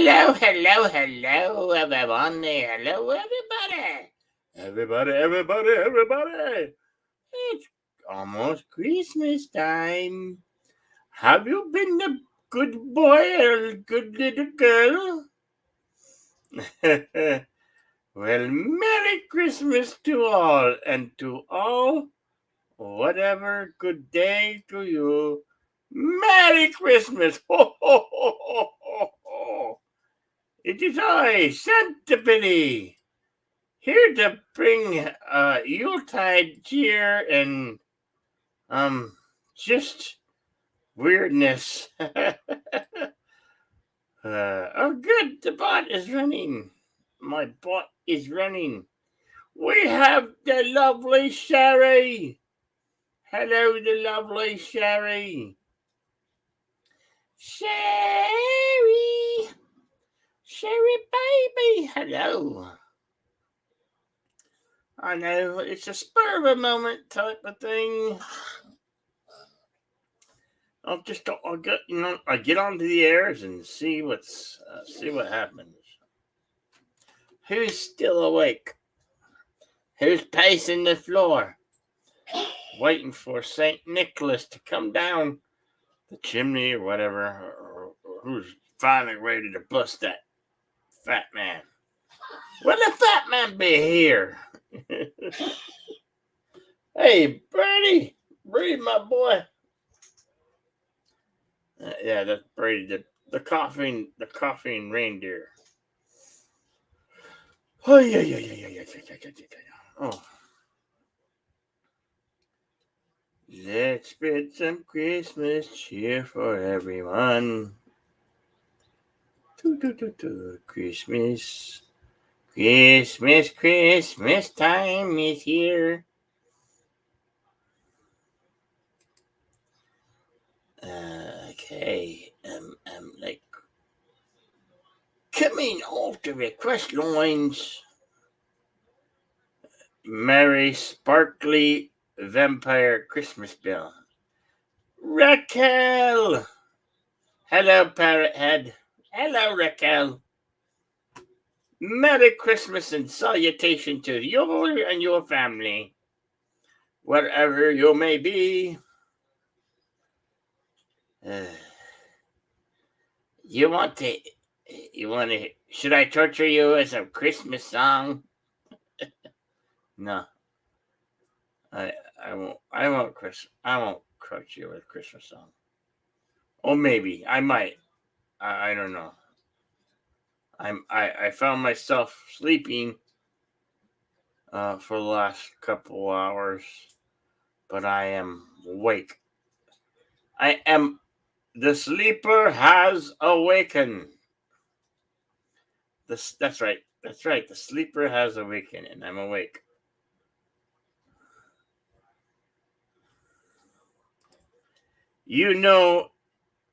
Hello, everyone. Hello, everybody. Everybody. It's almost Christmas time. Have you been a good boy or a good little girl? Well, Merry Christmas to all, and to all, whatever good day to you. Merry Christmas! Ho, ho, ho, ho, ho, ho. It is I, Santa Billy, here to bring Yuletide cheer and just weirdness. Oh, good, the bot is running. My bot is running. We have the lovely Sherry. Hello, the lovely Sherry. Sherry, Sherry baby, hello. I know it's a spur of a moment type of thing. I get onto the airs and see what happens. Who's still awake? Who's pacing the floor, waiting for Saint Nicholas to come down the chimney or whatever? Or who's finally ready to bust that fat man? Will the fat man be here? Hey, Brady, my boy. Yeah, that's Brady, the coughing reindeer. Oh yeah. Oh, let's spread some Christmas cheer for everyone. Christmas time is here. Okay, like coming off the request lines. Merry Sparkly Vampire Christmas Bell. Raquel! Hello, Parrot Head. Hello, Raquel. Merry Christmas and salutation to you and your family, wherever you may be. You want to? Should I torture you as a Christmas song? No, I won't. I won't torture you with a Christmas song. Or maybe I might. I don't know. I found myself sleeping for the last couple hours, but I am awake. The sleeper has awakened. That's right. The sleeper has awakened, and I'm awake. You know,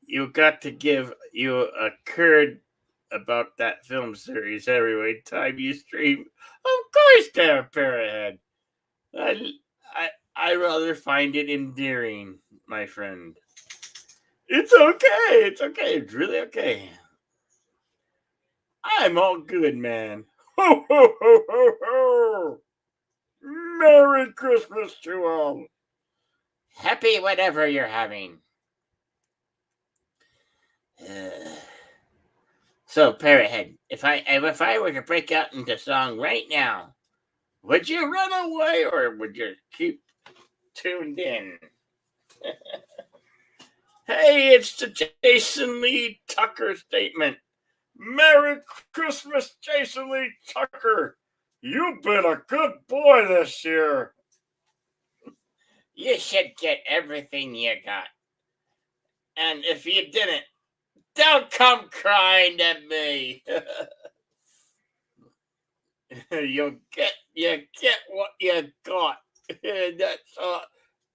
you got to give you a curd about that film series every time you stream. Of course, there, Parrot. I rather find it endearing, my friend. It's okay. It's really okay. I'm all good, man. Ho, ho, ho, ho, ho. Merry Christmas to all. Happy whatever you're having. So, Parrothead, if I were to break out into song right now, would you run away or would you keep tuned in? Hey, it's the Jason Lee Tucker statement. Merry Christmas, Jason Lee Tucker. You've been a good boy this year. You should get everything you got. And if you didn't, don't come crying to me. You get what you got. That's all.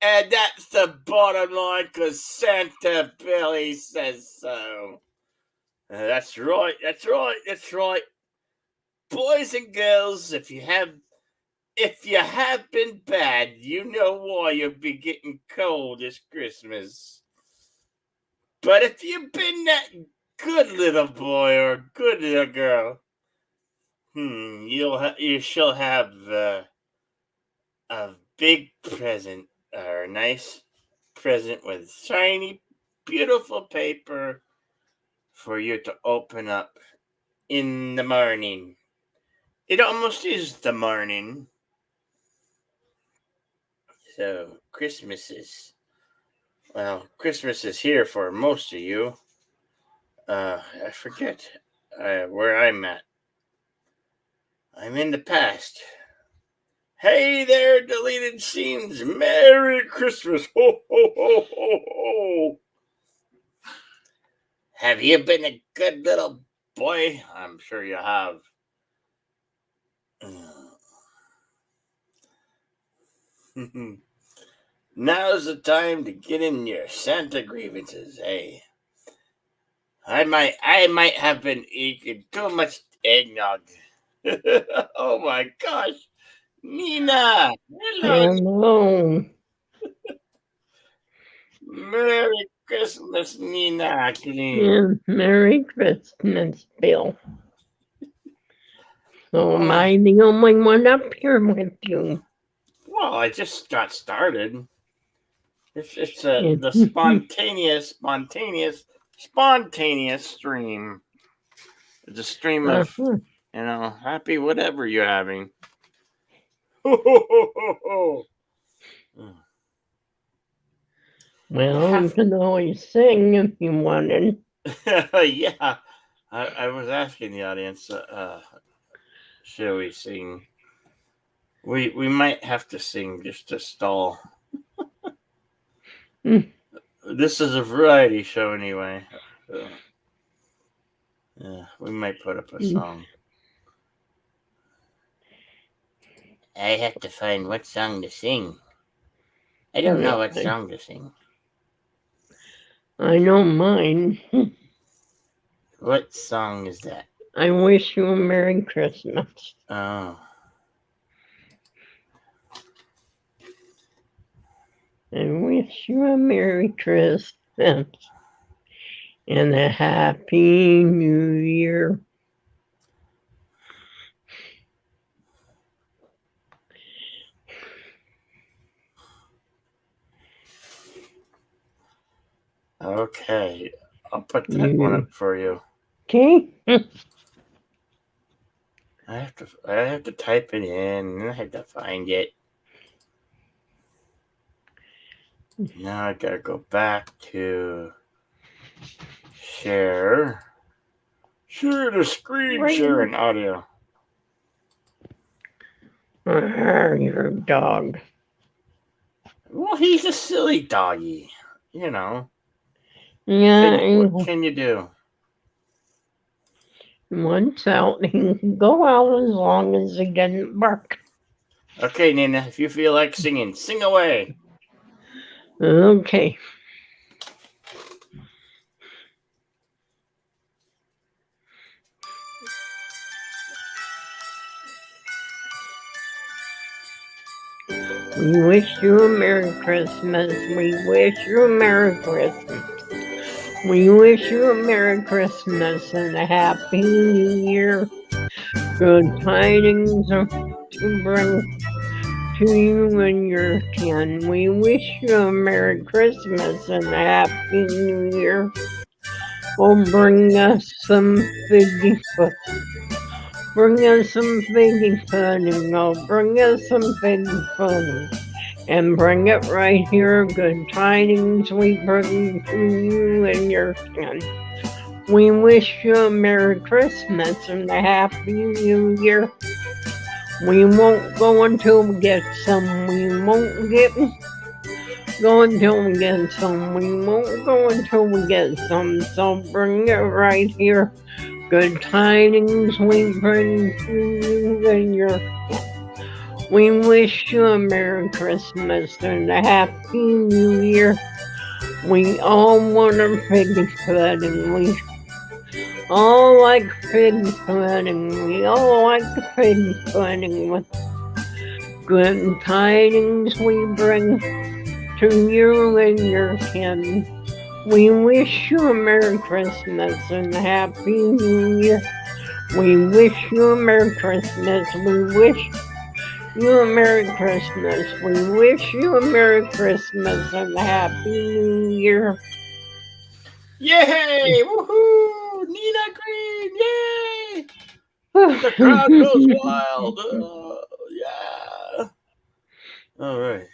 And that's the bottom line, because Santa Billy says so. That's right. Boys and girls, if you have been bad, you know why you'll be getting cold this Christmas. But if you've been that good little boy or good little girl. You shall have a big present or a nice present with shiny, beautiful paper for you to open up in the morning. It almost is the morning. So Christmas is here for most of you. I forget where I'm at. I'm in the past. Hey there, deleted scenes. Merry Christmas. Ho, ho, ho, ho, ho. Have you been a good little boy? I'm sure you have. Now's the time to get in your Santa grievances, hey. I might have been eating too much eggnog. Oh my gosh. Nina! Hello. Hello. Merry Christmas, Nina. And Merry Christmas, Bill. So am I the only one up here with you? Well, I just got started. It's the spontaneous stream. It's a stream of, happy whatever you're having. Well, you can always sing if you wanted. Yeah, I was asking the audience, shall we sing? We might have to sing just to stall. This is a variety show anyway. So, yeah, we might put up a song. I have to find what song to sing. I don't know what song to sing. I know mine. What song is that? I wish you a Merry Christmas. Oh. I wish you a Merry Christmas and a Happy New Year. Okay, I'll put that one up for you. Okay. I have to type it in, and I have to find it. Now I gotta go back to share the screen, share an audio. Your dog. Well, he's a silly doggy, you know. Yeah. What can you do? Once out, he can go out as long as he doesn't bark. Okay, Nina, if you feel like singing, sing away. Okay. We wish you a Merry Christmas. We wish you a Merry Christmas. We wish you a Merry Christmas and a Happy New Year. Good tidings to bring to you and your kin. We wish you a Merry Christmas and a Happy New Year. Oh, bring us some figgy pudding. Bring us some figgy pudding. Oh, bring us some figgy pudding. And bring it right here. Good tidings we bring to you and your kin. We wish you a Merry Christmas and a Happy New Year. We won't go until we get some. We won't go until we get some. We won't go until we get some. So bring it right here. Good tidings we bring to you and your kin. We wish you a Merry Christmas and a Happy New Year. We all want a fig pudding. We all like fig pudding. We all like fig pudding with good tidings we bring to you and your kin. We wish you a Merry Christmas and a Happy New Year. We wish you a Merry Christmas. We wish you a Merry Christmas. We wish you a Merry Christmas and a Happy New Year. Yay! Woohoo! Nina Green! Yay! The crowd goes wild. Yeah. All right.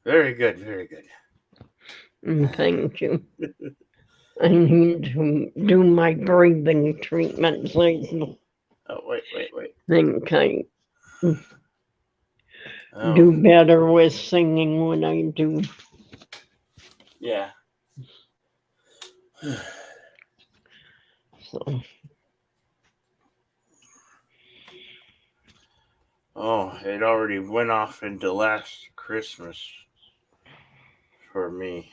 Very good. Very good. Thank you. I need to do my breathing treatments. I Oh, wait. think I Oh, do better with singing when I do. yeah. So, Oh, it already went off into last Christmas for me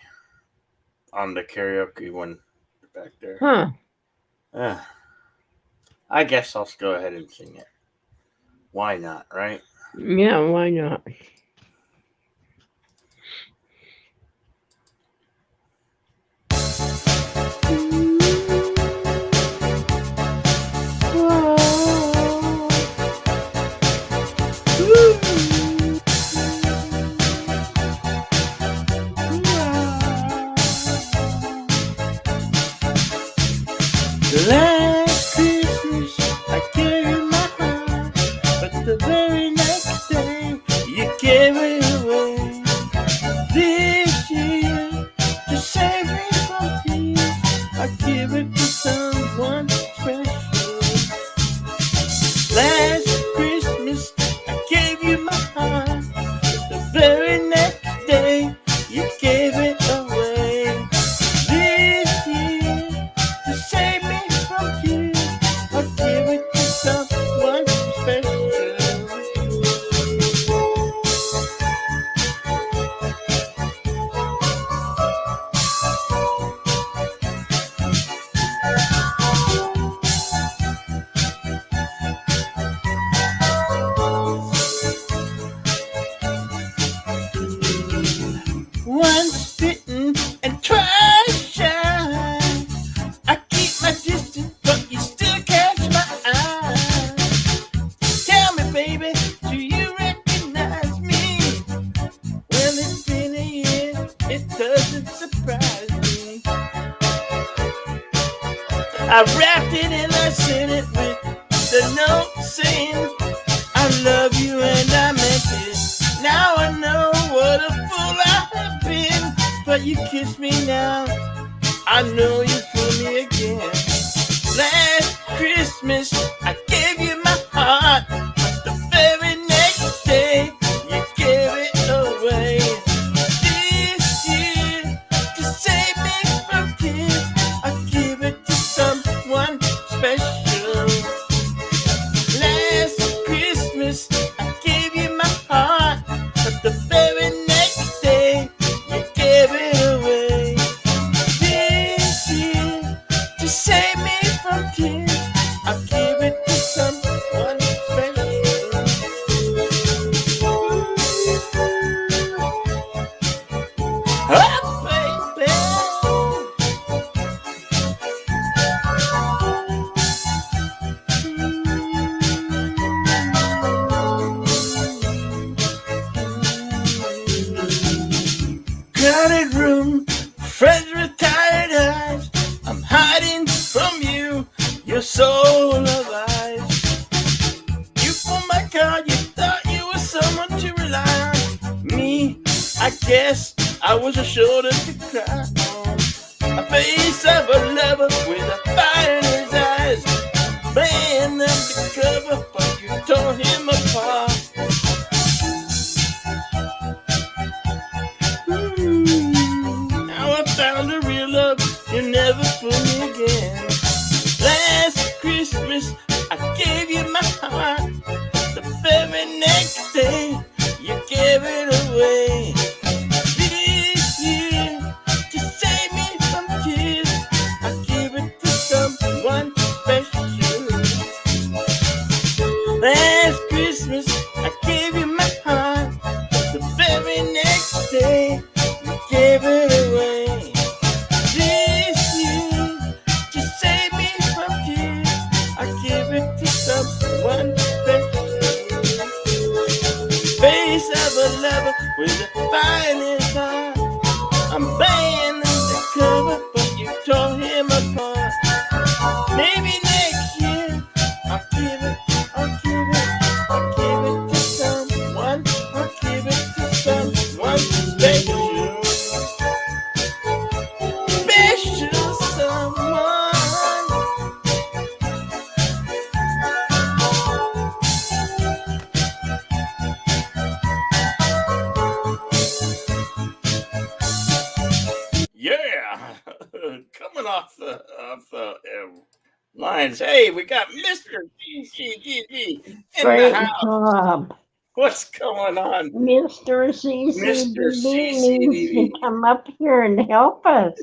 on the karaoke one back there. huh. I guess I'll go ahead and sing it. Why not, right? Yeah, why not? Last Christmas I gave you my heart, but the very next day you gave it away. This year, to save me from tears, I give it to someone special. Last Christmas I gave you my heart, but the very next day you gave it away. This year, to save me from tears, I give it to someone special. Once bitten and twice shy, I keep my distance, but you still catch my eye. Tell me, baby, do you recognize me? Well, it's been a year, it doesn't surprise me. I wrapped it and I sent it with the note saying, I love you and I meant it. Now I know what a fool I have been, but you kiss me now, I know you fool me again. Last Christmas I gave you my heart, but the very next day you gave it away. This year, to save me from tears, I give it to someone special. Last Christmas I gave you my heart, but the very next day you gave it away. This year, to save me from tears, I give it to someone special. Oh, baby. Crowded room, friends with tired eyes. I'm hiding from you, your soul alive. You pulled my card, you thought you were someone to rely on. Me, I guess I was a shoulder to cry on. A face of a lover with a fire in his eyes. Playing undercover, but you tore him apart. Now I found a real love, you never fool me again. Last Christmas I gave you my heart, the very next day you gave it away. This year, to save me from tears, I give it to someone special. Last Christmas I gave you my heart, the very next day you gave it away. give it to someone special. Face of a lover with a fire in his heart. I'm banging the cover, but you tore him apart. Maybe next year I'll give it to someone. I'll give it to someone special. Special someone. Yeah, coming off the lines. Hey, we got Mr. GCGG in Great the house. job. What's going on, Mr. Mr. CCDB needs CCDB? to come up here and help us.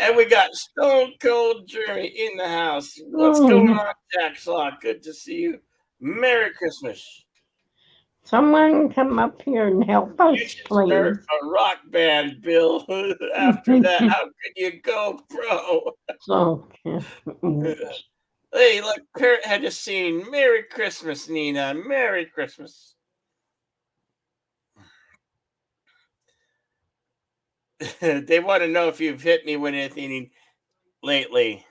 And we got Stone Cold Jeremy in the house. What's going on, Jack Slaw? Good to see you. Merry Christmas. Someone come up here and help us, You should please. start a rock band, Bill. After that, how can you go, bro? So, Hey, look, Parrot had just seen. Merry Christmas, Nina. Merry Christmas. They want to know if you've hit me with anything lately.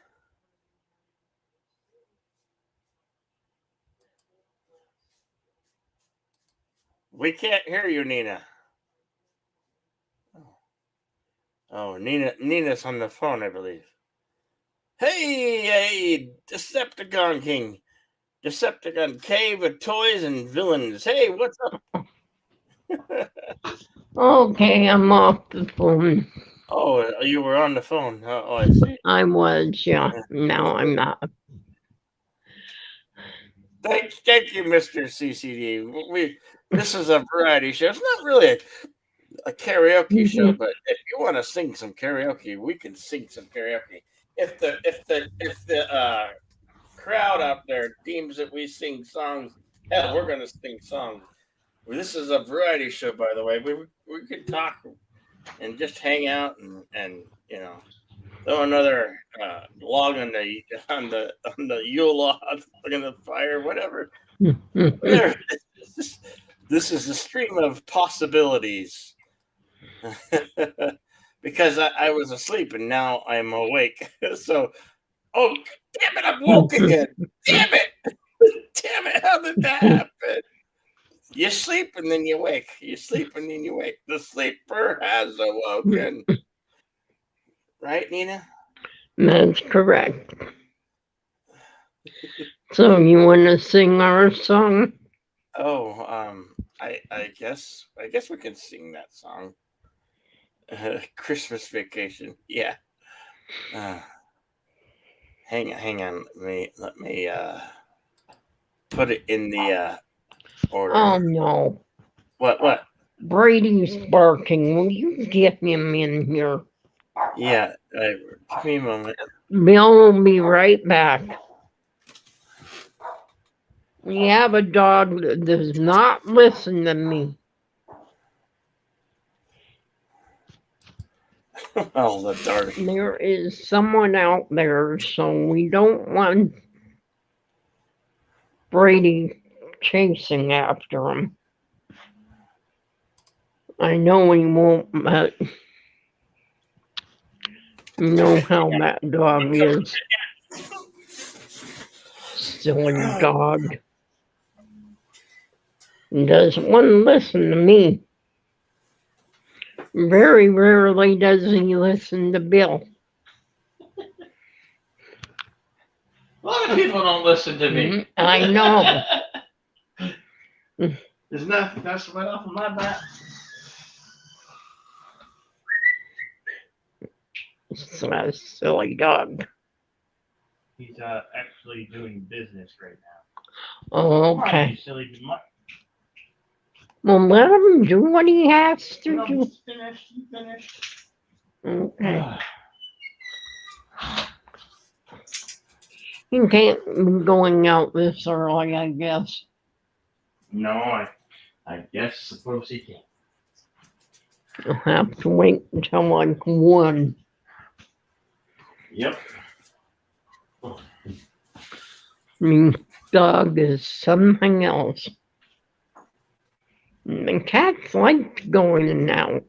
We can't hear you, Nina. Oh, Nina's on the phone, I believe. Hey, Decepticon King. Decepticon Cave of Toys and Villains. Hey, what's up? okay, I'm off the phone. Oh, you were on the phone. Oh, I see. I was, yeah. No, I'm not. Thank you, Mr. CCD. This is a variety show. It's not really a karaoke show, but if you want to sing some karaoke, we can sing some karaoke. If the crowd out there deems that we sing songs, hell, we're going to sing songs. This is a variety show, by the way. We could talk and just hang out and you know, throw another log on the Yule log in the fire, whatever. This is a stream of possibilities. Because I was asleep and now I'm awake. So, oh damn it, I'm woke again. Damn it, how did that happen? You sleep and then you wake. You sleep and then you wake. The sleeper has awoken. Right, Nina? That's correct. So you want to sing our song? Oh, I guess we can sing that song. Christmas Vacation. Yeah. Hang on. Let me put it in the order. Oh no. What? Brady's barking. Will you get him in here? Yeah, give me a moment. Bill will be right back. We have a dog that does not listen to me. Oh, the dark. There is someone out there, so we don't want Brady chasing after him. I know he won't, but you know how that dog is. Silly dog. He doesn't want to listen to me. Very rarely does he listen to Bill. A lot of people don't listen to me. I know. There's nothing that's right off of my back. It's a silly dog. He's actually doing business right now. Oh, Come on, okay. you silly Well, let him do what he has to do. He's finished. Okay. You can't be going out this early, I guess. No, I guess suppose he can. I'll have to wait until like 1. Yep. The dog is something else. The cats like going in and out.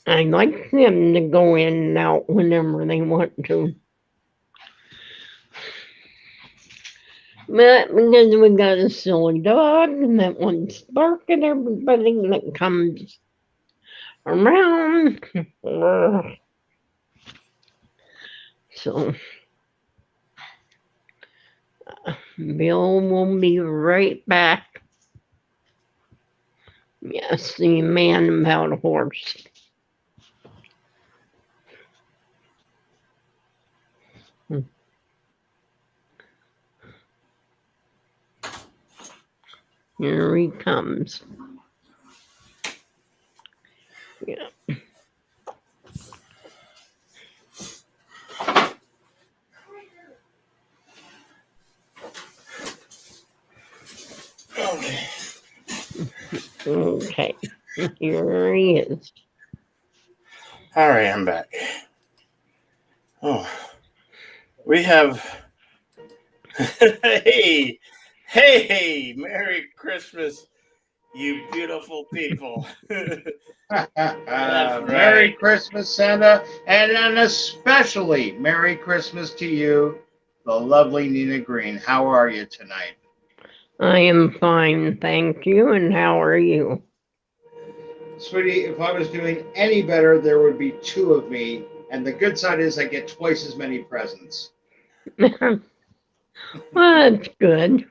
I like them to go in and out whenever they want to. But because we got a silly dog that wants to bark at everybody that comes around. So, Bill will be right back. Yes, the man about a horse. Here he comes. Yeah. Okay. Here he is. All right, I'm back. Oh, we have. Hey, Merry Christmas, you beautiful people. Merry right. Christmas, Santa, and an especially Merry Christmas to you, the lovely Nina Green. How are you tonight? I am fine, thank you. And how are you? Sweetie, if I was doing any better, there would be two of me. And the good side is I get twice as many presents. Well, that's good.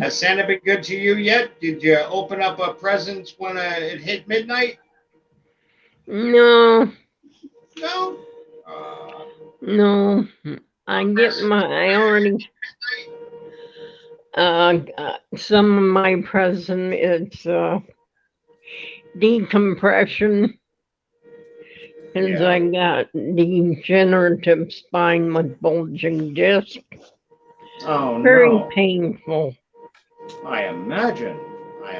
Has Santa been good to you yet? Did you open up a present when it hit midnight? No, No. no. I already got some of my present is decompression. Because Yeah. I got degenerative spine with bulging disc. Oh, Very no. painful. I imagine. I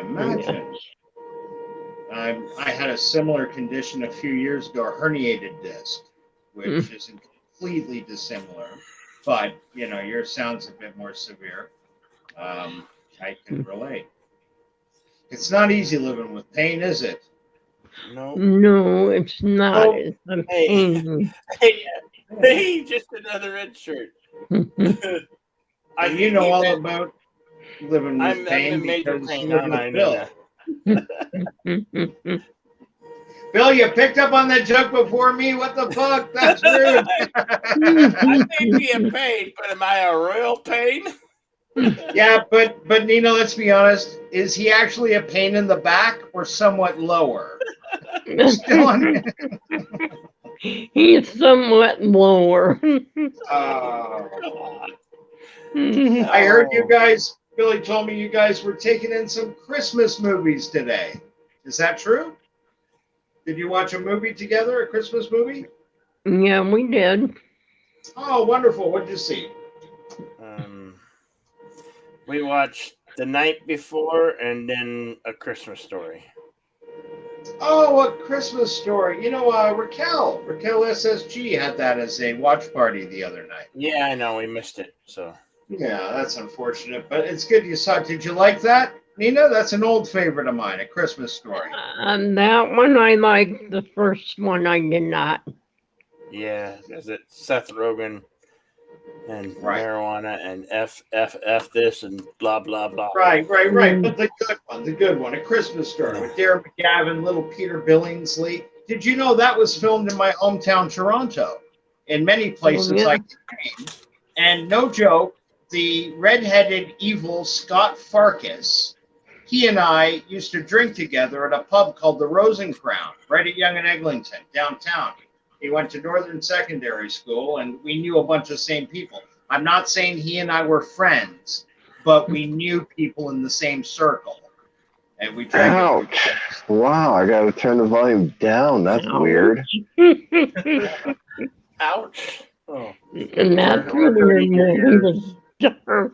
had a similar condition a few years ago, a herniated disc, which isn't completely dissimilar, but yours sounds a bit more severe. I can relate. It's not easy living with pain, is it? No. No, it's not. Oh, It's a Hey. pain. Hey, just another red shirt. you know all about living with I'm pain in major because pain, you live aren't I, with Bill. Nina? Bill, you picked up on that joke before me? What the fuck? That's rude. I may be in pain, but am I a real pain? Yeah, but Nina, let's be honest. Is he actually a pain in the back or somewhat lower? Still on. He's somewhat lower. I heard you guys. Billy told me you guys were taking in some Christmas movies today. Is that true? Did you watch a movie together, a Christmas movie? Yeah, we did. Oh, wonderful. What did you see? We watched The Night Before and then A Christmas Story. Oh, A Christmas Story. Raquel SSG had that as a watch party the other night. Yeah, I know. We missed it. So. Yeah, that's unfortunate, but it's good you saw it. Did you like that, Nina? That's an old favorite of mine, A Christmas Story. That one I liked. The first one I did not. Yeah, is it Seth Rogen and Right. marijuana and F this and blah blah blah. Right. But the good one, A Christmas Story with Darren McGavin, little Peter Billingsley. Did you know that was filmed in my hometown, Toronto? In many places I came, and no joke, the redheaded evil Scott Farkas, he and I used to drink together at a pub called the Rose and Crown, right at Yonge and Eglinton, downtown. He went to Northern Secondary School, and we knew a bunch of same people. I'm not saying he and I were friends, but we knew people in the same circle. And we drank. Ouch. Wow, I gotta turn the volume down. That's weird. Ouch. Oh. And that's when the movie was dark.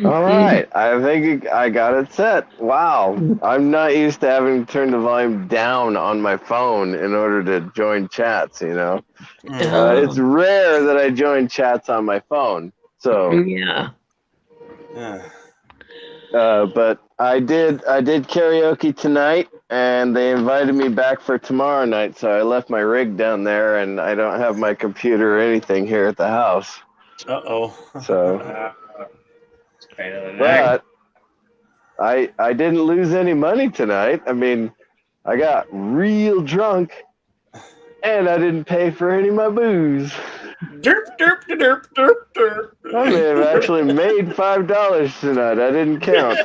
All right, I think I got it set. Wow, I'm not used to having to turn the volume down on my phone in order to join chats. It's rare that I join chats on my phone. So, Yeah. but I did karaoke tonight, and they invited me back for tomorrow night. So I left my rig down there, and I don't have my computer or anything here at the house. Uh-oh. So. Pain in the neck. But I didn't lose any money tonight. I mean, I got real drunk, and I didn't pay for any of my booze. Derp, derp, derp, derp, derp. I may have actually made $5 tonight. I didn't count.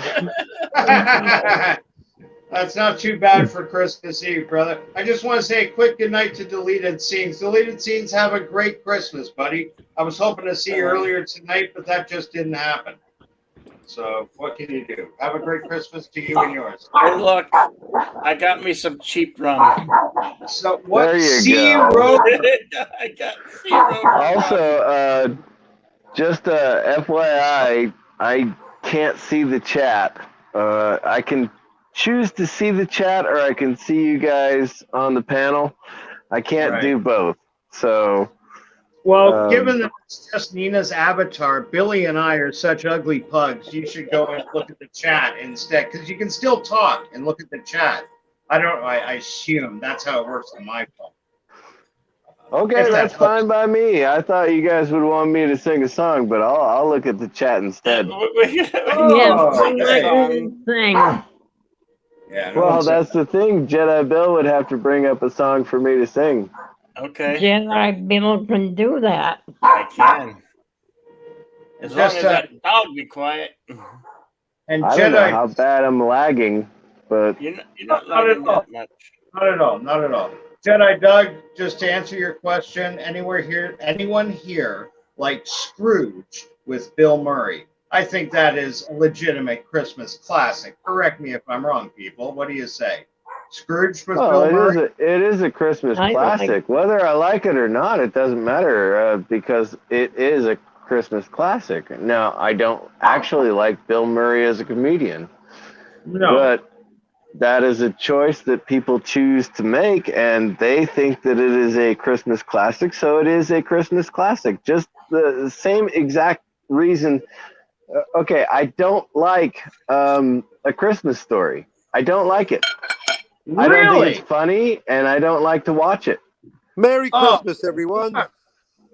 That's not too bad for Christmas Eve, brother. I just want to say a quick goodnight to Deleted Scenes. Deleted Scenes, have a great Christmas, buddy. I was hoping to see you earlier tonight, but that just didn't happen. So what can you do? Have a great Christmas to you and yours. Good luck. I got me some cheap rum. So what? There you Zero. go. I got 0 rum. Also, just FYI, I can't see the chat. I can choose to see the chat, or I can see you guys on the panel. I can't do both. So. Well, given that it's just Nina's avatar, Billy and I are such ugly pugs. You should go and look at the chat instead, because you can still talk and look at the chat. I assume that's how it works on my phone. Okay, that's fine by me. I thought you guys would want me to sing a song, but I'll look at the chat instead. Yes, sing. Yeah. Well, that's the thing. Jedi Bill would have to bring up a song for me to sing. Okay. Jedi Bill can do that. I can. As long Just, as that dog be quiet. And I don't know Jedi, how bad I'm lagging, but You're not lagging that much. not at all, not at all. Jedi Doug, just to answer your question, anyone here like Scrooge with Bill Murray? I think that is a legitimate Christmas classic. Correct me if I'm wrong, people. What do you say? Scrooge with Bill Murray? it is a Christmas classic. Whether I like it or not, it doesn't matter because it is a Christmas classic. Now, I don't actually like Bill Murray as a comedian. No. But that is a choice that people choose to make, and they think that it is a Christmas classic, so it is a Christmas classic. Just the same exact reason. Okay, I don't like A Christmas Story. I don't like it. Really? I don't think it's funny, and I don't like to watch it. Merry Christmas, everyone.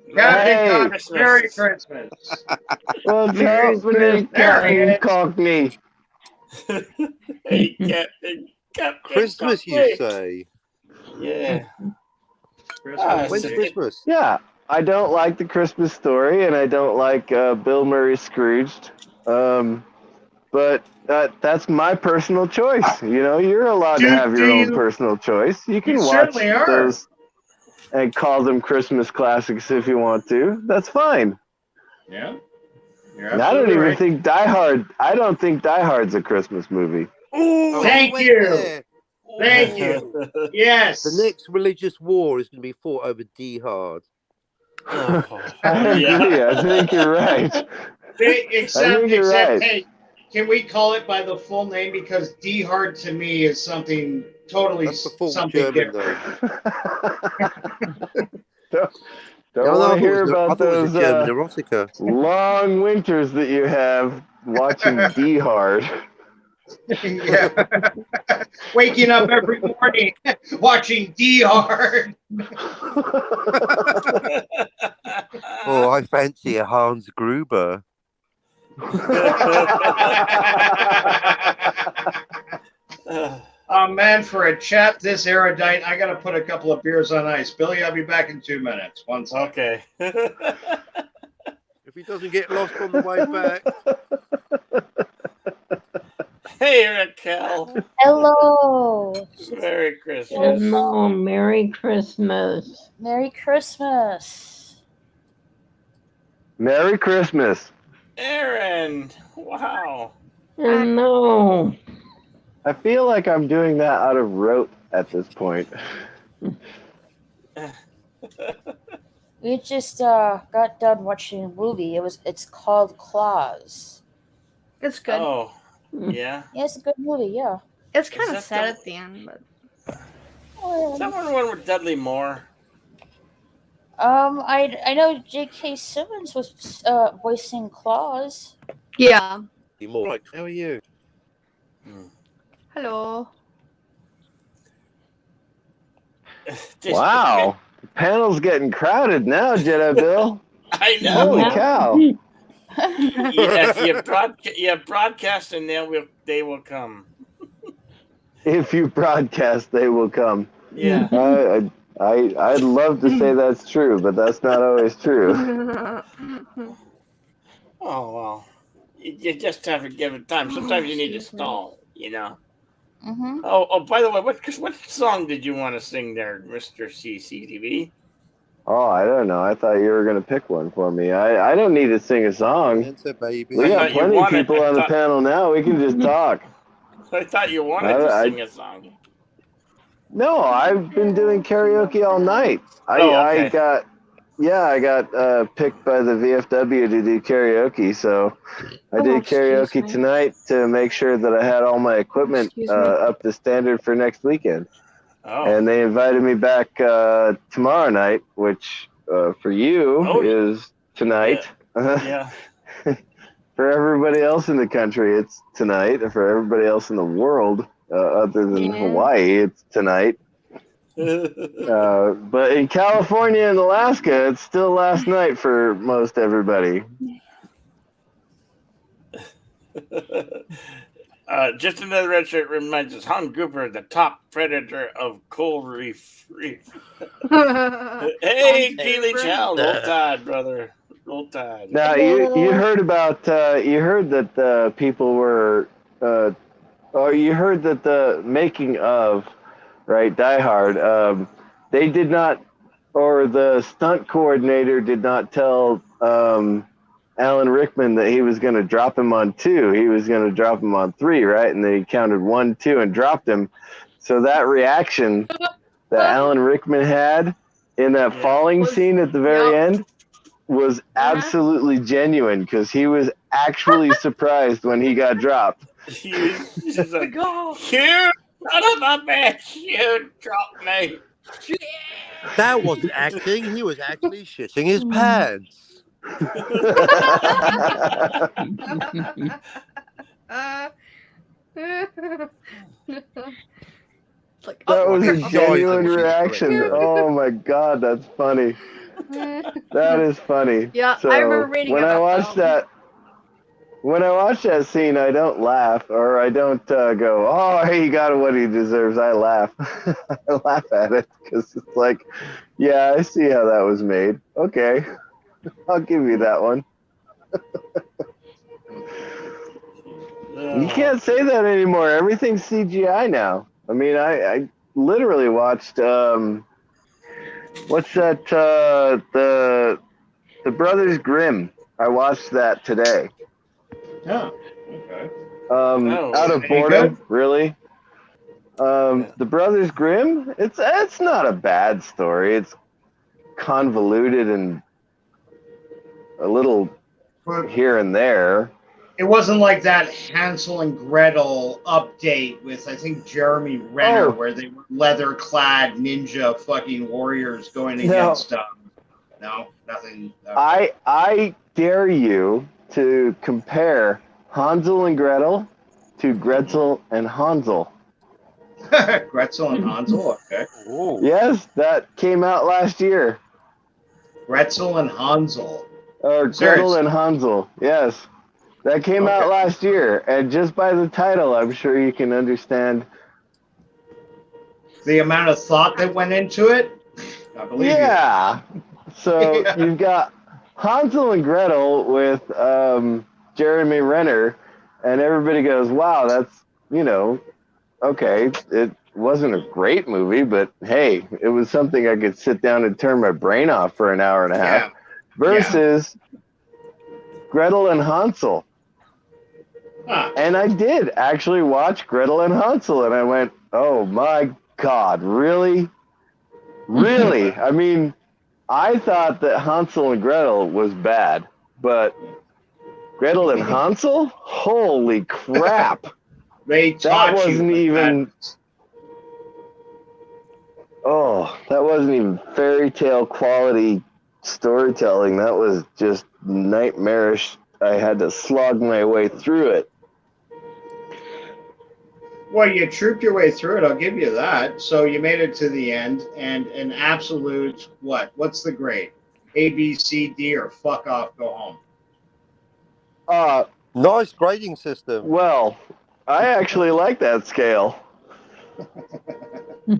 Merry Christmas. What's Merry happening, Captain Cockney? Hey, Captain Christmas, Cockney. you say? Yeah. When's Christmas? Yeah, I don't like The Christmas Story, and I don't like Bill Murray's Scrooged. But that's my personal choice. You know, you're allowed to have your own personal choice. You can watch those and call them Christmas classics if you want to. That's fine. Yeah. And I don't even think Die Hard. I don't think Die Hard's a Christmas movie. Oh, Thank you. Thank you. Yes. The next religious war is going to be fought over D Hard. I agree. I think you're right. Except, right. Hey, can we call it by the full name? Because D Hard to me is something totally something German, different. Don't want to hear about those German erotica. long winters that you have watching D Hard. Yeah. Waking up every morning watching D Hard. Oh, I fancy a Hans Gruber. Oh man, for a chat this erudite, I gotta put a couple of beers on ice. Billy, I'll be back in 2 minutes. One second. Okay. If he doesn't get lost on the way back. Hey, Raquel. Hello. Merry Christmas. Hello, Merry Christmas. Merry Christmas. Merry Christmas. Aaron. Wow. Hello. I feel like I'm doing that out of rote at this point. We just got done watching a movie. It's called Claws. It's good. Oh, yeah. Yeah, it's a good movie. Yeah. It's kind that of sad the- at the end, but Is that one with Dudley Moore? I know J.K. Simmons was voicing Claus. yeah. Right, how are you? Hello. Just- Wow. The panel's getting crowded now, Jedi Bill. I know. Holy Yeah. cow. Yeah, if you broadcast, and they will come. If you broadcast, they will come. Yeah. I'd love to say that's true, but that's not always true. Oh well. You just have to give it time. Sometimes you need to Excuse me. stall. You know. Mm-hmm. Oh, by the way, what song did you want to sing there, Mr. CCTV? Oh, I don't know. I thought you were going to pick one for me. I don't need to sing a song. Enter, baby. We I got thought you plenty of wanted- people I on the thought- panel now. We can just talk. I thought you wanted to I- sing a song. No, I've been doing karaoke all night. Oh, I okay. got picked by the VFW to do karaoke, so I Oh, did excuse karaoke me. tonight to make sure that I had all my equipment Excuse me. up to standard for next weekend. Oh. And they invited me back tomorrow night, which for you Oh, is tonight. Yeah. For everybody else in the country, it's tonight. And for everybody else in the world, other than Yeah. Hawaii, it's tonight. But in California and Alaska, it's still last night for most everybody. Just another red shirt reminds us, Han Grouper, the top predator of Coral Reef. Hey, Keely Chow, roll tide, brother, roll tide. Now you heard about you heard that people were or you heard that the making of Die Hard, they did not, or the stunt coordinator did not tell Alan Rickman that he was going to drop him on 2. He was going to drop him on 3, right? And then he counted 1, 2, and dropped him. So that reaction that Alan Rickman had in that Yeah. falling scene at the very Yep. end was absolutely genuine, because he was actually surprised when he got dropped. He's just like, Go. you son of a bitch, you dropped me. That wasn't acting. He was actually shitting his pants. It's like, That oh, was a okay. genuine Joy. reaction. Oh my god, that's funny. That is funny. Yeah, So I remember reading when I about watch that, when I watch that scene, I don't laugh, or I don't go, "Oh, he got what he deserves." I laugh. I laugh at it because it's like, yeah, I see how that was made. Okay, I'll give you that one. You can't say that anymore. Everything's CGI now. I mean, I literally watched what's that? The Brothers Grimm. I watched that today. Oh, okay. Out of any boredom, good? really. The Brothers Grimm. It's not a bad story. It's convoluted and a little But here and there. it wasn't like that Hansel and Gretel update with, I think, Jeremy Renner, Oh. where they were leather-clad ninja fucking warriors going No. against no, nothing. I dare you to compare Hansel and Gretel to Gretel and Hansel. Gretzel and Hansel, okay. Oh. Yes, that came out last year. Gretzel and Hansel. Or Serious? Gretel and Hansel. Yes. That came out Okay. last year. And just by the title, I'm sure you can understand. The amount of thought that went into it, I believe you. Yeah. So Yeah. you've got Hansel and Gretel with Jeremy Renner, and everybody goes, wow, that's, okay. It wasn't a great movie, but hey, it was something I could sit down and turn my brain off for an hour and a half. Yeah. Versus Gretel and Hansel. Huh. And I did actually watch Gretel and Hansel, and I went, oh my God, really? Really? I mean, I thought that Hansel and Gretel was bad, but Gretel and Hansel? Holy crap. They taught you. wasn't even- Oh, that wasn't even fairy tale quality storytelling. That was just nightmarish. I had to slog my way through it. Well, you trooped your way through it. I'll give you that. So you made it to the end, and an absolute what? What's the grade? A, B, C, D, or fuck off, go home. Nice grading system. Well, I actually like that scale.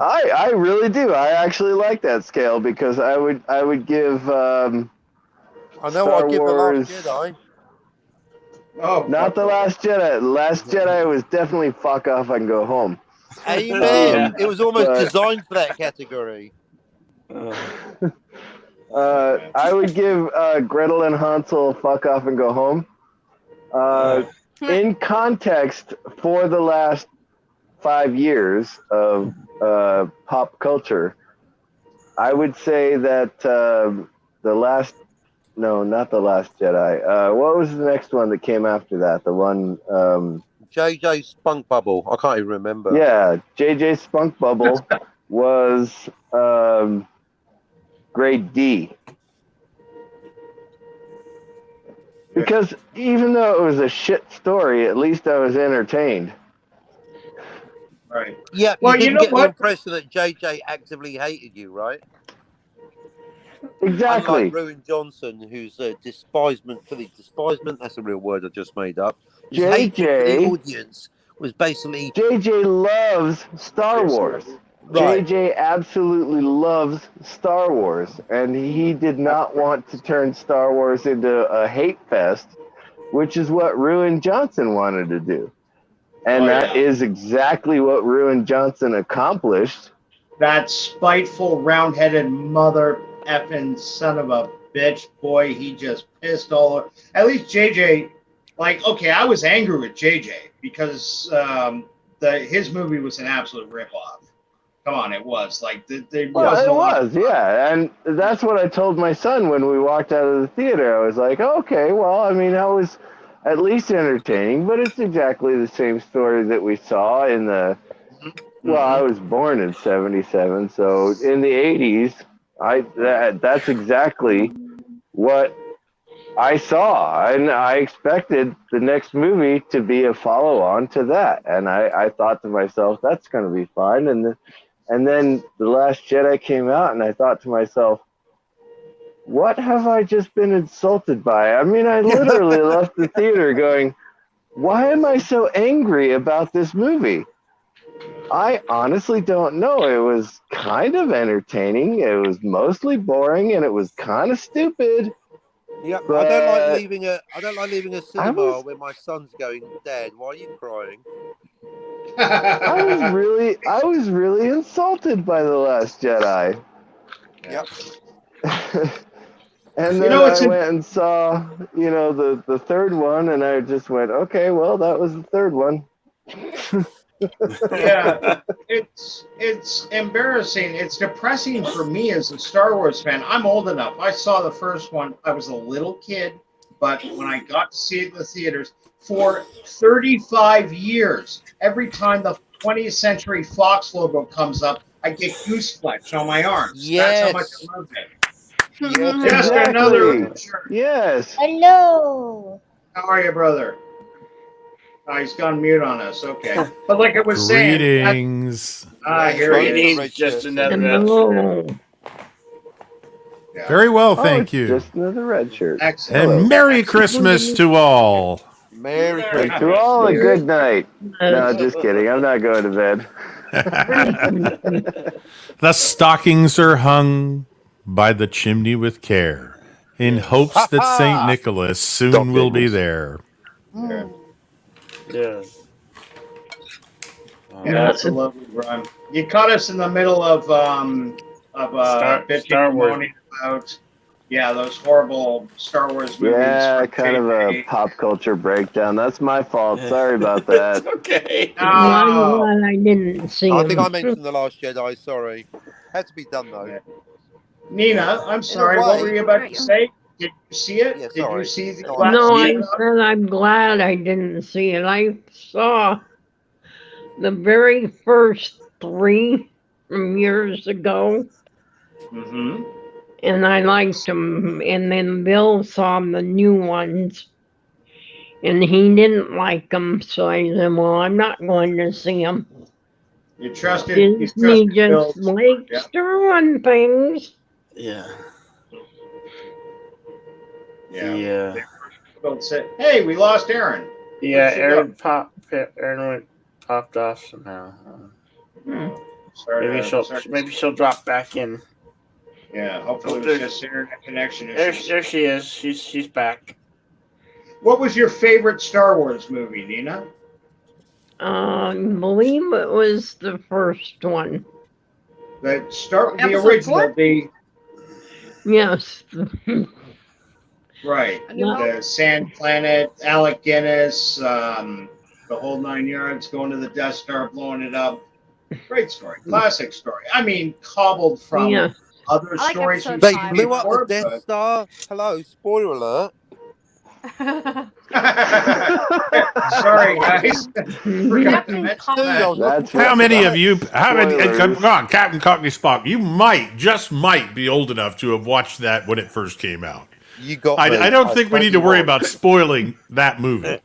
I really do. I actually like that scale because I would give I know Star I'll give the Wars- Last Jedi. Oh, not the Last Jedi. Last Jedi was definitely fuck off and go home. Amen. It was almost but- designed for that category. I would give Gretel and Hansel fuck off and go home. In context, for the last 5 years of pop culture, I would say that not the Last Jedi. What was the next one that came after that? The one, JJ Spunk Bubble. I can't even remember. yeah, JJ Spunk Bubble was grade D. Because even though it was a shit story, at least I was entertained. Right. Yeah, Well, you you didn't know get the what? impression that JJ actively hated you, right? Exactly. Unlike Ruin Johnson, whose despisement, that's a real word I just made up. His hatred for JJ the audience was basically JJ loves Star Wars. right. JJ absolutely loves Star Wars, and he did not want to turn Star Wars into a hate fest, which is what Ruin Johnson wanted to do. And Oh, that yeah. is exactly what Ruin Johnson accomplished. That spiteful, round-headed mother effing son of a bitch, boy, he just pissed all over. At least JJ, like, okay, I was angry with JJ because his movie was an absolute ripoff. Come on, it was. Like, there Well, was it no was, yeah. And that's what I told my son when we walked out of the theater. I was like, okay, well, I mean, that was at least entertaining, but it's exactly the same story that we saw in the, well, I was born in 77, so in the 80s, that's exactly what I saw. And I expected the next movie to be a follow-on to that. And I thought to myself, that's going to be fun. And then The Last Jedi came out, and I thought to myself, what have I just been insulted by? I mean, I literally left the theater going, why am I so angry about this movie? I honestly don't know. It was kind of entertaining. It was mostly boring, and it was kind of stupid. Yeah, But I don't like leaving a cinema was- when my son's going, Dad, why are you crying? I was really insulted by The Last Jedi. Yep. And You then know, it's I went and saw, the third one, and I just went, okay, well, that was the third one. Yeah, it's embarrassing. It's depressing for me as a Star Wars fan. I'm old enough. I saw the first one. I was a little kid, but when I got to see it in the theaters for 35 years, every time the 20th Century Fox logo comes up, I get gooseflesh on my arms. That's how much I love it. Yes, Just Exactly. another. Sure. Yes. Hello. How are you, brother? He's gone mute on us. Okay, but like I was saying, Greetings. here he is. Greetings, just another Hello. Yeah. Very well, Oh, thank it's you. Just another red shirt. Excellent. And Merry Christmas to all. Merry Merry Christmas. To all a good night. No, Uh, just kidding. I'm not going to bed. The stockings are hung by the chimney with care, in hopes that St. Nicholas soon will be there. Yeah. Yeah, that's a lovely rhyme. You caught us in the middle of bitching Star and Wars. moaning about those horrible Star Wars movies. Yeah, from kind of a JJ. pop culture breakdown. That's my fault. Sorry about that. Okay. I'm Oh, glad I didn't see I him. think I mentioned The Last Jedi, sorry. Had to be done though. Nina, I'm sorry. What way. were you about to say? Did you see it? Yeah, Did you sorry. see the No, last No, I season? said I'm glad I didn't see it. I saw the very first 3 from years ago, Mm-hmm. and I liked them. And then Bill saw the new ones, and he didn't like them. So I said, "Well, I'm not going to see them." You trusted Disney Bill's just likes yeah. to run things. Yeah. Yeah. Yeah. Bill said, "Hey, we lost Aaron." Yeah, Where'd she go? Aaron popped off somehow. Sorry, Maybe she'll drop back in. Yeah, hopefully it was There's- just internet connection There issues. she is. She's back. What was your favorite Star Wars movie, Nina? I believe it was the first one. The Episode original, 4? the Yes. right, A New Hope? the Sand Planet, Alec Guinness, the whole 9 yards, going to the Death Star, blowing it up. Great story, classic story. I mean, cobbled from Yeah. other I like stories episode They five. blew up the before, Death but- Star. Hello, spoiler alert. Sorry, guys. Forgot to Captain mention Dude, I that. was looking That's for How it many today. of you? How many? Spoilers. Come on, Captain Cockney Spock. You might, just might, be old enough to have watched that when it first came out. You got me. I don't think we need to worry 21. about spoiling that movie.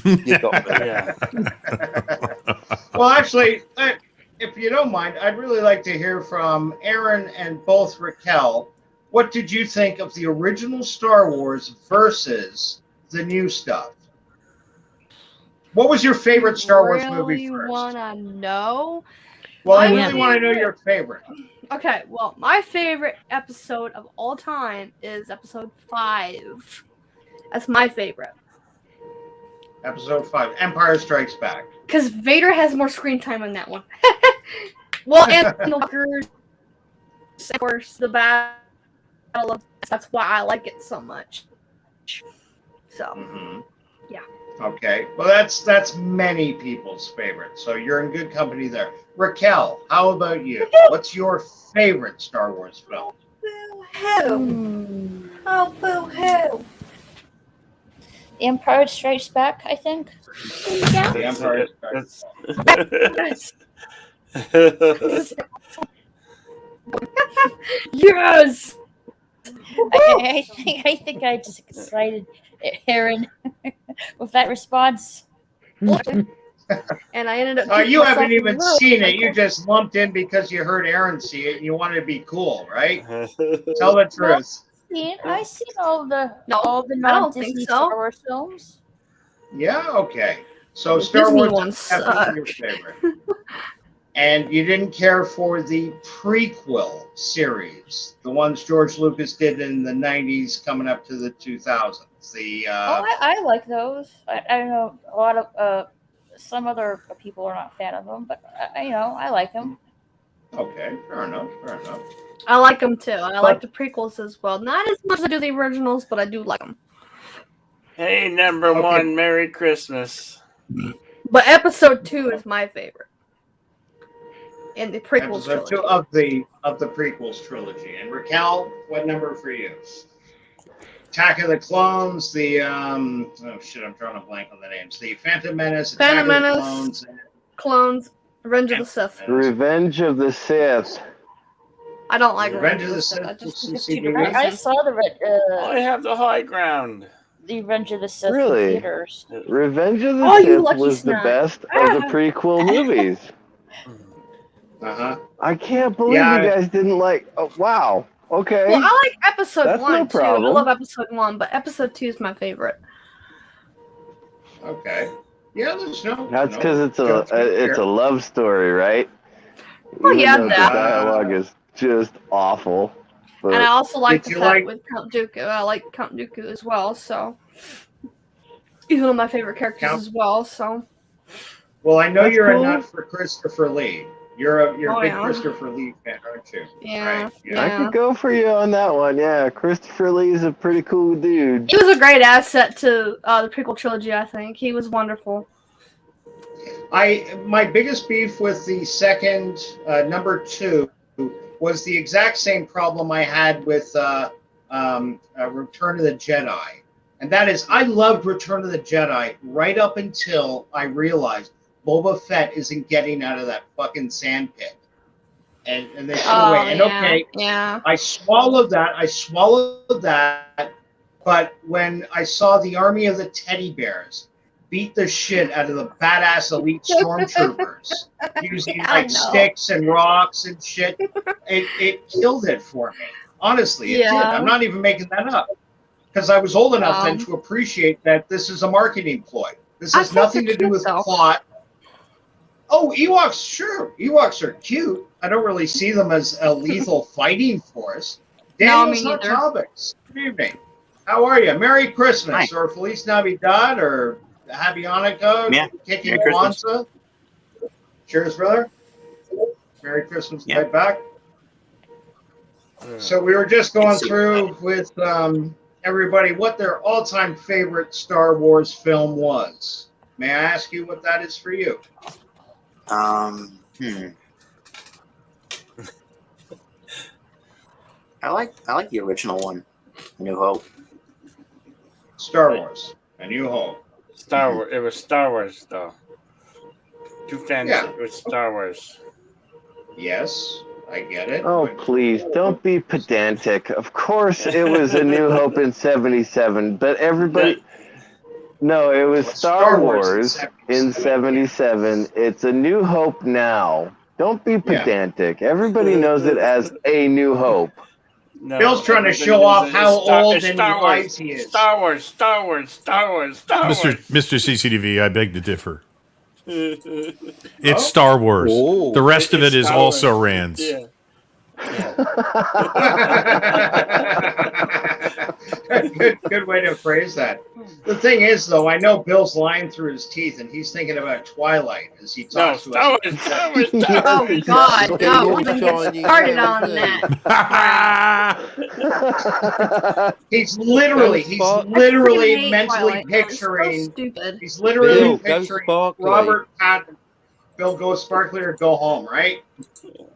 You got me. Yeah. Well, actually, if you don't mind, I'd really like to hear from Aaron and both Raquel. What did you think of the original Star Wars versus the new stuff? What was your favorite Star Wars movie first? Wanna know? Well, I My really want to know your favorite. Okay, well, my favorite episode of all time is episode 5. That's my favorite. Episode 5, Empire Strikes Back. Because Vader has more screen time on that one. Well, and the walkers, of course, the battle of, that's why I like it so much. So, Mm-hmm. Yeah. Okay. Well, that's many people's favorite. So you're in good company there. Raquel, how about you? What's your favorite Star Wars film? Boo-hoo. Oh, boo-hoo. The Empire Strikes Back, I think. Yeah. The Empire Strikes That's- Yes! I think I just excited Aaron with that response. And I ended up. You haven't even myself seen in it. You the just lumped in because you heard Aaron see it and you wanted to be cool, right? Tell the truth. I've seen all the No, all the I don't think non-Disney so. Star Wars films. Yeah, okay. So The Star Disney Wars ones is definitely your favorite. And you didn't care for the prequel series, the ones George Lucas did in the 90s coming up to the 2000s. The I like those. I know a lot of some other people are not a fan of them, but I like them. okay, fair enough, fair enough. I like them too. I like the prequels as well. Not as much as I do the originals, but I do like them. Hey, number Okay. one, Merry Christmas. But episode 2 is my favorite. In the prequels Episode trilogy. 2 of the prequels trilogy. And Raquel, what number for you? Attack of the Clones, the oh shit, I'm drawing a blank on the names. The Phantom Menace, Phantom Attack of the Menace. Clones, and Clones, Revenge of the Sith. Revenge of the Sith. I don't like Revenge Revenge of of the the Sith. Sith I was just the it's too CGI. depressing. I saw I have the high ground. the Revenge of the Sith Really? in theaters. Revenge of the Oh, you Sith lucky was the snot. best of the prequel movies. Uh-huh. I can't believe Yeah. you guys didn't like. Oh, wow. Okay. Well, I like episode That's 1 no too. I problem. love episode 1, but episode 2 is my favorite. Okay. Yeah, there's no. That's no because it's judgment a here. love story, right? Well, Even yeah, though that. the dialogue is just awful. But And I also like Did the you fact like- with Count Dooku. I like Count Dooku as well, so he's one of my favorite characters Count- as well. So Well, I know That's you're cool. a nut for Christopher Lee. You're a Oh, big yeah. Christopher Lee fan, aren't you? yeah, Right, I yeah. could go for you on that one. Yeah, Christopher Lee's a pretty cool dude. He was a great asset to the prequel trilogy. I think he was wonderful. My biggest beef with the second number 2 was the exact same problem I had with Return of the Jedi. And that is, I loved Return of the Jedi right up until I realized Boba Fett isn't getting out of that fucking sand pit. And they threw away. And okay, yeah. I swallowed that. But when I saw the army of the teddy bears beat the shit out of the badass elite stormtroopers using sticks and rocks and shit, it killed it for me. Honestly, it did. I'm not even making that up. Because I was old enough then to appreciate that this is a marketing ploy. This has nothing to do with plot. Oh, Ewoks, sure. Ewoks are cute. I don't really see them as a lethal fighting force. Daniel's Hot Topics. Good evening. How are you? Merry Christmas, or Feliz Navidad, or Happy Hanukkah, Kicking Kwanzaa. Cheers, brother. Merry Christmas right back. So we were just going through with everybody what their all-time favorite Star Wars film was. May I ask you what that is for you? I like the original one, New Hope. Star Wars, A New Hope. Star Wars. It was Star Wars, though. Too fancy. Yeah. It was Star Wars. Yes, I get it. Oh, please, don't be pedantic. Of course it was A New Hope in 77, but everybody... No, it was Star Wars in 77. It's A New Hope now. Don't be pedantic. Everybody knows it as A New Hope. No, Bill's trying to show off how old and wise he is. Star Wars. Mr. CCTV, I beg to differ. It's Star Wars. The rest of it is also Rands. Yeah. Good way to phrase that. The thing is, though, I know Bill's lying through his teeth, and he's thinking about Twilight as he talks to us. Oh God, no! Don't even get started on that. He's literally mentally picturing. He's literally picturing Robert Pattinson. Bill, go Sparkly or go home, right?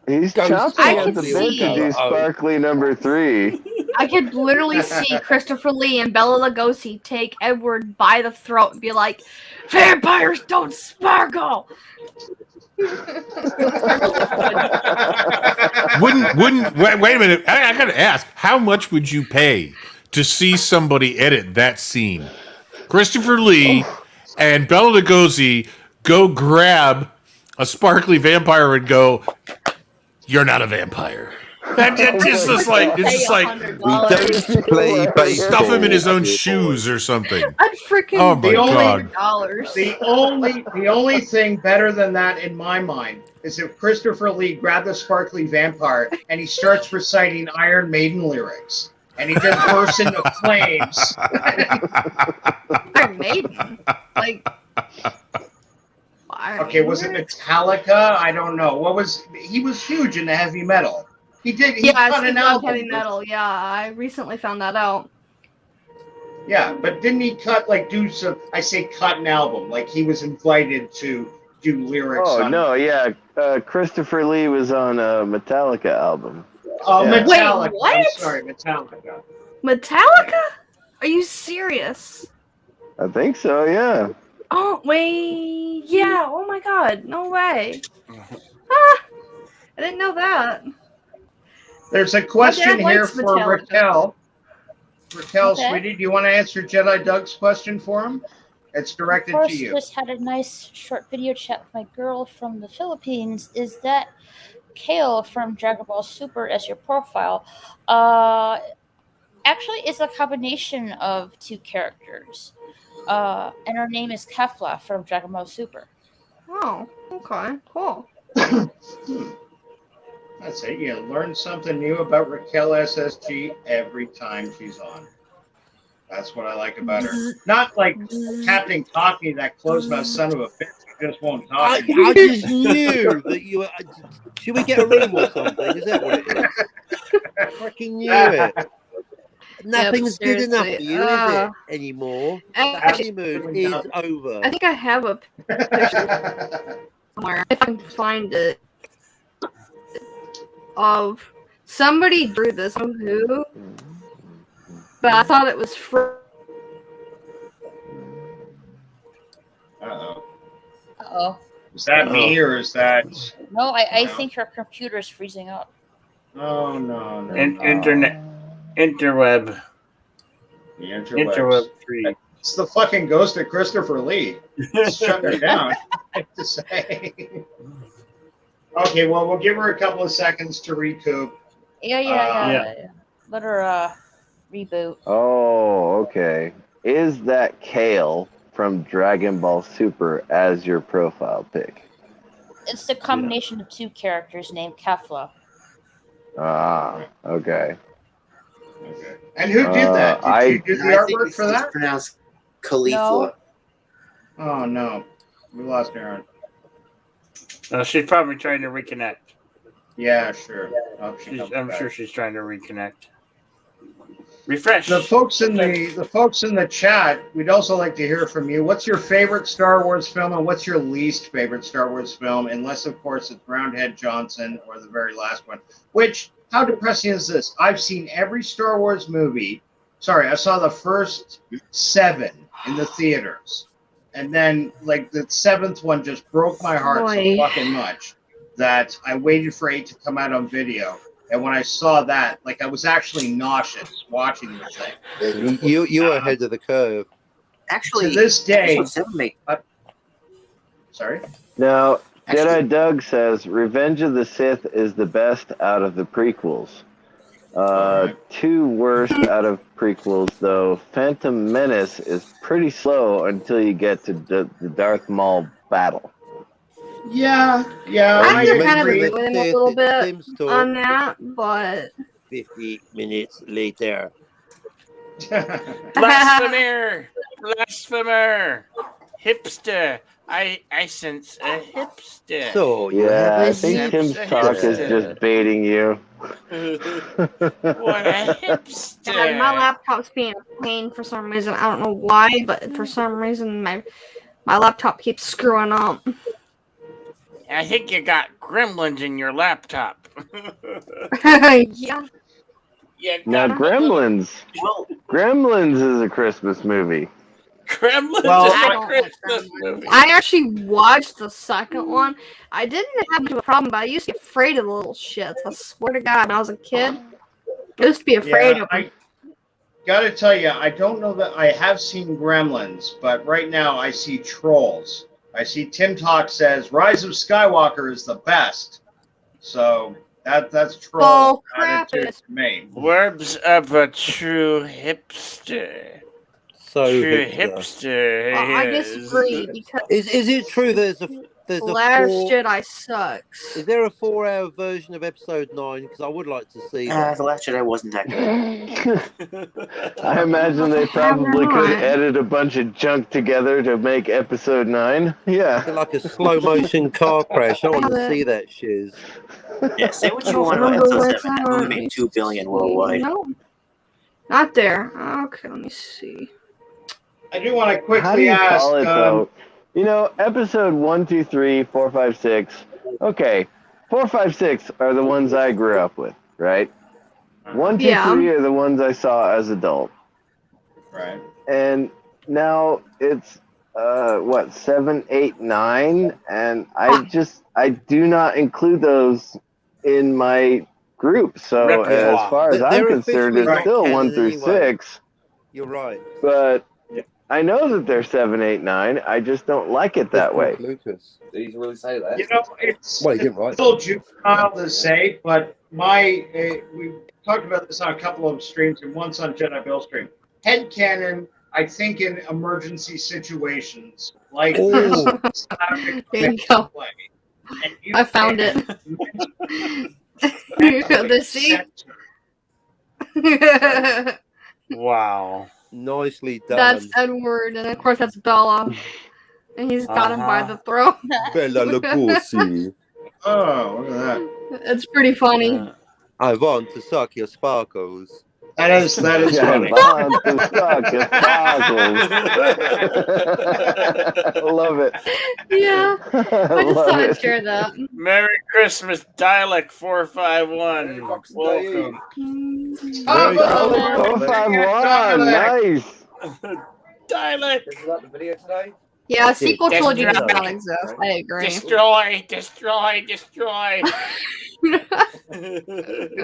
He's chomping at the bit to do Sparkly number 3. I could literally see Christopher Lee and Bela Lugosi take Edward by the throat and be like, "Vampires don't sparkle." Wait a minute. I gotta ask, how much would you pay to see somebody edit that scene? Christopher Lee and Bela Lugosi go grab a sparkly vampire and go, "You're not a vampire." It's just like stuff him in his own shoes or something. I'd freaking oh my God. The only thing better than that in my mind is if Christopher Lee grabbed the sparkly vampire and he starts reciting Iron Maiden lyrics and he just bursts into flames. Iron Maiden, like. Okay, was it Metallica? I don't know. He was huge into heavy metal. He cut an album. Heavy metal. Yeah, I recently found that out. Yeah, but didn't he cut cut an album? Like he was invited to do lyrics. Oh no, yeah. Christopher Lee was on a Metallica album. Oh, yeah. Metallica. Wait, what? I'm sorry, Metallica. Metallica? Are you serious? I think so. Yeah. Oh wait, yeah. Oh my God, no way. I didn't know that. There's a question here for Metallica. Raquel. Raquel, sweetie, do you want to answer Jedi Doug's question for him? It's directed to you. Just had a nice short video chat with my girl from the Philippines. Is that Kale from Dragon Ball Super as your profile? Actually, it's a combination of two characters. And her name is Kefla from Dragon Ball Super. Oh, okay, cool. That's it. You learn something new about Raquel SSG every time she's on. That's what I like about her. Not like Captain Cockney, that closed-mouth son of a bitch who just won't talk. I just knew that you were... Should we get a room or something? Is that what it is? I freaking knew it. Nothing's good enough for you, is it, anymore? The honeymoon is over. I think I have a picture somewhere. If I can find it. Of somebody drew this. Who? but I thought it was free. Uh-oh. Uh-oh. Is that me or is that? No, I think her computer's freezing up. Oh no. Internet, interweb, The interwebs. interweb 3. It's the fucking ghost of Christopher Lee. It's shutting her down. I have to say. Okay, well, we'll give her a couple of seconds to recoup. Yeah. Let her reboot. Oh, okay. Is that Kale from Dragon Ball Super as your profile pic? It's the combination of two characters named Kefla. Ah, okay. Okay. And who did that? Did you do the I think artwork it's for that? pronounced Khalifa. No. Oh no, we lost Aaron. She's probably trying to reconnect. Yeah, sure. Oh, she comes I'm back. sure she's trying to reconnect. Refresh. The folks in the chat, we'd also like to hear from you. What's your favorite Star Wars film, and what's your least favorite Star Wars film? Unless, of course, it's Roundhead Johnson or the very last one. Which, how depressing is this? I've seen every Star Wars movie. Sorry, I saw the first 7 in the theaters, and then like the 7th one just broke my heart so fucking much that I waited for 8 to come out on video. And when I saw that, like I was actually nauseous watching the thing. You were ahead of the curve. Actually, to this day. episode 7 Sorry? Now, Actually- Jedi Doug says Revenge of the Sith is the best out of the prequels. Two worst out of prequels, though. Phantom Menace is pretty slow until you get to the Darth Maul battle. Yeah, I I can kind of agree. agree with him a little bit Tim's talk. on that, but 50 minutes later. Blasphemer! Blasphemer! Hipster! I sense a hipster. So, you Yeah, I have think sense Tim's a talk is hipster. just baiting you. What a hipster! and my laptop's being a pain for some reason. I don't know why, but for some reason my laptop keeps screwing up. I think you got gremlins in your laptop. Yeah. Yeah, Now, Gremlins. Well, Gremlins is a Christmas movie. Gremlins Well, is I a don't Christmas movie. I actually watched the second one. I didn't have much of a problem, but I used to get afraid of the little shits. I swear to God, when I was a kid, I used to be afraid of them. I gotta tell you, I don't know that I have seen Gremlins, but right now I see Trolls. I see Tim Talk says Rise of Skywalker is the best. So that's Trolls Oh, crap. attitude to me. Words of a true hipster. So True hipster. hipster. I is- disagree because Is it true there's a The Last 4 Jedi sucks. Is there a 4-hour version of episode 9? Because I would like to see that. The Last Jedi wasn't that good. I imagine they probably could not. edit a bunch of junk together to make episode 9. Yeah. Like a slow motion car crash. I want to see that shiz. Yeah, say what I you don't want about remember episode where 7. That movie made $2 billion worldwide. No, not there. Okay, let me see. I do want to How do quickly you ask. call it, though? You know, episode 1, 2, 3, 4, 5, 6. Okay, 4, 5, 6 are the ones I grew up with, right? 1, 2, Yeah. 3 are the ones I saw as adult. Right. And now it's, 7, 8, 9? And I do not include those in my group. So Repertoire. as far as They're I'm concerned, officially it's not still canon 1 through anyway. 6. You're right. But I know that they're 7, 8, 9. I just don't like it that way. Lucas. Did he really say that? You know, it's Well, he didn't write a little juvenile to say, but we talked about this on a couple of streams and once on Jedi Bill stream. Headcanon, I think in emergency situations like Oh. this, There you go. play. And you I found it. The sea. Wow. Nicely done. That's Edward, and of course that's Bella. And he's got him by Uh-huh. the throat. Bella Lugosi. Oh, look at that. It's pretty funny. Uh, I want to suck your sparkles. That is funny. I love it. Yeah, I just Love thought I'd it. share that. Merry Christmas, Dialect 451. Welcome. Oh, Oh, 451. Nice. Dialect. Is that the video today? Yeah, sequel trilogy does Destroy. not exist. I agree. Destroy, destroy, destroy.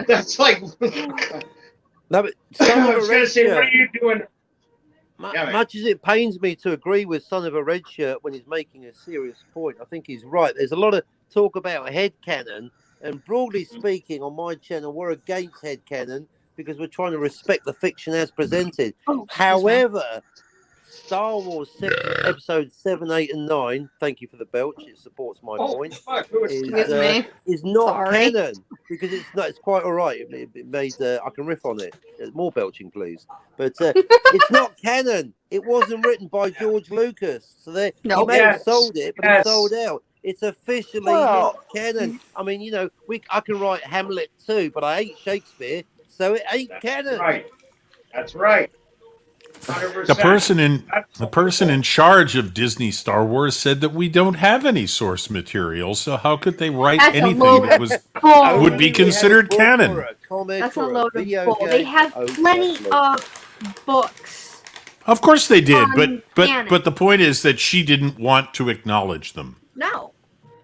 That's like. No, but I Son of a was going Red to say, what Shirt. are you doing? Yeah, man. Much as it pains me to agree with Son of a Red Shirt when he's making a serious point, I think he's right. There's a lot of talk about headcanon, and broadly speaking, on my channel, we're against headcanon because we're trying to respect the fiction as presented. However, Star Wars Episode 7, 8, and 9, thank you for the belch, it supports my point, Fuck, who is is not Sorry. canon because it's not. It's quite all right. It made. I can riff on it. More belching, please. But it's not canon. It wasn't written by George Lucas, so he may have sold it, but it's sold out. It's officially not canon. I mean, you know, I can write Hamlet too, but I hate Shakespeare, so it ain't canon. Right. That's right. 100%. The person in charge of Disney Star Wars said that we don't have any source material, so how could they write That's a anything load that was of bull. would be considered canon? That's a load of bull. They have plenty of books. Of course they did, canon. but the point is that she didn't want to acknowledge them. No.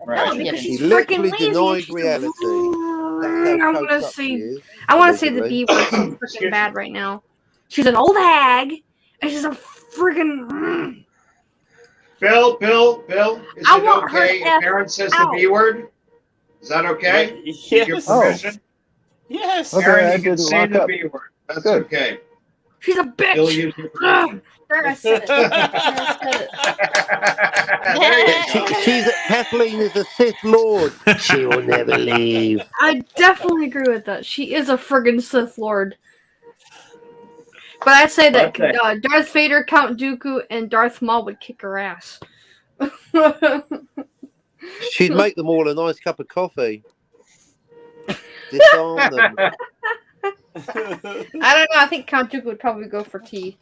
Right. No, because She she's freaking literally lazy. denied She's reality. I want to say, I want to say the B word so freaking bad right now. She's an old hag, and she's a freaking. Bill, is I it want her okay to if Aaron says the B word? Is that okay? With your Yes. permission? Yes. Okay, Aaron, I you can didn't say lock the up. B word. That's Good. okay. She's a bitch. Bill, use your permission. There, I said it. I said it. Kathleen is a Sith Lord. She will never leave. I definitely agree with that. She is a friggin' Sith Lord. But I'd say that Darth Vader, Count Dooku, and Darth Maul would kick her ass. She'd make them all a nice cup of coffee. Disarm them. I don't know. I think Count Dooku would probably go for tea.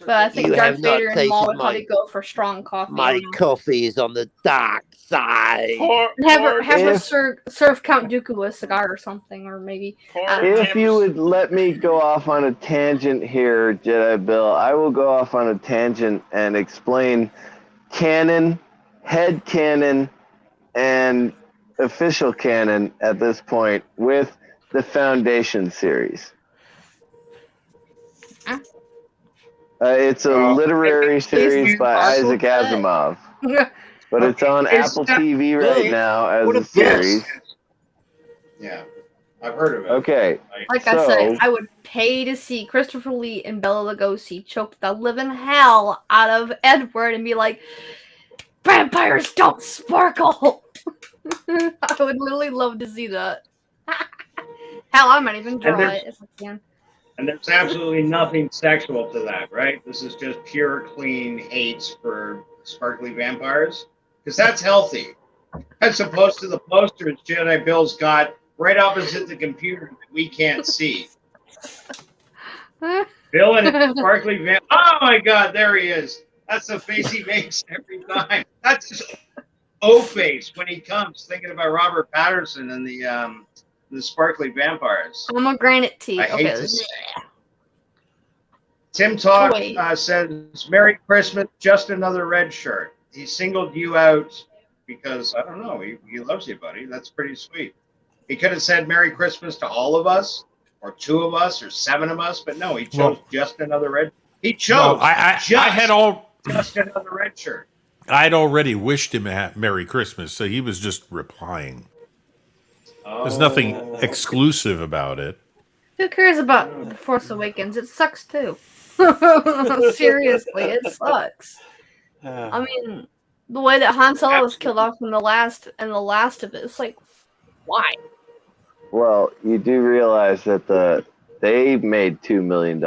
But I think You Darth have not Vader and Maul would tasted probably go for strong coffee. I My don't know. coffee is on the dark side. Have her If- serve Count Dooku a cigar or something, or maybe. If you would let me go off on a tangent here, Jedi Bill, I will go off on a tangent and explain canon, head canon, and official canon at this point with the Foundation series. It's a literary series by Isaac Asimov, but it's on Apple TV right now as a series. Yeah, I've heard of it. Okay. Like I said, I would pay to see Christopher Lee and Bela Lugosi choke the living hell out of Edward and be like, vampires don't sparkle. I would literally love to see that. Hell, I might even draw it if I can. And there's absolutely nothing sexual to that, right? This is just pure, clean hate for sparkly vampires. Because that's healthy. As opposed to the posters Jedi Bill's got right opposite the computer that we can't see. Bill and his sparkly vampire. Oh my God, there he is. That's the face he makes every time. That's his O-face when he comes thinking about Robert Patterson and the sparkly vampires. I'm a granite tea. I hate Okay. to say Tim Talk says, Merry Christmas, just another red shirt. He singled you out because, I don't know, he loves you, buddy. That's pretty sweet. He could have said Merry Christmas to all of us, or 2 of us, or 7 of us, but no, he chose just another red. He chose just another red shirt. I'd already wished him a Merry Christmas, so he was just replying. There's nothing exclusive about it. Who cares about The Force Awakens? It sucks too. Seriously, it sucks. I mean, the way that Han Solo was killed off in the last of it, it's like, why? Well, you do realize that they made $2 million,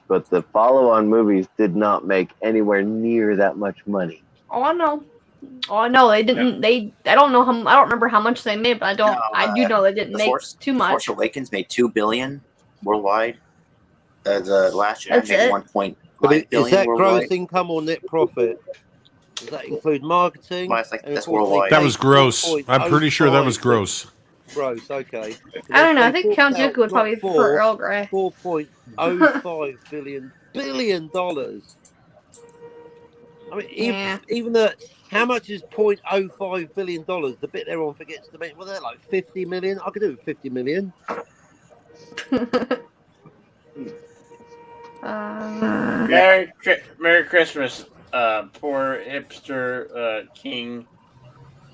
but the follow-on movies did not make anywhere near that much money. Oh, I know. They didn't. I don't know how. I don't remember how much they made, but I do know they didn't make too much. Force Awakens made $2 billion worldwide. The last year That's I made it. 1.5 But is billion that worldwide. gross income or net profit? Does that include marketing? Well, that's And of that's course they worldwide. That paid was gross. I'm pretty sure that was 4.05 gross. gross. Okay. So I don't know. they I think Count forked Dooku would out probably not prefer Earl Grey. $4.05 billion dollars. I mean, Yeah. even the how much is $0.05 billion? The bit everyone forgets to make. Well, they're like 50 million. I could do 50 million. Merry Christmas, poor hipster king.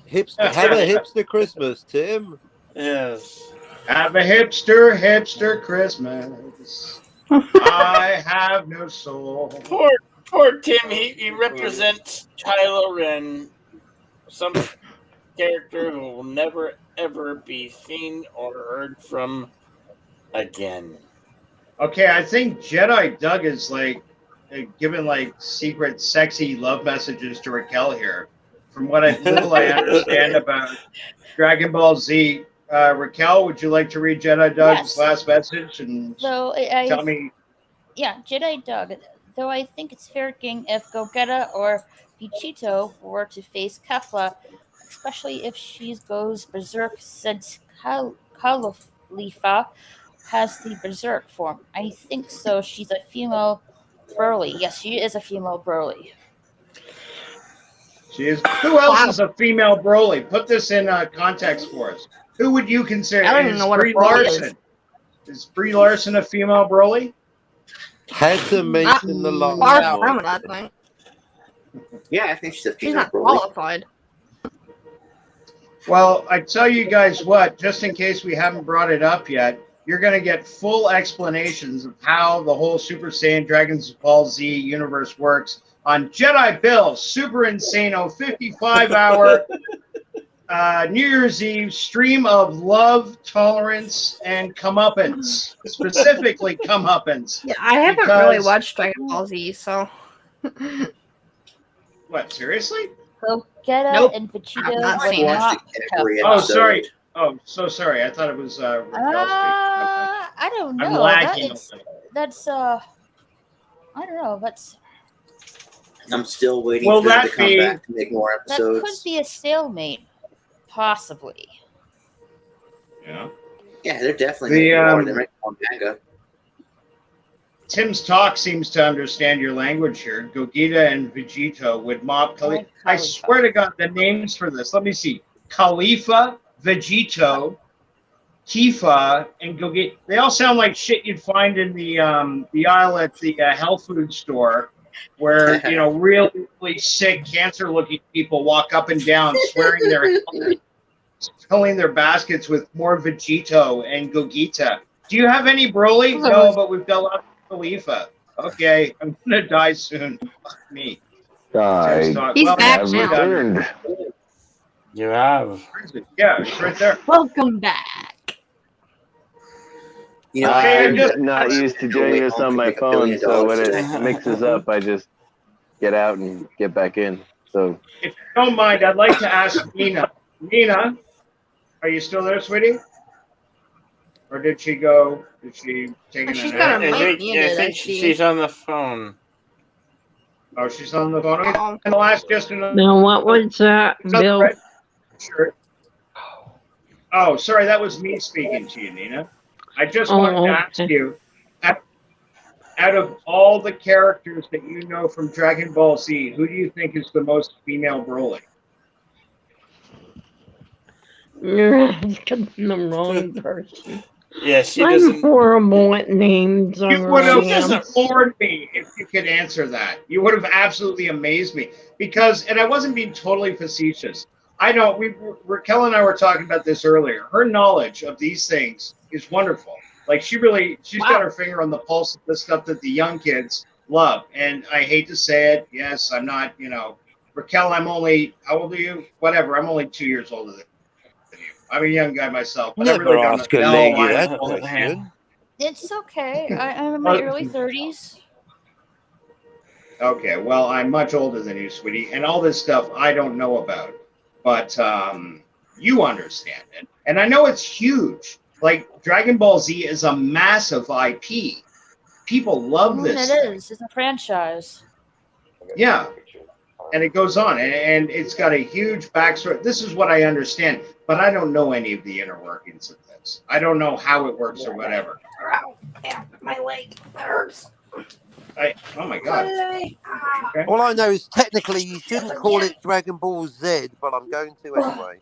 Hipster, have a hipster Christmas, Tim. Yes. Have a hipster Christmas. I have no soul. Poor Tim. He represents Kylo Ren, some character who will never ever be seen or heard from again. Okay, I think Jedi Doug is like giving like secret sexy love messages to Raquel here. From what little I understand about Dragon Ball Z, Raquel, would you like to read Jedi Doug's Yes. last message and So tell me? Yeah, Jedi Doug. Though I think it's fair game if Gogeta or Vegito were to face Kefla, especially if she goes berserk since Khalifa has the berserk form. I think so. She's a female Broly. Yes, she is a female Broly. She is. Who else is a female Broly? Put this in context for us. Who would you consider? I don't even Is know what a Brie Broly Larson? Is Brie Larson a female Broly? Had to mention the last Far one. from it, I think. Yeah, I think she's a She's female not Broly. qualified. Well, I tell you guys what, just in case we haven't brought it up yet, you're going to get full explanations of how the whole Super Saiyan Dragon Ball Z universe works on Jedi Bill Super Insano 55-hour New Year's Eve stream of love, tolerance, and comeuppance. Specifically comeuppance. Yeah, I haven't really Because- watched Dragon Ball Z, so. What, seriously? Gogeta Nope. and Vegeta I've not would seen it. not Watched it every Kefla. Oh, episode. sorry. Oh, so sorry. I thought it was Raquel speaking. I don't know. I'm lagging. That's I don't know. I'm still waiting Will for them to that come be- back to make more That could episodes. be a stalemate, possibly. Yeah. Yeah, they're definitely The, making more. um, They're making more manga. Tim's talk seems to understand your language here. Gogeta and Vegito would mob Khalifa. I swear to God, the names for this. Let me see. Khalifa, Vegito, Tifa, and Gogeta. They all sound like shit you'd find in the aisle at the health food store, where really sick, cancer-looking people walk up and down, swearing they're healthy, filling their baskets with more Vegito and Gogeta. Do you have any Broly? No, but we've got lots of Khalifa. Okay, I'm gonna die soon. Fuck me. Tim's talk. He's back I've now. returned. You have. Yeah, it's right there. Welcome back. You know, Okay, I'm just- not used to doing this on my phone, so when it mixes up, I just get out and get back in. So If you don't mind, I'd like to ask Nina. Nina, are you still there, sweetie? Or did she go? Did she take She's a got nap? a mic I muted, I think see. she's on the phone. Oh, she's on the phone. Okay. Oh. And I'll ask just another. Now, what was that, Bill? Right. Sure. Oh, sorry, that was me speaking to you, Nina. I just wanted to ask okay. you, out of all the characters that you know from Dragon Ball Z, who do you think is the most female Broly? You're asking the wrong person. Yeah, she I'm doesn't. horrible at names. I You would have really am. floored me if you could answer that. You would have absolutely amazed me because, and I wasn't being totally facetious. I know Raquel and I were talking about this earlier. Her knowledge of these things is wonderful. Like she's got her finger on the pulse of the stuff that the young kids love. And I hate to say it. Yes, I'm not, Raquel, I'm only, how old are you? Whatever. I'm only 2 years older than you. I'm a young guy myself. But I Never really don't ask a know. lady I'm that older. question. It's okay. I'm in my Well- early 30s. Okay, well, I'm much older than you, sweetie, and all this stuff I don't know about, but you understand it. And I know it's huge. Like, Dragon Ball Z is a massive IP. people love this. It is. It's a franchise. Yeah. And it goes on, and it's got a huge backstory. This is what I understand, but I don't know any of the inner workings of this. I don't know how it works or whatever. Ow, my leg hurts. Oh my God. Okay. All I know is technically you shouldn't call it Dragon Ball Z, but I'm going to anyway.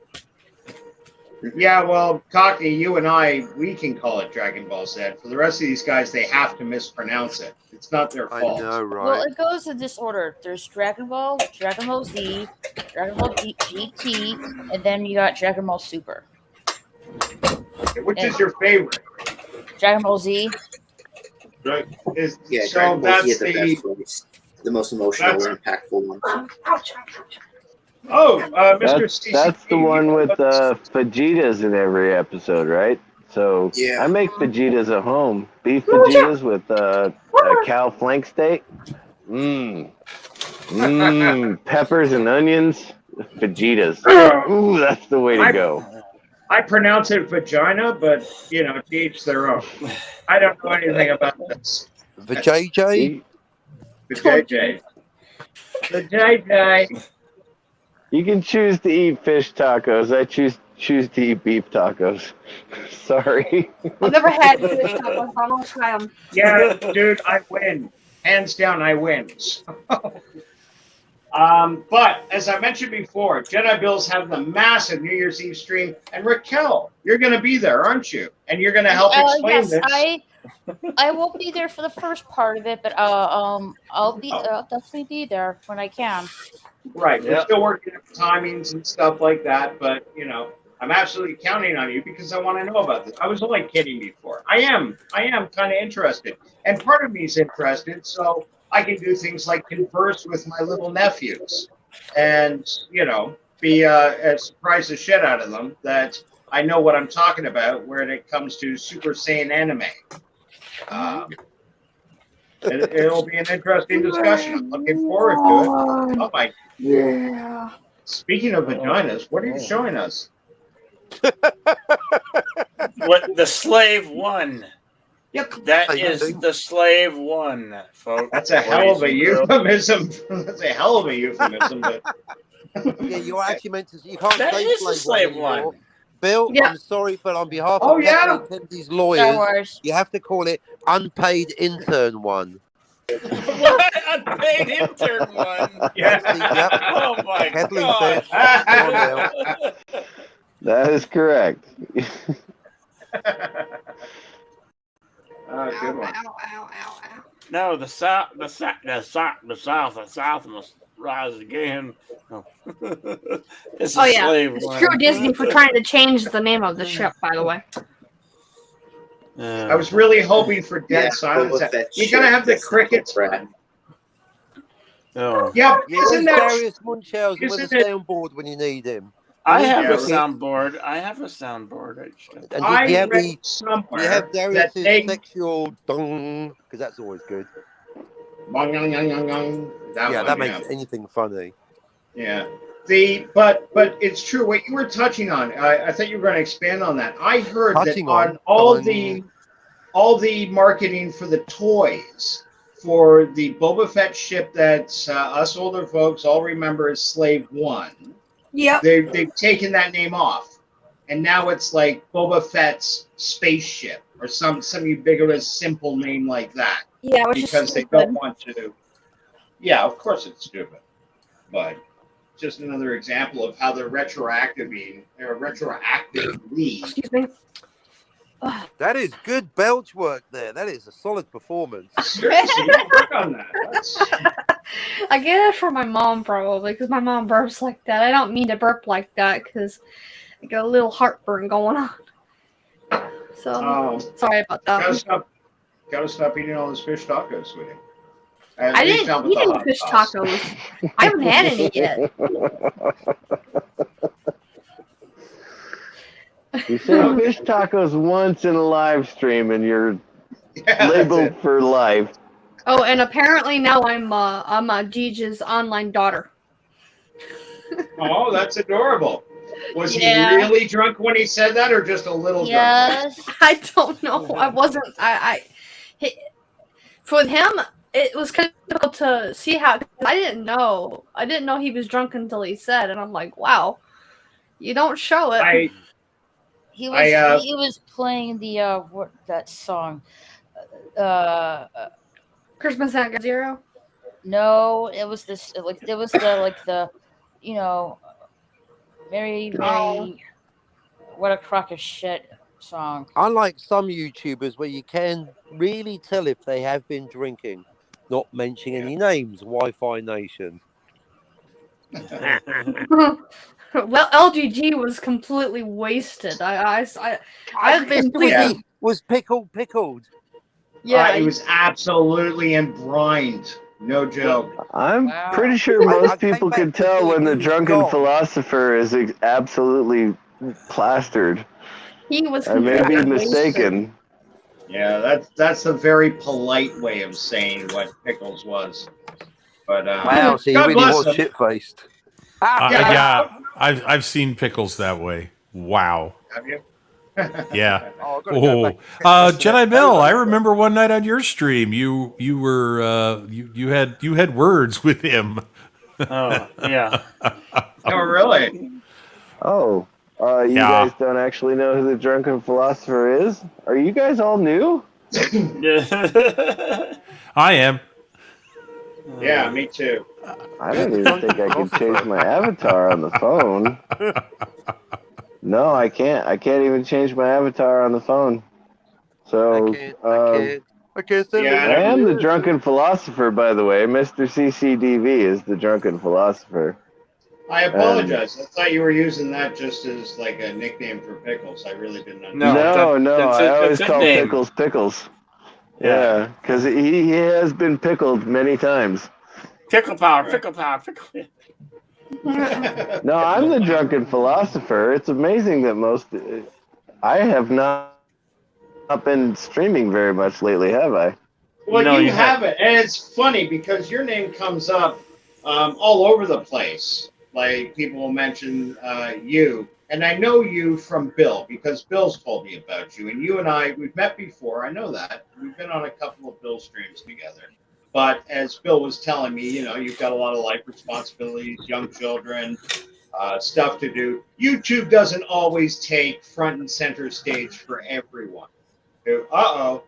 Yeah, well, Cockney, you and I, we can call it Dragon Ball Z. For the rest of these guys, they have to mispronounce it. It's not their fault. I know, right? Well, it goes in this order. There's Dragon Ball Z, Dragon Ball GT, and then you got Dragon Ball Super. Which is your favorite? Dragon Ball Z. Right. Yeah, So Dragon Ball Z is that's the best voice. The most emotional or impactful one. Oh, Mr. CCP. That's the one with fajitas in every episode, right? So Yeah. I make fajitas at home. Beef fajitas with cow flank steak. Peppers and onions. Fajitas. Ooh, that's the way to go. I pronounce it vagina, but, you know, to each their own. I don't know anything about this. The JJ? The JJ. The JJ. You can choose to eat fish tacos. I choose to eat beef tacos. Sorry. I've never had fish tacos. I don't try them. Yeah, dude, I win. Hands down, I win. But as I mentioned before, Jedi Bills have the massive New Year's Eve stream, and Raquel, you're going to be there, aren't you? And you're going to help explain yes, this. I won't be there for the first part of it, but I'll definitely be there when I can. Right, we're still working on timings and stuff like that, but you know, I'm absolutely counting on you because I want to know about this. I was only kidding before. I am kind of interested, and part of me is interested, so I can do things like converse with my little nephews, and you know, be surprise the shit out of them that I know what I'm talking about when it comes to Super Saiyan anime. It'll be an interesting discussion. I'm looking forward to it. Oh my. Yeah. Speaking of vaginas, what are you showing us? What the slave one? Yep. That is the slave one, folks. That's a hell of a euphemism. That's a hell of a euphemism. But Yeah, you're actually meant to. You can't That say is the slave anymore. one. Bill, Yeah. I'm sorry, but on behalf Oh, of yeah. Kathleen Kennedy's Star lawyers, Wars. you have to call it unpaid intern one. What? Unpaid intern one. Yep. Oh my Kathleen god. said, That is correct. Good one. Ow, ow, ow. No, the South must rise again. Oh. This is Oh yeah, slave it's one. true Disney for trying to change the name of the ship. By the way, I was really hoping for dead silence. Boba Fett You're gonna have the ship, crickets. Brad. Oh. Yeah, Yeah, isn't where's that? Darius Munchausen with isn't a it- soundboard when you need him? I have Yeah. a soundboard. I have a soundboard. And I you have read the somewhere you have that Darius's they. sexual dong, because that's always good. That Yeah, one, that makes anything funny. Yeah. But it's true. What you were touching on, I thought you were going to expand on that. I heard Touching that on on, all the marketing for the toys for the Boba Fett ship that us older folks all remember as Slave One. yep. They've taken that name off, and now it's like Boba Fett's spaceship or some ubiquitous simple name like that. Yeah, which Because is they stupid. don't want to. Yeah, of course it's stupid, but just another example of how they're retroactively. Excuse me. That is good belch work there. That is a solid performance. Seriously, work on that. That's, I get it from my mom probably because my mom burps like that. I don't mean to burp like that because I got a little heartburn going on. So sorry about that. gotta stop eating all those fish tacos with you. I didn't eat any fish tacos. I haven't had any yet. You said fish tacos once in a live stream, and you're labeled for life. Oh, and apparently now I'm Gigi's online daughter. Oh, that's adorable. Was Yeah. he really drunk when he said that, or just a little drunk? Yes. I don't know. I wasn't. For him, it was kind of difficult to see how. I didn't know he was drunk until he said, and I'm like, wow, you don't show it. He was playing the that song, Christmas at Zero. No, it was this the you know, Mary, what a crock of shit song. Unlike some YouTubers where you can really tell if they have been drinking, not mentioning any names, Wi-Fi Nation. Well, LGG was completely wasted. I've been thinking, was pickled. Yeah, he was absolutely embrined. No joke. I'm pretty sure most people can tell when the drunken philosopher is absolutely plastered. He was. I may be mistaken. Yeah, that's a very polite way of saying what Pickles was. But wow, so he really was shit-faced. Yeah, I've seen Pickles that way. Wow. Have you? Yeah. Jedi Bill, I remember one night on your stream, you were you had words with him. Oh yeah. Oh really? Oh, you guys don't actually know who the drunken philosopher is? Are you guys all new? I am. Yeah, me too. I don't even think I can change my avatar on the phone. No, I can't. I can't even change my avatar on the phone. So, I can't I am the drunken philosopher, by the way. Mr. CCDV is the drunken philosopher. I apologize. I thought you were using that just as like a nickname for Pickles. I really didn't understand. No, I always call Pickles Pickles. Yeah, because he has been pickled many times. Pickle power, pickle power, pickle. No, I'm the drunken philosopher. It's amazing that I have not been streaming very much lately, have I? Well, no, you haven't. And it's funny because your name comes up all over the place. Like, people will mention you. And I know you from Bill because Bill's told me about you. And you and I, we've met before. I know that. We've been on a couple of Bill streams together. But as Bill was telling me, you've got a lot of life responsibilities, young children, stuff to do. YouTube doesn't always take front and center stage for everyone. Uh-oh.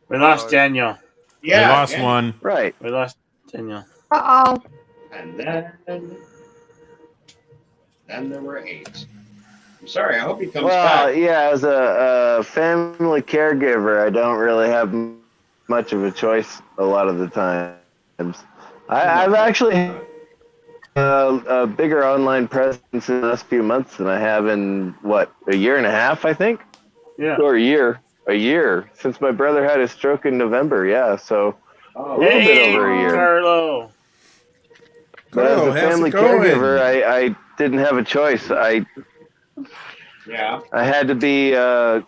We lost Daniel. Yeah. We lost one. Right. We lost Daniel. Uh-oh. And then there were 8. I'm sorry. I hope he comes back. Yeah, as a family caregiver, I don't really have much of a choice a lot of the times. I've actually had a bigger online presence in the last few months than I have in, a year and a half, I think? Yeah. Or a year, since my brother had his stroke in November, yeah, so a little bit over a year. Carlo. But as a family caregiver, I didn't have a choice. I had to be a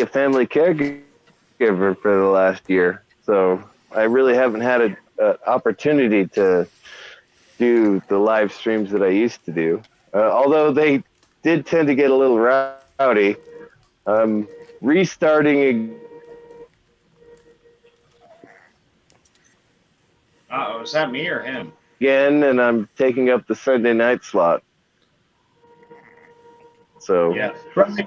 family caregiver for the last year, so I really haven't had an opportunity to do the live streams that I used to do. Although they did tend to get a little rowdy. Restarting. Is that me or him? Again, and I'm taking up the Sunday night slot. So yeah,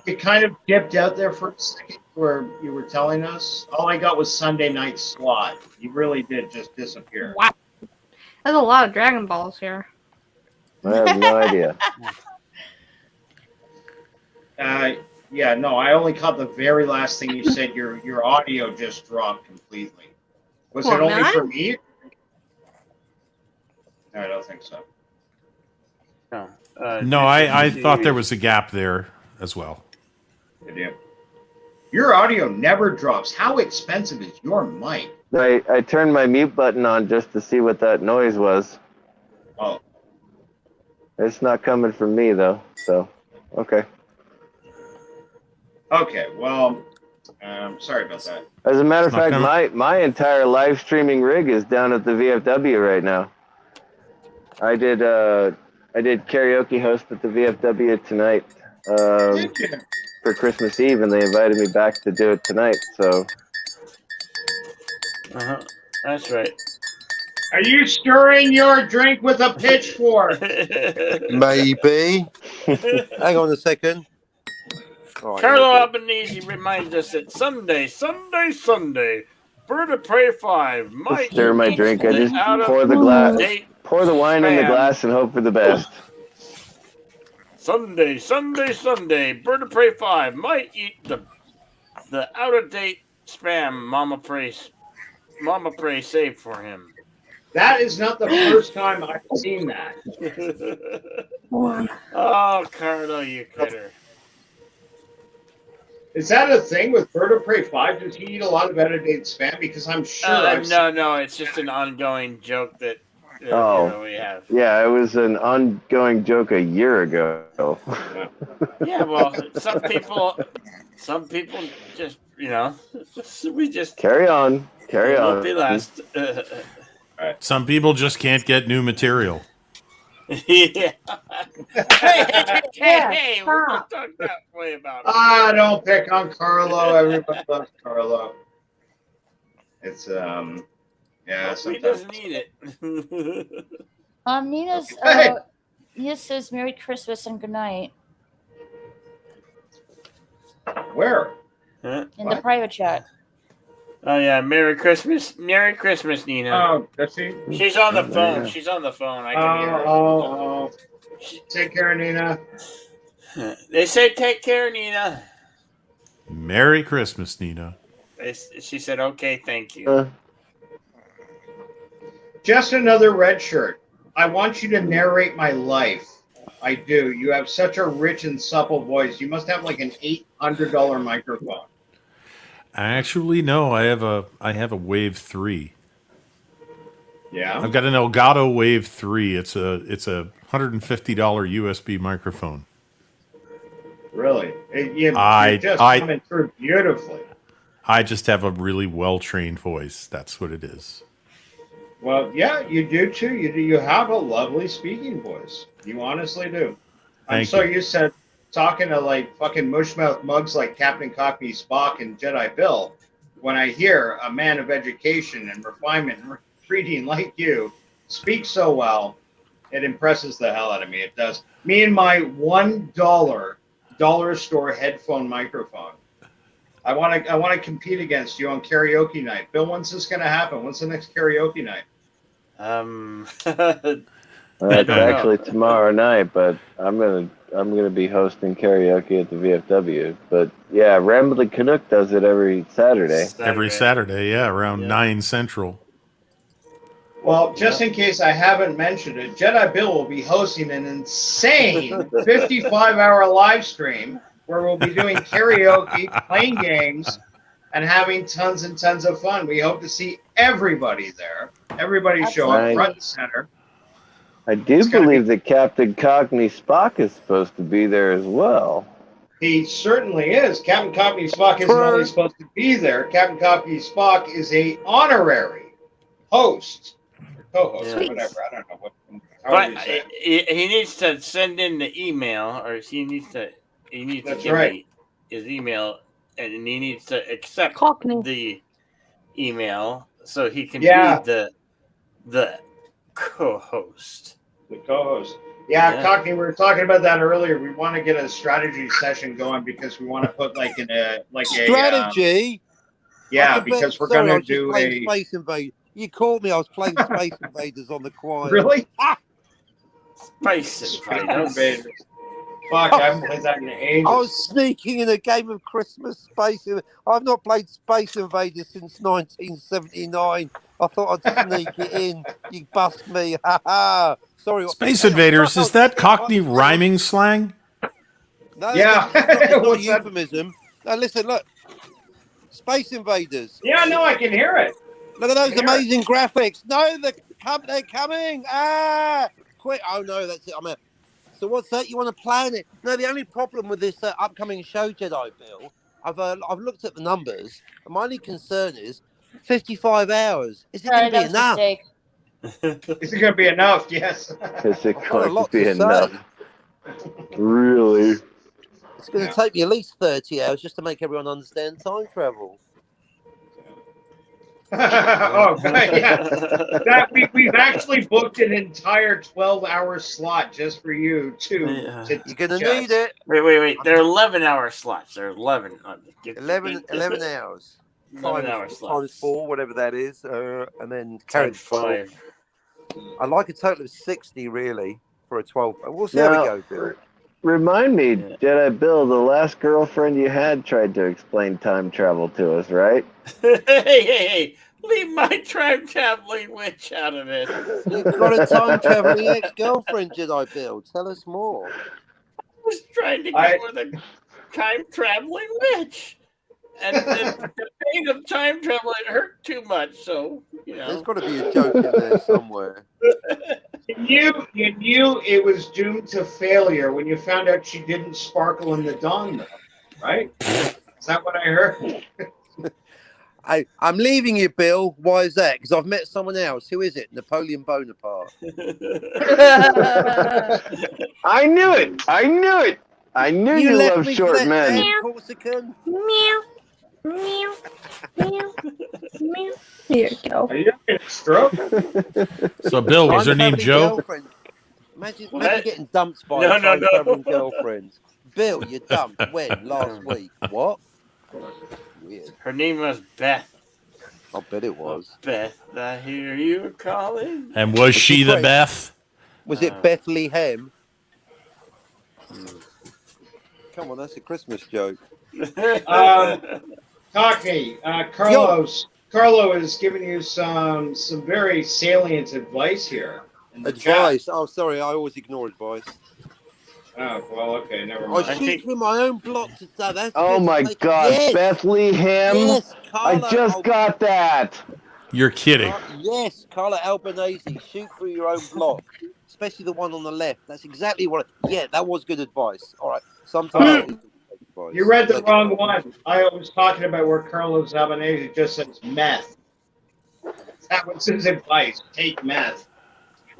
you kind of dipped out there for a second where you were telling us. All I got was Sunday night slot. You really did just disappear. Wow, there's a lot of Dragon Balls here. I have no idea. Yeah, no, I only caught the very last thing you said. Your audio just dropped completely. Was it only for me? No, I don't think so. No, I thought there was a gap there as well. Your audio never drops. How expensive is your mic? I turned my mute button on just to see what that noise was. Oh. It's not coming from me, though, so, okay. Okay, well, sorry about that. As a matter of fact, my entire live streaming rig is down at the VFW right now. I did karaoke host at the VFW tonight for Christmas Eve, and they invited me back to do it tonight. So That's right. Are you stirring your drink with a pitchfork? Maybe. Hang on a second. Oh, Carlo yeah, Albanese reminds us that Sunday, Bird of Prey 5 might Stir my eat drink. I the just pour the glass, out-of-date pour the wine in the spam. glass, and hope for the best. Sunday, Bird of Prey 5 might eat the out-of-date spam Mama Prey saved for him. That is not the first time I've seen that. Oh, Carlo, you critter. Is that a thing with Bird of Prey 5? Does he eat a lot of edited spam? Because I'm sure No, it's just an ongoing joke that we have. Yeah, it was an ongoing joke a year ago. Yeah, well, some people just, we just Carry on. it won't be last. Some people just can't get new material. Yeah. Hey, we're gonna talk that way about it. Don't pick on Carlo. Everybody loves Carlo. It's He sometimes. doesn't need it. Nina says Merry Christmas and good night Where? Huh? in the private chat. Oh yeah, Merry Christmas, Nina. Oh, does she? She's on the phone. Yeah. She's on the phone. I can hear her. Oh. Take care, Nina. They say take care, Nina. Merry Christmas, Nina. She said, "Okay, thank you." Just another red shirt. I want you to narrate my life. I do. You have such a rich and supple voice. You must have like an $800 microphone. Actually, no. I have a Wave 3. Yeah. I've got an Elgato Wave 3. It's a $150 USB microphone. Really? You're just coming through beautifully. I just have a really well-trained voice. That's what it is. Well, yeah, you do too. You have a lovely speaking voice. You honestly do. I'm so used to talking to like fucking mushmouth mugs like Captain Cockney Spock and Jedi Bill. When I hear a man of education and refinement and reading like you speak so well, it impresses the hell out of me. It does. Me and my $1 dollar store headphone microphone. I want to compete against you on karaoke night. Bill, when's this going to happen? When's the next karaoke night? It's actually tomorrow night, but I'm gonna be hosting karaoke at the VFW. But yeah, Rambling Canuck does it every Saturday. Every Saturday, yeah, around 9 Central. Well, just in case I haven't mentioned it, Jedi Bill will be hosting an insane 55-hour live stream where we'll be doing karaoke, playing games, and having tons and tons of fun. We hope to see everybody there. Everybody show up front and center. I do believe that Captain Cockney Spock is supposed to be there as well. He certainly is. Captain Cockney Spock isn't only supposed to be there. Captain Cockney Spock is a honorary host, co-host, or whatever. I don't know what. But he needs to send in the email, or he needs to give me his email, and he needs to accept the email so he can be the co-host. The co-host. Yeah, Cockney, we were talking about that earlier. We want to get a strategy session going because we want to put like strategy. Because we're going to do a Space Invaders. You called me. I was playing Space Invaders on the choir. Really? Space Invaders. Fuck, I haven't played that in ages. I was sneaking in a game of Christmas Space. I've not played Space Invaders since 1979. I thought I'd sneak it in. You bust me. Ha ha. Sorry. Space Invaders, is that Cockney rhyming slang? No, it's not a euphemism. Now listen, look. Space Invaders. Yeah, no, I can hear it. Look at those amazing graphics. No, they're coming. Quick. Oh no, that's it. I'm out. So what's that? You want to plan it? No, the only problem with this upcoming show, Jedi Bill, I've looked at the numbers, and my only concern is 55 hours. Is it going to be enough? Is it going to be enough? Yes. Is it going to be enough? Really? It's going to take me at least 30 hours just to make everyone understand time travel. Oh, yeah. That we've actually booked an entire 12-hour slot just for you Yeah. to You're gonna teach us. need it. Wait. They're 11-hour slots. They're 11. 11 hours. 11-hour Times slots. 4, whatever that is, and then Times carried 5. I like a total of 60, really, for a 12. We'll see how we go, Bill. Remind me, Yeah. Jedi Bill, the last girlfriend you had tried to explain time travel to us, right? Hey. Leave my time traveling witch out of it. You've got a time traveling ex-girlfriend, Jedi Bill. Tell us more. I was trying to get with a time traveling witch. And the pain of time travel, it hurt too much, so, you know. There's got to be a joke in there somewhere. You knew it was doomed to failure when you found out she didn't sparkle in the dawn, though, right? Is that what I heard? I'm leaving you, Bill. Why is that? Because I've met someone else. Who is it? Napoleon Bonaparte. I knew it! I knew you left love me short for that men. damn Corsican. Meow. Meow. Meow. Meow. Here you go. Are you having a stroke? So, Bill, was her name Time-traveling Joe? girlfriend. Imagine What? getting dumped by No, a no. time-traveling girlfriend. Bill, you dumped. When? Last week. What? Weird. Her name was Beth. I bet it was. Beth, I hear you calling. And was she the great. Beth? Was it Bethlehem? Come on, that's a Christmas joke. Cockney, Carlo is giving you some very salient advice here. In the Advice? chat. Oh, sorry, I always ignore advice. Oh, well, okay, never I mind. shoot through my own block today. That's Oh good. my Take- God, yes, Bethlehem! yes, I Carla. just got that! You're kidding. Yes, Carla Albanese. Shoot through your own block, especially the one on the left. That's exactly what. Yeah, that was good advice. All right, sometimes. Advice. You read the wrong one. I was talking about where Carlos Albanese just says meth. That was his advice. Take meth.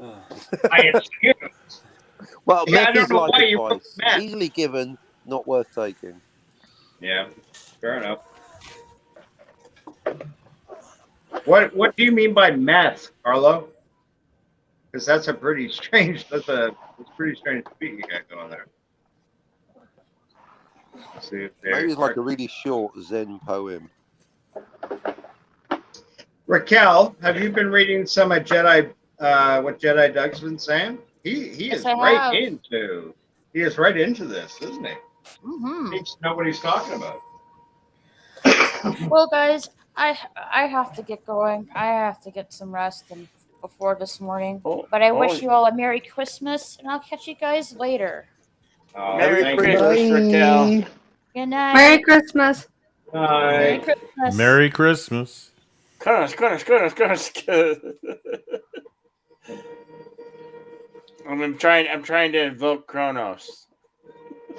I assumed. Well, Yeah, I meth don't is know like why you wrote advice. meth. Easily given, not worth taking. Yeah, fair enough. What do you mean by meth, Carlo? Because that's a pretty strange. It's pretty strange speak you got going there. Let's see if Maybe it's like a really short Zen poem. Raquel, have you been reading some of Jedi? What Jedi Doug's been saying? He Yes, is I right have. into this, isn't he? Mm-hmm. He needs to know what he's talking about. Well, guys, I have to get going. I have to get some rest and before this morning. But I wish you all a Merry Christmas, and I'll catch you guys later. Merry thank you. Christmas, Raquel. Good night. Merry Christmas. Merry Bye. Christmas. Merry Christmas. Goodness. I'm trying to invoke Kronos.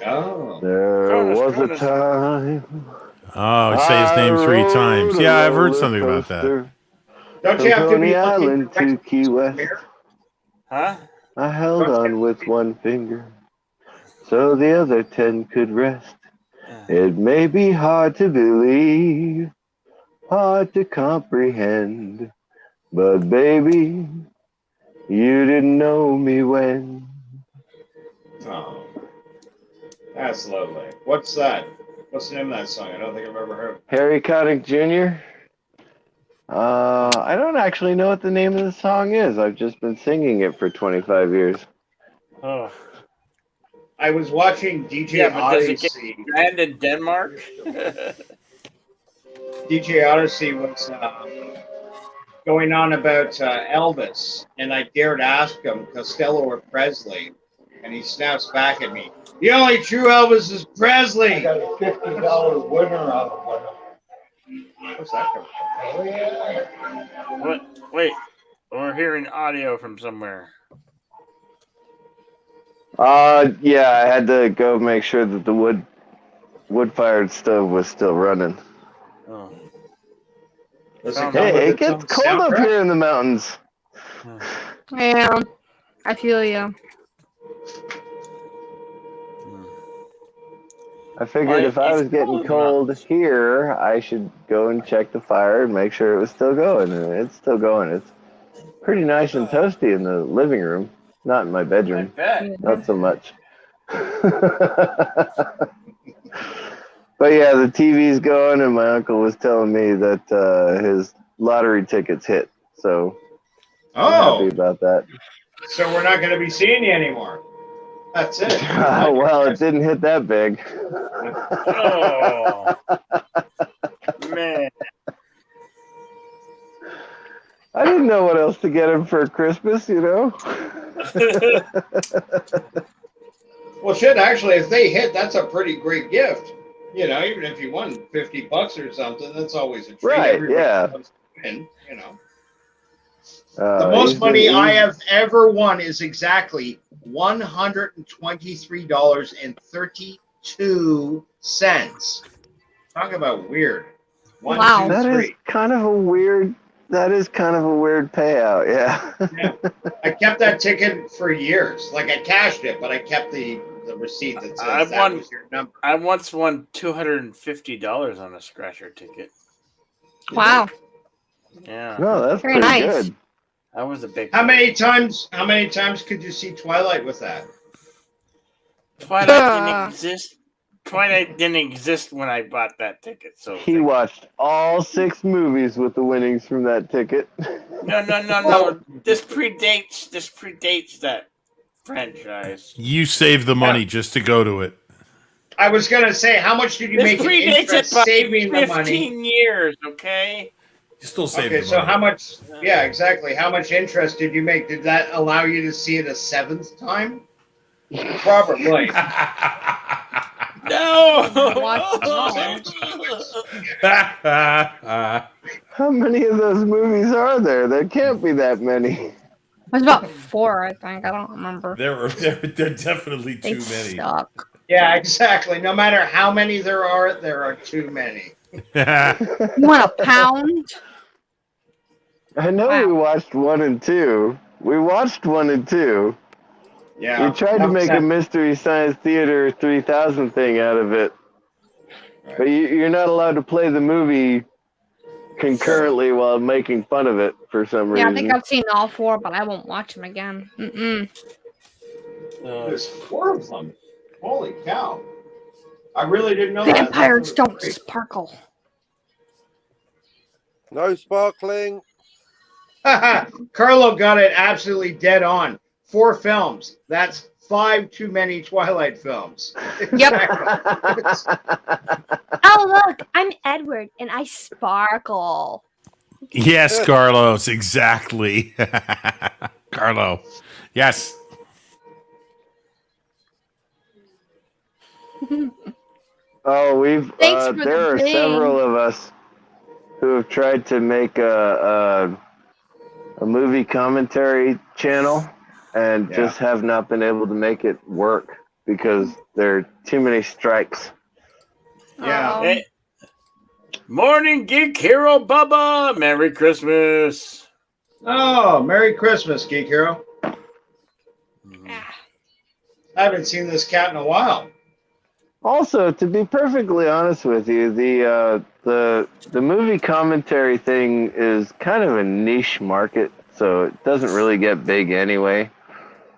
Oh. There was a Cronus. time. Oh, say his name 3 times. Yeah, I've heard something about that. Don't you have to Coney be Island to Key West. Huh? I held on with one finger so the other 10 could rest. It may be hard to believe, hard to comprehend, but baby, you didn't know me when. Oh, that's lovely. What's that? What's the name of that song? I don't think I've ever heard. Harry Connick Jr. I don't actually know what the name of the song is. I've just been singing it for 25 years. Oh. I was watching DJ Yeah, but does it get Odyssey. banned in Denmark? DJ Odyssey was going on about Elvis, and I dared ask him Costello or Presley, and he snaps back at me. The only true Elvis is Presley. I got a $50 winner out of one. Where's that coming from? What? Wait, we're hearing audio from somewhere. Yeah, I had to go make sure that the wood-fired stove was still running. Oh. Does it come Hey, with it its gets own cold up soundtrack? here in the mountains. Yeah, I feel you. I figured if I It's was getting cold cold here, I should go and check the fire and make sure it was still going. And it's still going. It's pretty nice and toasty in the living room, not in my I bedroom. bet. Not so much. But yeah, the TV's going, and my uncle was telling me that his lottery tickets hit. So I'm happy about that. So we're not going to be seeing you anymore. That's it. Well, it didn't hit that big. Oh, man. I didn't know what else to get him for Christmas, you know? Well, shit, actually, if they hit, that's a pretty great gift. You know, even if you won $50 or something, that's always a treat. Right, Everybody yeah. loves to win, you know. The most he's money been- I have ever won is exactly $123.32. Talk about weird. One, Wow. two, That is three. kind of a weird payout, yeah. Yeah. I kept that ticket for years. Like, I cashed it, but I kept the receipt that says I've that won- was your number. I once won $250 on a scratcher ticket. Wow. Yeah, No, that's Very pretty nice. good. that was a big. How many times could you see Twilight with that? Twilight didn't exist. Twilight didn't exist when I bought that ticket. So He watched all 6 movies with the winnings from that ticket. no. This predates that franchise. You save the money just to go to it. I was gonna say, how much did you This make in predates interest it by saving the 15 money? years. Okay. You still save Okay, the so money. how much? Yeah, exactly. How much interest did you make? Did that allow you to see it a 7th time? Probably. No. How many of those movies are there? There can't be that many. There's about 4, I think. I don't remember. there are definitely They too many. suck. Yeah, exactly. No matter how many there are too many. You want a pound? I know Wow. we watched 1 and 2. We watched 1 and 2. Yeah. We tried to make a Mystery Science Theater 3000 thing out of it. Right. But you're not allowed to play the movie concurrently while making fun of it for some Yeah, reason. I think I've seen all 4, but I won't watch them again. Mm-mm. There's 4 of them. Holy cow! I really didn't know that. Vampires don't sparkle. No sparkling. Carlo got it absolutely dead on. 4 films. That's 5 too many Twilight films. Oh, look, I'm Edward, and I sparkle. Yes, Carlos, exactly. Carlo. Yes. Oh, we've Thanks for there the are thing. several of us who have tried to make a movie commentary channel and Yeah. just have not been able to make it work because there are too many strikes. Yeah. Hey. Morning, Geek Hero Bubba. Merry Christmas. Oh, Merry Christmas, Geek Hero. I haven't seen this cat in a while. Also, to be perfectly honest with you, the movie commentary thing is kind of a niche market, so it doesn't really get big anyway.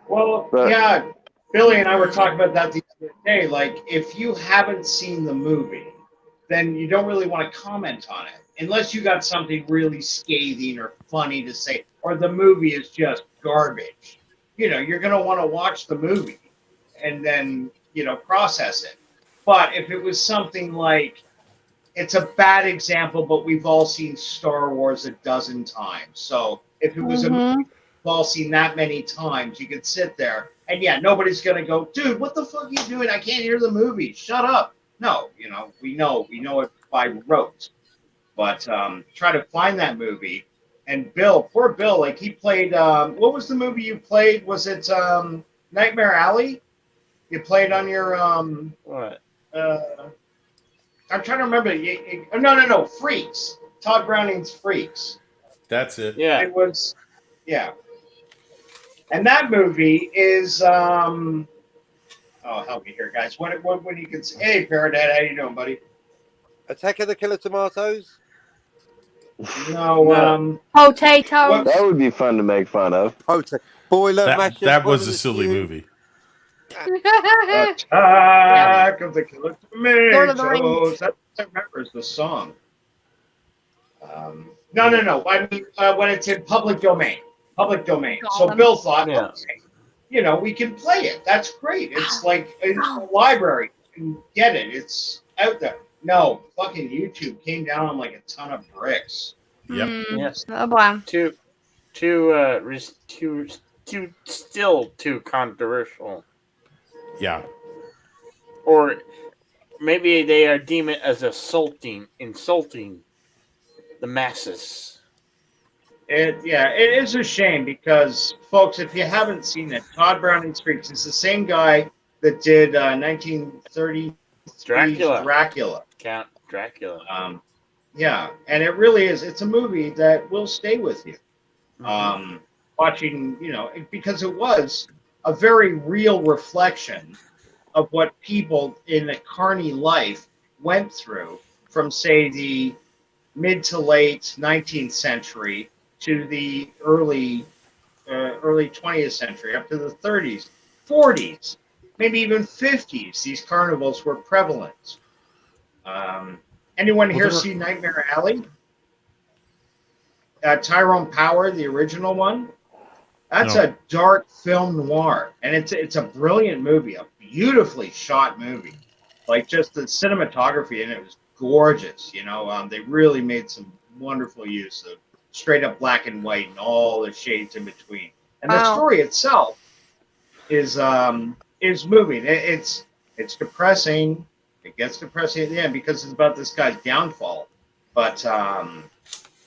Well, But- yeah, Billy and I were talking about that the other day. Like, if you haven't seen the movie, then you don't really want to comment on it. Unless you got something really scathing or funny to say, or the movie is just garbage. You know, you're going to want to watch the movie and then, you know, process it. But if it was something like, it's a bad example, but we've all seen Star Wars a dozen times. So if it was a movie we've all seen that many times, you could sit there and yeah, nobody's going to go, dude, what the fuck are you doing? I can't hear the movie. Shut up. No, you know, we know it by rote. But try to find that movie. And Bill, poor Bill, like he played, what was the movie you played? Was it Nightmare Alley? You played on your, What? I'm trying to remember. No, Freaks. Todd Browning's Freaks. That's it. Yeah. It was, yeah. And that movie is, Oh, help me here, guys. When you can say, hey, Paradad, how you doing, buddy? Attack of the Killer Tomatoes. No. Potatoes. That would be fun to make fun of. Boiler Masher. That was a silly movie. Attack of the Killer Lord of the Tomatoes. That's what I remember is the song. No. I mean, when it's in public domain. Public domain. So Bill thought, okay, we can play it. That's great. It's like in the library. You can get it. It's out there. No, fucking YouTube came down on like a ton of bricks. Yep. Yes. Oh boy. Still too controversial. Yeah. Or maybe they are deem it as insulting the masses. It is a shame because, folks, if you haven't seen it, Todd Browning's Freaks is the same guy that did 1930 Dracula. Count Dracula. Yeah, and it really is. It's a movie that will stay with you. Watching, because it was a very real reflection of what people in the carny life went through from, say, the mid to late 19th century to the early 20th century, up to the 30s, 40s, maybe even 50s. These carnivals were prevalent. Anyone here see Nightmare Alley? Tyrone Power, the original one. That's a dark film noir, and it's a brilliant movie, a beautifully shot movie. Like, just the cinematography in it was gorgeous. They really made some wonderful use of straight up black and white and all the shades in between. And the story itself is moving. It's depressing. It gets depressing at the end because it's about this guy's downfall. But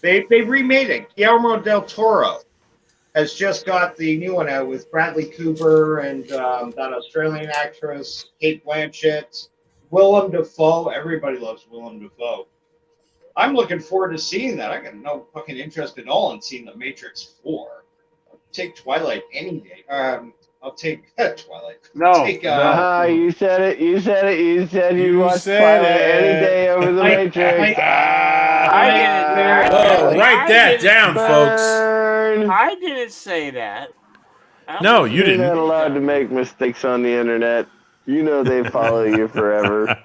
they remade it. Guillermo del Toro has just got the new one out with Bradley Cooper and that Australian actress, Kate Blanchett, Willem Dafoe. Everybody loves Willem Dafoe. I'm looking forward to seeing that. I got no fucking interest at all in seeing The Matrix 4. I'll take Twilight any day. I'll take Twilight. No. You said it. You said you'd watch Twilight any day over The Matrix. Write that down, folks. I didn't say that. No, you didn't. You're not allowed to make mistakes on the internet. They follow you forever.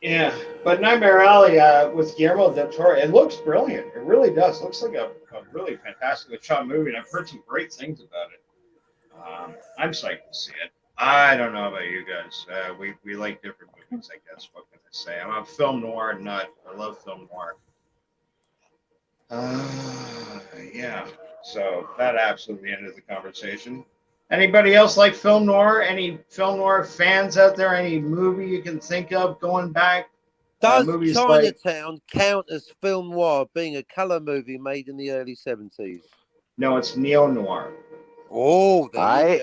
Yeah, but Nightmare Alley with Guillermo del Toro, it looks brilliant. It really does. It looks like a really fantastically shot movie, and I've heard some great things about it. I'm psyched to see it. I don't know about you guys. We like different movies, I guess. What can I say? I'm a film noir nut. I love film noir. Yeah. So that absolutely ended the conversation. Anybody else like film noir? Any film noir fans out there? Any movie you can think of going back? Does Chinatown count as film noir, being a color movie made in the early 70s? No, it's neo-noir. Oh, I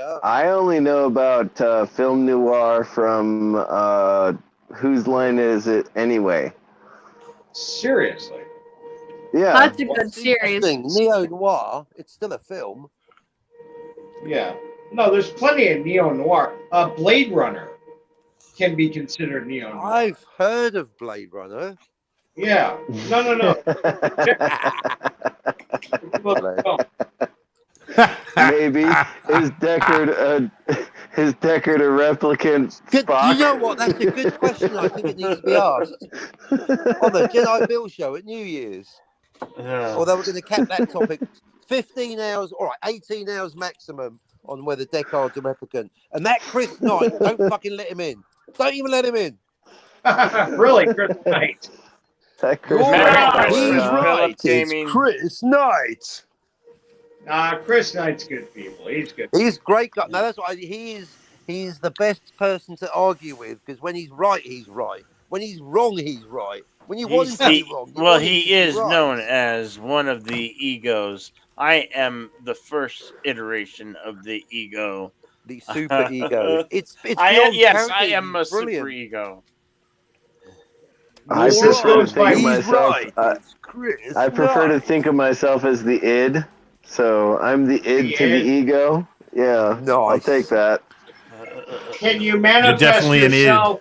only know about film noir from Whose Line Is It Anyway? Seriously? Yeah. That's a good series. Neo-noir, it's still a film. Yeah. No, there's plenty of neo-noir. Blade Runner can be considered neo-noir. I've heard of Blade Runner. Yeah. No. Maybe is Deckard a replicant Spock? You know what? That's a good question. I think it needs to be asked on the Jedi Bill show at New Year's. Although we're going to cap that topic 15 hours, all right, 18 hours maximum on whether Deckard's a replicant. And that Chris Knight, don't fucking let him in. Don't even let him in. Really, Chris Knight? He's right. It's Chris Knight. Chris Knight's good people. He's good. He's great. No, that's why he's the best person to argue with, because when he's right, he's right. When he's wrong, he's right. When you want him to be wrong, well, he is known as one of the egos. I am the first iteration of the ego. The super ego. I am a super ego. I prefer to think of myself. Chris I prefer to think of myself as the id. So I'm the id to the ego. Yeah, nice. I'll take that. Can you manifest definitely an id. yourself?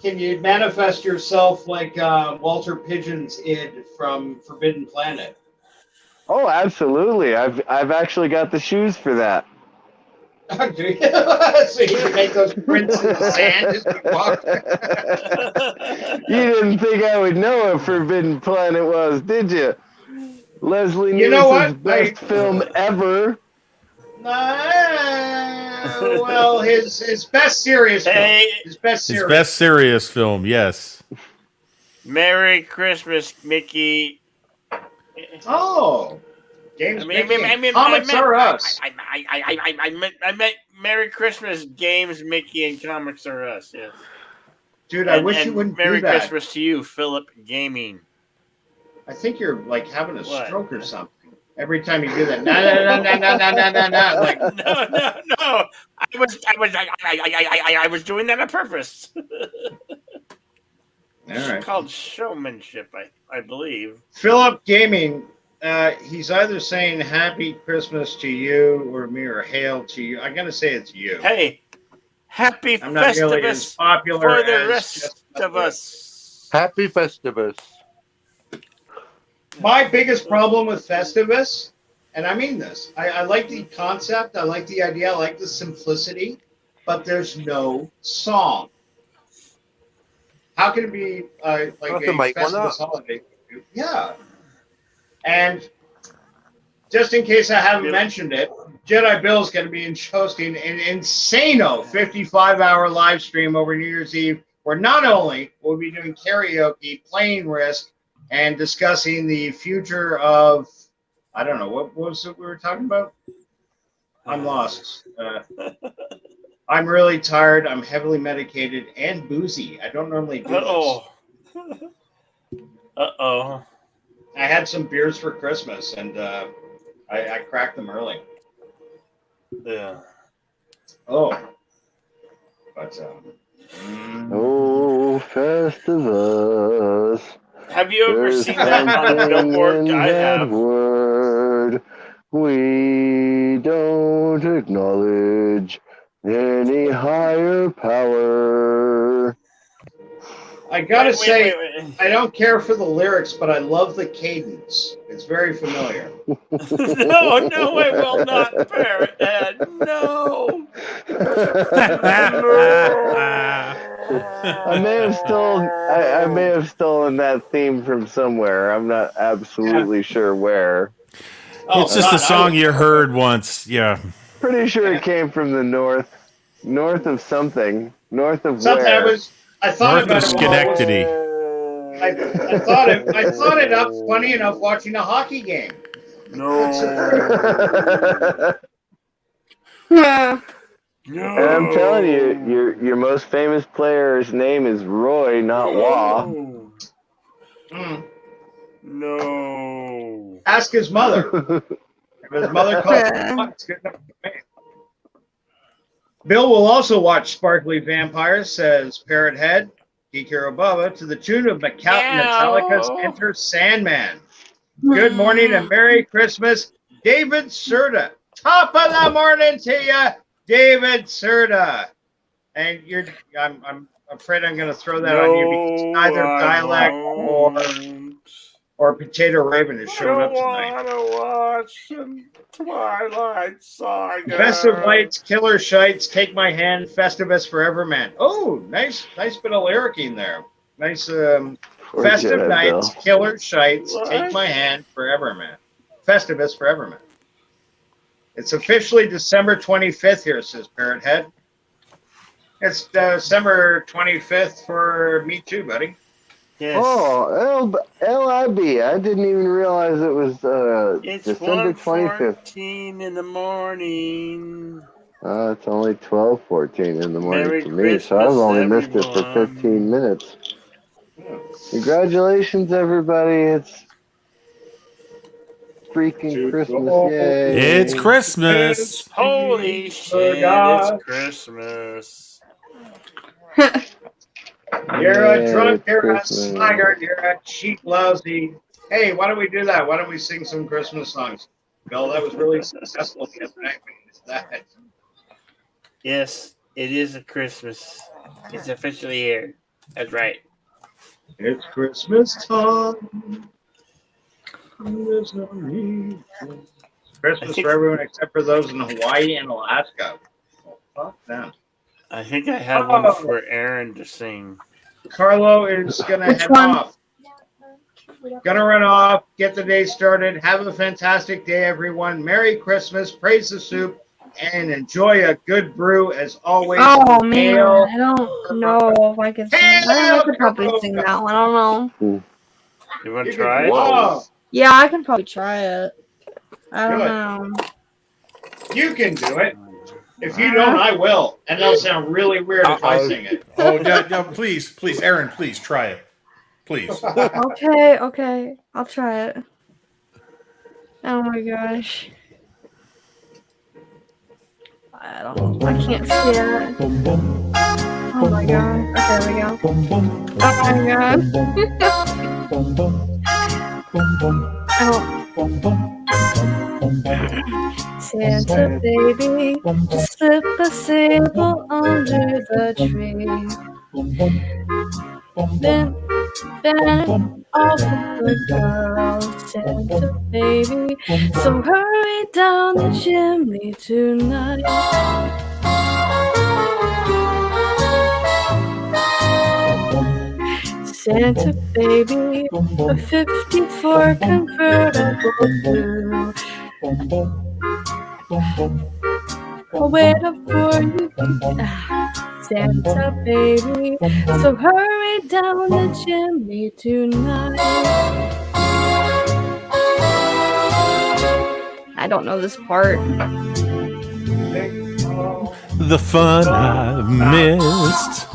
Can you manifest yourself like Walter Pigeon's id from Forbidden Planet? Oh, absolutely. I've actually got the shoes for that. So you can make those prints in the sand as you walk. You didn't think I would know what Forbidden Planet was, did you? Leslie You know Nielsen's what? best film ever. Well, his best serious film. Hey, His best His serious. best serious film, yes. Merry Christmas, Mickey. Oh, James Mickey. Comics are us. I meant Merry Christmas games, Mickey, and Comics Are Us. Yes. Dude, I wish you wouldn't Merry do that. Christmas to you, Philip Gaming. I think you're like having a What? stroke or something. Every time you do that, nah. Like, No. I was doing that on purpose. all right. It's called showmanship, I believe. Philip Gaming, he's either saying Happy Christmas to you or me or Hail to you. I'm gonna say it's you. Hey, happy I'm not nearly as Festivus popular for the as rest just of us. Happy Festivus. My biggest problem with Festivus, and I mean this, I like the concept, I like the idea, I like the simplicity, but there's no song. How can it be like Have a to make one Festivus up. holiday? Yeah. And just in case I haven't mentioned it, Jedi Bill's going to be hosting an insano 55-hour live stream over New Year's Eve, where not only will we be doing karaoke, playing Risk, and discussing the future of, I don't know, what was it we were talking about? I'm lost. I'm really tired. I'm heavily medicated and boozy. I don't normally do Uh-oh. I had some beers for Christmas, and I cracked them early. Yeah. Oh. But, Oh, Festivus. Have you ever There's seen that on something Billboard? in I that have. word we don't acknowledge any higher power. I gotta Wait, say, wait. I don't care for the lyrics, but I love the cadence. It's very familiar. No, I will not, Parrothead. No. I may have stolen that theme from somewhere. I'm not absolutely sure where. Oh, It's just a song you heard once. Yeah. Pretty sure it came from the north of something. North of Something where? I thought North about of it while I was- Schenectady. I thought it up funny enough watching a hockey game. No. And I'm telling you, your most famous player's name is Roy, not Wah. Mm. No. Ask his mother. If his mother calls him, it's good enough for me. Bill will also watch Sparkly Vampires, says Parrothead, Kikiro Baba, to the tune of Metallica's Enter Sandman. Good morning and Merry Christmas, David Serta. Top of the morning to you, David Serta. And I'm afraid I'm going to throw that on you because neither dialect or Potato Raven is showing up tonight. I want to watch some Twilight Saga. Festive Lights, Killer Shites, Take My Hand, Festivus Forever Man. Oh, nice bit of lyricing there. Nice Festive Jedi Nights, Bill. Killer Shites, What? Take My Hand, Forever Man. Festivus Forever Man. It's officially December 25th here, says Parrothead. It's December 25th for me too, buddy. Yes. Oh, LIB. I didn't even realize it was It's December 25th. 1:14 in the morning. It's only 12:14 in the morning Merry for me, so I've Christmas, only missed it for everyone. 15 minutes. Congratulations, everybody. It's freaking Christmas. Yay. It's Christmas. Holy shit, God. it's Christmas. You're a Merry drunk, you're Christmas. a sluggard, you're a cheap, lousy. Hey, why don't we do that? Why don't we sing some Christmas songs? Bill, that was really successful the other night when you did that. Yes, It is a Christmas. It's officially here. That's right. It's Christmas time. There's no need. Christmas for everyone except for those in Hawaii and Alaska. Well, fuck them. I think I have one for Aaron to sing. Carlo is going to head off. Gonna run off, get the day started. Have a fantastic day, everyone. Merry Christmas, praise the soup, and enjoy a good brew as always. Oh man, I don't know if I can sing. I don't know if I could probably sing that one. I don't know. You want to try it? Whoa. Yeah, I can probably try it. I don't know. You can do it. If you don't, I will. And that'll sound really weird if I sing it. Oh, no, please, Aaron, please try it. Please. Okay, I'll try it. Oh my gosh. I can't see it. Oh my god. Okay, there we go. Oh my god. Santa baby, slip a sable under the tree. Then off with the girl, Santa baby. So hurry down the chimney tonight. Santa baby, a 54 convertible blue. I'll wait up for you, Santa baby. So hurry down the chimney tonight. I don't know this part. The fun I've missed.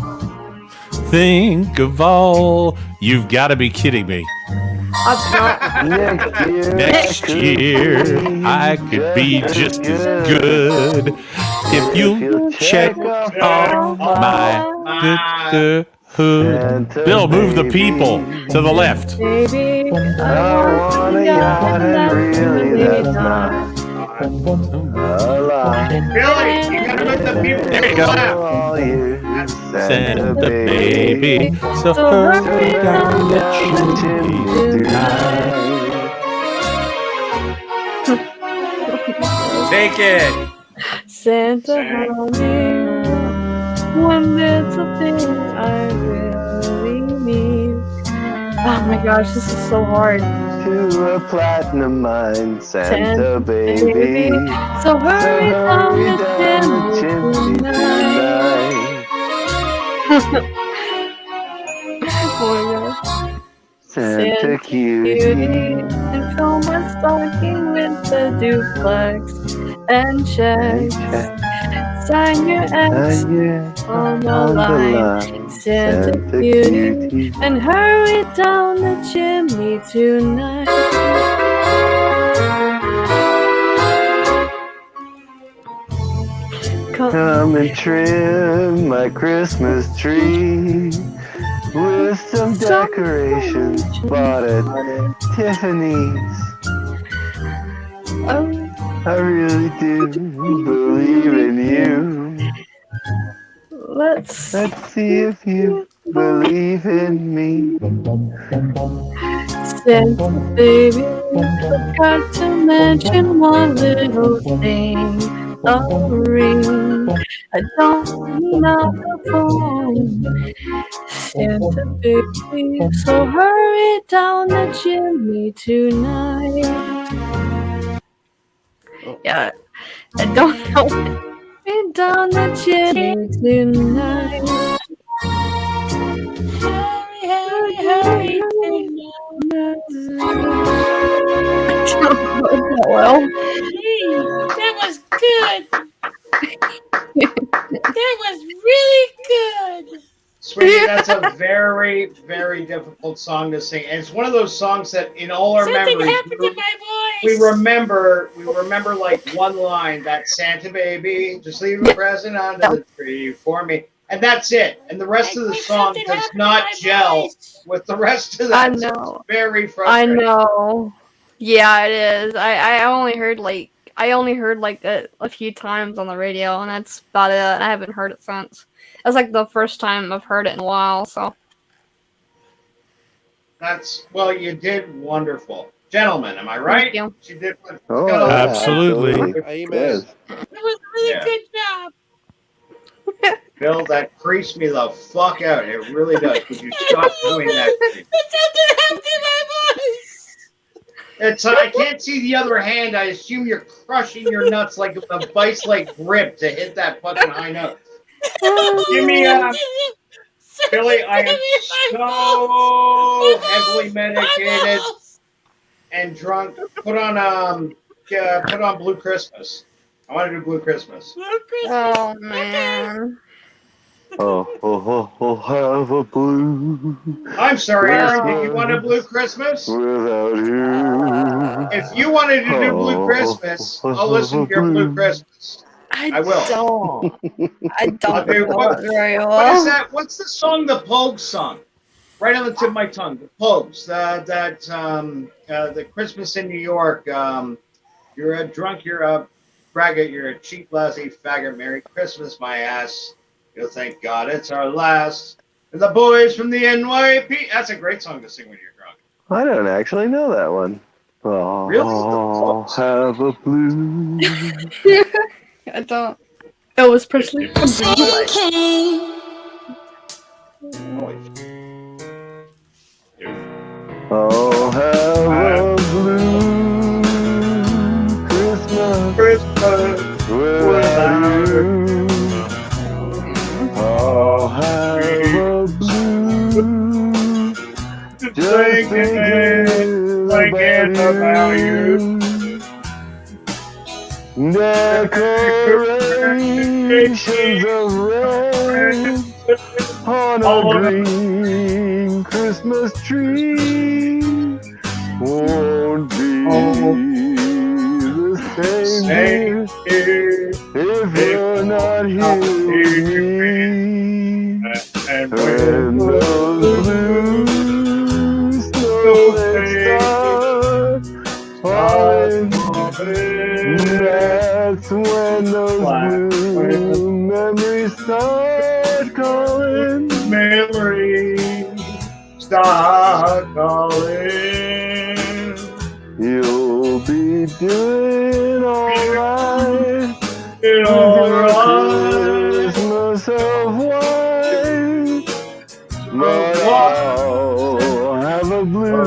Think of all. You've got to be kidding me. Next year, I could be just as good if you check off my good hood. Bill, move the people to the left. Baby, I want a yacht and really that's not. Billy, you gotta make the people There you go. Santa baby, so hurry down the chimney tonight. Take it. Santa, honey, one little thing I really need. Oh my gosh, this is so hard. To a platinum mine, Santa baby. So hurry down the chimney tonight. Oh my gosh. Santa cutie. And fill my stocking with the duplex and checks. Sign your X on the line, Santa cutie. And hurry down the chimney tonight. Come and trim my Christmas tree with some decorations bought at Tiffany's. I really do believe in you. Let's see if you believe in me. Santa baby, forgot to mention one little thing. A ring. I don't need a phone. Santa baby, so hurry down the chimney tonight. Yeah, I don't know. Hurry down the chimney tonight. Hurry. Well, that was good. That was really good. Sweetie, that's a very, very difficult song to sing. And it's one of those songs that in all our Something memories, happened to my we voice. remember like one line, that Santa baby, just leave a present under the tree for me. And that's it. And the rest of the song does not gel with the rest of that. I know. It's very I frustrating. know. Yeah, it is. I only heard like I only heard like a few times on the radio, and that's about it. I haven't heard it since. That's like the first time I've heard it in a while. So Well, you did wonderful, gentlemen. Am I right? thank you. She did. Oh, Good. yeah, Absolutely. Amen. Yes. That was a really Yeah. good job. Bill, that creased me the fuck out. It really does. Could you stop doing that? It's under my voice. I can't see the other hand. I assume you're crushing your nuts like with a vice-like grip to hit that fucking high note. Give me Billy, I am so heavily medicated and drunk. Put on Blue Christmas. I want to do Blue Christmas. Oh man. Oh, have a blue I'm sorry, Aaron. Did you want a Blue Christmas? without you. If you wanted to do Blue Christmas, I'll listen to your Blue Christmas. I will. I don't Okay, know it very What is well. that? What's the song the Pogues sung? Right on the tip of my tongue. The Pogues. The Christmas in New York. You're a drunk. You're a braggart. You're a cheap, lousy faggot. Merry Christmas, my ass. You'll thank God it's our last. And the boys from the NYP. That's a great song to sing when you're drunk. I don't actually know that one. Oh, Really? have a blue. I don't. Elvis Presley. Oh, have a blue Christmas without you. Oh, have a blue just thinking about you. Decorations of red on a green Christmas tree won't be the same here if you're not here with me. And those blue snowflakes start falling, that's when those blue memories start calling. Memories start calling. You'll be doing alright. Christmas of white. But I'll have a blue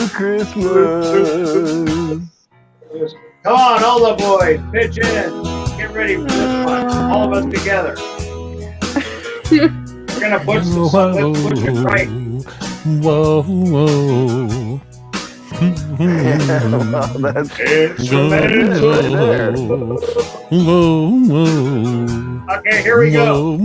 Christmas. Come on, all the boys, pitch in. Get ready for this one. All of us together. We're gonna push it right. Whoa, whoa. That's Whoa, whoa. Okay, here we go.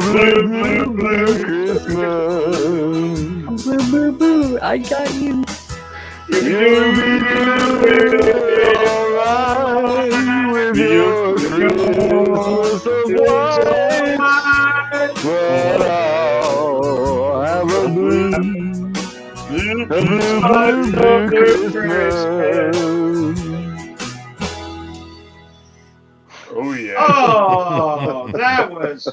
Blue Christmas. Boo boo boo! I got you. You'll be doing alright with your Christmas of white. But I'll have a blue Christmas. Oh yeah. Oh, that was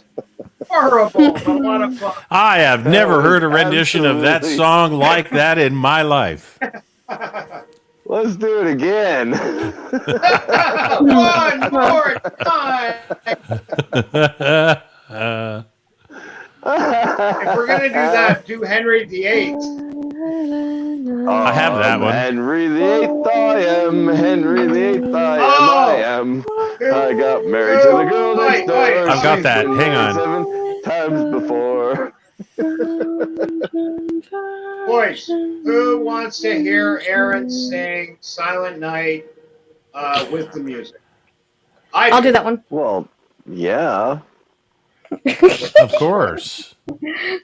horrible, but a lot of fun. I have never heard a rendition of that Absolutely. song like that in my life. Let's do it again. One more time. If we're gonna do that, do Henry VIII. I have that one. Henry VIII, I am. Henry VIII, I am. I got married to the girl next door. I've got She's that. been Hang married on. 7 times before. Boys, who wants to hear Aaron sing Silent Night with the music? I'll do that one. Well, yeah. Of course.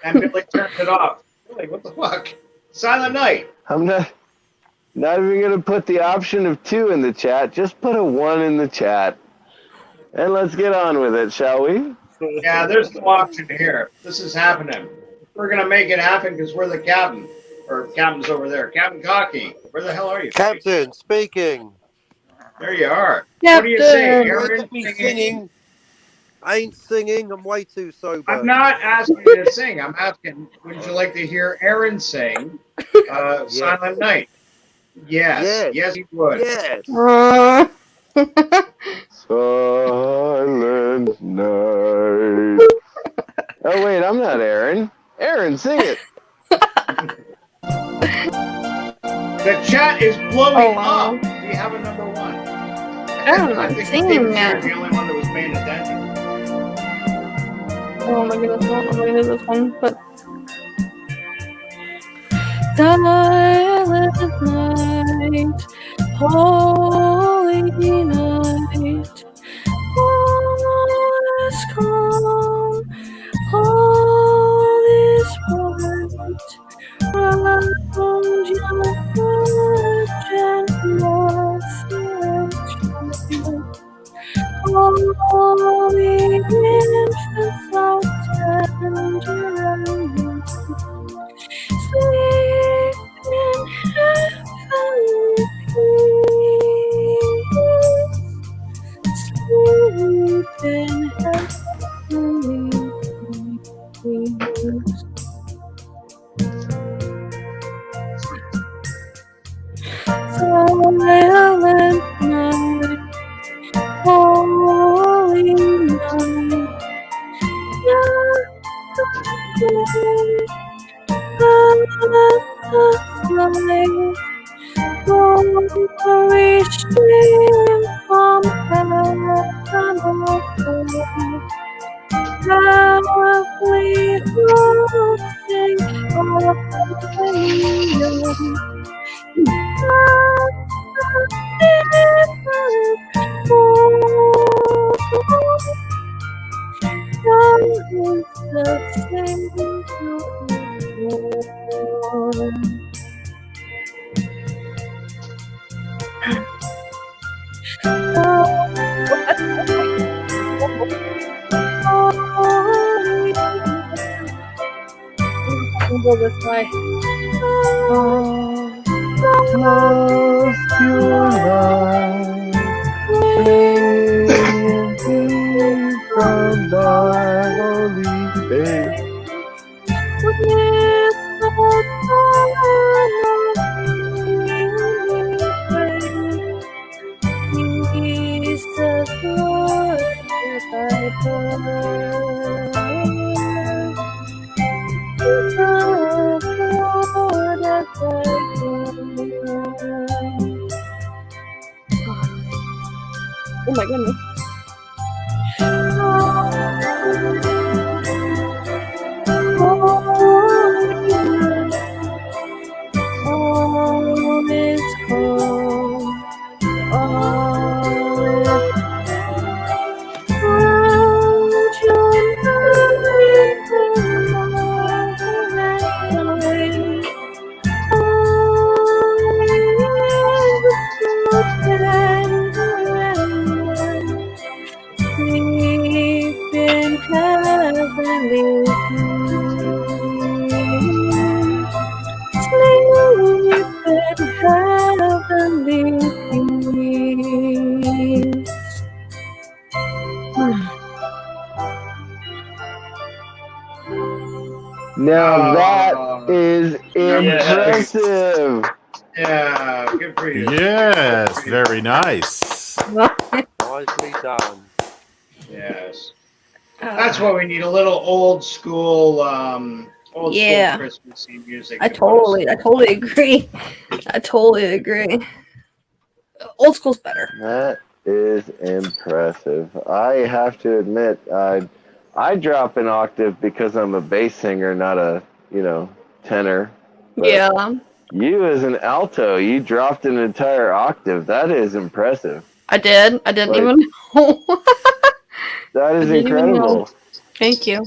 And Billy turns it off. Billy, what the fuck? Silent Night. I'm not. Not even going to put the option of 2 in the chat. Just put a 1 in the chat. And let's get on with it, shall we? Yeah, there's no option here. This is happening. We're going to make it happen because we're the captain. Or captain's over there. Captain Cocky. Where the hell are you? Captain, speaking. There you are. What do you say, Aaron? Let me singing. I ain't singing. I'm way too sober. I'm not asking you to sing. I'm asking, would you like to hear Aaron sing Silent Night? Yes. Yes, he would. Yes. Silent Night. Oh, wait, I'm not Aaron. Aaron, sing it. The chat is blowing up. We have a number 1. I'm think singing Steven that. was the only one that was paying attention. Oh my goodness, I'm gonna do this one, but silent night, holy night, all is calm, all is bright, around your virgin reflection. All the infants of tender sleep in heavenly peace. Sleep in heavenly peace. Silent night, holy night, glory stream from heaven above, lovely hosting of Go this way. Close your eyes, sing from thy holy face. Jesus, Lord, thy birth. Oh my goodness. All is calm. Sleep in heavenly peace. Sleep in heavenly peace. Now that is impressive. Yeah, good for you. Yes, very nice. Nicely done. Yes. That's what we need, a little old school Yeah. Christmassy music. I totally agree. I totally agree. Old school's better. That is impressive. I have to admit, I drop an octave because I'm a bass singer, not a, tenor. But Yeah. you as an alto, you dropped an entire octave. That is impressive. I did. I didn't Like- even know. That is I didn't even know. incredible. Thank you.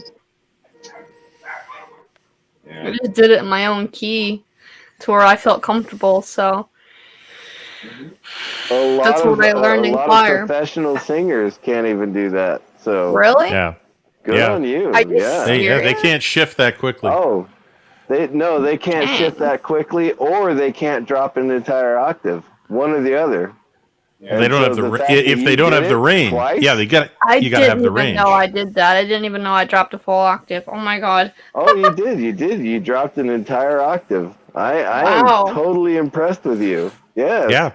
Yeah. I just did it in my own key to where I felt comfortable, so That's what I learned in a lot choir. of professional singers can't even do that. So Really? Yeah. good Yeah. on you. I just- Yeah. They can't shift that quickly. Oh, they can't Dang. shift that quickly, or they can't drop an entire octave. One or the other. Well, they don't so have the the ra- fact that if you they don't did have the it range. twice? Yeah, you got I you got to have didn't the even range. know I did that. I didn't even know I dropped a full octave. Oh my god. Oh, you did. You did. You dropped an entire octave. I Wow. am totally impressed with you. Yes. Yeah.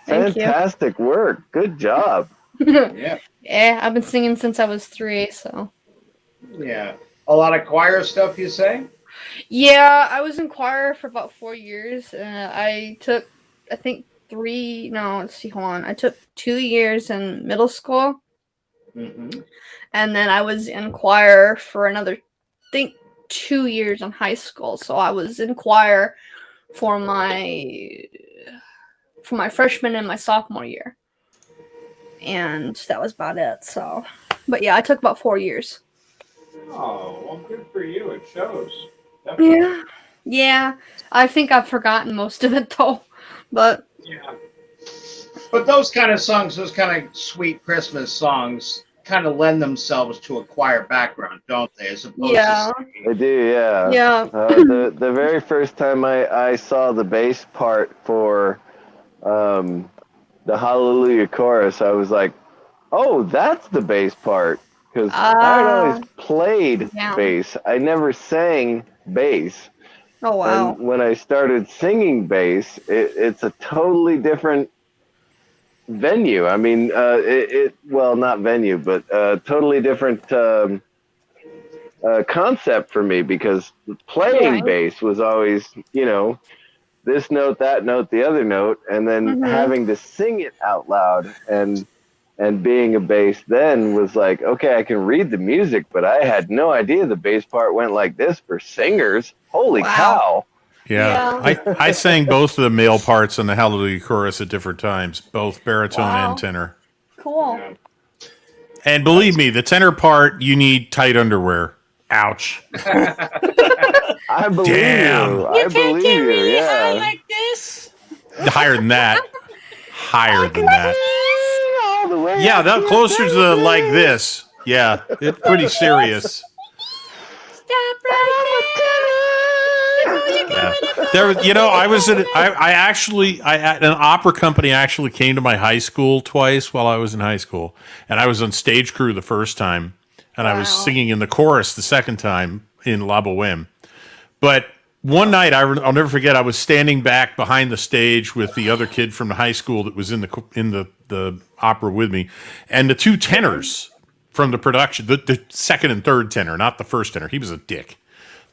Thank you. Fantastic work. Good job. Yeah. Yeah, I've been singing since I was 3, so. Yeah. A lot of choir stuff, you say? Yeah, I was in choir for about 4 years. I took, I think, hold on. I took 2 years in middle school, Mm-hmm. and then I was in choir for another, I think, 2 years in high school. So I was in choir for my freshman and my sophomore year. And that was about it. So, but yeah, I took about 4 years. Oh, well, good for you. It shows. Yeah. Yeah. I think I've forgotten most of it though. But Yeah. But those kind of songs, those kind of sweet Christmas songs, kind of lend themselves to a choir background, don't they? As opposed yeah. to singing. I do. Yeah. Yeah. The very first time I saw the bass part for the Hallelujah chorus, I was like, oh, that's the bass part. Because I had always played Yeah. bass. I never sang bass. Oh wow. And when I started singing bass, it's a totally different venue. I mean, well, not venue, but totally different concept for me, because playing Right. bass was always, this note, that note, the other note, and then Mhm. having to sing it out loud and being a bass then was like, okay, I can read the music, but I had no idea the bass part went like this for singers. Holy Wow. cow. Yeah. I sang both of the male parts in the Hallelujah chorus at different times, both baritone Wow. and tenor. Cool. And believe me, the tenor part, you need tight underwear. Ouch. I believe Damn. you. I believe you. Yeah. like this. Higher than that. Higher than that. All the way Yeah, up that to closer to the the like this. Yeah, it's pretty serious. Yeah. There was, I was in. An opera company actually came to my high school twice while I was in high school, and I was on stage crew the first time, and I was Wow. singing in the chorus the second time in La Boheme. But one night, I'll never forget. I was standing back behind the stage with the other kid from the high school that was in the opera with me, and the two tenors from the production, the second and third tenor, not the first tenor. He was a dick.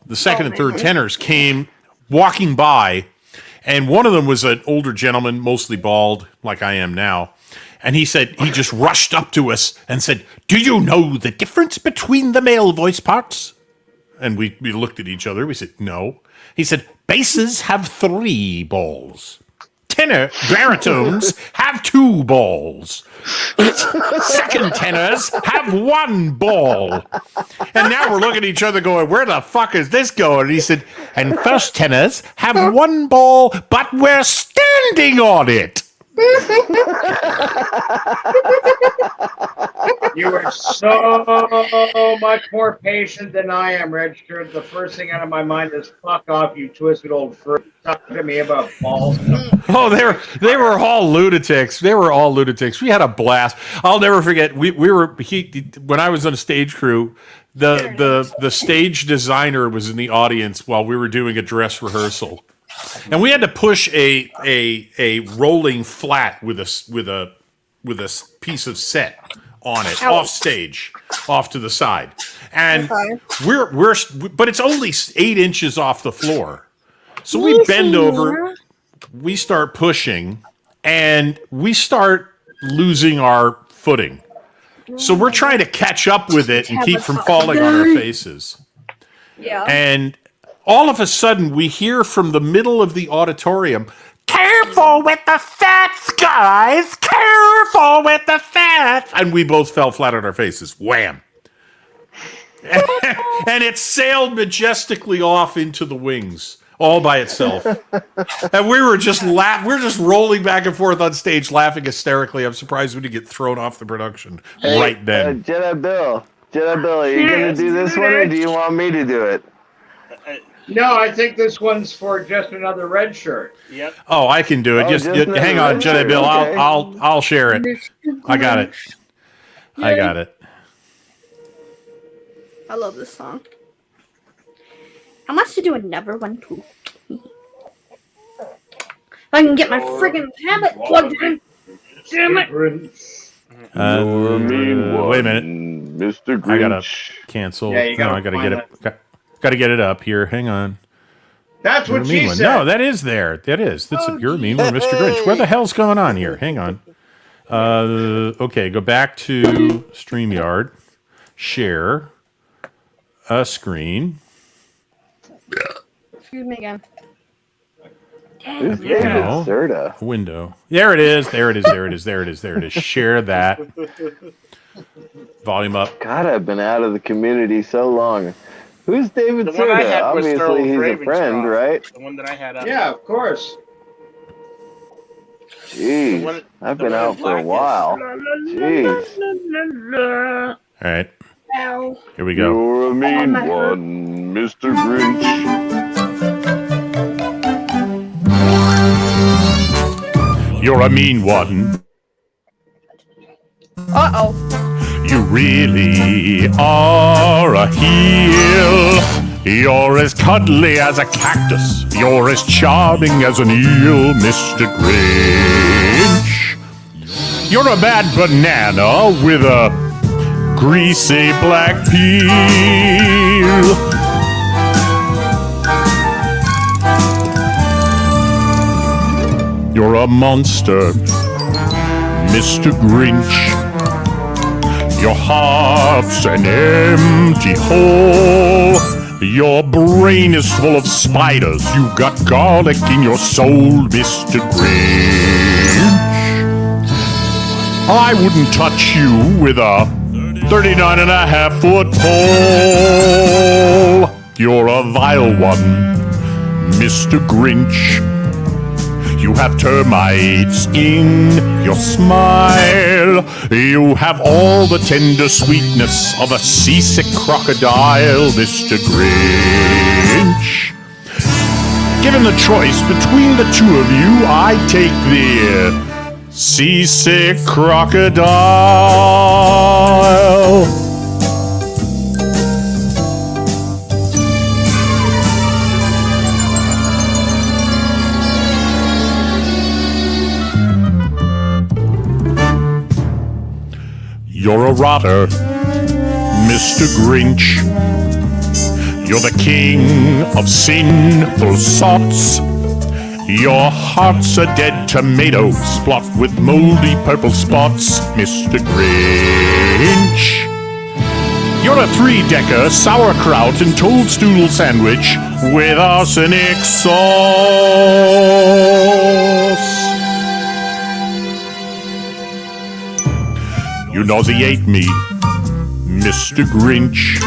The second and third tenors came walking by, and one of them was an older gentleman, mostly bald, like I am now. And he just rushed up to us and said, "Do you know the difference between the male voice parts?" And we looked at each other. We said, "No." He said, "Basses have 3 balls. Tenor baritones have 2 balls. Second tenors have 1 ball." And now we're looking at each other going, "Where the fuck is this going?" And he said, "And first tenors have 1 ball, but we're standing on it." You are so much more patient than I am, Richard. The first thing out of my mind is "fuck off, you twisted old fruit." Talk to me about balls. Oh, they were all lunatics. They were all lunatics. We had a blast. I'll never forget. When I was on a stage crew, the stage designer was in the audience while we were doing a dress rehearsal, and we had to push a rolling flat with a piece of set on it off stage, off to the side, and but it's only 8 inches off the floor. So we bend over, we start pushing, and we start losing our footing. So we're trying to catch up with it and keep from falling on our faces. Yeah. And all of a sudden, we hear from the middle of the auditorium, "Careful with the fats, guys! Careful with the fats!" And we both fell flat on our faces. Wham! And it sailed majestically off into the wings all by itself. And we were just we're just rolling back and forth on stage, laughing hysterically. I'm surprised we didn't get thrown off the production right then. Jedi Bill, are you going to do this one, or do you want me to do it? No, I think this one's for just another red shirt. Yep. Oh, I can do it. Oh, just just hang on, red Jedi shirt, Bill. okay. I'll share it. I got it. I got it. I love this song. I must do another one too. If I can get my friggin' tablet plugged in. Damn it! You're a mean one, wait a minute. Mr. Grinch. I gotta cancel. Yeah, you no, gotta I gotta find get it. Gotta get it up here. Hang on. That's You're what a mean she one. said. No, that is there. That is. That's you're a mean one, Mr. Grinch. What the hell's going on here? Hang on. Okay, go back to StreamYard. Share a screen. Excuse me again. Who's Yeah. David Serta? Window. There it is. There it is. There it is. There it is. There it is. Share that. Volume up. God, I've been out of the community so long. Who's David The one I Serta? had was Obviously, Sterling he's a Ravenscroft, friend, right? The one that I had up. Yeah, of course. Jeez, The one- I've the been one out in for a black while. Jeez. All right. Ow. Here we go. You're a mean one, Mr. Grinch. You're a mean one. Uh-oh. You really are a heel. You're as cuddly as a cactus. You're as charming as an eel, Mr. Grinch. You're a bad banana with a greasy black peel. You're a monster, Mr. Grinch. Your heart's an empty hole. Your brain is full of spiders. You've got garlic in your soul, Mr. Grinch. I wouldn't touch you with a 39.5-foot pole. You're a vile one, Mr. Grinch. You have termites in your smile. You have all the tender sweetness of a seasick crocodile, Mr. Grinch. Given the choice between the two of you, I take the seasick crocodile. You're a rotter, Mr. Grinch. You're the king of sinful sots. Your heart's a dead tomato, splot with moldy purple spots, Mr. Grinch. You're a three-decker sauerkraut and toadstool sandwich with arsenic sauce. You nauseate me, Mr. Grinch,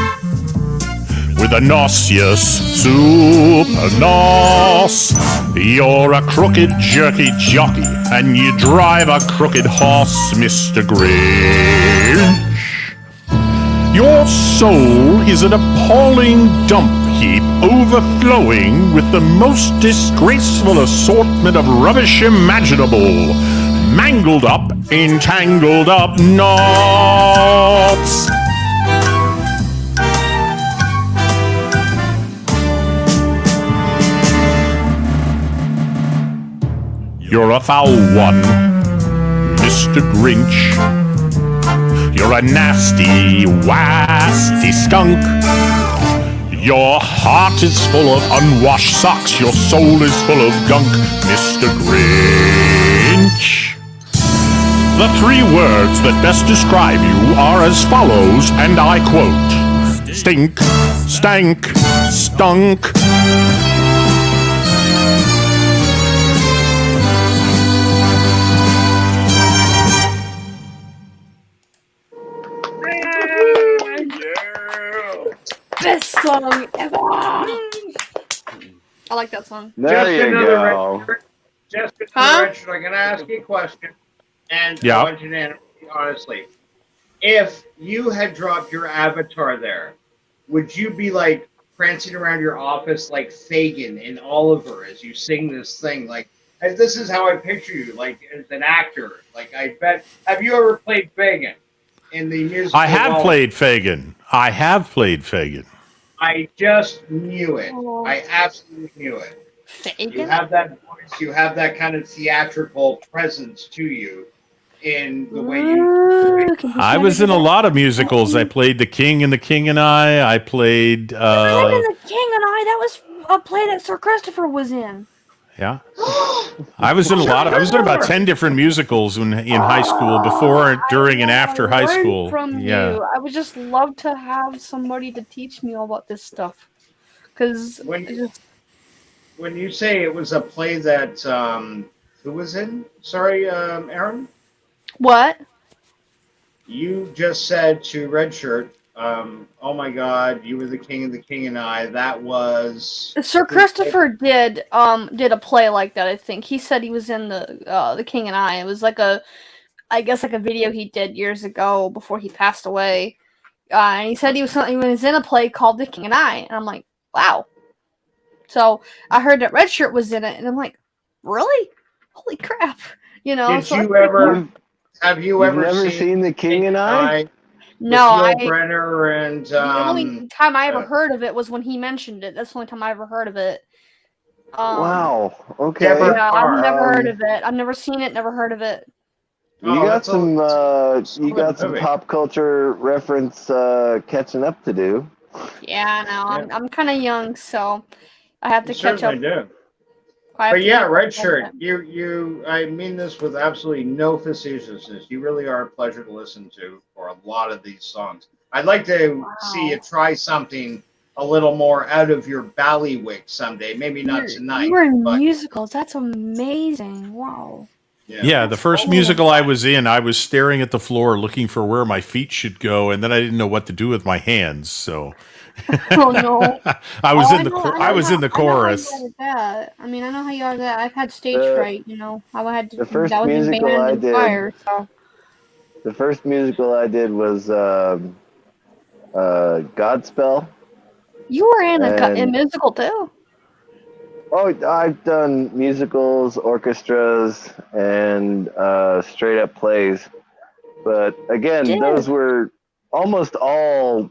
with a nauseous super nos. You're a crooked jerky jockey, and you drive a crooked horse, Mr. Grinch. Your soul is an appalling dump heap overflowing with the most disgraceful assortment of rubbish imaginable. Mangled up, entangled up knots. You're a foul one, Mr. Grinch. You're a nasty, wasty skunk. Your heart is full of unwashed socks. Your soul is full of gunk, Mr. Grinch. The three words that best describe you are as follows, and I quote: stink, stank, stunk. Best song ever. I like that song. There you go. Just another Huh? Richard, I'm going to ask you a question, and Yeah. I want you to answer me honestly. If you had dropped your avatar there, would you be like prancing around your office like Fagin in Oliver as you sing this thing? Like, this is how I picture you, like as an actor. Like, I bet. Have you ever played Fagin in the musical? I have Oliver? played Fagin. I have played Fagin. I just knew it. Oh. I absolutely knew it. You Fagin? have that voice. You have that kind of theatrical presence to you in the way you. Ooh, can you I sing was it in a again? lot of musicals. I played The King and the King and I played. I'm in The King and I. That was a play that Sir Christopher was in. Yeah. I was in a lot of. I was in about 10 different musicals in high school, before, during, and after high learned school. From Yeah. you. I would just love to have somebody to teach me all about this stuff. Because When you say it was a play that who was in? Sorry, Aaron. what? You just said to Redshirt, "Oh my God, you were the king of the King and I." That was Sir Christopher did a play like that. I think he said he was in the King and I. It was like I guess like a video he did years ago before he passed away. And he said he was in a play called The King and I, and I'm like, wow. So I heard that Redshirt was in it, and I'm like, really? Holy crap! You know. Did so you that's ever? pretty cool. Have you You've ever never seen The King and I? No, with Yul Brynner and the only time I ever heard of it was when he mentioned it. That's the only time I ever heard of it. Wow. Okay. Yeah, I've never heard of it. I've never seen it. Never heard of it. You got some pop culture reference catching up to do. Yeah, no, I'm kind of young, so I have to You catch up. certainly do. I have But to yeah, catch up Red on Shirt, that. I mean this with absolutely no facetiousness. You really are a pleasure to listen to for a lot of these songs. I'd like to see you try something a little more out of your ballywick someday. Maybe not tonight. You were in but musicals. That's amazing. Wow. Yeah, the first musical I was in, I was staring at the floor looking for where my feet should go, and then I didn't know what to do with my hands. So, Oh no. I was Oh, in the know- I was in the chorus. I know how you are with that. I mean, I know how you are with that. I've had stage fright. You know, I had to. The first that was in musical band I and did. choir, so. The first musical I did was Godspell. You were in a And- musical too. Oh, I've done musicals, orchestras, and straight up plays. But again, Yeah. those were almost all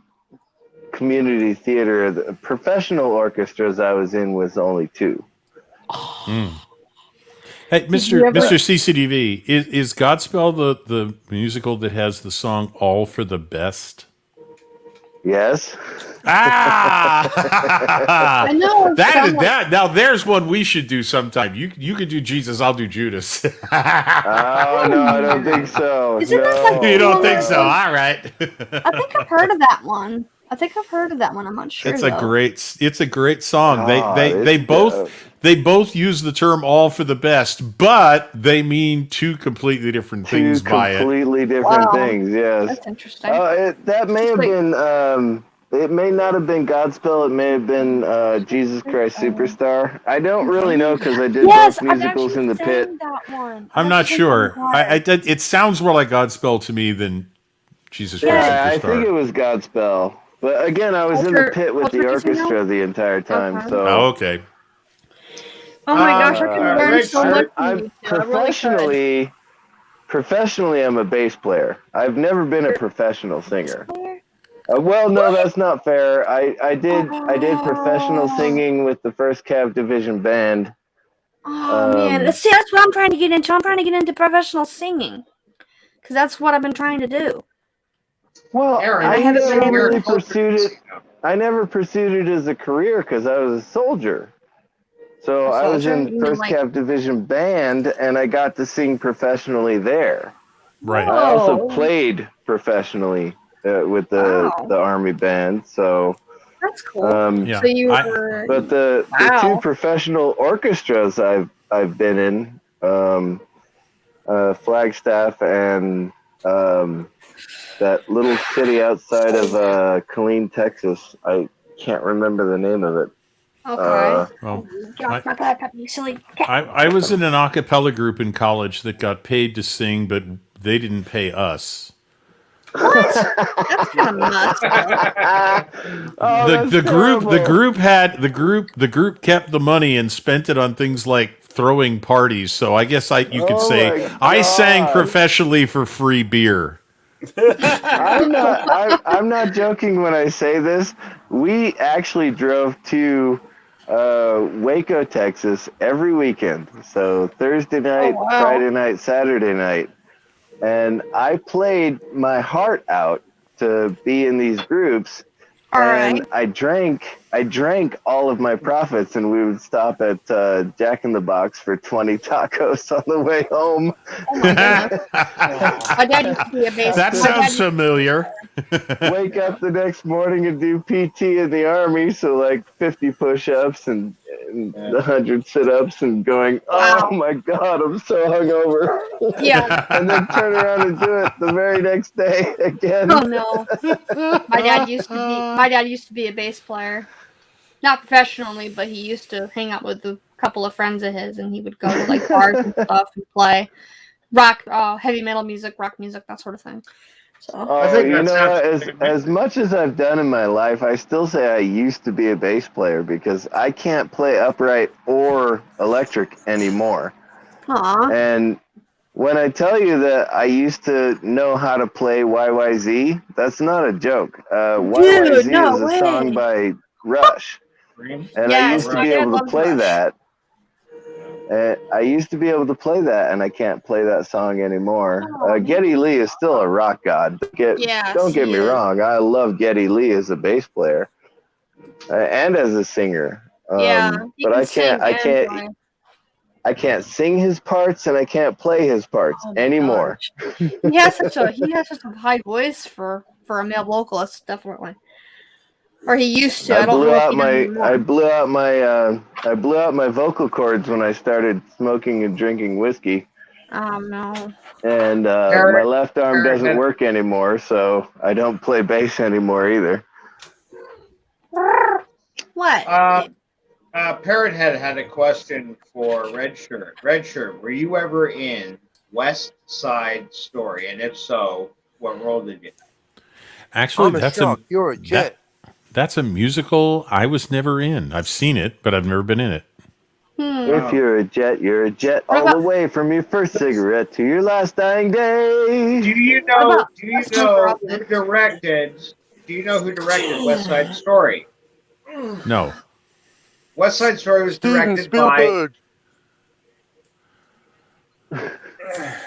community theater. The professional orchestras I was in was only 2. Mm. Hey, you Mr. ever- Mr. CCDV, is Godspell the musical that has the song "All for the Best"? Yes. Ah, I know. that. Now there's one we should do sometime. You could do Jesus, I'll do Judas. Oh no, I don't think so. Isn't that like- You don't think so? All right. I think I've heard of that one. I'm not sure. It's though. a great song. Ah, They both use the term "all for the best," but they mean 2 completely different things by it. Completely different Wow. things. Yes. That's interesting. That may have been. It may not have been Godspell. It may have been Jesus Christ Superstar. I don't really know because I did Yes, both I've musicals in the actually pit. sang that one. I'm I've not actually sure. sang that. It sounds more like Godspell to me than Jesus Yeah, Christ I think it Superstar. was Godspell. But again, I was in the pit with the Culture Casino? orchestra the entire time. Okay. So Oh, okay. Oh my gosh, I can learn so much from I'm you two. I really could. professionally, I'm a bass player. I've never been a professional singer. Well, no, that's not fair. I did professional singing with the First Cav Division band. Oh man, see, that's what I'm trying to get into. I'm trying to get into professional singing because that's what I've been trying to do. Well, Aaron, I haven't never been really able to- pursued it. I never pursued it as a career because I was a soldier. So I was soldier? in You mean First like- Cav Division band, and I got to sing professionally there. Right. I also Oh. played professionally with the Army band. So, That's cool. Yeah. So you I- were. but the Wow. 2 professional orchestras I've been in, Flagstaff and that little city outside of Killeen, Texas. I can't remember the name of it. Okay. Well, Get off my laptop, you silly cat. I was in an a cappella group in college that got paid to sing, but they didn't pay us. What? That's kind of messed up. The group kept the money and spent it on things like throwing parties. So I guess you could say I sang professionally for free beer. I'm not joking when I say this. We actually drove to Waco, Texas every weekend. So Thursday night, Friday night, Saturday night. And I played my heart out to be in these groups. And I drank all of my profits, and we would stop at Jack in the Box for 20 tacos on the way home. Oh my goodness. My dad used to be a bass. That sounds familiar. Wake up the next morning and do PT in the Army, so like 50 push-ups and 100 sit-ups, and going, oh my God, I'm so hungover. Yeah. And then turn around and do it the very next day again. Oh no. My dad used to be a bass player. Not professionally, but he used to hang out with a couple of friends of his, and he would go to like bars and stuff and play rock, heavy metal music, rock music, that sort of thing. So as much as I've done in my life, I still say I used to be a bass player because I can't play upright or electric anymore. Aww. And when I tell you that I used to know how to play YYZ, that's not a joke. YYZ is a song by Rush. And I used to be able to play that. I used to be able to play that, and I can't play that song anymore. Geddy Lee is still a rock god. Don't get me wrong. I love Geddy Lee as a bass player and as a singer. But I can't sing his parts, and I can't play his parts anymore. He has such a high voice for a male vocalist, definitely. Or he used to. I blew out my vocal cords when I started smoking and drinking whiskey. Oh no. And my left arm doesn't work anymore, so I don't play bass anymore either. What? Parrot had a question for Red Shirt. Red Shirt, were you ever in West Side Story? And if so, what role did you have? Actually, you're a jet. That's a musical I was never in. I've seen it, but I've never been in it. If you're a jet all the way from your first cigarette to your last dying day. Do you know who directed West Side Story? No. West Side Story was directed by...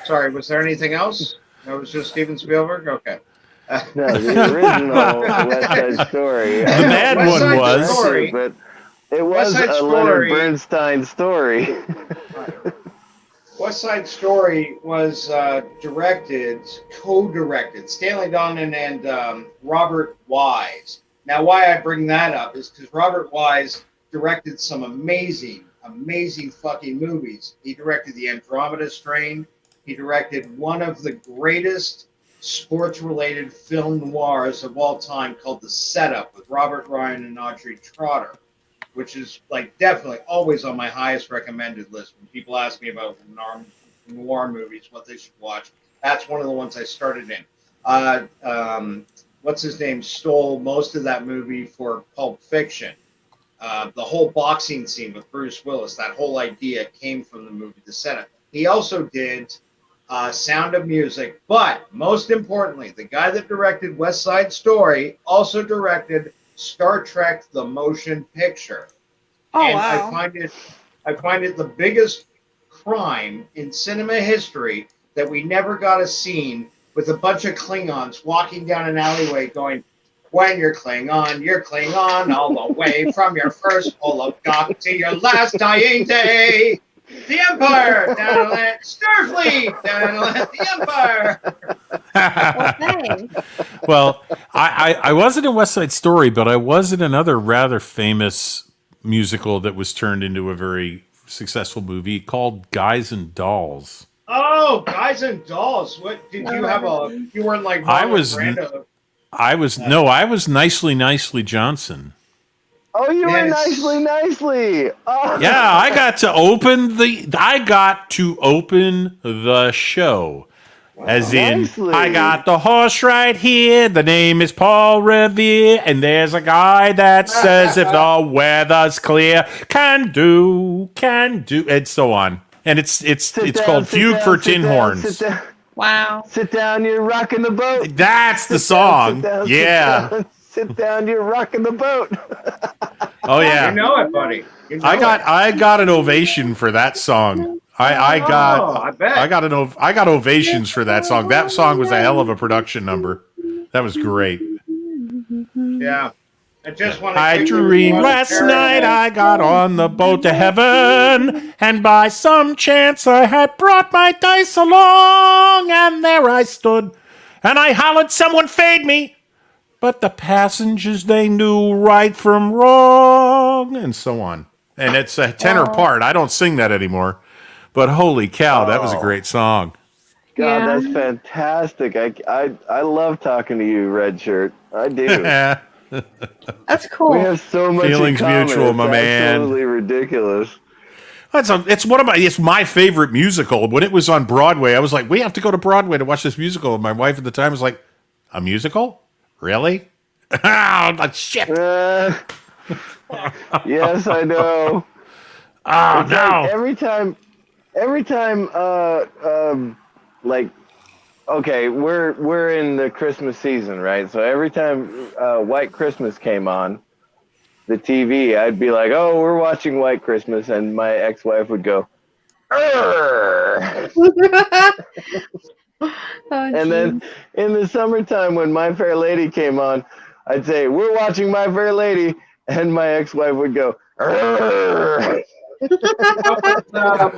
Sorry, was there anything else? That was just Steven Spielberg? Okay. No, the original West Side Story. The bad one was. Story, but it was a Leonard Bernstein story. West Side Story was co-directed, Stanley Donen and Robert Wise. Now, why I bring that up is because Robert Wise directed some amazing fucking movies. He directed The Andromeda Strain. He directed one of the greatest sports-related film noirs of all time called The Setup with Robert Ryan and Audrey Trotter, which is like definitely always on my highest recommended list when people ask me about noir movies, what they should watch. That's one of the ones I started in. What's his name stole most of that movie for Pulp Fiction. The whole boxing scene with Bruce Willis, that whole idea came from the movie The Setup. He also did Sound of Music, but most importantly, the guy that directed West Side Story also directed Star Trek: The Motion Picture. Wow! I find it the biggest crime in cinema history that we never got a scene with a bunch of Klingons walking down an alleyway going, "When you're Klingon all the way from your first Holocaust to your last dying day. The Empire, Starfleet, the Empire." Well, I wasn't in West Side Story, but I was in another rather famous musical that was turned into a very successful movie called Guys and Dolls. Oh, Guys and Dolls. What did you have? You weren't like I was Nicely Johnson. Oh, you were Yes. nicely. Oh. Yeah, I got to open the show. As in, Nicely. I got the horse right here. The name is Paul Revere, and there's a guy that says if the weather's clear, can do, and so on. And it's called Fugue for Tin Horns. Wow. Sit down, you're rocking the boat. That's the song. Yeah. Sit down, you're rocking the boat. Oh yeah. You know it, buddy. You know I got an ovation for that song. I got ovations for that song. That song was a hell of a production number. That was great. Yeah. I just want to. I dreamed last night I got on the boat to heaven, and by some chance I had brought my dice along, and there I stood, and I hollered, "Someone fade me!" But the passengers, they knew right from wrong, and so on. And it's a tenor part. I don't sing that anymore. But holy cow, that was a great song. God, that's fantastic. I love talking to you, Red Shirt. I do. That's cool. We have so much Feelings in common. mutual, my It's man. absolutely ridiculous. It's my favorite musical. When it was on Broadway, I was like, we have to go to Broadway to watch this musical. And my wife at the time was like, a musical? Really? Oh, shit. Yes, I know. Oh, It's no. like every time, like, okay, we're in the Christmas season, right? So every time White Christmas came on the TV, I'd be like, "Oh, we're watching White Christmas," and my ex-wife would go, "Urgh." And then in the summertime, when My Fair Lady came on, I'd say, "We're watching My Fair Lady," and my ex-wife would go, "Urgh."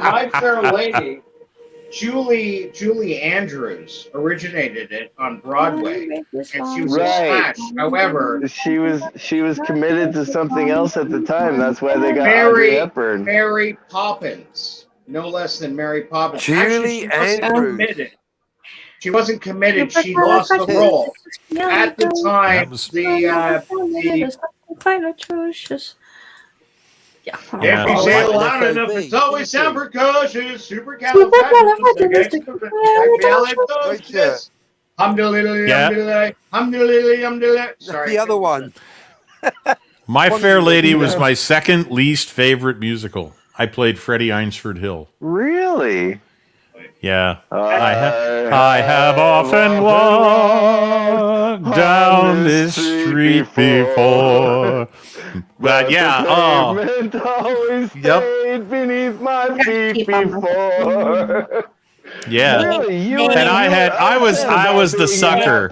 My Fair Lady, Julie Andrews originated it on Broadway, and she was a smash. However, she was committed to something else at the time. That's why they got Audrey Hepburn. Mary Poppins, no less than Mary Poppins. Julie Andrews. She wasn't committed. She lost the role at the time. If you say it loud enough, it's always sound precocious, supercalifragilisticexpialidocious. Sorry. The other one. My Fair Lady was my second least favorite musical. I played Freddie Eynsford Hill. Really? Yeah. I have often walked down this street before. But yeah, pavement always stayed beneath my feet before. Yeah. Really? And I was the sucker.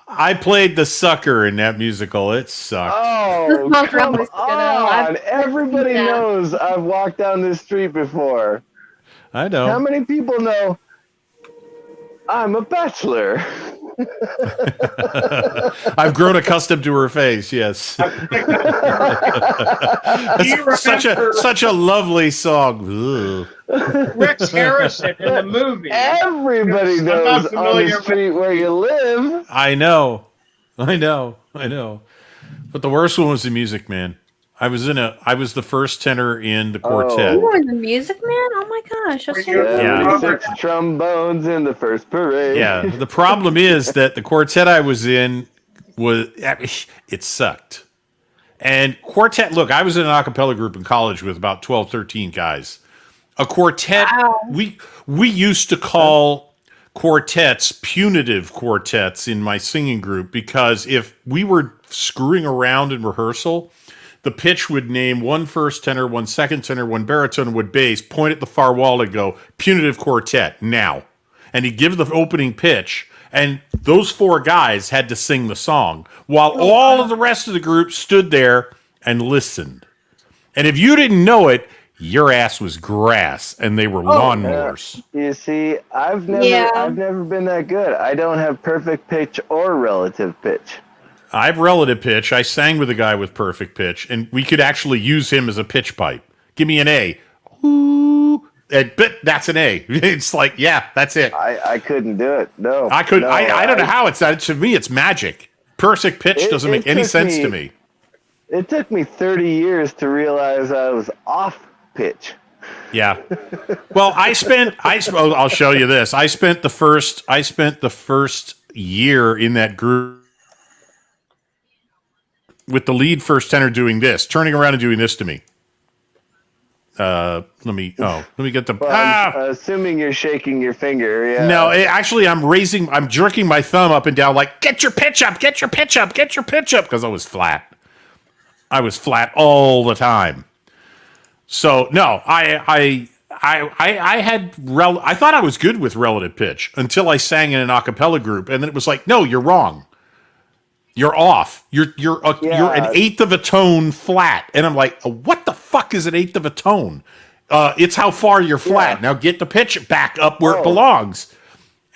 I played the sucker in that musical. It sucked. Oh, come on. Everybody knows I've walked down this street before. I know. How many people know I'm a bachelor? I've grown accustomed to her face, yes. That's such a lovely song. Rex Harrison in the movie. Everybody knows on the street where you live. I know. But the worst one was the Music Man. I was the first tenor in the quartet. You were in the Music Man? Oh my gosh, that's so cool. Yeah. 6 trombones in the first parade. Yeah. The problem is that the quartet I was in it sucked. And quartet, look, I was in an a cappella group in college with about 12, 13 guys. A quartet, we used to call quartets punitive quartets in my singing group, because if we were screwing around in rehearsal, the pitch would name one first tenor, one second tenor, one baritone, one bass, point at the far wall and go, punitive quartet, now. And he'd give the opening pitch, and those 4 guys had to sing the song, while all of the rest of the group stood there and listened. And if you didn't know it, your ass was grass, and they were lawnmowers. You see, I've never been that good. I don't have perfect pitch or relative pitch. I have relative pitch. I sang with a guy with perfect pitch, and we could actually use him as a pitch pipe. Give me an A. Ooh. But that's an A. It's like, yeah, that's it. I couldn't do it. No. I couldn't. I don't know how it's that. To me, it's magic. Perfect pitch doesn't make any sense to me. It took me 30 years to realize I was off pitch. Yeah. Well, I'll show you this. I spent the first year in that group with the lead first tenor doing this, turning around and doing this to me. Let me get the. Well, I'm assuming you're shaking your finger. Yeah. No, actually, I'm jerking my thumb up and down, like, get your pitch up, get your pitch up, get your pitch up, because I was flat. I was flat all the time. So no, I thought I was good with relative pitch until I sang in an a cappella group, and then it was like, no, you're wrong. You're off. You're an eighth of a tone flat, and I'm like, what the fuck is an eighth of a tone? It's how far you're flat. Yeah. Now get the pitch back up where it belongs.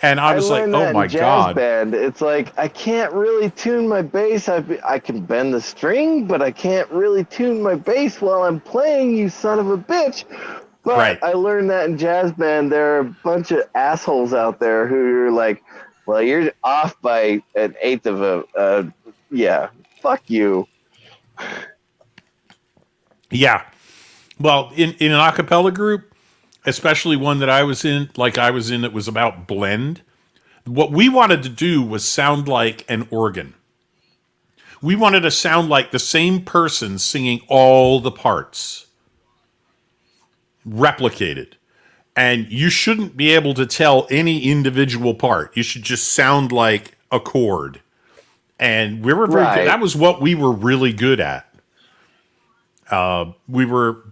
And I was like, oh my god! Band. It's like I can't really tune my bass. I can bend the string, but I can't really tune my bass while I'm playing. You son of a bitch! But right. I learned that in jazz band, there are a bunch of assholes out there who are like, well, you're off by an eighth of a, yeah, fuck you. Yeah. Well, in an a cappella group, especially one that I was in, that was about blend, what we wanted to do was sound like an organ. We wanted to sound like the same person singing all the parts. Replicated. And you shouldn't be able to tell any individual part. You should just sound like a chord. And we were very good. That was what we were really good at. We were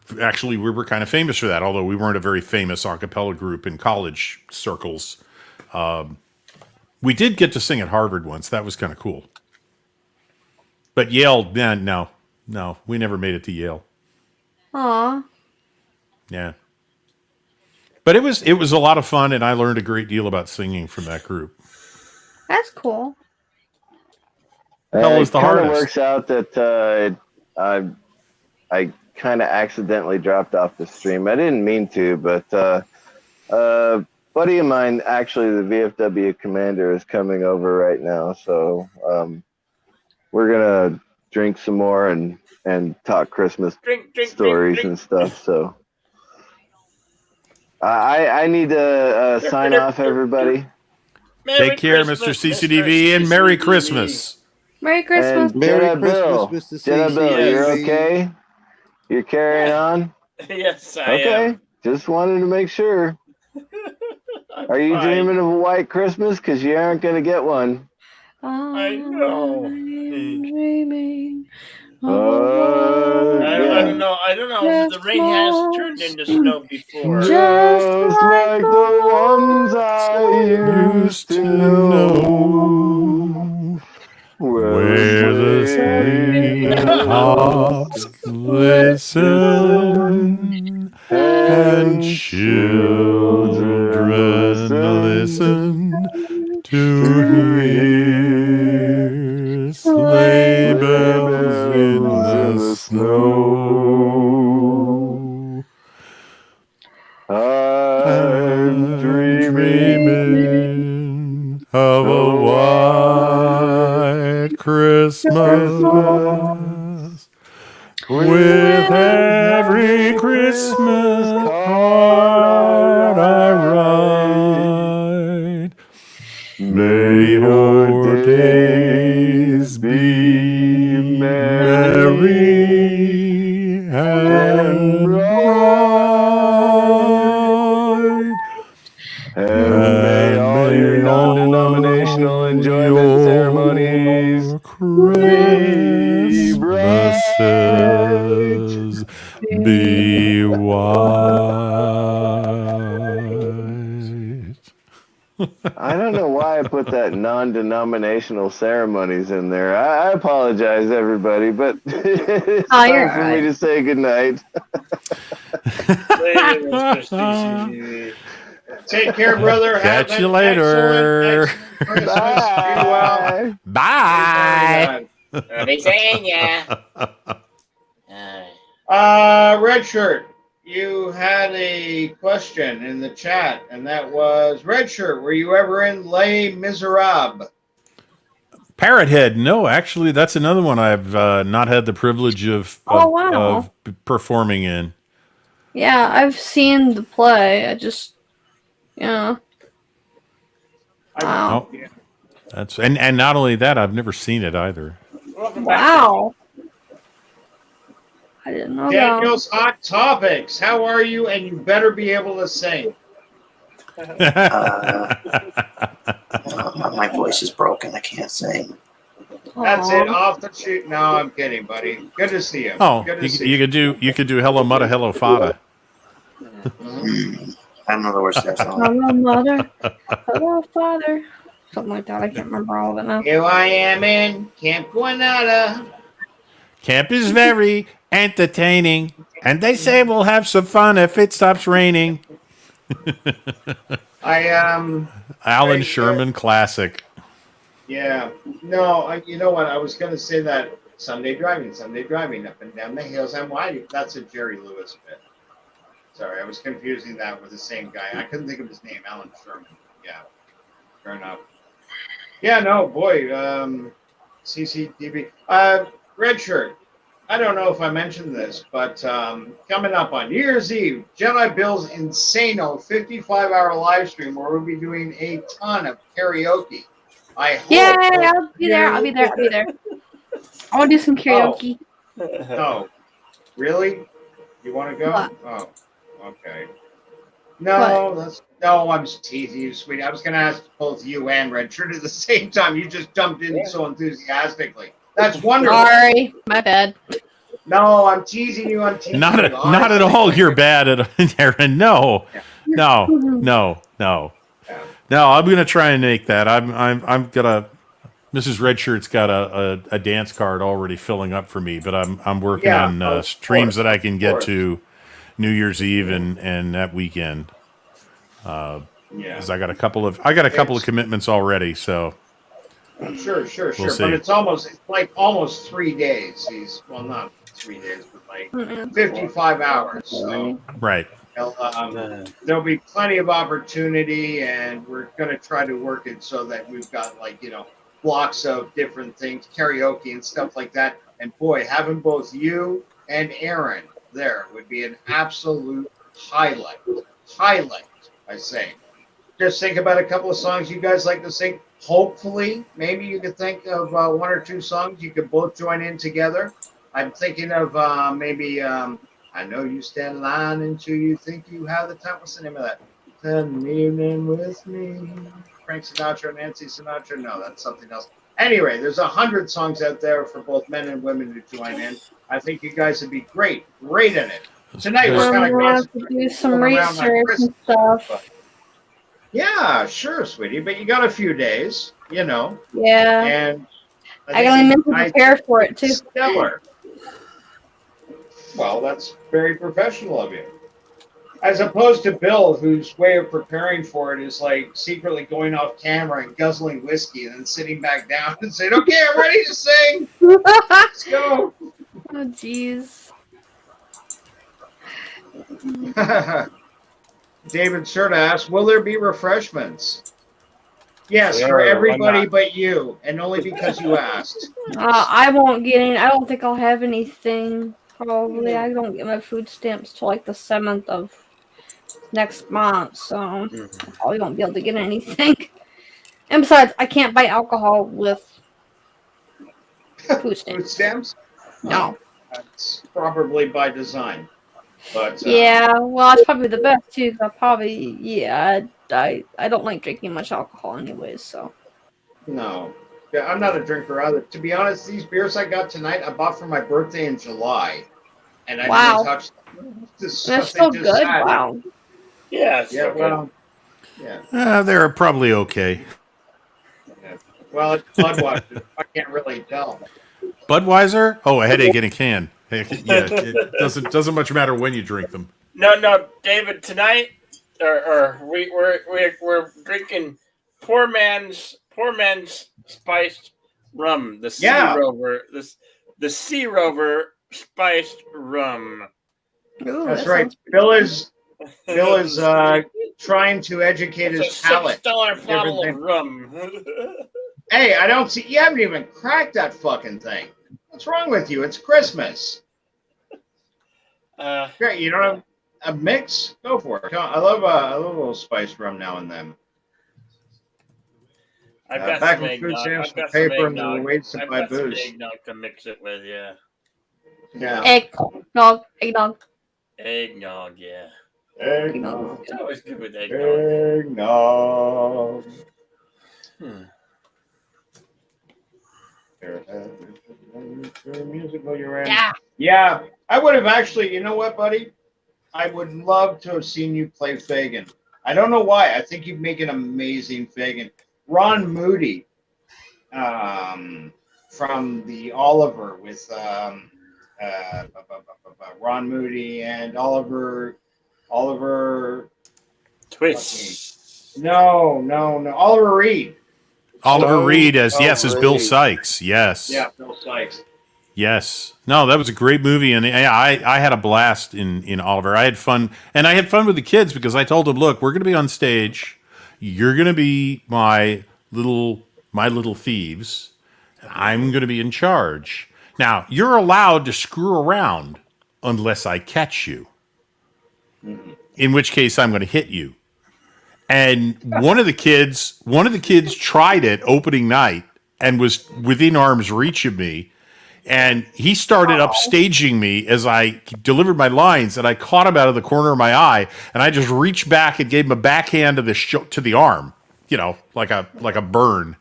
kind of famous for that, although we weren't a very famous a cappella group in college circles. We did get to sing at Harvard once. That was kind of cool. But Yale, man, no, we never made it to Yale. Aw. Yeah. But it was a lot of fun, and I learned a great deal about singing from that group. That's cool. Hell was the hardest. It works out that I kind of accidentally dropped off the stream. I didn't mean to, but a buddy of mine, actually the VFW commander, is coming over right now. So we're going to drink some more and talk Christmas stories and stuff. So I need to sign off, everybody. Take care, Mr. CCDV, and Merry Christmas. Merry Christmas. And Merry Christmas, Mr. Bill, you're okay? You're carrying on? Yes, I am. Just wanted to make sure. Are you dreaming of a white Christmas? Because you aren't going to get one. I know. Dreaming. I don't know. The rain has turned into snow before. Just like the ones I used to know. Where the spring tops glisten and children listen to hear sleigh bells in the snow. I'm dreaming of a white Christmas with every Christmas card I write. May your days be merry and bright. And may all your non-denominational enjoyment ceremonies Christmases be white. I don't know why I put that non-denominational ceremonies in there. I apologize, everybody, but it's time for me to say goodnight. Take care, brother. Catch you later. Bye. Bye. I'll be seeing ya. Red Shirt, you had a question in the chat, and that was, Red Shirt, were you ever in Les Miserables? Parrot Head. No, actually, that's another one I've not had the privilege of performing in. Yeah, I've seen the play. I just, yeah. Wow. Oh, that's and not only that, I've never seen it either. Wow. I didn't know Daniel's Hot Topics. How are you? And you better be able to sing. My voice is broken. I can't sing. That's it. Off the shoot. No, I'm kidding, buddy. Good to see you. Oh, Good to see you could do Hello Mudda, Hello Fada. I don't know the words to that song. Hello, mother. Hello, father. Something like that. I can't remember all of it now. Here I am in Camp Granada. Camp is very entertaining, and they say we'll have some fun if it stops raining. Alan Sherman classic. Yeah. No, you know what? I was going to say that Sunday driving up and down the hills. I'm winding. That's a Jerry Lewis bit. Sorry, I was confusing that with the same guy. I couldn't think of his name, Alan Sherman. Yeah. Fair enough. Yeah, no, boy. CCTV. Red Shirt. I don't know if I mentioned this, but coming up on New Year's Eve, Jedi Bill's Insano 55-hour live stream where we'll be doing a ton of karaoke. I hope. Yeah, I'll be there. I'll be there. I want to do some karaoke. Oh, really? You want to go? What? Oh, okay. No, I'm just teasing you, sweetie. I was going to ask both you and Red Shirt at the same time. You just jumped in so enthusiastically. That's wonderful. Sorry, my bad. No, I'm teasing you. Not at all. You're bad at Aaron. No. I'm gonna try and make that. I'm gonna. Mrs. Redshirt's got a dance card already filling up for me, but I'm working on streams that I can get to New Year's Eve and that weekend. Because I got a couple of commitments already, so. Sure. We'll see. But it's like almost 3 days. Not 3 days, but like 55 hours. So right. There'll be plenty of opportunity, and we're going to try to work it so that we've got blocks of different things, karaoke and stuff like that. And boy, having both you and Aaron there would be an absolute highlight. I say. Just think about a couple of songs you guys like to sing. Hopefully, maybe you could think of one or two songs you could both join in together. I'm thinking of maybe I Know You Stand in Line Until You Think You Have the Time. What's the name of that? An Evening With Me. Frank Sinatra, Nancy Sinatra. No, that's something else. Anyway, there's 100 songs out there for both men and women to join in. I think you guys would be great in it. Tonight we're kind of going to do some research and stuff. Yeah, sure, sweetie, but you got a few days, Yeah. And I gotta mentally prepare for it too. Stellar. Well, that's very professional of you. As opposed to Bill, whose way of preparing for it is like secretly going off camera and guzzling whiskey and then sitting back down and saying, "Okay, I'm ready to sing. Let's go." Oh, jeez. David Serta asks, will there be refreshments? Yes, for everybody but you, and only because you asked. I won't get any. I don't think I'll have anything, probably. I don't get my food stamps till like the 7th of next month, so I probably won't be able to get anything. And besides, I can't buy alcohol with food stamps. Food stamps? No. That's probably by design. But yeah, well, it's probably the best too. Cause I don't like drinking much alcohol anyways. So no, I'm not a drinker either. To be honest, these beers I got tonight, I bought for my birthday in July, and I didn't touch them. They're still good. Wow. Yeah. They're probably okay. Yeah. Well, it's Budweiser. I can't really tell. Budweiser? Oh, a headache in a can. Yeah, it doesn't much matter when you drink them. No, David. Tonight, we're drinking poor man's spiced rum. The Sea Rover. The Sea Rover spiced rum. Ooh, that's right. Bill is trying to educate his palate. $6 bottle of rum. Hey, I don't see. You haven't even cracked that fucking thing. What's wrong with you? It's Christmas. Great. You don't have a mix? Go for it. I love a little spiced rum now and then. I've got back some with food eggnog. stamps, I've got paper, some and the eggnog. ways to I've buy got some booze. eggnog to mix it with. Yeah. Yeah. Eggnog. Eggnog. Yeah. Eggnog. It's always good with eggnog. Eggnog. Musical you're in. Yeah. Yeah. I would have actually, you know what, buddy? I would love to have seen you play Fagin. I don't know why. I think you'd make an amazing Fagin. Ron Moody from the Oliver with Ron Moody and Oliver Twist. No. Oliver Reed. Oliver Reed as Bill Reed. Sykes. Yes. Yeah, Bill Sykes. Yes. No, that was a great movie, and I had a blast in Oliver. I had fun, and I had fun with the kids because I told them, look, we're going to be on stage. You're going to be my little thieves. I'm going to be in charge. Now, you're allowed to screw around unless I catch you. In which case, I'm going to hit you. And one of the kids tried it opening night and was within arm's reach of me. And he started upstaging me as I delivered my lines, and I caught him out of the corner of my eye, and I just reached back and gave him a backhand to the arm, like a burn.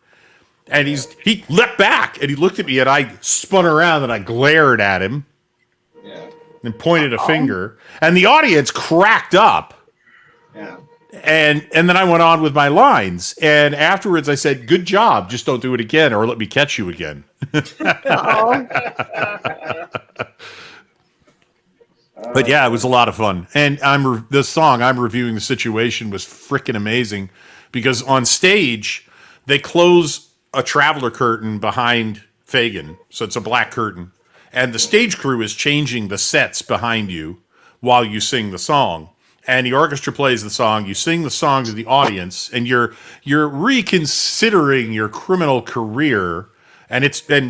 And he leapt back and he looked at me, and I spun around and I glared at him, and pointed a finger, and the audience cracked up. Yeah. And then I went on with my lines, and afterwards I said, "Good job, just don't do it again, or let me catch you again." But yeah, it was a lot of fun, and the song I'm reviewing the situation was freaking amazing, because on stage they close a traveler curtain behind Fagin, so it's a black curtain, and the stage crew is changing the sets behind you while you sing the song. And the orchestra plays the song. You sing the song to the audience, and you're reconsidering your criminal career. And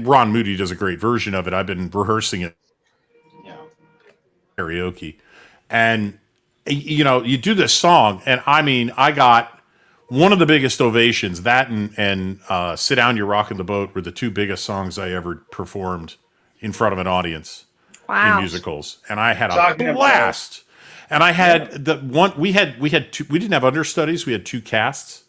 Ron Moody does a great version of it. I've been rehearsing it, karaoke, and you do this song, and I mean, I got one of the biggest ovations. That and "Sit Down, You're Rocking the Boat" were the two biggest songs I ever performed in front of an audience in musicals, and I had a blast. And I had we had two, we didn't have understudies, we had two casts.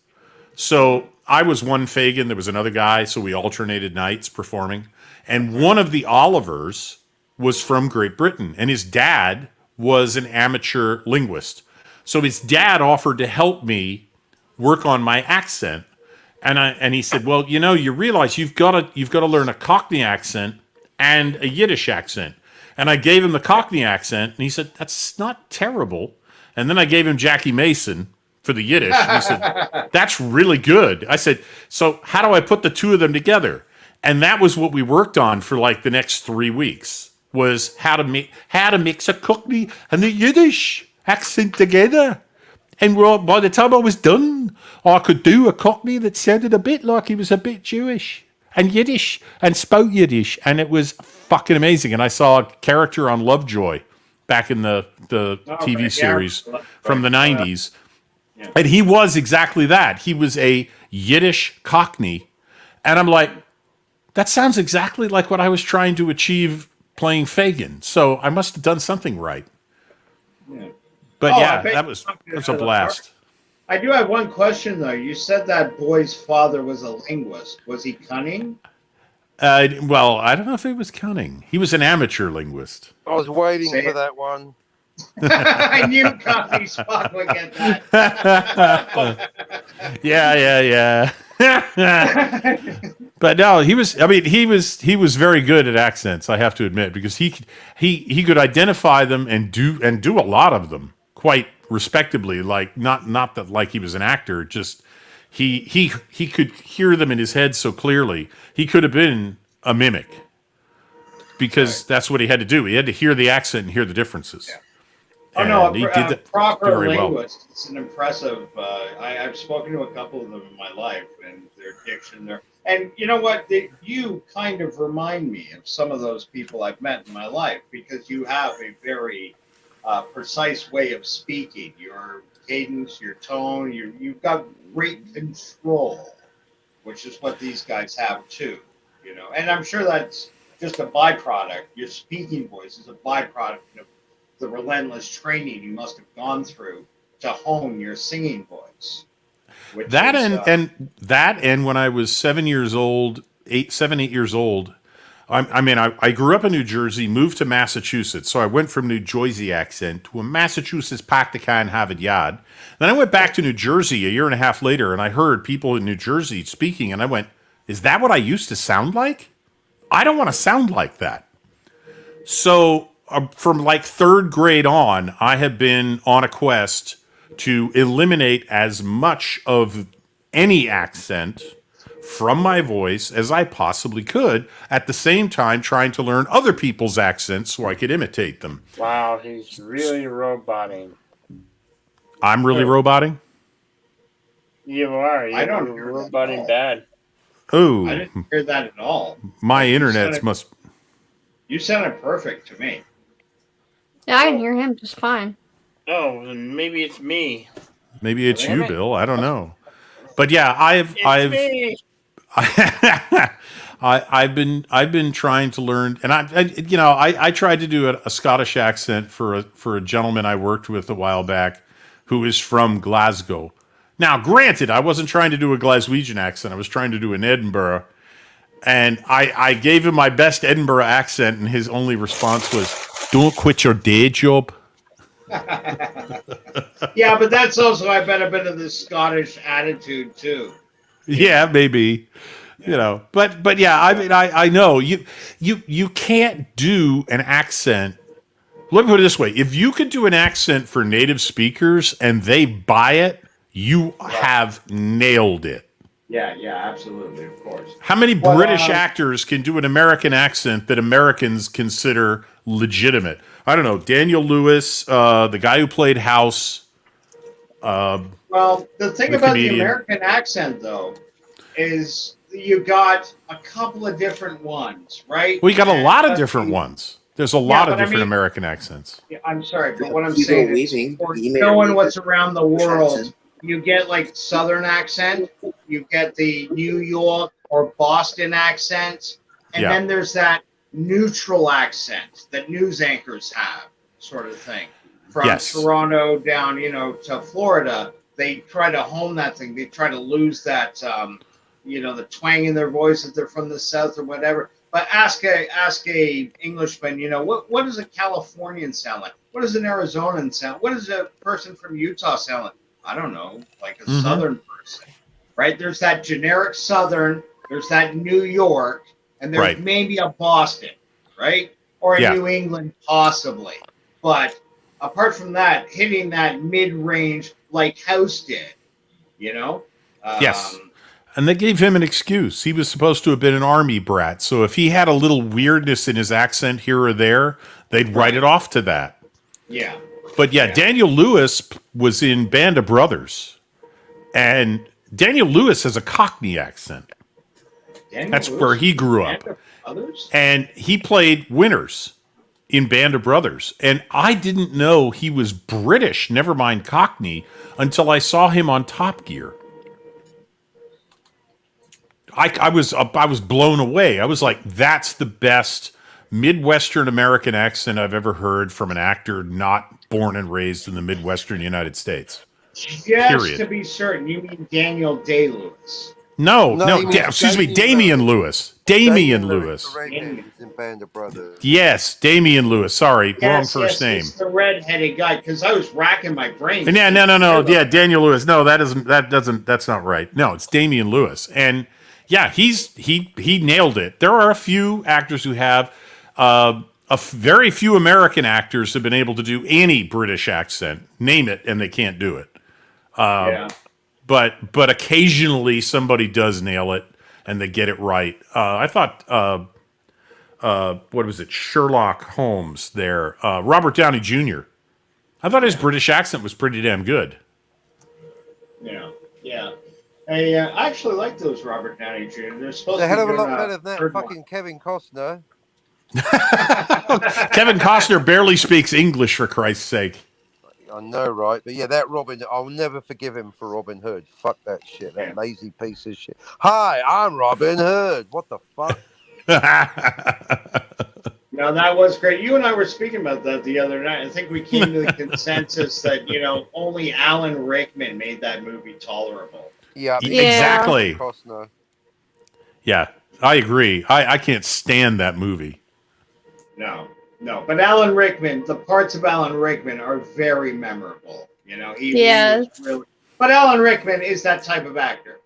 So I was one Fagin, there was another guy, so we alternated nights performing. And one of the Olivers was from Great Britain, and his dad was an amateur linguist. So his dad offered to help me work on my accent. And he said, "Well, you realize you've got to learn a Cockney accent and a Yiddish accent." And I gave him the Cockney accent, and he said, "That's not terrible." And then I gave him Jackie Mason for the Yiddish, and he said, "That's really good." I said, "So how do I put the two of them together?" And that was what we worked on for like the next 3 weeks, was how to mix a Cockney and a Yiddish accent together. And by the time I was done, I could do a Cockney that sounded a bit like he was a bit Jewish, and Yiddish, and spoke Yiddish, and it was fucking amazing. And I saw a character on Lovejoy back in the TV series from the 90s, and he was exactly that. He was a Yiddish Cockney, and I'm like, that sounds exactly like what I was trying to achieve playing Fagin. So I must have done something right. Yeah. But that was a blast. I do have one question, though. You said that boy's father was a linguist. Was he cunning? Well, I don't know if he was cunning. He was an amateur linguist. I was waiting for that one. I knew Cockney Spock would get that. Yeah. But no, he was very good at accents, I have to admit, because he could identify them and do a lot of them quite respectably, like not that like he was an actor, just he could hear them in his head so clearly. He could have been a mimic, because that's what he had to do. He had to hear the accent and hear the differences. Yeah. Oh no, he did that proper very linguist. well. It's an impressive. I've spoken to a couple of them in my life, and they're diction there. And you know what? You kind of remind me of some of those people I've met in my life because you have a very precise way of speaking. Your cadence, your tone, you've got great control, which is what these guys have too. You know, and I'm sure that's just a byproduct. Your speaking voice is a byproduct of the relentless training you must have gone through to hone your singing voice. That and when I was 7 years old, 8 years old, I grew up in New Jersey, moved to Massachusetts, so I went from New Jersey accent to a Massachusetts Pactica in Harvard Yard. Then I went back to New Jersey a year and a half later, and I heard people in New Jersey speaking, and I went, "Is that what I used to sound like? I don't want to sound like that." So from like third grade on, I have been on a quest to eliminate as much of any accent from my voice as I possibly could, at the same time trying to learn other people's accents so I could imitate them. Wow, he's really roboting. I'm really roboting? You are. I don't You're hear that roboting at all. bad. Oh, I didn't hear that at all. my internet must. You sounded perfect to me. Yeah, I can hear him just fine. Oh, then maybe it's me. Maybe it's Damn you, it. Bill. I don't know. But yeah, I've Me. I've been trying to learn, and I tried to do a Scottish accent for a gentleman I worked with a while back, who is from Glasgow. Now, granted, I wasn't trying to do a Glaswegian accent; I was trying to do an Edinburgh, and I gave him my best Edinburgh accent, and his only response was, "Don't quit your day job." Yeah, but that's also, I bet, a bit of the Scottish attitude too. Yeah, maybe. You know, but yeah, I mean, I know you can't do an accent. Let me put it this way: if you could do an accent for native speakers and they buy it, you have nailed it. Yeah, absolutely, of course. How many Well, British actors can do an American accent that Americans consider legitimate? I don't know. Daniel Lewis, the guy who played House. Well, the thing The about comedian. the American accent, though, is you got a couple of different ones, right? We got a And lot of let's different see- ones. There's a lot but of I different mean- American accents. Yeah, I'm sorry, but what I'm Hugo saying is, Weaving, for he made knowing a what's around the world, accent. you get like Southern accent, you get the New York or Boston accent, and Yeah. then there's that neutral accent that news anchors have, sort of thing. From Yes. Toronto down, to Florida, they try to hone that thing. They try to lose that, the twang in their voice if they're from the South or whatever. But ask a Englishman, what does a Californian sound like? What does an Arizonan sound? What does a person from Utah sound like? I don't know, like a Mhm. Southern person, right? There's that generic Southern, there's that New York, and there's Right. maybe a Boston, right? Or a Yeah. New England, possibly. But apart from that, hitting that mid-range like House did, Yes. And they gave him an excuse. He was supposed to have been an army brat. So if he had a little weirdness in his accent here or there, they'd write it off to that. Yeah. But yeah, Daniel Lewis was in Band of Brothers. And Daniel Lewis has a Cockney accent. Daniel That's Lewis, where he grew up. Band of Brothers? And he played Winters in Band of Brothers. And I didn't know he was British, never mind Cockney, until I saw him on Top Gear. I was blown away. I was like, that's the best Midwestern American accent I've ever heard from an actor not born and raised in the Midwestern United States. Just Period. to be certain, you mean Daniel Day-Lewis. No, No, no, he was excuse me, Damian Damian Lewis. Damian Lewis. The redhead who's in Band of Brothers. Yes, Damian Lewis. Sorry, wrong first name. It's the red-headed guy, because I was racking my brain. Yeah, no. Yeah, Daniel Lewis. No, that's not right. No, it's Damian Lewis. And yeah, he nailed it. There are a few actors who have very few American actors have been able to do any British accent. Name it, and they can't do it. Yeah. But occasionally somebody does nail it and they get it right. I thought what was it? Sherlock Holmes there. Robert Downey Jr. I thought his British accent was pretty damn good. Yeah. I actually like those Robert Downey Jr. They're supposed It's a to be hell of a doing lot better than that third one. fucking Kevin Costner. Kevin Costner barely speaks English, for Christ's sake. I know, right? But yeah, that Robin, I'll never forgive him for Robin Hood. Fuck that shit, that lazy piece of shit. Hi, I'm Robin Hood. What the fuck? No, that was great. You and I were speaking about that the other night. I think we came to the consensus that, only Alan Rickman made that movie tolerable. Yeah, exactly. Costner. Yeah, I agree. I can't stand that movie. No. But Alan Rickman, the parts of Alan Rickman are very memorable. He was really. But Alan Rickman is that type of actor.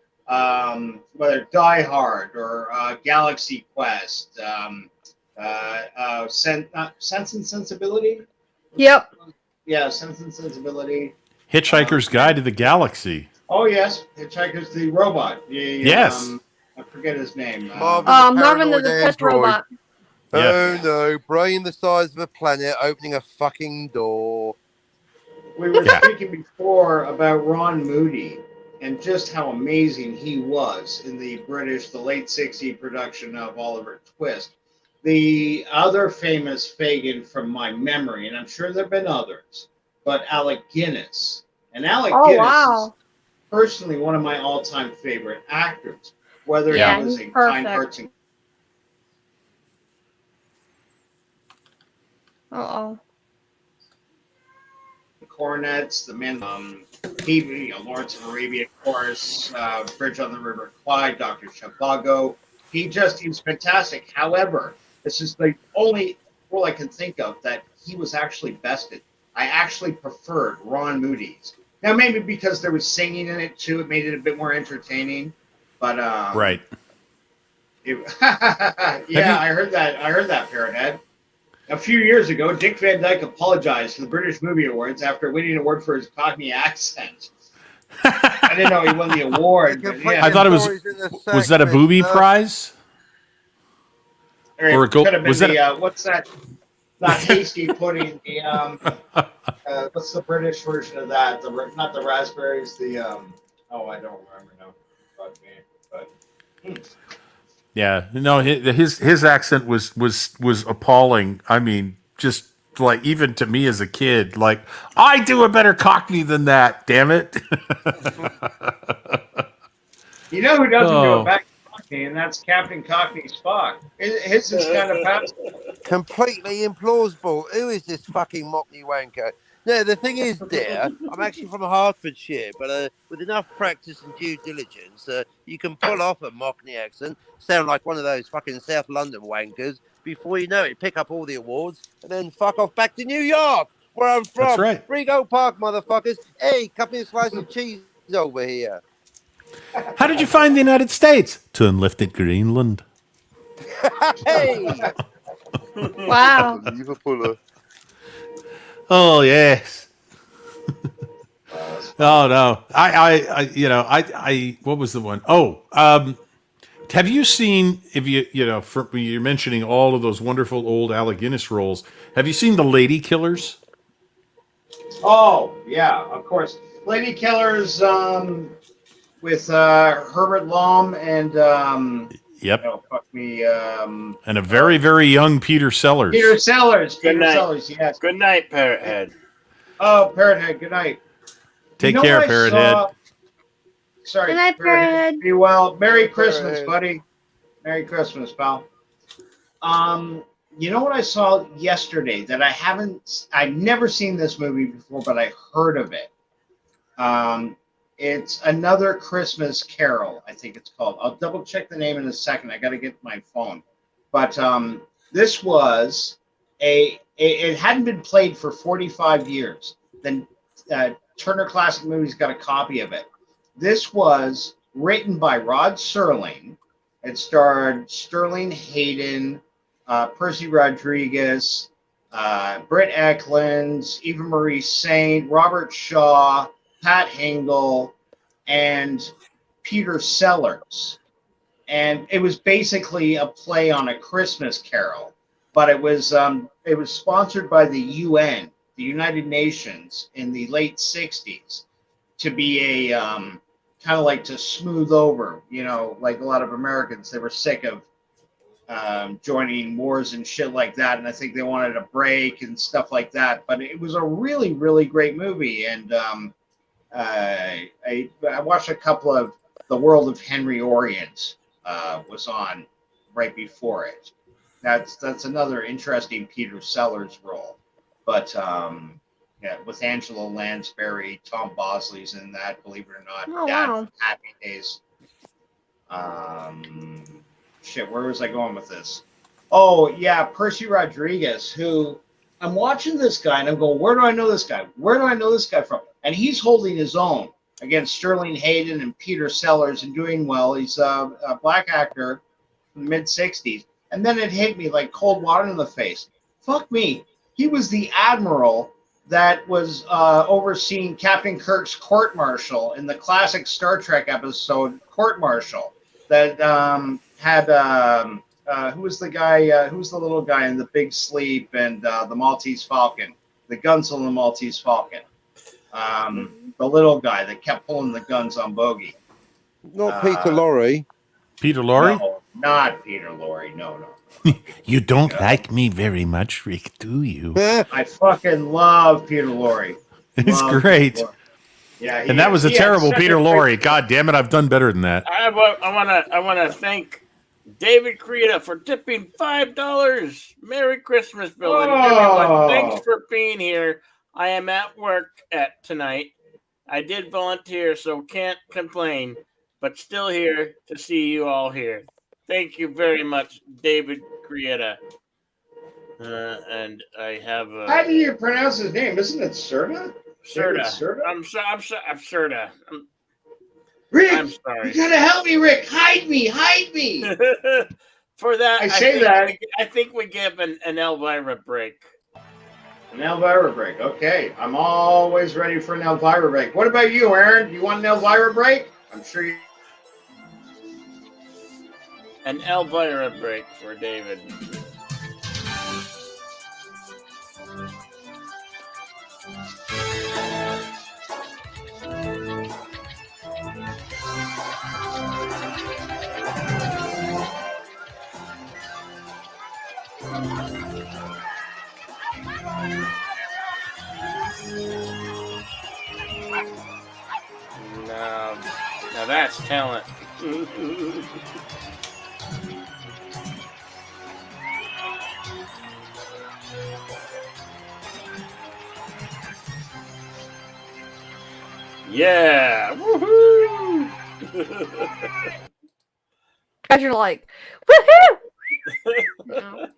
Whether Die Hard or Galaxy Quest, Sense and Sensibility. Yep. Yeah, Sense and Sensibility. Hitchhiker's Guide to the Galaxy. Oh yes, Hitchhiker's the robot. Yes. I forget his name. Marvin the Depressed Robot. Oh no, brain the size of a planet opening a fucking door. We were speaking before about Ron Moody and just how amazing he was in the late 60s production of Oliver Twist. The other famous Fagin from my memory, and I'm sure there have been others, but Alec Guinness. And Alec Guinness is personally one of my all-time favorite actors, whether he was in Kind Hearts and Cornets, the man, Lawrence of Arabia, of course, Bridge on the River Kwai, Dr. Zhivago. He was fantastic. However, this is the only role I can think of that he was actually bested. I actually preferred Ron Moody's. Now, maybe because there was singing in it too, it made it a bit more entertaining. But right. I heard that, Parrothead. A few years ago, Dick Van Dyke apologized to the British Movie Awards after winning an award for his Cockney accent. I didn't know he won the award. I thought it was that a booby prize? Or could have been what's that? Not hasty pudding. What's the British version of that? Not the raspberries. I don't remember now. Yeah, no, his accent was appalling. I mean, just like even to me as a kid, like I do a better Cockney than that. Damn it! You know who doesn't do a better Cockney, and that's Captain Cockney Spock. His is kind of past. Completely implausible. Who is this fucking Mockney wanker? No, the thing is, dear, I'm actually from Hertfordshire, but with enough practice and due diligence, you can pull off a Mockney accent, sound like one of those fucking South London wankers. Before you know it, pick up all the awards, and then fuck off back to New York, where I'm from. That's right. Rego Park, motherfuckers. Hey, cut me a slice of cheese over here. How did you find the United States? To unlifted Greenland. Hey! Wow. Liverpool. Oh yes. Oh no. I what was the one? Oh, have you seen, if you're mentioning all of those wonderful old Alec Guinness roles, have you seen The Lady Killers? Oh, yeah, of course. Lady Killers with Herbert Lom and yep. Fuck me. And a very, very young Peter Sellers. Peter Sellers. Good night. Sellers, yes. Good night, Parrothead. Oh, Parrothead, good night. Take care, Parrothead. Sorry. Good night, Parrothead. Be well. Merry Christmas, buddy. Merry Christmas, pal. You know what I saw yesterday that I've never seen this movie before, but I heard of it. It's Another Christmas Carol, I think it's called. I'll double check the name in a second. I got to get my phone. But this was it hadn't been played for 45 years. Then Turner Classic Movies got a copy of it. This was written by Rod Serling. It starred Sterling Hayden, Percy Rodriguez, Britt Eklund, Eva Marie Saint, Robert Shaw, Pat Hingle, and Peter Sellers. And it was basically a play on A Christmas Carol, but it was sponsored by the UN, the United Nations, in the late 60s to be a kind kind of like to smooth over, like a lot of Americans, they were sick of joining wars and shit like that, and I think they wanted a break and stuff like that. But it was a really, really great movie, and I watched a couple of The World of Henry Orient was on right before it. That's another interesting Peter Sellers role, but yeah, with Angela Lansbury, Tom Bosley's in that. Believe it or not, Oh, Dad wow. from Happy Days. Shit, where was I going with this? Oh yeah, Percy Rodriguez. Who I'm watching this guy and I'm going, where do I know this guy? Where do I know this guy from? And he's holding his own against Sterling Hayden and Peter Sellers and doing well. He's a black actor in the mid '60s. And then it hit me like cold water in the face. Fuck me. He was the admiral that was overseeing Captain Kirk's court-martial in the classic Star Trek episode Court Martial that had who was the guy? Who's the little guy in the big sleep and the Maltese Falcon? The guns on the Maltese Falcon. The little guy that kept pulling the guns on Bogey. Not Peter Lorre. Peter Lorre? No, not Peter Lorre. No. You don't like me very much, Rick, do you? I fucking love Peter Lorre. It's Love great. Peter Lorre. Yeah, And that was a terrible Peter Lorre. God damn it, I've done better than that. I want to thank David Creeda for tipping $5. Merry Christmas, Bill. And everyone, thanks for being here. I am at work tonight. I did volunteer, so can't complain, but still here to see you all here. Thank you very much, David Creeda. And I have How do you pronounce his name? Isn't it Serta? Serta. Serta? I'm Serta. Rick, I'm sorry. you gotta help me, Rick. Hide me. For that, I think we give an Elvira break. An Elvira break. Okay. I'm always ready for an Elvira break. What about you, Aaron? You want an Elvira break? I'm sure you. An Elvira break for David. Now that's talent. Yeah! Woohoo! Guys are like, woohoo! No.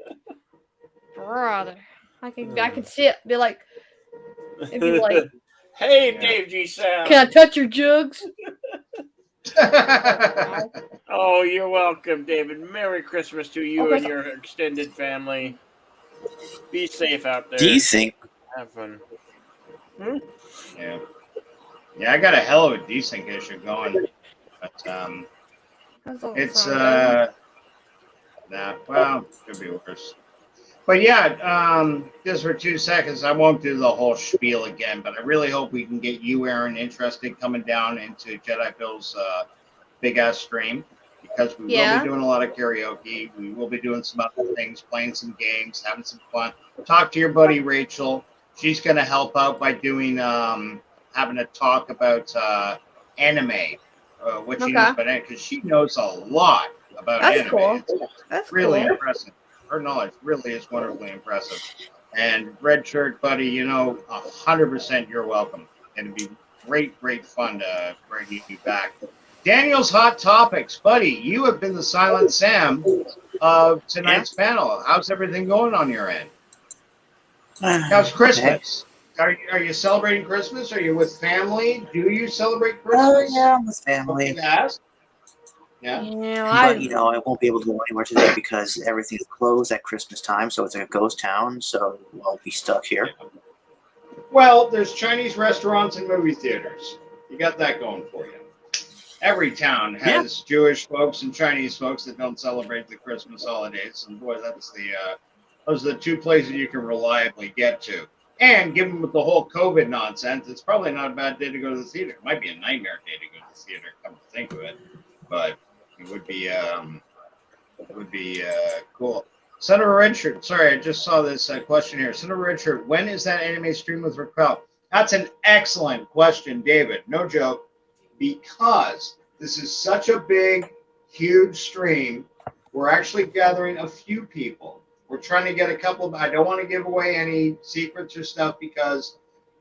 Brother. I can see it. Be like, it'd be like, hey, Dave G. Sound. can I touch your jugs? Oh, you're welcome, David. Merry Christmas to you and your extended family. Be safe out there. Do you think? Have fun. Yeah. Yeah, I got a hell of a desync issue going. But it's well, could be worse. But yeah, just for 2 seconds, I won't do the whole spiel again, but I really hope we can get you, Aaron, interested coming down into Jedi Bill's big ass stream, because we will be doing a lot of karaoke. We will be doing some other things, playing some games, having some fun. Talk to your buddy Rachel. She's going to help out by doing having a talk about anime, what she knows about anime, because she knows a lot about anime. Cool. That's really impressive. Her knowledge really is wonderfully impressive. And Red Shirt, buddy, 100% you're welcome. And it'd be great fun to bring you back. Daniel's Hot Topics, buddy, you have been the Silent Sam of tonight's panel. How's everything going on your end? How's Christmas? Are you celebrating Christmas? Are you with family? Do you celebrate Christmas? Oh, yeah, I'm with family. Yeah. But, I won't be able to go anywhere today because everything's closed at Christmas time, so it's like a ghost town, so I'll be stuck here. Well, there's Chinese restaurants and movie theaters. You got that going for you. Every town has Jewish folks and Chinese folks that don't celebrate the Christmas holidays, and boy, those are the two places you can reliably get to. And given with the whole COVID nonsense, it's probably not a bad day to go to the theater. It might be a nightmare day to go to the theater. Come to think of it, but it would be cool. Senator Richard, sorry, I just saw this question here. Senator Richard, when is that anime stream with Raquel? That's an excellent question, David. No joke, because this is such a big, huge stream. We're actually gathering a few people. We're trying to get a couple of, I don't want to give away any secrets or stuff because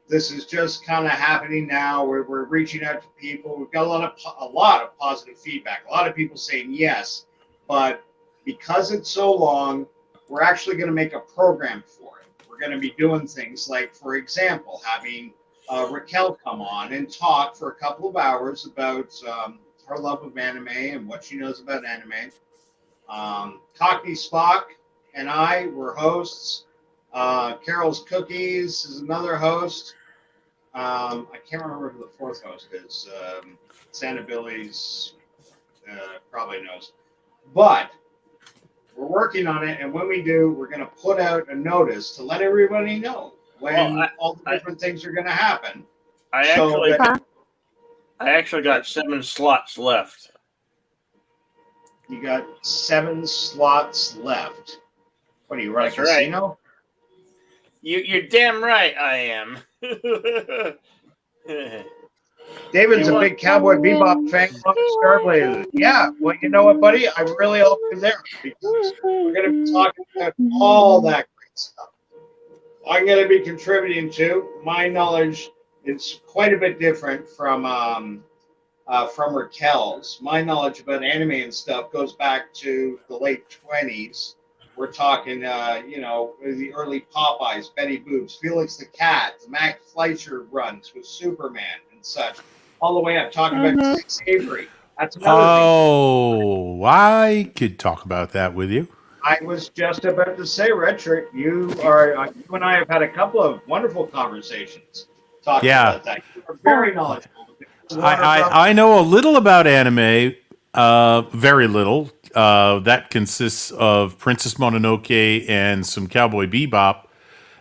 this is just kind of happening now. We're reaching out to people. We've got a lot of positive feedback. A lot of people saying yes, but because it's so long, we're actually going to make a program for it. We're going to be doing things like, for example, having Raquel come on and talk for a couple of hours about her love of anime and what she knows about anime. Cockney Spock and I were hosts. Carol's Cookies is another host. I can't remember who the fourth host is. Santa Billy's probably knows. But we're working on it, and when we do, we're going to put out a notice to let everybody know when all the different things are going to happen. I actually got 7 slots left. You got 7 slots left. What are you, running a That's right. casino? You're damn right I am. David's a big Cowboy Bebop fan of Starblazers. Yeah, well, you know what, buddy? I really hope you're there because we're going to be talking about all that great stuff. I'm going to be contributing to. My knowledge is quite a bit different from Raquel's. My knowledge about anime and stuff goes back to the late 20s. We're talking, the early Popeyes, Betty Boobs, Felix the Cat, the Max Fleischer runs with Superman and such, all the way up talking about Tex Avery. That's another thing. Oh, I could talk about that with you. I was just about to say, Richard, you and I have had a couple of wonderful conversations talking about that. You are very knowledgeable. I know a little about anime, very little. That consists of Princess Mononoke and some Cowboy Bebop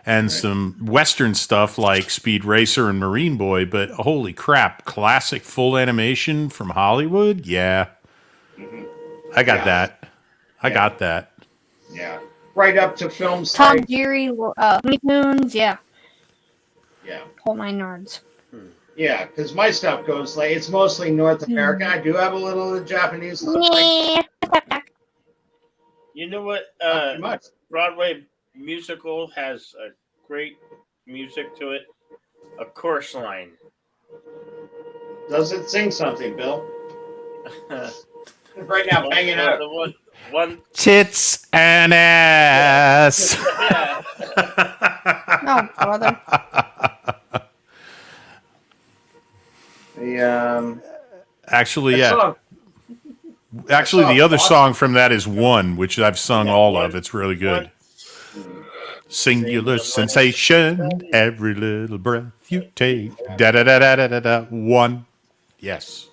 and some Western stuff like Speed Racer and Marine Boy. But holy crap, classic full animation from Hollywood? Yeah. I got that. I got that. Yeah. Right up to films Tom like... Jerry, Looney Tunes, yeah. Yeah. Whole 9 yards. Yeah, because my stuff goes like it's mostly North American. I do have a little of the Japanese stuff. You know what? Not much. Broadway musical has a great music to it. A chorus line. Does it sing something, Bill? Right now, bang it out. One tits and ass. No, brother. Actually, yeah. Actually, the other song from that is One, which I've sung all of. It's really good. Singular sensation, every little breath you take. Da da da da da da da. One. Yes.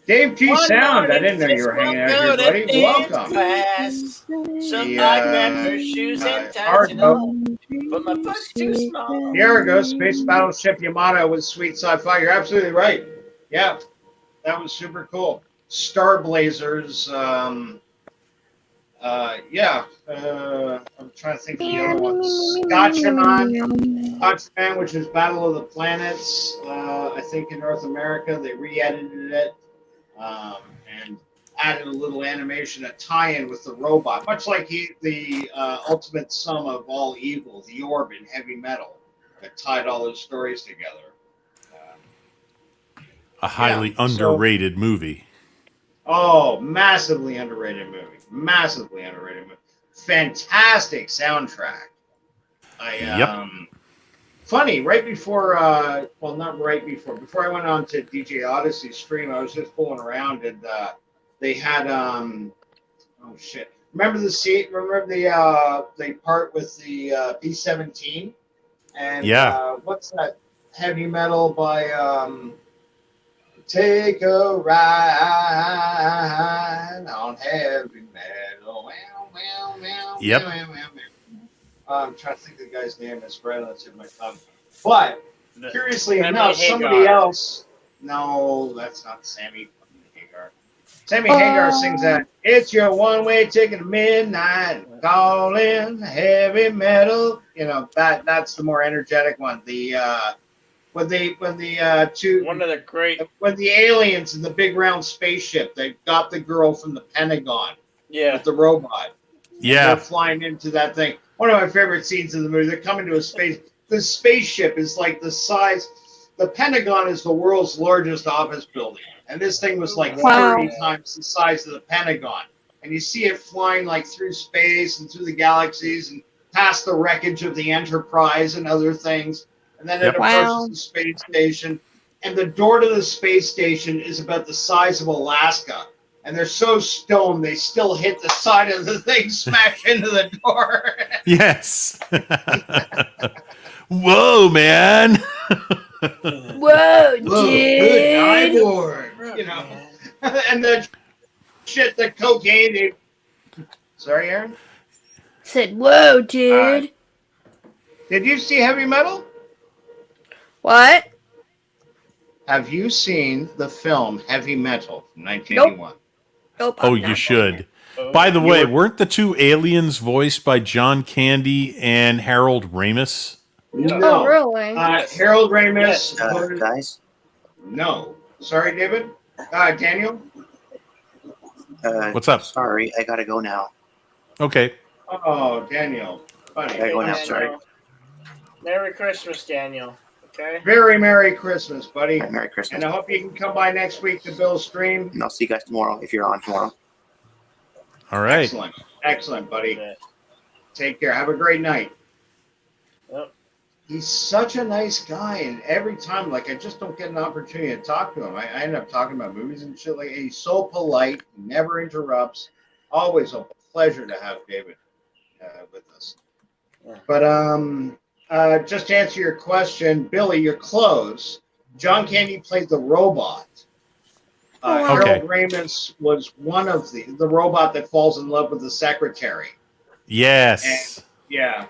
Dave T. Sound. I didn't know you were hanging out here, buddy. Welcome. Somebody grabbed her shoes and tied it on, but my foot's too small. Here we go. Space Battleship Yamato with Sweet Sci-Fi. You're absolutely right. Yeah, that was super cool. Star Blazers. I'm trying to think of the other ones. Scotchman, which is Battle of the Planets. I think in North America they re-edited it and added a little animation, a tie-in with the robot, much like the ultimate sum of all evil, the orb in Heavy Metal, that tied all those stories together. A highly underrated movie. Oh, massively underrated movie. Massively underrated movie. Fantastic soundtrack. Funny, right before, not right before I went on to DJ Odyssey stream, I was just fooling around and they had, remember the scene, the part with the B-17? And what's that Heavy Metal by, Take a ride on Heavy Metal. Yep. I'm trying to think of the guy's name. It's right on the tip of my tongue. But curiously enough, somebody else No, that's not Sammy Hagar. Sammy Hagar sings that. It's your one-way ticket to midnight. Call in heavy metal. You know that's the more energetic one. The when the two One of the great. when the aliens in the big round spaceship, they got the girl from the Pentagon with the robot. Yeah. They're flying into that thing. One of my favorite scenes in the movie. They're coming to a space. The spaceship is like the size. The Pentagon is the world's largest office building, and this thing was like 30 times the size of the Pentagon. And you see it flying like through space and through the galaxies and past the wreckage of the Enterprise and other things. And then it approaches the space station, and the door to the space station is about the size of Alaska. And they're so stoned, they still hit the side of the thing, smash into the door. Yes. Whoa, man. Whoa, dude. Good Nyborg, you know. And the shit, the cocaine. Sorry, Aaron? Said, whoa, dude. Did you see Heavy Metal? What? Have you seen the film Heavy Metal from 1981? Nope. Oh, you should. By the way, weren't the two aliens voiced by John Candy and Harold Ramis? No. Oh, really? Harold Ramis. Guys? No. Sorry, David? Daniel? What's up? Sorry, I gotta go now. Okay. Oh, Daniel. Funny. I gotta go now, sorry. Merry Christmas, Daniel. Okay. Very Merry Christmas, buddy. Merry Christmas. And I hope you can come by next week to Bill's stream. And I'll see you guys tomorrow if you're on tomorrow. All right. Excellent. Excellent, buddy. Take care. Have a great night. Yep. He's such a nice guy, and every time, like, I just don't get an opportunity to talk to him. I end up talking about movies and shit. Like, he's so polite, never interrupts. Always a pleasure to have David with us. But just to answer your question, Billy, you're close. John Candy played the robot. Harold Ramis was one of the robot that falls in love with the secretary. Yes. And, yeah.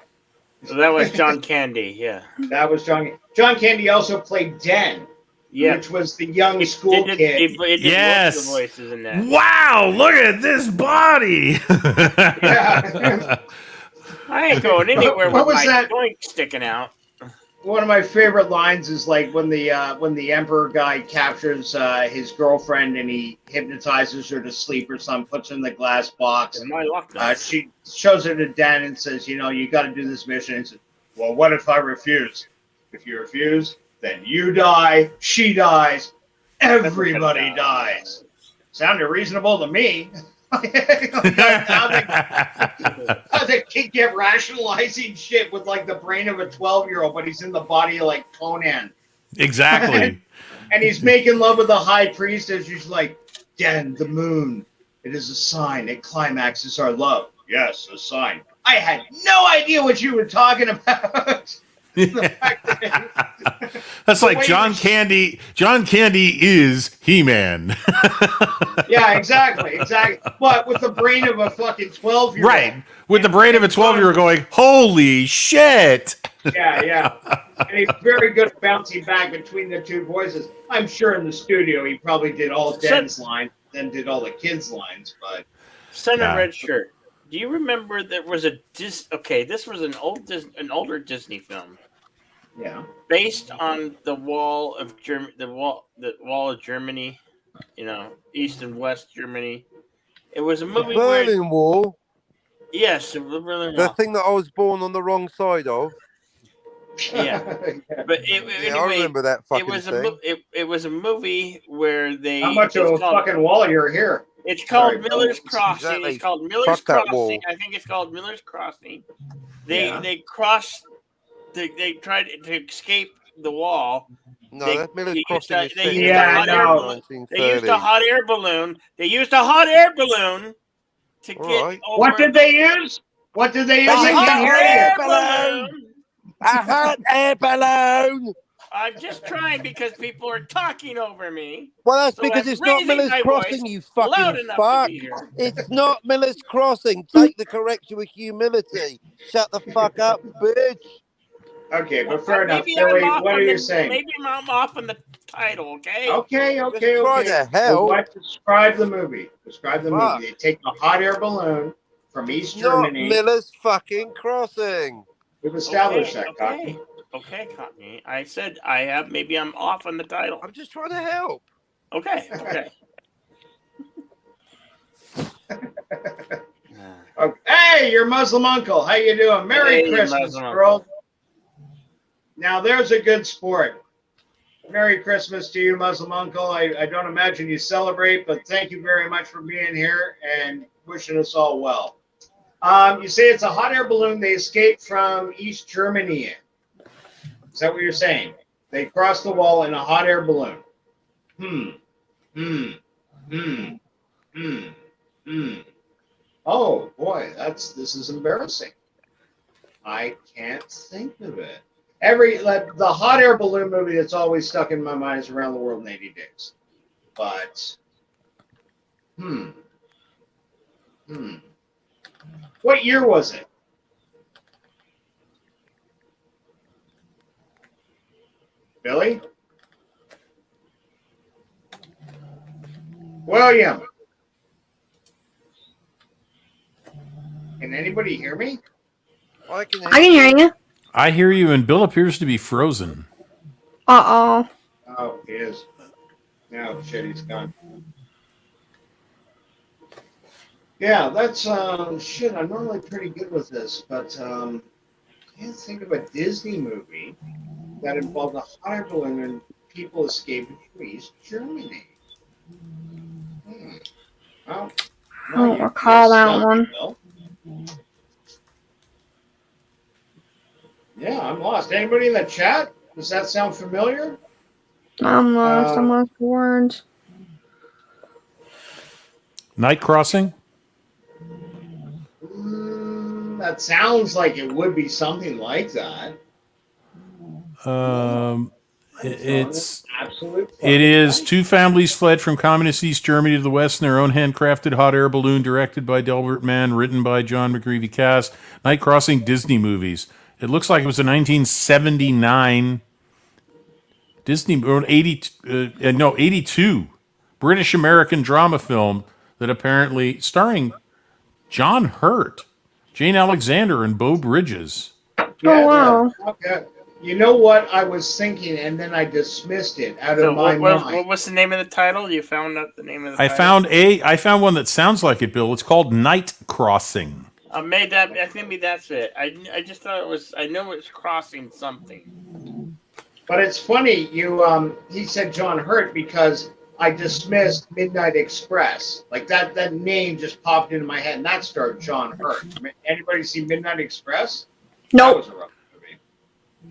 So that was John Candy, yeah. That was John. John Candy also played Den, which was the young school kid. Yes. The voices in that. Wow, look at this body. Yeah. I ain't going anywhere What with was my that? joint sticking out. One of my favorite lines is like when the Emperor guy captures his girlfriend and he hypnotizes her to sleep or something, puts her in the glass box. She shows her to Den and says, you know, you got to do this mission. And says, well, what if I refuse? If you refuse, then you die, she dies, everybody dies. Sounded reasonable to me. How they keep rationalizing shit with like the brain of a 12-year-old, but he's in the body of like Conan. Exactly. And he's making love with the high priestess. She's like, Den, the moon. It is a sign. It climaxes our love. Yes, a sign. I had no idea what you were talking about. That's like John Candy. John Candy is He-Man. Yeah, exactly. But with the brain of a fucking 12-year-old. Right. With the brain of a 12-year-old going, holy shit. Yeah. And he's very good at bouncing back between the two voices. I'm sure in the studio he probably did all Den's lines, then did all the kids' lines. But Son of Red Shirt. Do you remember there was a this was an older Disney film. Yeah. Based on the wall of the wall of Germany, you know, East and West Germany. It was a movie where Berlin Wall. Yes, the Berlin The Wall. thing that I was born on the wrong side of. Yeah, but anyway, I remember that fucking thing. It was a movie where they. How much of a fucking wall you're here? It's called Sorry, Miller's Bill. Crossing. Exactly. It's called Miller's Fuck that wall. Crossing. I think it's called Miller's Crossing. They crossed. They tried to escape the wall. No, They- that's Miller's they Crossing. used is a- they set used in a hot air 1930s. They used a hot air balloon. They used a hot air balloon to get Right. over. What did they use? What did they use? A I hot can't hear air you. balloon. A hot air balloon. I'm just trying because people are talking over me. Well, that's So because I'm it's not raising Miller's my Crossing, voice you loud fucking enough to fuck. be heard. It's not Miller's Crossing. Take the correction with humility. Shut the fuck up, bitch. Okay, but fair enough. Maybe Billy, I'm off what on are you the, saying? Maybe I'm off on the title. Okay. Okay. Try to Well, help. what? Describe the movie. Describe the Fuck. movie. They take a hot air balloon from It's East not Germany. Miller's fucking Crossing. We've established that, Okay. Cockney. Okay, Cockney. I said I have. Maybe I'm off on the title. I'm just trying to help. Okay. Okay. Hey, your Muslim uncle. How you doing? Merry Hey, Christmas, Muslim girl. uncle. Now, there's a good sport. Merry Christmas to you, Muslim uncle. I don't imagine you celebrate, but thank you very much for being here and wishing us all well. You say it's a hot air balloon they escaped from East Germany in. Is that what you're saying? They crossed the wall in a hot air balloon. Oh boy, this is embarrassing. I can't think of it. The hot air balloon movie that's always stuck in my mind is Around the World in 80 Days. But what year was it? Billy? William? Can anybody hear me? I can hear you. I hear you, and Bill appears to be frozen. Uh-oh. Oh, he is. No, shit, he's gone. Yeah, that's shit. I'm normally pretty good with this, but I can't think of a Disney movie that involved a hot air balloon and people escaping from East Germany. Well, I don't recall that one. Bill. Yeah, I'm lost. Anybody in the chat? Does that sound familiar? I'm lost. I'm lost for words. Night Crossing? That sounds like it would be something like that. It is two families fled from communist East Germany to the West in their own handcrafted hot air balloon, directed by Delbert Mann, written by John McGreevy cast. Night Crossing Disney movies. It looks like it was a 1979 Disney or 82 British American drama film that apparently starring John Hurt, Jane Alexander, and Beau Bridges. Oh wow! Okay. You know what I was thinking, and then I dismissed it out of my mind. What was the name of the title? You found out the name of the title? I found one that sounds like it, Bill. It's called Night Crossing. I think maybe that's it. I just thought it was. I know it was crossing something. But it's funny. He said John Hurt because I dismissed Midnight Express. Like that name just popped into my head, and that starred John Hurt. Anybody see Midnight Express? Nope. That was a rough movie.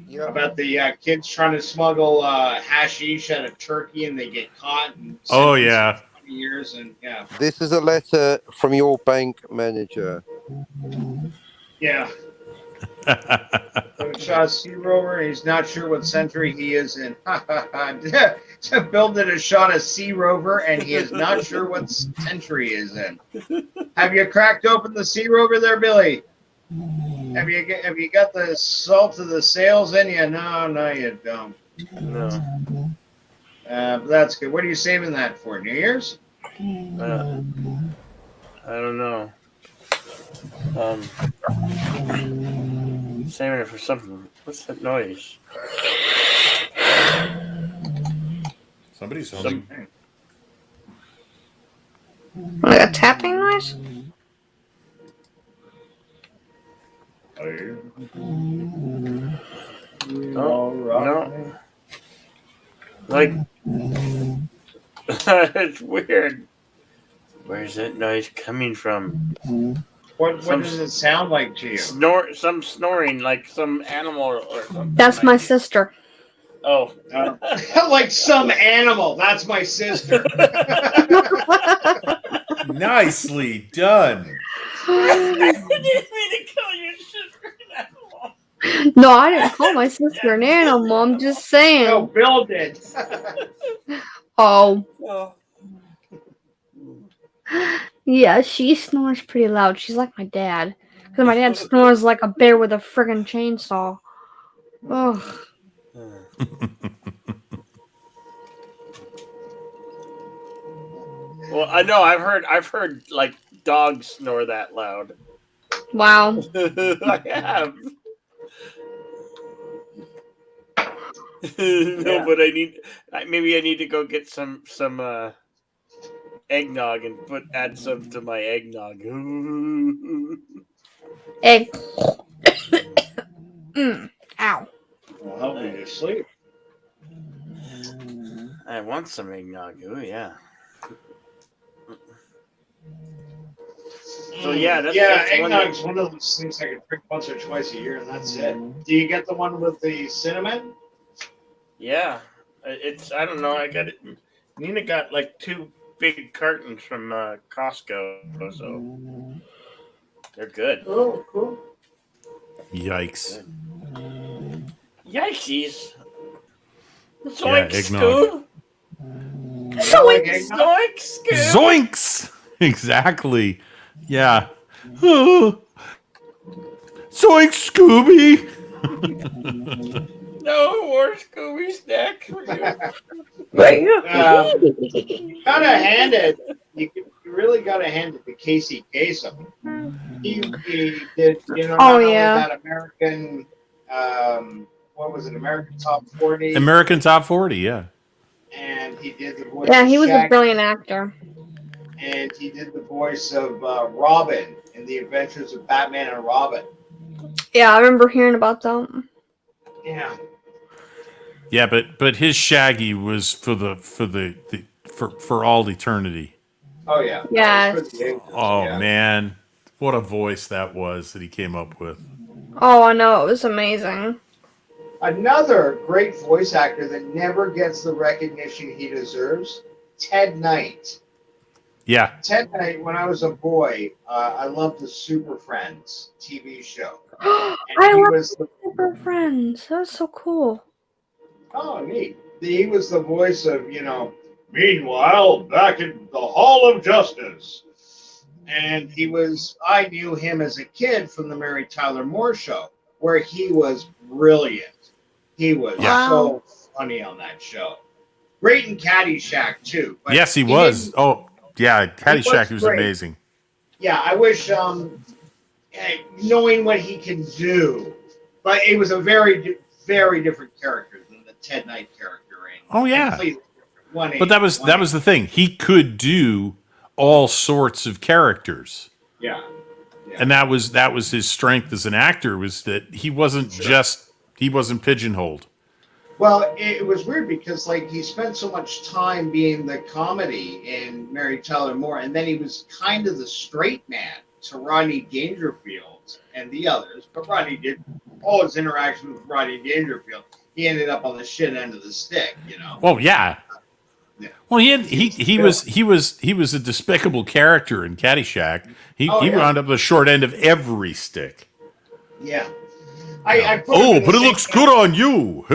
Yeah. About the kids trying to smuggle hashish out of Turkey, and they get caught. And oh yeah. Years and yeah. This is a letter from your bank manager. Yeah. Shot a Sea Rover, and he's not sure what century he is in. Bill did a shot a Sea Rover, and he is not sure what century he is in. Have you cracked open the Sea Rover there, Billy? Have you got the salt of the sails in you? No, you don't. No. That's good. What are you saving that for? New Year's? I don't know. Saving it for something. What's that noise? Somebody's humming. Like a tapping noise? No. Like, it's weird. Where's that noise coming from? What does it sound like to you? Some snoring, like some animal or something. That's my sister. Oh. Like some animal. That's my sister. Nicely done. I didn't mean to call your sister an animal. No, I didn't call my sister an animal. I'm just saying. No, Bill did. Oh. Oh. Yeah, she snores pretty loud. She's like my dad. Because my dad snores like a bear with a friggin' chainsaw. Oh, Well, I know I've heard like dogs snore that loud. wow. I have. No, but maybe I need to go get some eggnog and add some to my eggnog. Egg. Ow. Will help you to sleep. I want some eggnog. Oh yeah. So yeah, that's eggnog's one of those things I can drink once or twice a year, and that's it. Do you get the one with the cinnamon? Yeah, I don't know. I got it. Nina got like 2 big cartons from Costco, so they're good. Oh, cool. Yikes. Yikesies! Yeah, Zoink, eggnog. Scoob! Zoink, zoink, Scoob! Zoinks! Exactly. Yeah. Zoink, Scooby! No more Scooby snack for you. Gotta hand it. You really gotta hand it to Casey Kasem. He did, not only that American, what was it, American Top 40? American Top 40, yeah. And he did the voice Yeah, of he was a Shaggy, brilliant actor. and he did the voice of Robin in The Adventures of Batman and Robin. Yeah, I remember hearing about that. Yeah. Yeah, but his Shaggy was for all eternity. Oh yeah. Yeah. That was for the ages, Oh yeah. man, what a voice that was that he came up with. Oh, I know, it was amazing. Another great voice actor that never gets the recognition he deserves, Ted Knight. Yeah, Ted Knight, when I was a boy, I loved the Super Friends TV show. I he love was the, Super Friends. That's so cool. oh, neat. He was the voice of, meanwhile, back in the Hall of Justice. And I knew him as a kid from the Mary Tyler Moore Show, where he was brilliant. He was so funny on that show. Great in Caddyshack, too. But yes, he was. didn't- Oh, yeah, Caddyshack was great. amazing. Yeah, I wish knowing what he can do. But it was a very, very different character than the Ted Knight character. Oh yeah, Completely different. but that was the thing. He could do all sorts of characters. Yeah. And that was his strength as an actor, was that he wasn't pigeonholed. Well, it was weird because he spent so much time being the comedy in Mary Tyler Moore, and then he was kind of the straight man to Rodney Dangerfield and the others. But Rodney did all his interaction with Rodney Dangerfield. He ended up on the shit end of the stick, Oh yeah. Yeah. Well, he was a despicable character in Caddyshack. He wound up the short end of every stick. Yeah. I put him in the but it same looks good on you.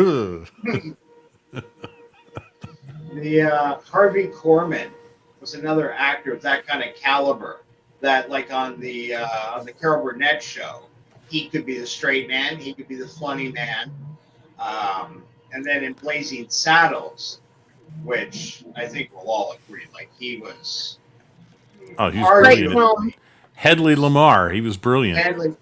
The Harvey Korman was another actor of that kind of caliber. That on the Carol Burnett show, he could be the straight man, he could be the funny man, and then in Blazing Saddles, which I think we'll all agree, he was. Oh, he was arguably- brilliant. Hedley Lamar, he was brilliant. Hedley.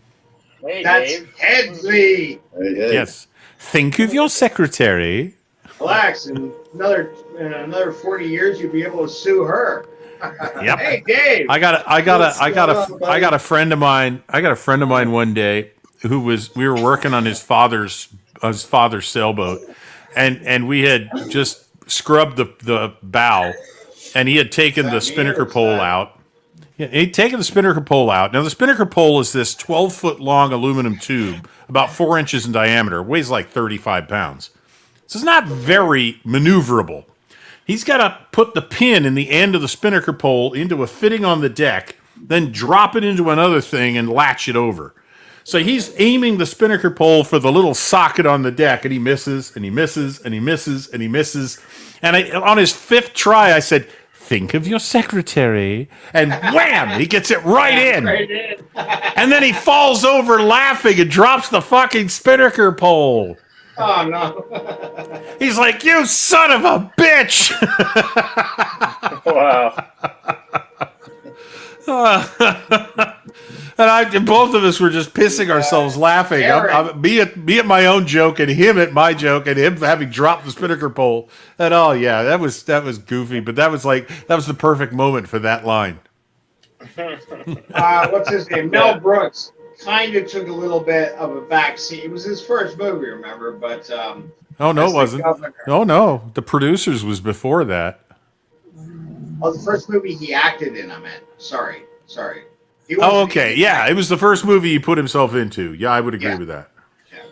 Hey, That's Dave. Hedley. Yes. Think of your secretary. Relax, in another 40 years, you'll be able to sue her. Yep. Hey, Dave. I got a friend of mine. I got a friend of mine one day we were working on his father's sailboat, and we had just scrubbed the bow, and he had taken the spinnaker pole out. Yeah, he'd taken the spinnaker pole out. Now the spinnaker pole is this 12-foot long aluminum tube, about 4 inches in diameter, weighs like 35 pounds. So it's not very maneuverable. He's got to put the pin in the end of the spinnaker pole into a fitting on the deck, then drop it into another thing and latch it over. So he's aiming the spinnaker pole for the little socket on the deck, and he misses, and he misses, and he misses, and he misses. And on his 5th try, I said, think of your secretary. And wham, he gets it right in. And then he falls over laughing and drops the fucking spinnaker pole. Oh no. He's like, "You son of a bitch!" Wow. And both of us were just pissing ourselves laughing. Me at my own joke, and him at my joke, and him having dropped the spinnaker pole. And that was goofy, but that was the perfect moment for that line. What's his name? Mel Brooks kind of took a little bit of a backseat. It was his first movie, remember? But oh no, it wasn't. Oh no, the Producers was before that. Oh, the first movie he acted in. I meant. Sorry. Oh, okay. Yeah, it was the first movie he put himself into. Yeah, I would agree with that. Yeah.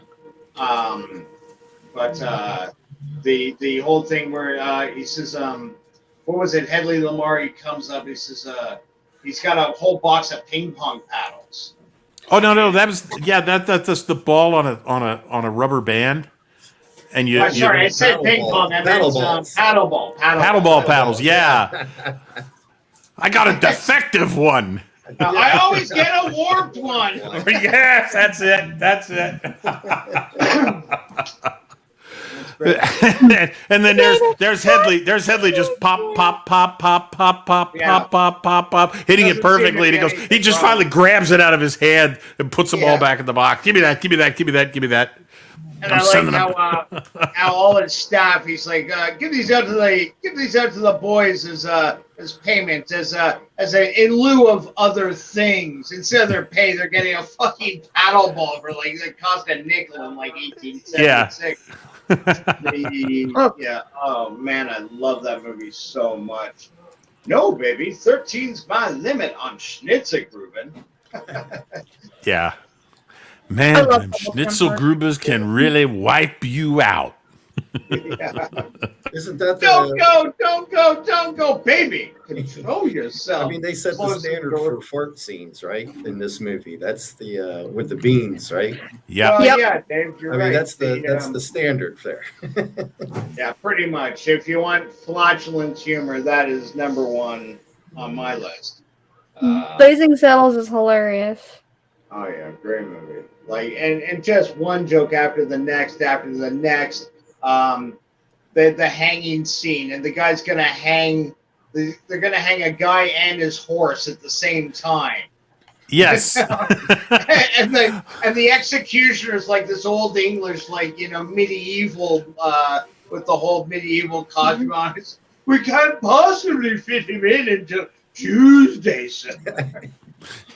But the whole thing where he says, what was it? Hedley Lamar. He comes up. He says, he's got a whole box of ping pong paddles. Oh no, that's the ball on a rubber band. And I said ping pong. I meant paddle paddles. Yeah. I got a defective one. I always get a warped one. Yes, that's it. And then there's Hedley. There's Hedley just pop, hitting it perfectly. And he just finally grabs it out of his hand and puts them all back in the box. Give me that. And I like how all his staff, he's like, give these out to the boys as payment, as in lieu of other things. Instead of their pay, they're getting a fucking paddle ball for that cost a nickel in 1876. Yeah. Oh man, I love that movie so much. No, baby, 13's my limit on Schnitzegruben. Yeah. Man, them Schnitzelgrubers can really wipe you out. Yeah. Isn't that Don't go, baby. Control yourself. I mean, they set the standard for fart scenes, right? In this movie, that's the with the beans, right? Yeah. Yeah, Dave, you're right. That's the standard there. Yeah, pretty much. If you want flatulent humor, that is number one on my list. Blazing Saddles is hilarious. Oh yeah, great movie. And just one joke after the next. The hanging scene, and the guy's gonna hang. They're gonna hang a guy and his horse at the same time. Yes. and the executioner is like this old English, medieval, with the whole medieval costume on. We can't possibly fit him in until Tuesday, sir.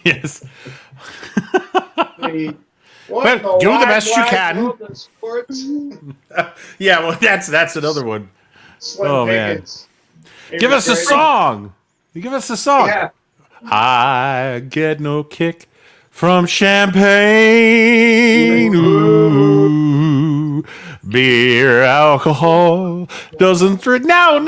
Yes. Well, do the best you can. Yeah, well, that's another one. Slim man. Pickens. Give us a song. Yeah. I get no kick from champagne. Ooh, beer, alcohol doesn't. No.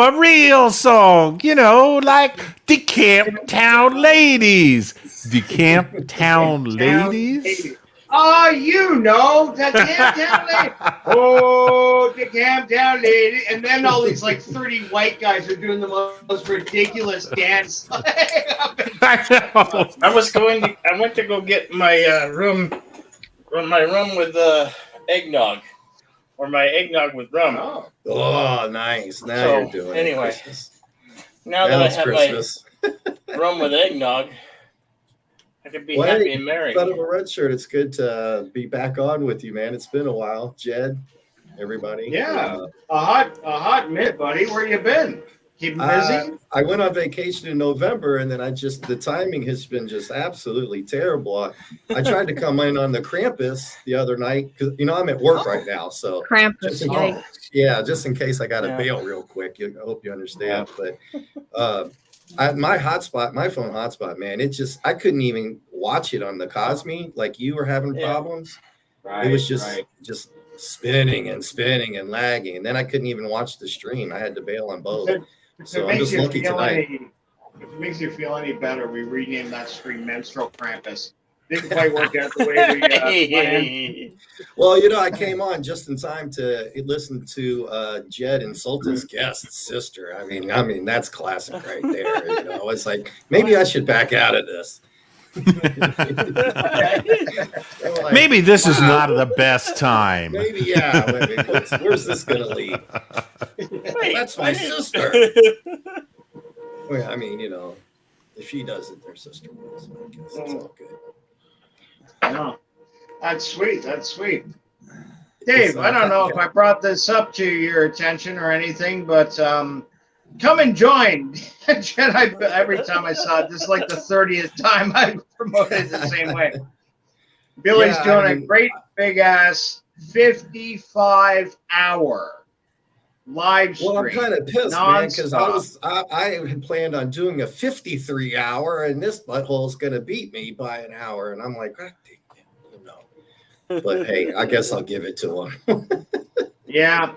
A real song, like Decamp Town Ladies. Decamp Town Ladies. Oh, the Decamp Town Lady. Oh, Decamp Town Lady. And then all these 30 white guys are doing the most ridiculous dance. I went to go get my rum with eggnog, or my eggnog with rum. Oh, nice. Now you're doing anyway. Christmas. Now that I have Christmas. my rum with eggnog, I could be happy and merry. Son of a red shirt, it's good to be back on with you, man. It's been a while. Jed, everybody. Yeah, a hot minute, buddy. Where you been? Keeping busy? I went on vacation in November, and then the timing has been just absolutely terrible. I tried to come in on the Krampus the other night because I'm at work right now, so Krampus. just in case I got to bail real quick. I hope you understand, but. My phone hotspot, man, I couldn't even watch it on the Cosme like you were having problems. Right, it was just spinning and lagging, and then I couldn't even watch the stream. I had to bail on both. So I'm just lucky tonight. If it makes you feel any better, we renamed that stream Menstrual Krampus. Didn't quite work out the way we planned. Well, I came on just in time to listen to Jed insult his guest sister. I mean, that's classic right there. It's like maybe I should back out of this. So, like, Maybe this is wow, not the best time. Maybe, yeah. Where's this gonna lead? That's my sister. Well, I mean, if she does it, their sister will. So I guess it's all good. No, that's sweet. That's sweet. Dave, I don't know if I brought this up to your attention or anything, but come and join Jedi. Every time I saw it, this is like the 30th time I promoted it the same way. Billy's doing a great big ass 55-hour live stream. Well, I'm kind of pissed, man, because I had planned on doing a 53-hour, and this butthole's gonna beat me by an hour, and I'm like, but hey, I guess I'll give it to him. Yeah,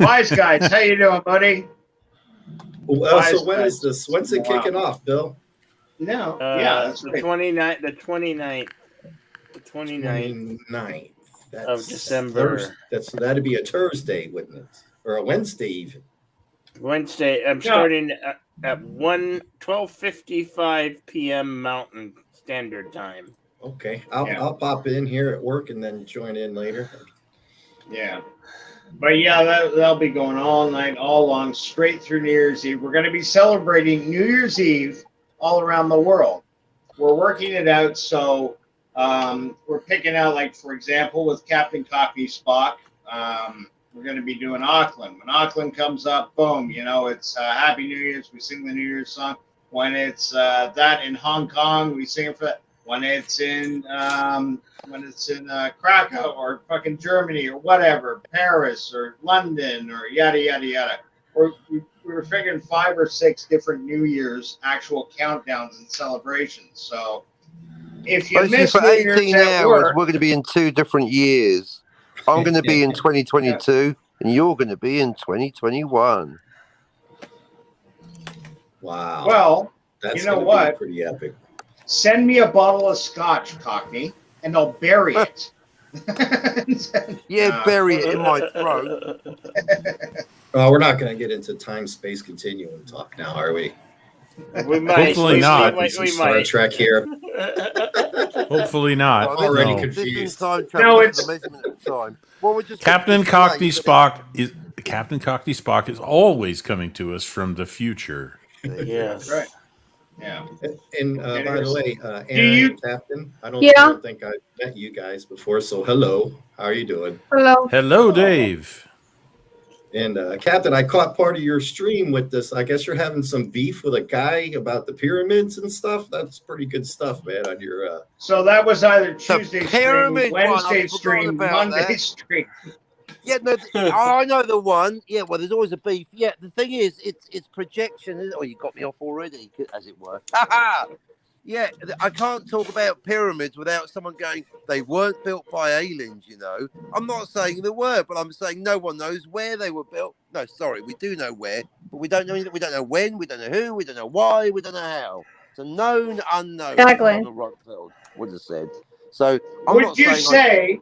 Wise Guys, how you doing, buddy? So when is this? When's it kicking off, Bill? No, yeah, that's the great. 29th. The 29th. The 29th of December. That'd be a Thursday, wouldn't it? Or a Wednesday even. Wednesday. I'm starting at 12:55 p.m. Mountain Standard Time. Okay, I'll pop in here at work and then join in later. Yeah. But yeah, that'll be going all night, all long, straight through New Year's Eve. We're going to be celebrating New Year's Eve all around the world. We're working it out, so we're picking out, like, for example, with Captain Cockney Spock, we're going to be doing Auckland. When Auckland comes up, boom, it's Happy New Year's. We sing the New Year's song. When it's that in Hong Kong, we sing it for that. When it's in Krakow or fucking Germany or whatever, Paris or London or yada yada yada. We were figuring 5 or 6 different New Year's actual countdowns and celebrations. So if you miss for New 18 Year's at hours, work, we're going to be in 2 different years. I'm going to be in 2022, and you're going to be in 2021. Wow. Well, That's you know gonna be what? pretty epic. Send me a bottle of scotch, Cockney, and I'll bury it. Yeah, bury it in my throat. Oh, we're not going to get into time-space continuum talk now, are we? We might. Hopefully not. We Star might. Trek here. Hopefully not. I'm already No. confused. No, it's the measurement of time. Well, we're just Captain Cockney Spock is always coming to us from the future. Yes. right. Yeah. And by the way, Do Aaron, you- Captain, I Yeah. don't think I've met you guys before, so hello. How are you doing? Hello. Hello, Dave. And Captain, I caught part of your stream with this. I guess you're having some beef with a guy about the pyramids and stuff. That's pretty good stuff, man, on your So that was either Tuesday stream, pyramid one, Wednesday I've forgotten stream, about Monday that. stream. Yeah, no, I know the one. Yeah, well, there's always a beef. Yeah, the thing is, it's projection. Isn't it? Oh, you got me off already, as it were. Yeah, I can't talk about pyramids without someone going, they weren't built by aliens, I'm not saying they were, but I'm saying no one knows where they were built. No, sorry, we do know where, but we don't know when, we don't know who, we don't know why, we don't know how. It's a known unknown. Exactly. As Rockfeld would have said. So I'm not Would you saying say,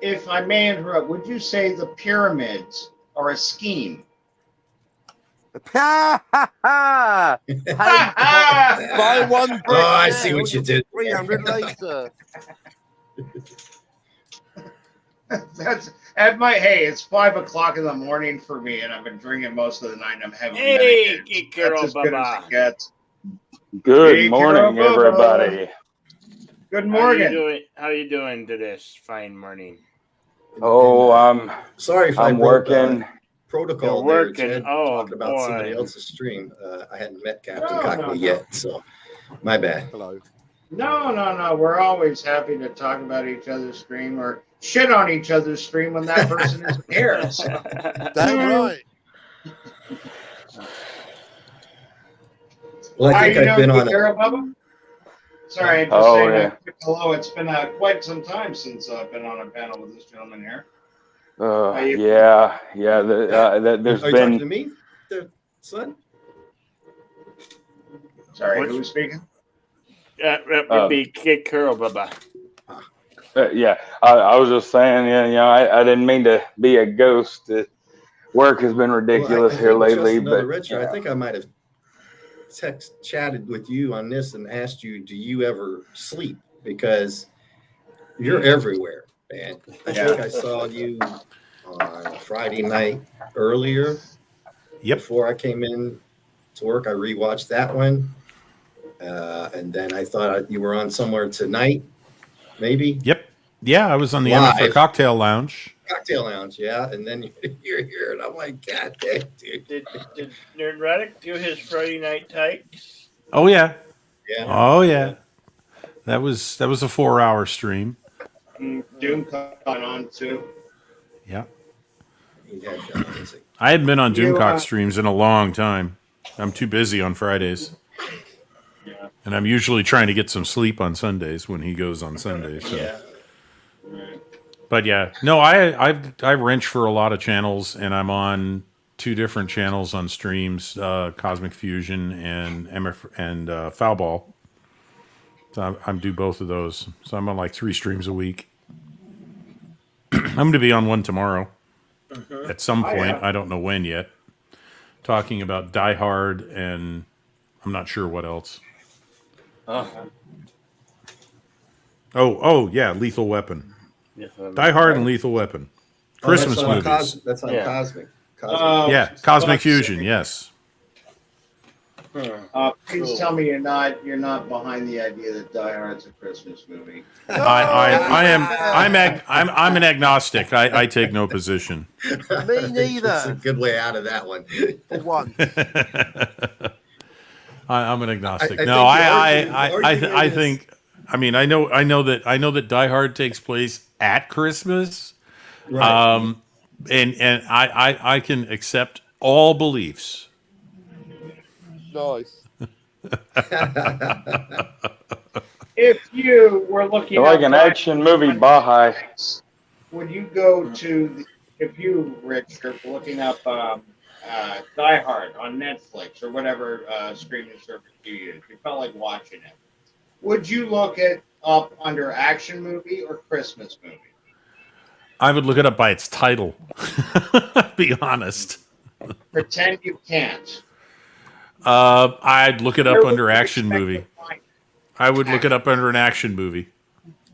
if I may interrupt, would you say the pyramids are a scheme? Ha ha ha! Buy one brick. Oh, I now, see what you did. 300 later. Hey, it's 5 o'clock in the morning for me, and I've been drinking most of the night. I'm heavily Hey, medicated. Kikero That's as good as Baba. it gets. Good Hey, morning, Kiro Bobo. everybody. Good How morning. you doing to this fine morning? Oh, I'm Sorry if I I'm broke, working. protocol You're there, working. Jed, Oh, talking about somebody boy. else's stream. I hadn't met Captain No, Cockney no. yet, so my bad. Hello. No. We're always happy to talk about each other's stream or shit on each other's stream when that person isn't here. So. Damn right. Well, I think I've been on Kikero Bubba? Sorry, just Oh, saying yeah. a quick hello. It's been quite some time since I've been on a panel with this gentleman here. Yeah. There's Are you talking to been me, son? Sorry, Which- who was speaking? That would be Kikero Baba. yeah. I was just saying, I didn't mean to be a ghost. Work has been ridiculous Well, I here think just lately, another but retro. I think I might have chatted with you on this and asked you, do you ever sleep? Because you're everywhere, man. I think I saw you on Friday night earlier. Yep. Before I came in to work, I rewatched that one. And then I thought you were on somewhere tonight, maybe. Yep. Yeah, I was on the Live. MFR Cocktail Lounge. Cocktail Lounge, yeah. And then you're here, and I'm like, God damn, dude. Did Nerd Radic do his Friday night tights? Oh yeah. Yeah. Oh yeah. That was a 4-hour stream. Doom caught on too. Yeah. He had, I hadn't been on You, Doomcock streams in a long time. I'm too busy on Fridays. Yeah. And I'm usually trying to get some sleep on Sundays when he goes on Sundays. So. Yeah. But yeah, no, I wrench for a lot of channels, and I'm on 2 different channels on streams, Cosmic Fusion and Foulball. So I'm do both of those. So I'm on like 3 streams a week. I'm going to be on one tomorrow at some point. yeah. I don't know when yet. Talking about Die Hard and I'm not sure what else. Oh yeah, Lethal Weapon. Yes, Die Hard and Lethal Weapon. Christmas that's on movies. that's on Yeah. Cosmic. Yeah, Cosmic Fusion. Yes. Please tell me you're not behind the idea that Die Hard's a Christmas movie. I'm an agnostic. I take no position. Me It's a neither. good way out of that one. For one. I'm an agnostic. I No, think the I argument think. I mean, I know that Die Hard takes place at Christmas. Right. And I can accept all beliefs. Nice. If you were looking Like up an action movie, Baha'i. would you go to if you, Rich, are looking up Die Hard on Netflix or whatever streaming service you use, you felt like watching it, would you look it up under action movie or Christmas movie? I would look it up by its title. Be honest. Pretend you can't. I'd look it up Where would under you action expect movie. to find it? I would look it up under an action movie.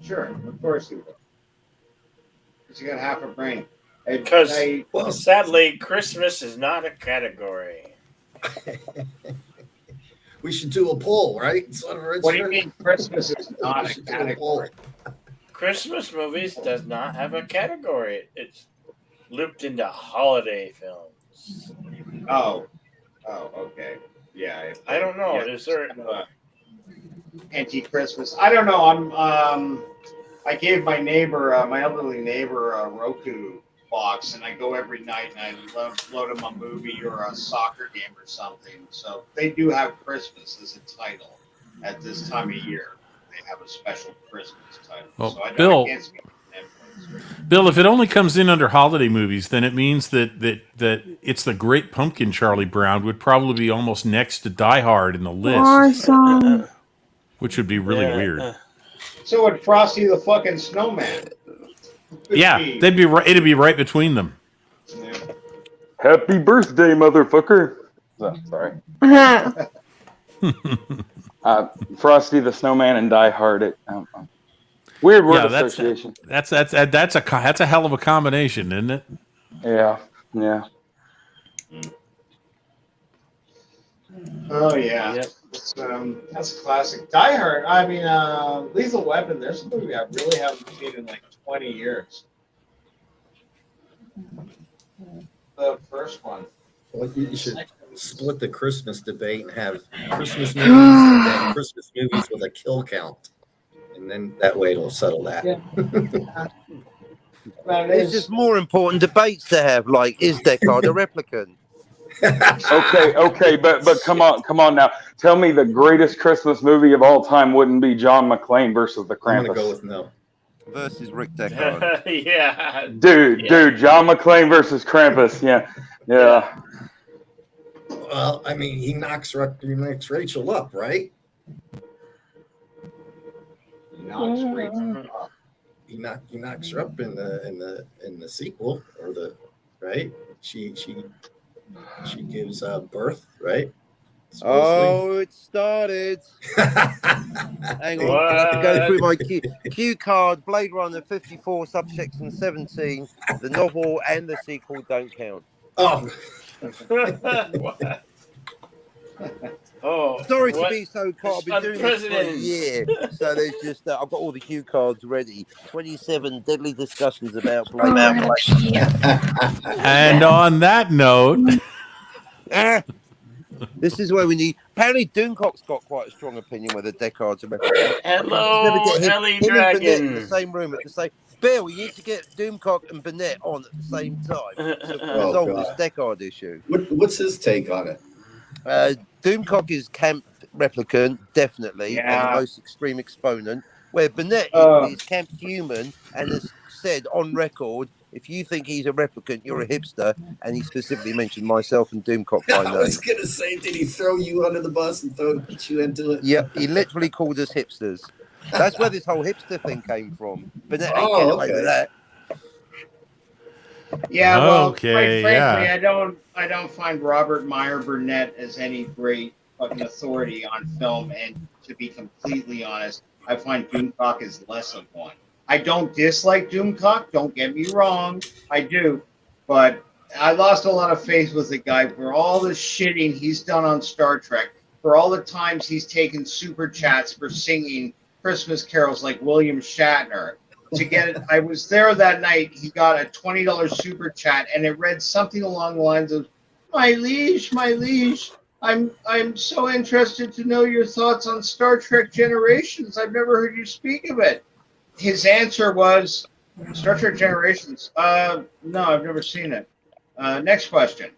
Sure, of course you would. Because you got half a brain. Because Well, sadly, Christmas is not a category. we should do a poll, right? What do you mean Christmas is not a category? Christmas movies does not have a category. It's looped into holiday films. Oh, okay. Yeah. I don't know. Yeah. Is there? Anti-Christmas. I don't know. I gave my neighbor, my elderly neighbor, a Roku box, and I go every night and I load him a movie or a soccer game or something. So they do have Christmas as a title at this time of year. They have a special Christmas title. Well, So I Bill- can't speak to Netflix. Bill, if it only comes in under holiday movies, then it means that it's the Great Pumpkin. Charlie Brown would probably be almost next to Die Hard in the list, Awesome. which would be really weird. So would Frosty the fucking Snowman. Yeah, they'd be right. It'd be right between them. Yeah. Happy birthday, motherfucker. Oh, sorry. Frosty the Snowman and Die Hard. Weird word Yeah, association. that's a hell of a combination, isn't it? Yeah. Oh yeah, Yep. that's a classic. Die Hard. I mean, Lethal Weapon. There's a movie I really haven't seen in like 20 years. The first one. Well, you should split the Christmas debate and have Christmas movies and then Christmas movies with a kill count. And then that way it'll settle that. Well, There's just more important debates to have, like, is Deckard a replicant? Okay, but come on now. Tell me the greatest Christmas movie of all time wouldn't be John McClane versus the I'm gonna Krampus. go with no. Versus Rick Deckard. Yeah. Dude, John McClane versus Krampus. Yeah. Well, I mean, he knocks Rachel up, right? He knocks her up in the sequel or right. She gives birth, right? Oh, it started. Hang on, I have to go through my cue card. Blade Runner 54, subsection 17. The novel and the sequel don't count. Oh. Oh, Sorry to what? be so caught. I've been doing this for a year, so there's just I've got all the cue cards ready. 27 deadly discussions about Blade Runner. And on that note, this is where we need. Apparently, Doomcock's got quite a strong opinion whether Deckard's a record. Hello, Ellie him and Burnett in the Dragon. same room at the same. Bill, you need to get Doomcock and Burnett on at the same time to resolve this Deckard issue. What's his take on it? Doomcock is camp replicant, definitely, and the most extreme exponent. Where Burnett is camp human and has said on record, if you think he's a replicant, you're a hipster. And he specifically mentioned myself and Doomcock by name. I was gonna say, did he throw you under the bus and put you into it? Yeah, he literally called us hipsters. That's where this whole hipster thing came from. Burnett ain't getting away with that. Yeah, well, Okay, quite frankly, yeah. I don't find Robert Meyer Burnett as any great fucking authority on film, and to be completely honest, I find Doomcock is less of one. I don't dislike Doomcock, don't get me wrong, I do, but I lost a lot of faith with the guy for all the shitting he's done on Star Trek, for all the times he's taken super chats for singing Christmas carols like William Shatner. To get it, I was there that night. He got a $20 super chat, and it read something along the lines of, my liege, I'm so interested to know your thoughts on Star Trek Generations. I've never heard you speak of it." His answer was, "Star Trek Generations? No, I've never seen it. Next question."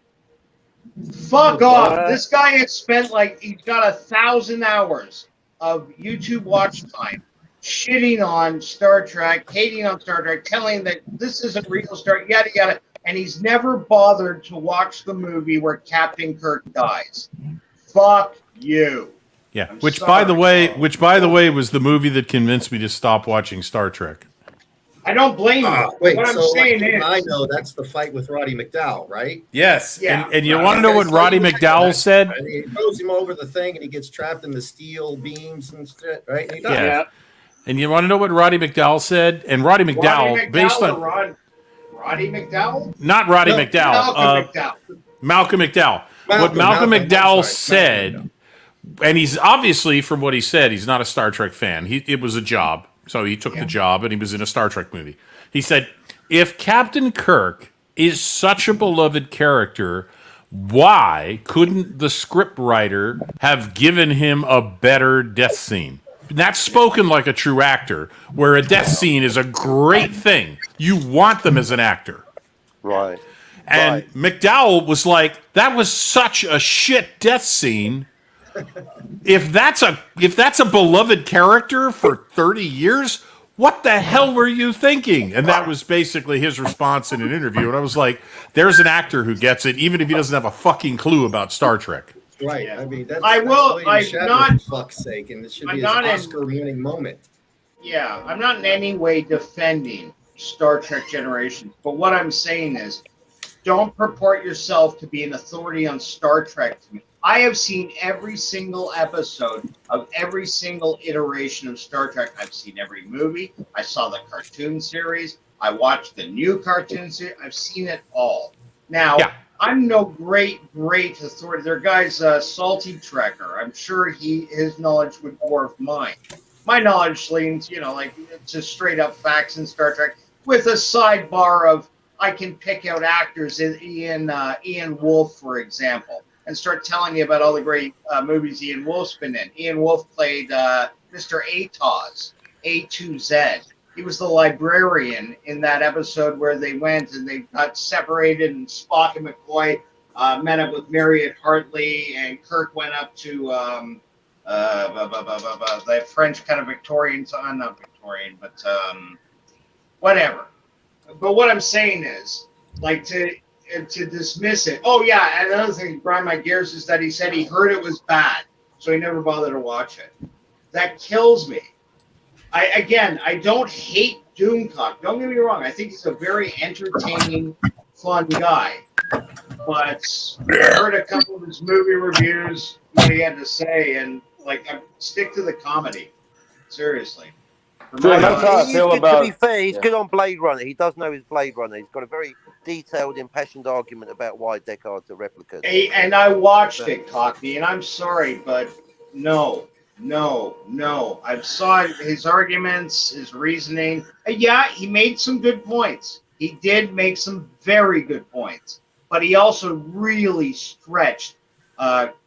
Fuck off. This guy had spent he's got 1,000 hours of YouTube watch time shitting on Star Trek, hating on Star Trek, telling that this isn't real Star Trek, yada yada, and he's never bothered to watch the movie where Captain Kirk dies. Fuck you. Yeah, I'm which sorry. by the way was the movie that convinced me to stop watching Star Trek. I don't blame you. Wait, what I'm so saying like, is, I know that's the fight with Roddy McDowell, right? Yes, Yeah. and you want to know what Roddy McDowell said? And he throws him over the thing, and he gets trapped in the steel beams and shit, right? And he dies. Yeah. And you want to know what Roddy McDowell said? And Roddy McDowell, based on Roddy McDowell? not Roddy McDowell, Malcolm McDowell. Malcolm McDowell. What Malcolm McDowell said, and he's obviously, from what he said, he's not a Star Trek fan. It was a job, so he took the job, and he was in a Star Trek movie. He said, if Captain Kirk is such a beloved character, why couldn't the script writer have given him a better death scene? That's spoken like a true actor, where a death scene is a great thing. You want them as an actor. Right. And McDowell was like, that was such a shit death scene. If that's a beloved character for 30 years, what the hell were you thinking? And that was basically his response in an interview. And I was like, there's an actor who gets it, even if he doesn't have a fucking clue about Star Trek. Right. I mean, that's I will. William I'm Shatner, not. for fuck's sake, and it should I'm be not an in- Oscar-winning moment. Yeah, I'm not in any way defending Star Trek Generations, but what I'm saying is, don't purport yourself to be an authority on Star Trek to me. I have seen every single episode of every single iteration of Star Trek. I've seen every movie. I saw the cartoon series. I watched the new cartoon series. I've seen it all. Now, I'm no great authority. There are guys, Salty Trekker. I'm sure his knowledge would dwarf mine. My knowledge leans, to straight up facts in Star Trek, with a sidebar of I can pick out actors in Ian Wolfe, for example, and start telling you about all the great movies Ian Wolfe's been in. Ian Wolfe played Mr. Atoz, A2Z. He was the librarian in that episode where they went and they got separated, and Spock and McCoy met up with Marriott Hartley, and Kirk went up to the French kind of Victorian time, not Victorian, but whatever. But what I'm saying is, to dismiss it. Oh yeah, and another thing, Brian Mike Gears, is that he said he heard it was bad, so he never bothered to watch it. That kills me. I don't hate Doomcock. Don't get me wrong. I think he's a very entertaining, fun guy. but I heard a couple of his movie reviews, what he had to say, and like, I stick to the comedy. Seriously. Yeah, that's how I He's feel good, about. to be fair, he's yeah. good on Blade Runner. He does know his Blade Runner. He's got a very detailed, impassioned argument about why Deckard's a replicant. And I watched it, Cockney, and I'm sorry, but no. I saw his arguments, his reasoning. Yeah, he made some good points. He did make some very good points, but he also really stretched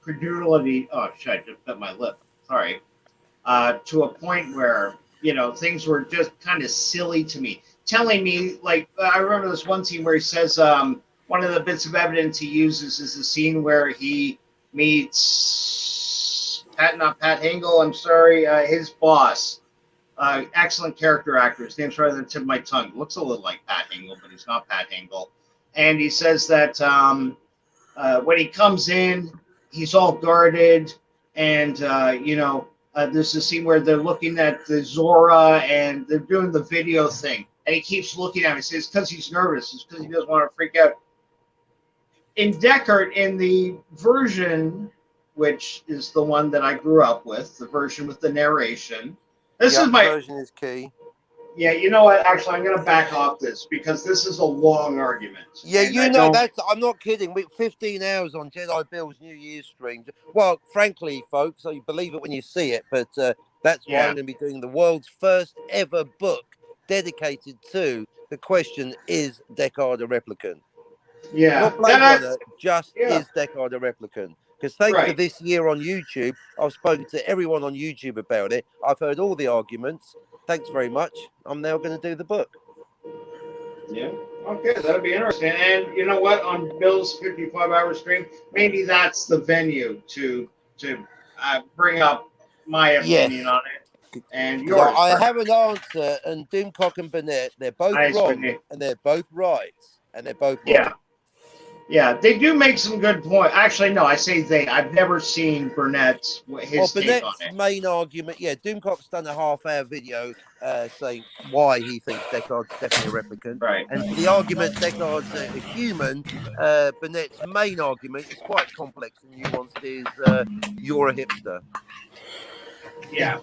credulity. Oh shit! I just bit my lip. Sorry. To a point where things were just kind of silly to me. Telling me, like, I remember this one scene where he says one of the bits of evidence he uses is the scene where he meets Pat Hingle. I'm sorry, his boss. Excellent character actor. His name's right on the tip of my tongue. Looks a little like Pat Hingle, but he's not Pat Hingle. And he says that when he comes in, he's all guarded, and there's a scene where they're looking at the Zora and they're doing the video thing, and he keeps looking at him. He says, "Because he's nervous. It's because he doesn't want to freak out." In Deckard, in the version, which is the one that I grew up with, the version with the narration. This is my version is key. Yeah, you know what? Actually, I'm going to back off this because this is a long argument. Yeah, and I'm not kidding. 15 hours on Jedi Bill's New Year's stream. Well, frankly, folks, you believe it when you see it, but that's why I'm going to be doing the world's first ever book dedicated to the question, is Deckard a replicant? Yeah. Not Blade Runner, just is Deckard a replicant? Because thanks to this year on YouTube, I've spoken to everyone on YouTube about it. I've heard all the arguments. Thanks very much. I'm now going to do the book. Yeah. Okay, that'll be interesting. And you know what? On Bill's 55-hour stream, maybe that's the venue to bring up my opinion on it. And yours. I have an answer, and Doomcock and Burnett, they're both wrong, and they're both right. And they're both right. Yeah, they do make some good points. Actually, no, I say they. I've never seen Burnett's take on it. Main argument, Doomcock's done a half-hour video saying why he thinks Deckard's definitely a replicant. Right. And for the argument Deckard's a human, Burnett's main argument is quite complex and nuanced, is you're a hipster. Yeah.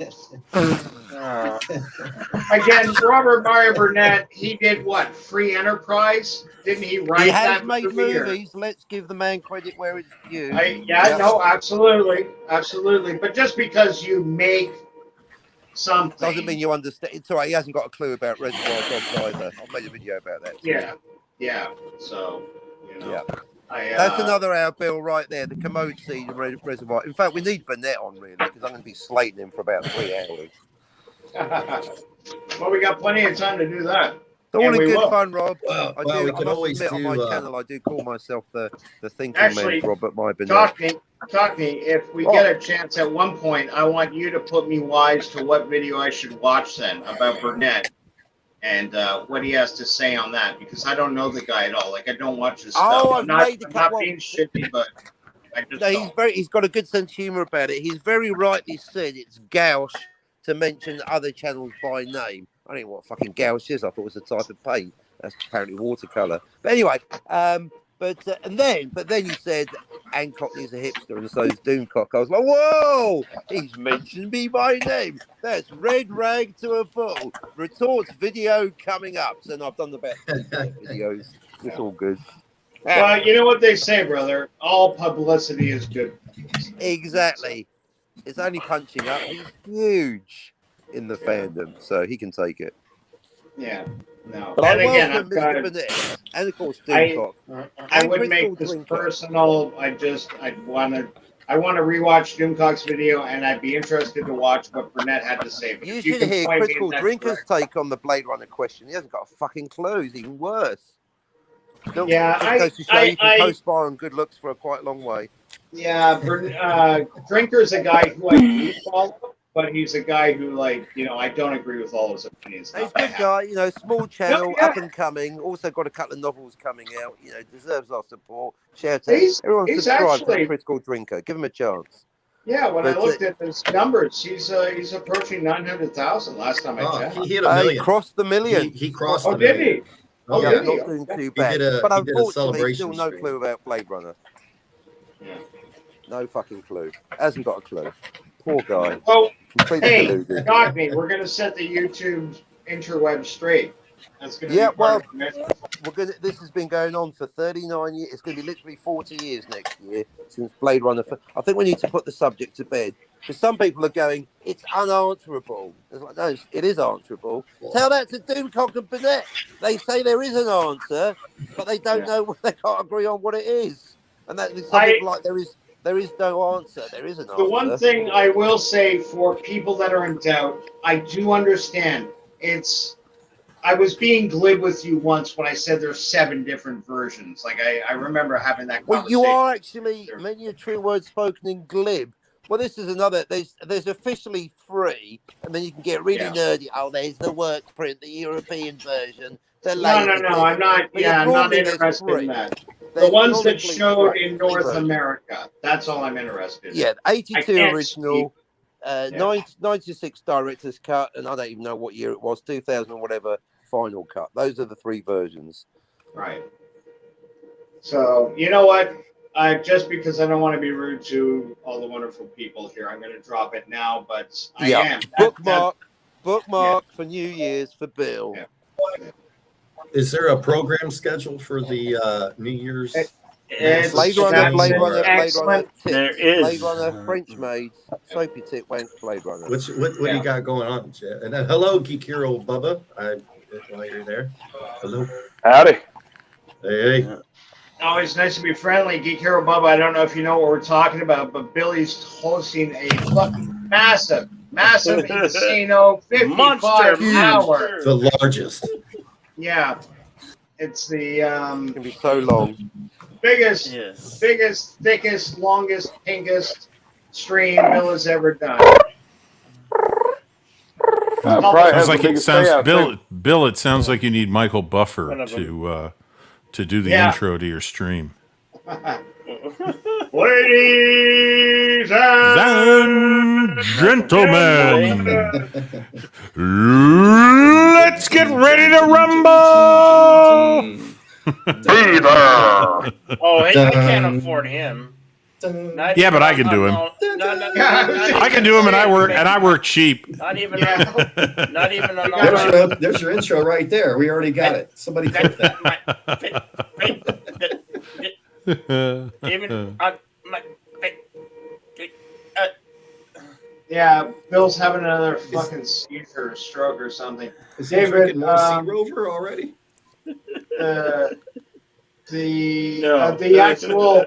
Again, Robert Meyer Burnett, he did what? Free Enterprise? Didn't he write He that has made movie, movies. Let's give the man credit where it's due. No, absolutely. Absolutely. But just because you make something doesn't mean you understand. It's all right. He hasn't got a clue about Reservoir Dogs either. I've made a video about that. Yeah. So, That's another hour, Bill, right there. The commode seed and Reservoir. In fact, we need Burnett on, really, because I'm going to be slating him for about 3 hours. Well, we got plenty of time to do that. It's all in good fun, Rob. Well, I we must can always admit, do, on my channel, I do call myself the thinking Actually, man, Robert My Burnett. Cockney, if we get a chance at one point, I want you to put me wise to what video I should watch then about Burnett and what he has to say on that, because I don't know the guy at all. Like, I don't watch his stuff. I'm not being shitty, but I just he's got a good sense of humor about it. He's very rightly said it's gouache to mention other channels by name. I don't know what fucking gouache is. I thought it was a type of paint. That's apparently watercolor. But anyway, but then he said, and Cockney's a hipster, and so is Doomcock. I was like, whoa, he's mentioned me by name. That's red rag to a bull. Retorts video coming up. So I've done the best videos. It's all good. Well, you know what they say, brother. All publicity is good. Exactly. It's only punching up. He's huge in the fandom, so he can take it. Yeah. No. But And I again, welcome I've got Mr. Burnett, and of course Doomcock. I wouldn't make this personal. I want to rewatch Doomcock's video, and I'd be interested to watch what Burnett had to say. But You if should can hear point me Critical in that Drinker's direction- take on the Blade Runner question. He hasn't got a fucking clue. He's even worse. Yeah, Just goes to show you can co-spar on good looks for quite a long way. Yeah, Drinker's a guy who I do follow, but he's a guy who, I don't agree with all his opinions. He's a good guy, small channel, up and coming. Also got a couple of novels coming out. Deserves our support. Shout out, everyone subscribe to Critical Drinker. Give him a chance. Yeah, when I looked at his numbers, he's approaching 900,000 last time I checked. He hit a million. Crossed the million. He crossed. Oh, the did million. he? Oh, Yeah, did not he? doing too He bad. did a But he did a unfortunately, celebration still no stream. clue about Blade Runner. Yeah. No fucking clue. Hasn't got a clue. Poor guy. Well, Completely hey, deluded. Cogney, we're gonna set the YouTube interweb straight. That's gonna Yeah, be part well, of the mission. this has been going on for 39 years. It's going to be literally 40 years next year since Blade Runner. I think we need to put the subject to bed because some people are going, it's unanswerable. It's like, no, it is answerable. Tell that to Doomcock and Burnett. They say there is an answer, but they don't know. They can't agree on what it is. And that some people like there is no answer. There is an answer. The one thing I will say for people that are in doubt, I do understand. I was being glib with you once when I said there's 7 different versions. Like I remember having that conversation. Well, you are actually many a true word spoken in glib. Well, this is another. There's officially 3, and then you can get really nerdy. Oh, there's the work print, the European version. The No, latest I'm not. But Yeah, I'm not broadly, there's interested 3. in that. The There's ones that chronically showed 3 in North versions. America. That's all I'm interested in. Yeah, I 82 can't original, Yeah. 96 director's cut, and I don't even know what year it was, 2000 or whatever final cut. Those are the 3 versions. Right. So, you know what? Just because I don't want to be rude to all the wonderful people here, I'm going to drop it now, but I am. Bookmark for New Year's for Bill. Is there a program scheduled for the New Year's? It's Blade Runner, excellent. There is. Blade Runner, French made, soapy tit went Blade Runner. What do you got going on, Jet? And hello, Geek Hero Bubba. While you're there, hello. Howdy. Hey. Always nice to be friendly. Geek Hero Bubba, I don't know if you know what we're talking about, but Billy's hosting a fucking massive, Insano 55 hour. The largest. Yeah. It's the It's gonna be so long. biggest, thickest, longest, pinkest stream Bill has ever done. Sounds like it sounds Bill. It sounds like you need Michael Buffer to do the intro to your stream. Ladies and gentlemen, let's get ready to rumble. Be there. Oh, I can't afford him. Yeah, but I can do him. I can do him, and I work cheap. Not even on There's your intro right there. We already got it. Somebody click that. even on my. Yeah, Bill's having another fucking seizure or stroke or something. Is he drinking more Sea Rover already? The actual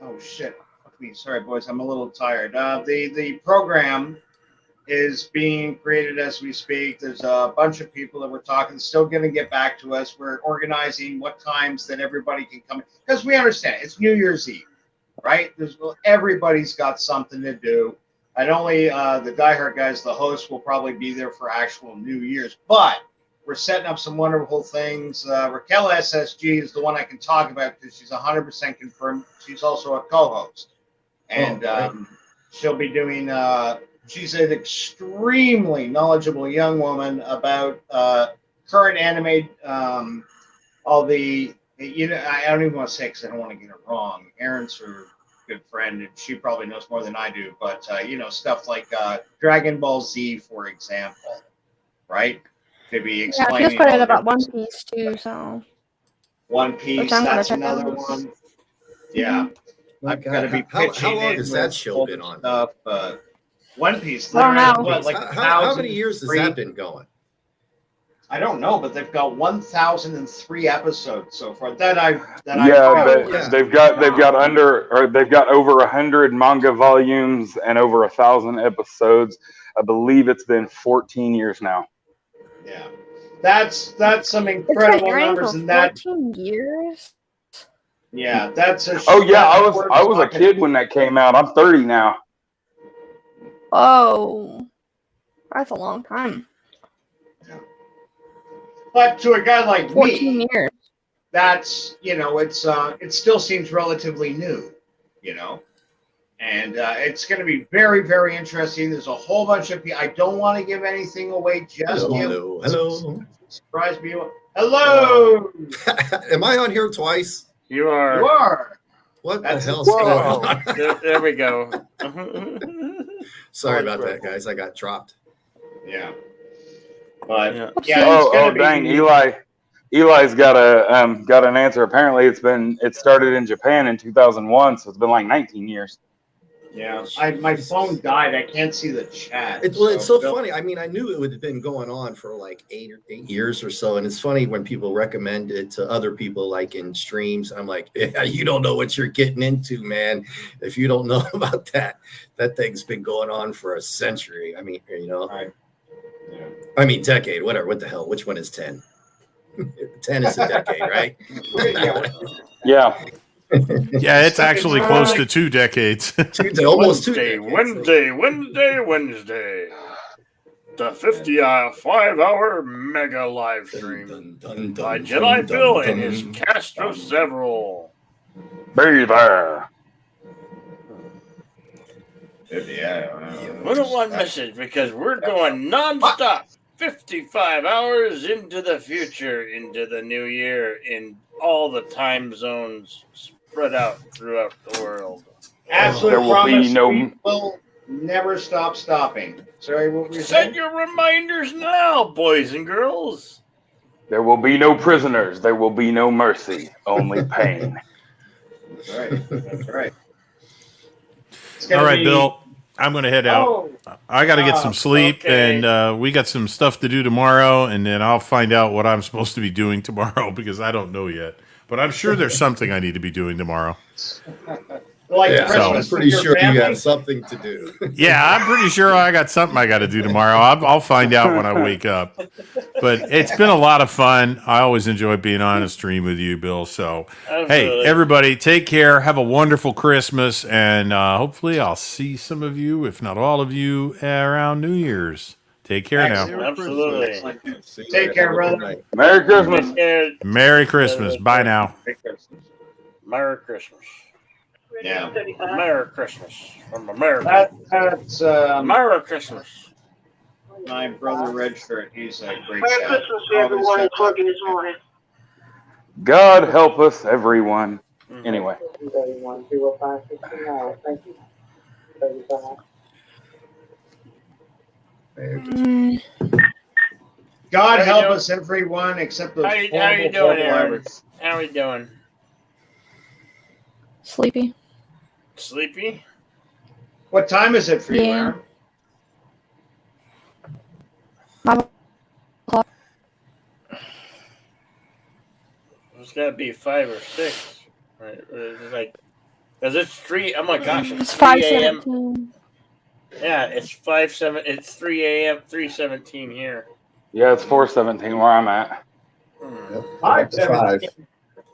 oh shit. Sorry boys, I'm a little tired. The program is being created as we speak. There's a bunch of people that we're talking, still going to get back to us. We're organizing what times that everybody can come in, because we understand it's New Year's Eve, right? Everybody's got something to do. Not only the diehard guys, the hosts will probably be there for actual New Year's, but we're setting up some wonderful things. Raquel SSG is the one I can talk about because she's 100% confirmed. She's also a co-host. And she'll be doing, she's an extremely knowledgeable young woman about current anime, all the, I don't even want to say because I don't want to get it wrong. Erin's her good friend, and she probably knows more than I do, but, stuff like Dragon Ball Z, for example, right? To be explaining. Yeah, I just put it about One Piece too, so. One Piece, that's another one. Yeah. I'm going to be pitching. How long has that show been on? Stuff, One Piece. I don't know. How many years has that been going? I don't know, but they've got 1,003 episodes so far. They've got over 100 manga volumes and over 1,000 episodes. I believe it's been 14 years now. Yeah, that's some incredible numbers, and that 14 years. Yeah, that's a. Oh yeah, I was a kid when that came out. I'm 30 now. Oh, that's a long time. But to a guy like 14 me, years. That's it still seems relatively new, And it's going to be very, very interesting. There's a whole bunch of people. I don't want to give anything away just yet. Hello. Surprise me. Hello. Am I on here twice? You are. You are. What That's the hell's going on? There we go. Sorry about that, guys. I got dropped. Yeah. But Yeah. Oh, dang, Eli's got an answer. Apparently, it started in Japan in 2001, so it's been like 19 years. Yeah, my phone died. I can't see the chat. It's so funny. I mean, I knew it would have been going on for like 8 years or so, and it's funny when people recommend it to other people, like in streams. I'm like, yeah, you don't know what you're getting into, man. If you don't know about that thing's been going on for a century. I mean, you know, Right. Yeah. I mean, decade, whatever. What the hell? Which one is 10? 10 is a decade, right? Yeah. Yeah, it's actually close to 2 decades. Almost 2 Wednesday. The 55-hour mega live stream by Jedi Bill and his cast of several. Be there. Yeah. One message because we're going non-stop 55 hours into the future, into the new year, in all the time zones spread out throughout the world. Absolute There will promise. be no- We will never stop stopping. Sorry, what were you Set saying? your reminders now, boys and girls. There will be no prisoners. There will be no mercy. Only pain. That's right. That's right. It's All gonna right, be- Bill, I'm going to head out. Oh, I got to get some sleep, okay. and we got some stuff to do tomorrow, and then I'll find out what I'm supposed to be doing tomorrow because I don't know yet. But I'm sure there's something I need to be doing tomorrow. like Yeah, Christmas I'm with pretty your sure you family? have something to do. Yeah, I'm pretty sure I got something I got to do tomorrow. I'll find out when I wake up. But it's been a lot of fun. I always enjoy being on a stream with you, Bill. So, hey, Absolutely. everybody, take care. Have a wonderful Christmas. And hopefully I'll see some of you, if not all of you, around New Year's. Take care now. Absolutely. Take care, brother. Merry Christmas. Merry Christmas. Bye now. Merry Christmas. Yeah. Merry Christmas from America. That's Merry Christmas. my brother Red Shirt. He's a great Merry guy. Christmas to everyone, including this morning. God help us, everyone. Anyway. 310569. Thank you. 35. God How you help doing? us, everyone, except those How you horrible, doing, horrible Aaron? Irish. How we doing? Sleepy. Sleepy? What time is it for you, Yeah. Aaron? 5 o'clock. It's got to be 5 or 6. Right? It's like, because it's 3. Oh my gosh, It's it's 3 a.m. 5:17. Yeah, it's 5-7. It's 3 a.m. 3:17 here. Yeah, it's 4:17 where I'm at. 5:17.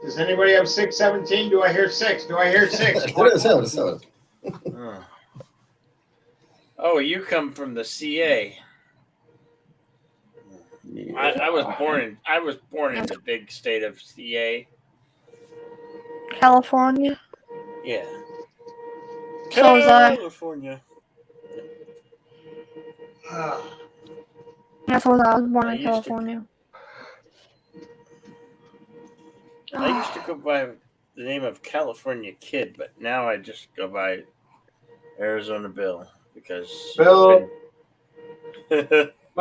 Does anybody have 6:17? Do I hear 6? Do I hear 6? What is that? Oh, you come from the CA. I was born in the big state of CA. California. Yeah. So was I. California. That's what I was born I in used to- California. I used to go by the name of California Kid, but now I just go by Arizona Bill because Bill.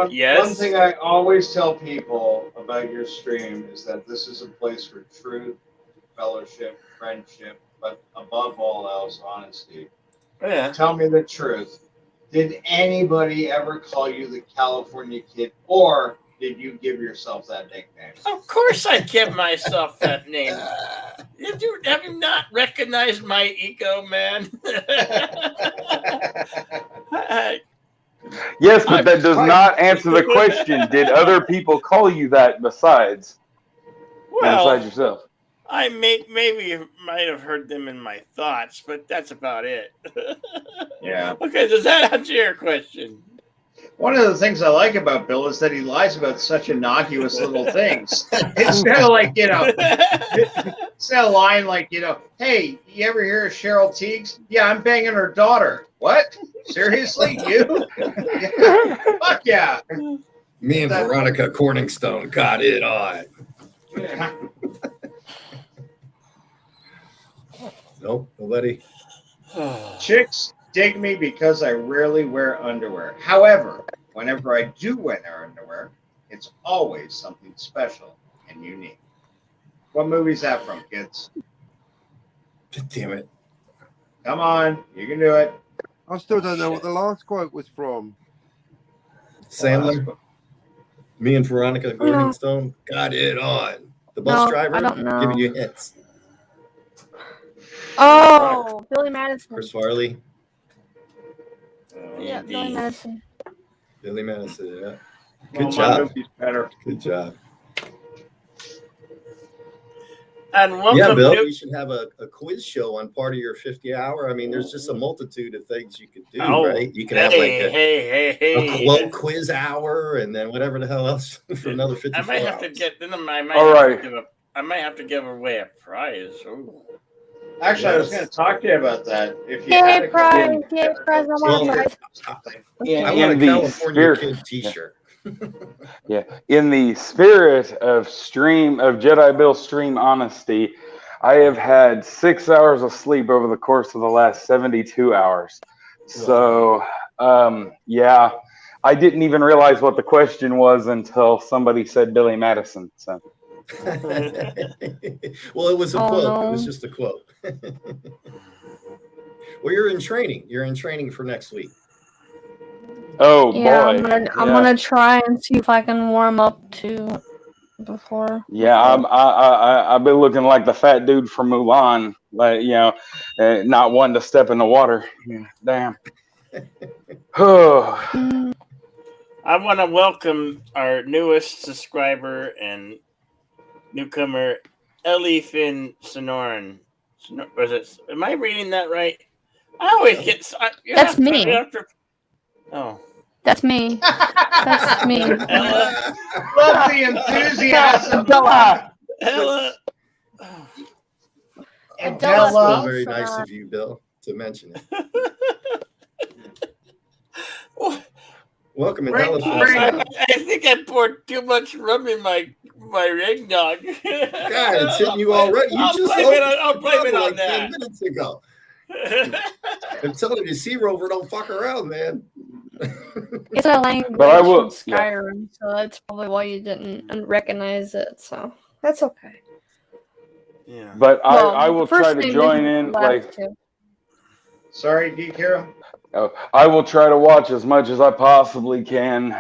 Yes? One thing I always tell people about your stream is that this is a place for truth, fellowship, friendship, but above all else, honesty. Yeah. Tell me the truth. Did anybody ever call you the California Kid, or did you give yourself that nickname? Of course I give myself that name. Have you not recognized my ego, man? Yes, but that does not answer the question. Did other people call you that besides yourself? I maybe might have heard them in my thoughts, but that's about it. Yeah. Okay, does that answer your question? One of the things I like about Bill is that he lies about such innocuous little things. It's kind of like, It's a line like, hey, you ever hear of Cheryl Teagues? Yeah, I'm banging her daughter. What? Seriously? You? Yeah. Fuck yeah. Me and Veronica Corningstone got it on. Nope, nobody. Chicks dig me because I rarely wear underwear. However, whenever I do wear underwear, it's always something special and unique. What movie's that from, kids? Damn it. Come on, you can do it. I still don't know what the last quote was from. Sandler. Me and Veronica Corningstone got it on. The bus driver. I don't know. Giving you hints. Oh, Billy Madison. Chris Farley. Yeah, Billy Madison. Billy Madison. Yeah. Well, Good my job. movie's better. Good job. And welcome Yeah, Bill, to- you should have a quiz show on part of your 50 hour. I mean, there's just a multitude of things you could do, Oh, right? You could have like a quote quiz hour and then whatever the hell else for another 54 I might have to hours. get. Then I might All have right. to give I might have to give away a prize. Ooh. Actually, I was going to talk to you about that. If you Yay, had a prize! couple- Yay, prize! I want a prize. I want a In the California spirit- Kid t-shirt. Yeah, in the spirit of Jedi Bill stream honesty, I have had 6 hours of sleep over the course of the last 72 hours. So, yeah, I didn't even realize what the question was until somebody said Billy Madison. So, Well, it was a Oh, quote. no. It was just a quote. Well, you're in training. You're in training for next week. oh Yeah, boy, I'm gonna try and see if I can warm up to before. yeah, I've been looking like the fat dude from Mulan, like not one to step in the water. Yeah, damn. Mm, I want to welcome our newest subscriber and newcomer, Ellie Finn Sonoran. Was it? Am I reading that right? I always get. That's me. Oh. That's me. That's me. Ella. Love the enthusiasm. Ella. That's Adela. very nice of you, Bill, to mention it. Welcome, Adela. I think I poured too much rum in my eggnog. God, it's hitting you already. You I'll just blame opened it on- I'll the blame it bottle on like 10 that. minutes ago. I'm telling you, Sea Rover don't fuck around, man. It's a language But I will- from Skyrim, so that's probably why you didn't recognize it. So that's okay. Yeah. But Well, I will the first try to thing join is in. last Like, two. Sorry, Geek Hero. I will try to watch as much as I possibly can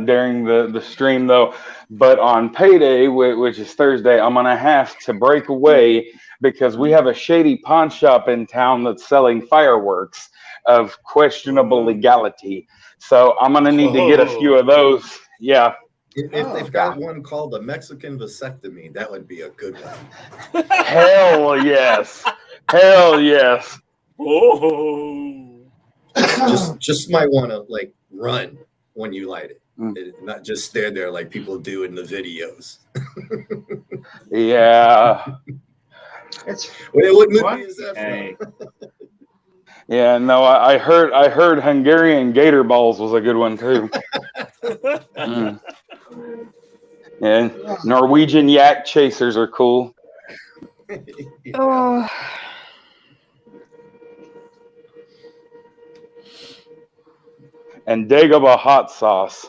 during the stream, though. But on payday, which is Thursday, I'm gonna have to break away because we have a shady pawn shop in town that's selling fireworks of questionable legality. So I'm gonna need to get a few of those. Yeah. If they've got one called the Mexican vasectomy, that would be a good one. Hell yes. Hell yes. Oh. Just might want to like run when you light it, not just stand there like people do in the videos. Yeah. It's Wait, what movie what? is that Hey. from? Yeah, no, I heard Hungarian Gator Balls was a good one too. Mm. And Norwegian Yak Chasers are cool. Oh, And Dagobah hot sauce.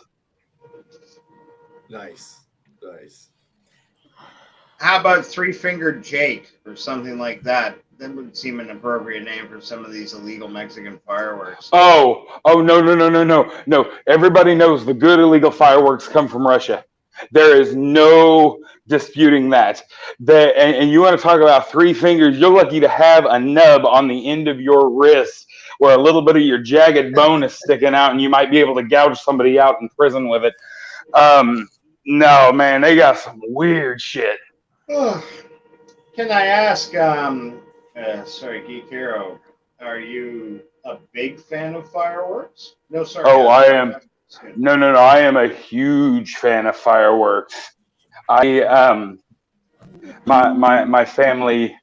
Nice, nice. How about Three Fingered Jake or something like that? That would seem an appropriate name for some of these illegal Mexican fireworks. Oh, no. Everybody knows the good illegal fireworks come from Russia. There is no disputing that. And you want to talk about three fingers, you're lucky to have a nub on the end of your wrist where a little bit of your jagged bone is sticking out and you might be able to gouge somebody out in prison with it. No, man, they got some weird shit. Can I ask, sorry, Geek Hero, are you a big fan of fireworks? No, sorry. Oh, I am. No. I am a huge fan of fireworks. I my family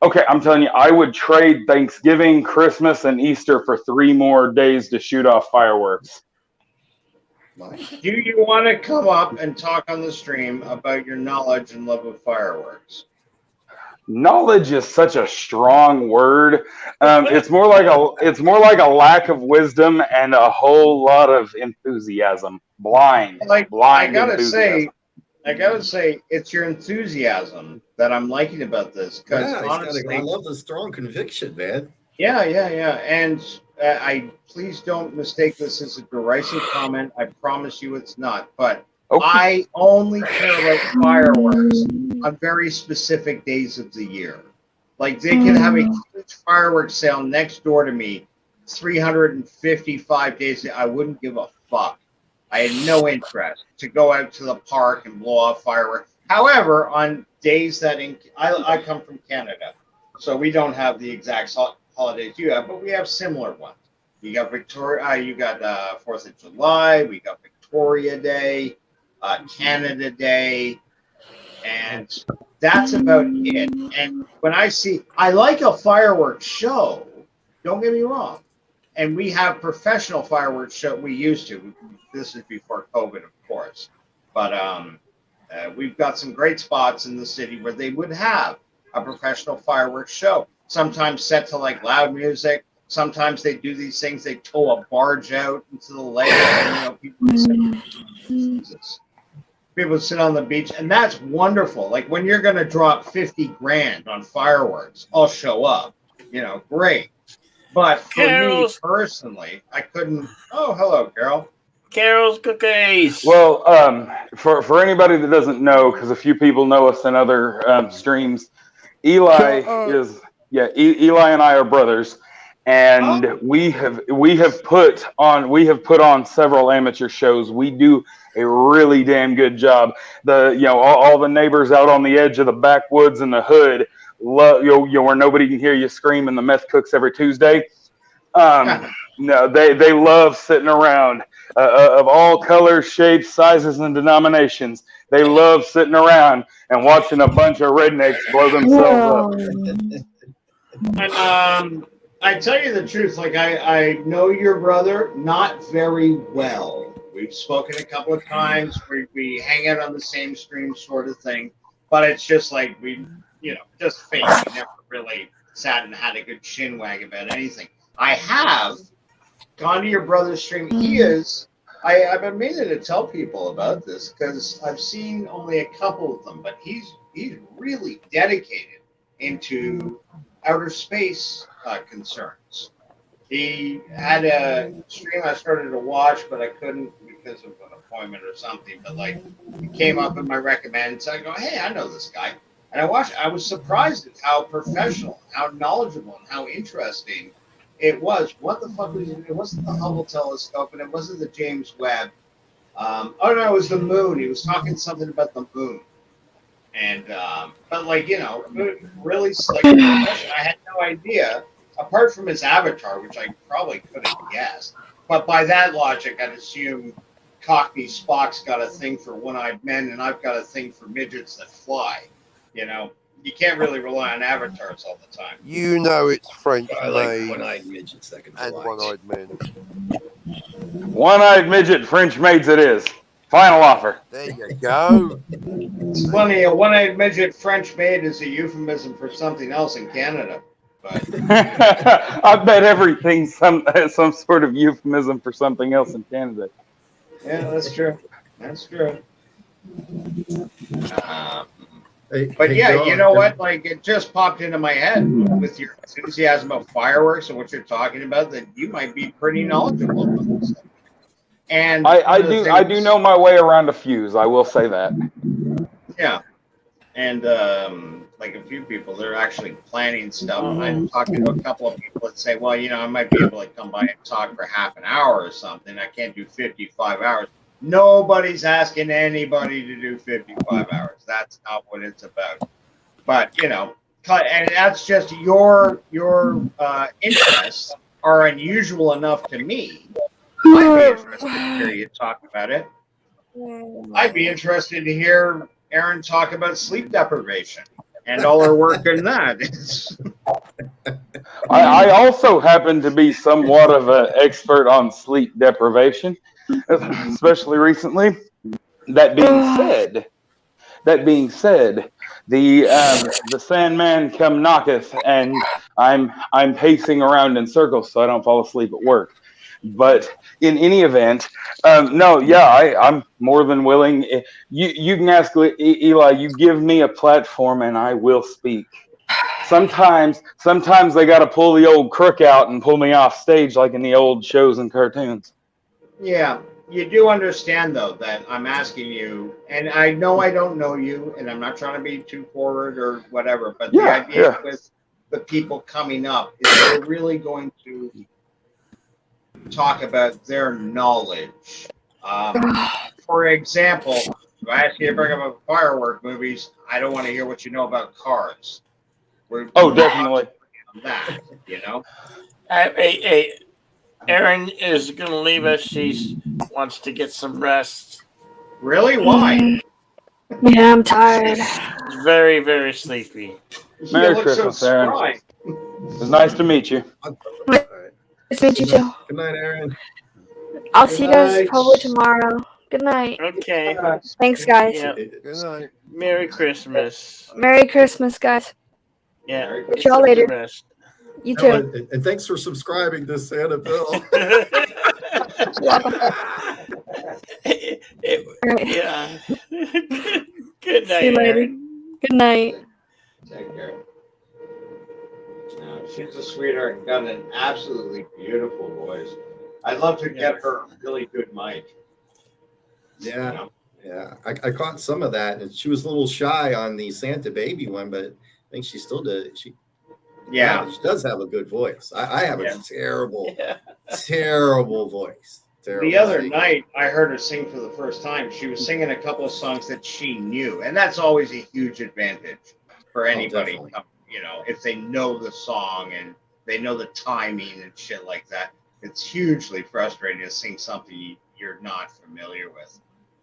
okay, I'm telling you, I would trade Thanksgiving, Christmas, and Easter for 3 more days to shoot off fireworks. Do you want to come up and talk on the stream about your knowledge and love of fireworks? Knowledge is such a strong word. It's more like a lack of wisdom and a whole lot of enthusiasm. Blind enthusiasm. I gotta say, it's your enthusiasm that I'm liking about this. Because Yeah, honestly, I love the strong conviction, man. yeah. And I please don't mistake this as a derisive comment. I promise you it's not. But Okay. I only care about fireworks on very specific days of the year. Like they can have a huge fireworks sale next door to me, 355 days. I wouldn't give a fuck. I had no interest to go out to the park and blow off fireworks. However, on days that I come from Canada, so we don't have the exact holidays you have, but we have similar ones. You got Victoria, you got 4th of July, we got Victoria Day, Canada Day, and that's about it. And when I like a fireworks show, don't get me wrong. And we have professional fireworks show. We used to. This is before COVID, of course. But we've got some great spots in the city where they would have a professional fireworks show. Sometimes set to like loud music. Sometimes they do these things. They tow a barge out into the lake, and people sit on the beach, and that's wonderful. Like when you're going to drop 50 grand on fireworks, I'll show up. Great. But for me personally, I couldn't. Oh, hello, Carol. Carol's Cookies. Well, for anybody that doesn't know, because a few people know us in other streams, Eli and I are brothers, and we have put on several amateur shows. We do a really damn good job. All the neighbors out on the edge of the backwoods and the hood love where nobody can hear you scream, and the meth cooks every Tuesday. No, they love sitting around of all colors, shapes, sizes, and denominations. They love sitting around and watching a bunch of rednecks blow themselves up. And I tell you the truth, like I know your brother not very well. We've spoken a couple of times. We hang out on the same stream, sort of thing. But it's just like just fake. We never really sat and had a good chinwag about anything. I have gone to your brother's stream. I've been meaning to tell people about this because I've seen only a couple of them, but he's really dedicated into outer space concerns. He had a stream I started to watch, but I couldn't because of an appointment or something. But like, it came up in my recommends. I go, hey, I know this guy. And I watched. I was surprised at how professional, how knowledgeable, and how interesting it was. What the fuck was it? It wasn't the Hubble telescope, and it wasn't the James Webb. Oh no, it was the moon. He was talking something about the moon. And but like really like I had no idea. Apart from his avatar, which I probably could have guessed, but by that logic, I'd assume Cockney Spock's got a thing for one-eyed men, and I've got a thing for midgets that fly. You can't really rely on avatars all the time. It's French I like made one-eyed midgets that can fly. and one-eyed men. One-eyed midget, French maids it is. Final offer. There you go. It's funny, a one-eyed midget French maid is a euphemism for something else in Canada. But I bet everything's some sort of euphemism for something else in Canada. yeah, that's true. That's true. Hey, But yeah, Dawn, you know what? Like it just popped into my head with your enthusiasm about fireworks and what you're talking about that you might be pretty knowledgeable about this. And I do know my way around a fuse. I will say that. Yeah. And like a few people, they're actually planning stuff. I'm talking to a couple of people that say, well, I might be able to come by and talk for half an hour or something. I can't do 55 hours. Nobody's asking anybody to do 55 hours. That's not what it's about. But, and that's just your interests are unusual enough to me. I'd be interested to hear you talk about it. I'd be interested to hear Erin talk about sleep deprivation and all her work in that. I also happen to be somewhat of an expert on sleep deprivation, especially recently. That being said, the Sandman come knocketh, and I'm pacing around in circles so I don't fall asleep at work. But in any event, no, yeah, I'm more than willing. You can ask Eli. You give me a platform, and I will speak. Sometimes they got to pull the old crook out and pull me off stage like in the old shows and cartoons. Yeah, you do understand, though, that I'm asking you, and I know I don't know you, and I'm not trying to be too forward or whatever, but the idea with the people coming up is they're really going to talk about their knowledge. For example, if I ask you to bring up firework movies, I don't want to hear what you know about cars. Definitely. That, you know? Hey, Erin is going to leave us. She wants to get some rest. Really? Why? Yeah, I'm tired. She's very, very sleepy. Merry Christmas, Erin. It's nice to meet you. Nice to meet you too. Good night, Erin. I'll see you guys probably tomorrow. Good night. Okay. Thanks, guys. Yeah. Good night. Merry Christmas. Merry Christmas, guys. Yeah. Catch y'all later. You too. And thanks for subscribing to Santa Bill. Yeah. Good night. See you later. Erin. Good night. Take care. No, she's a sweetheart and got an absolutely beautiful voice. I'd love to get her a really good mic. Yeah. Yeah. I caught some of that, and she was a little shy on the Santa Baby one, but I think she still did. She does have a good voice. I have a terrible voice. The other night, I heard her sing for the first time. She was singing a couple of songs that she knew, and that's always a huge advantage for anybody. You know, if they know the song and they know the timing and shit like that, it's hugely frustrating to sing something you're not familiar with.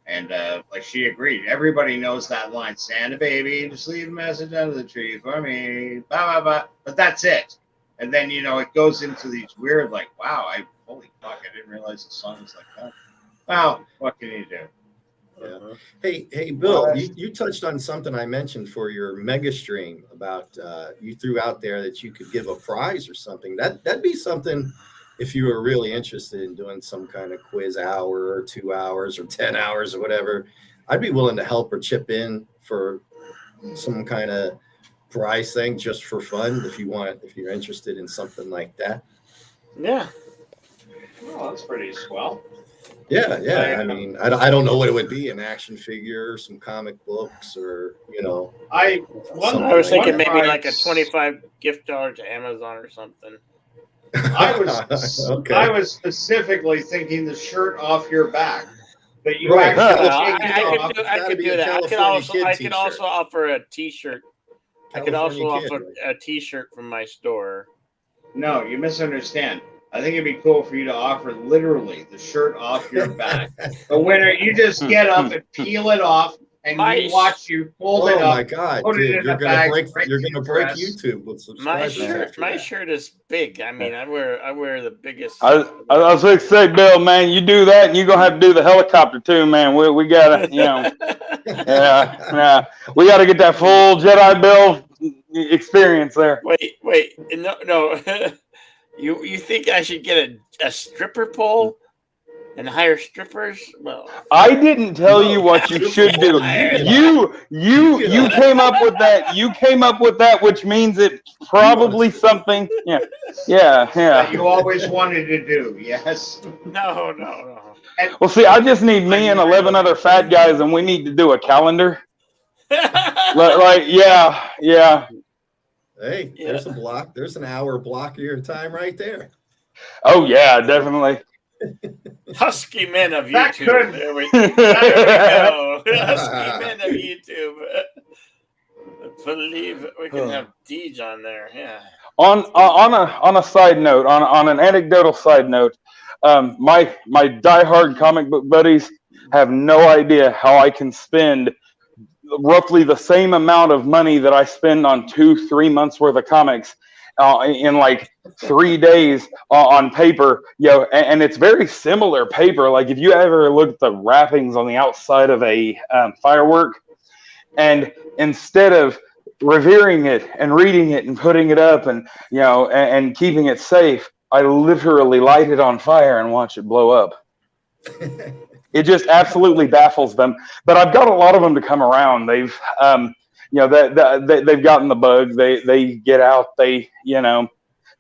And like she agreed, everybody knows that line, Santa baby, just leave a message under the tree for me, blah, blah, blah. But that's it. And then, you know, it goes into these weird, like, wow, holy fuck, I didn't realize the song was like that. Wow, what can you do? Yeah. Hey, Bill, you touched on something I mentioned for your mega stream about you threw out there that you could give a prize or something. That'd be something if you were really interested in doing some kind of quiz hour or 2 hours or 10 hours or whatever. I'd be willing to help or chip in for some kind of prize thing just for fun if you're interested in something like that. Yeah. Oh, that's pretty swell. Yeah. I mean, I don't know what it would be, an action figure, some comic books, or, you know. I was thinking maybe like a $25 gift card to Amazon or something. I was specifically thinking the shirt off your back. But you I actually could do that. I could also offer a T-shirt. I could also offer a T-shirt from my store. No, you misunderstand. I think it'd be cool for you to offer literally the shirt off your back. The winner, you just get up and peel it off, and we watch you fold it up. Oh my God, dude, you're gonna break YouTube with subscribers. My shirt is big. I mean, I wear the biggest. I was going to say, Bill, man, you do that, and you're gonna have to do the helicopter too, man. We gotta, you know, we gotta get that full Jedi Bill experience there. Wait, no. You think I should get a stripper pole and hire strippers? Well, I didn't tell you what you should do. You came up with that. You came up with that, which means it's probably something. Yeah. That you always wanted to do. Yes. No. Well, see, I just need me and 11 other fat guys, and we need to do a calendar. Yeah. Hey, there's a block. There's an hour block of your time right there. Oh yeah, definitely. Husky men of YouTube. There we go. Husky men of YouTube. I believe we can have Deej on there. Yeah. On a side note, on an anecdotal side note, my diehard comic book buddies have no idea how I can spend roughly the same amount of money that I spend on 2-3 months worth of comics in like 3 days on paper, and it's very similar paper. Like if you ever look at the wrappings on the outside of a firework, and instead of revering it and reading it and putting it up and and keeping it safe, I literally light it on fire and watch it blow up. It just absolutely baffles them. But I've got a lot of them to come around. They've they've gotten the bug. They get out. They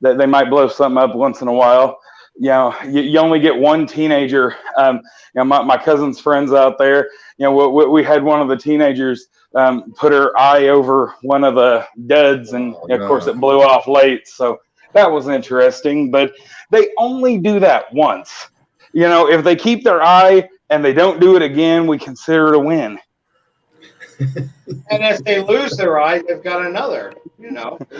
might blow something up once in a while. You only get one teenager. My cousin's friends out there. We had one of the teenagers put her eye over one of the duds, and of course it blew off late. So that was interesting. But they only do that once. If they keep their eye and they don't do it again, we consider it a win. And if they lose their eye, they've got another.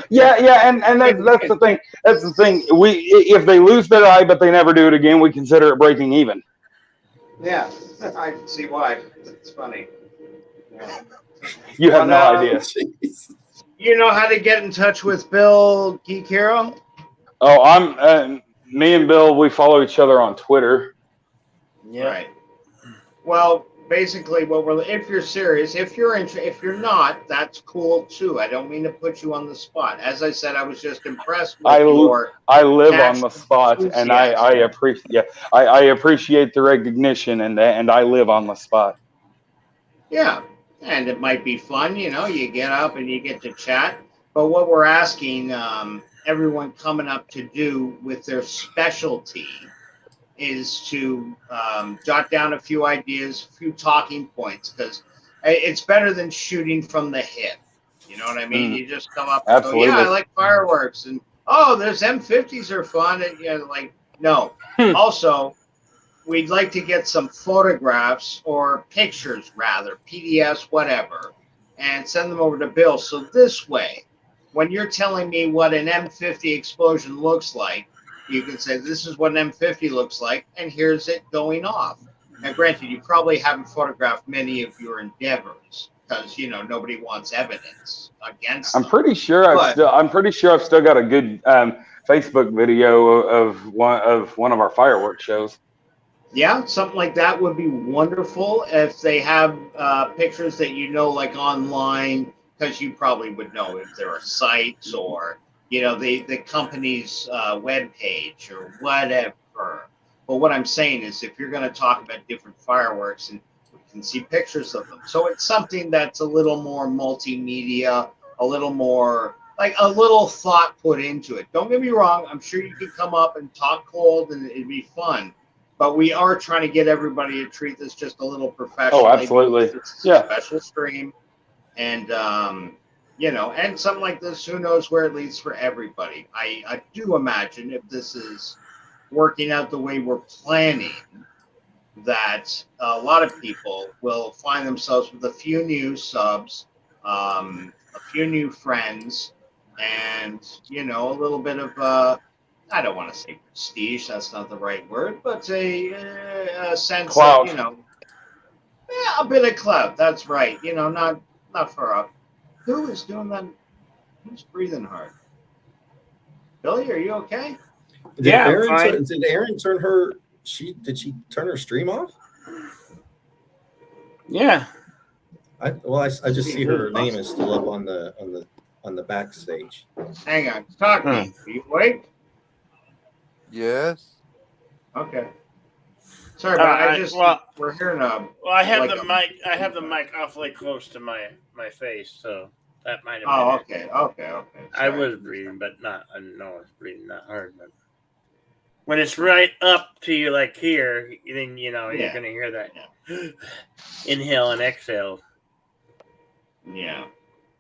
Yeah, and that's the thing. That's the thing. If they lose their eye but they never do it again, we consider it breaking even. Yeah, I can see why. It's funny. Yeah. You have no idea. You know how to get in touch with Bill Geek Hero? Oh, me and Bill, we follow each other on Twitter. Yeah. Right. Well, basically, if you're serious, if you're not, that's cool too. I don't mean to put you on the spot. As I said, I was just impressed with I live on the spot, and I appreciate the recognition, and I live on the spot. Yeah, and it might be fun. You get up and you get to chat. But what we're asking everyone coming up to do with their specialty is to jot down a few ideas, a few talking points, because it's better than shooting from the hip. You know what I mean? You just come up and go, yeah, I like fireworks, and there's M50s are fun, and no. Also, we'd like to get some photographs or pictures, rather, PDFs, whatever, and send them over to Bill. So this way, when you're telling me what an M50 explosion looks like, you can say, this is what an M50 looks like, and here's it going off. Now, granted, you probably haven't photographed many of your endeavors because, nobody wants evidence against them. I'm pretty sure I've still got a good Facebook video of one of our fireworks shows. Yeah, something like that would be wonderful if they have pictures that like online, because you probably would know if there are sites or the company's web page or whatever. But what I'm saying is, if you're going to talk about different fireworks, and we can see pictures of them, so it's something that's a little more multimedia, a little more a little thought put into it. Don't get me wrong, I'm sure you could come up and talk cold and it'd be fun, but we are trying to get everybody to treat this just a little professionally. Oh, absolutely. It's a special stream, and and something like this, who knows where it leads for everybody. I do imagine, if this is working out the way we're planning, that a lot of people will find themselves with a few new subs, a few new friends, and, a little bit of, I don't want to say prestige, that's not the right word, but a sense clout. of, a bit of clout, that's right. Not far up. Who is doing that? Who's breathing hard? Billy, are you okay? Did Erin turn her? Did she turn her stream off? Yeah. I just see her name is still up on the backstage. Hang on, talk to me. Are you awake? Yes. Okay. Sorry, but we're hearing Well, I have the mic. I have the mic awfully close to my face, so that might have been. Okay. I was breathing, but not. I know I was breathing not hard, but when it's right up to you, like here, then you're gonna hear that inhale and exhale. Yeah,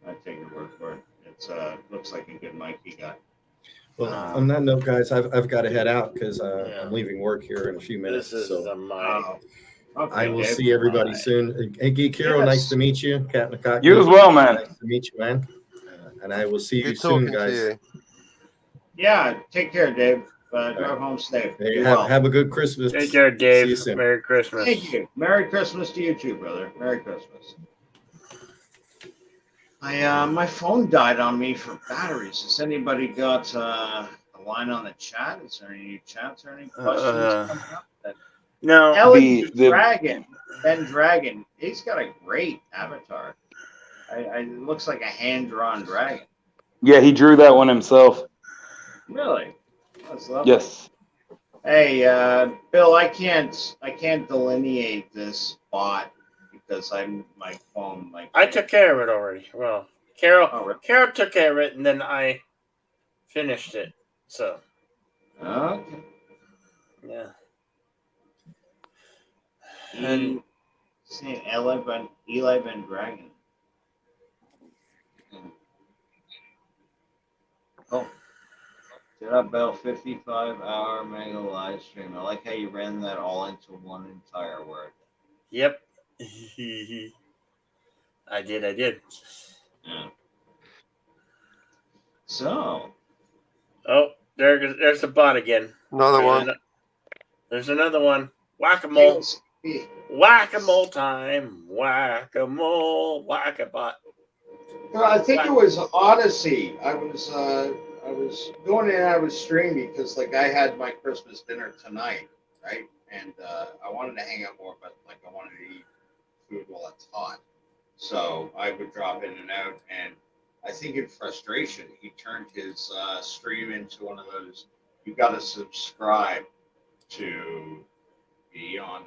I take your word for it. It's looks like a good mic you got. Well, on that note, guys, I've got to head out because I'm leaving work here in a few minutes. I will see everybody soon. Hey, Geek Hero, nice to meet you. Cat McCock. You as well, man. Nice to meet you, man. And I will see you soon, guys. Yeah, take care, Dave. Drive home safe. Hey, have a good Christmas. Take care, Dave. See you soon. Merry Christmas. Thank you. Merry Christmas to you too, brother. Merry Christmas. My phone died on me for batteries. Has anybody got a line on the chat? Is there any new chats or any questions coming up? No. Ellie Dragon, Ben Dragon, he's got a great avatar. It looks like a hand-drawn dragon. Yeah, he drew that one himself. Really? That's lovely. Yes. Hey, Bill, I can't delineate this bot because my phone I took care of it already. Well, Carol took care of it, and then I finished it. So. Okay. Yeah. And saying Eli Ben Dragon. Oh. Did I Bell 55-hour mega live stream? I like how you ran that all into one entire word. Yep. I did. Yeah. So. Oh, there's the bot again. Another one. There's another one. Whack-a-mole. Whack-a-mole time. Whack-a-mole. Whack-a-bot. I think it was Odyssey. I was going in and out of stream because I had my Christmas dinner tonight, right? And I wanted to hang out more, but I wanted to eat food while it's hot. So I would drop in and out, and I think in frustration, he turned his stream into one of those, you got to subscribe to be on,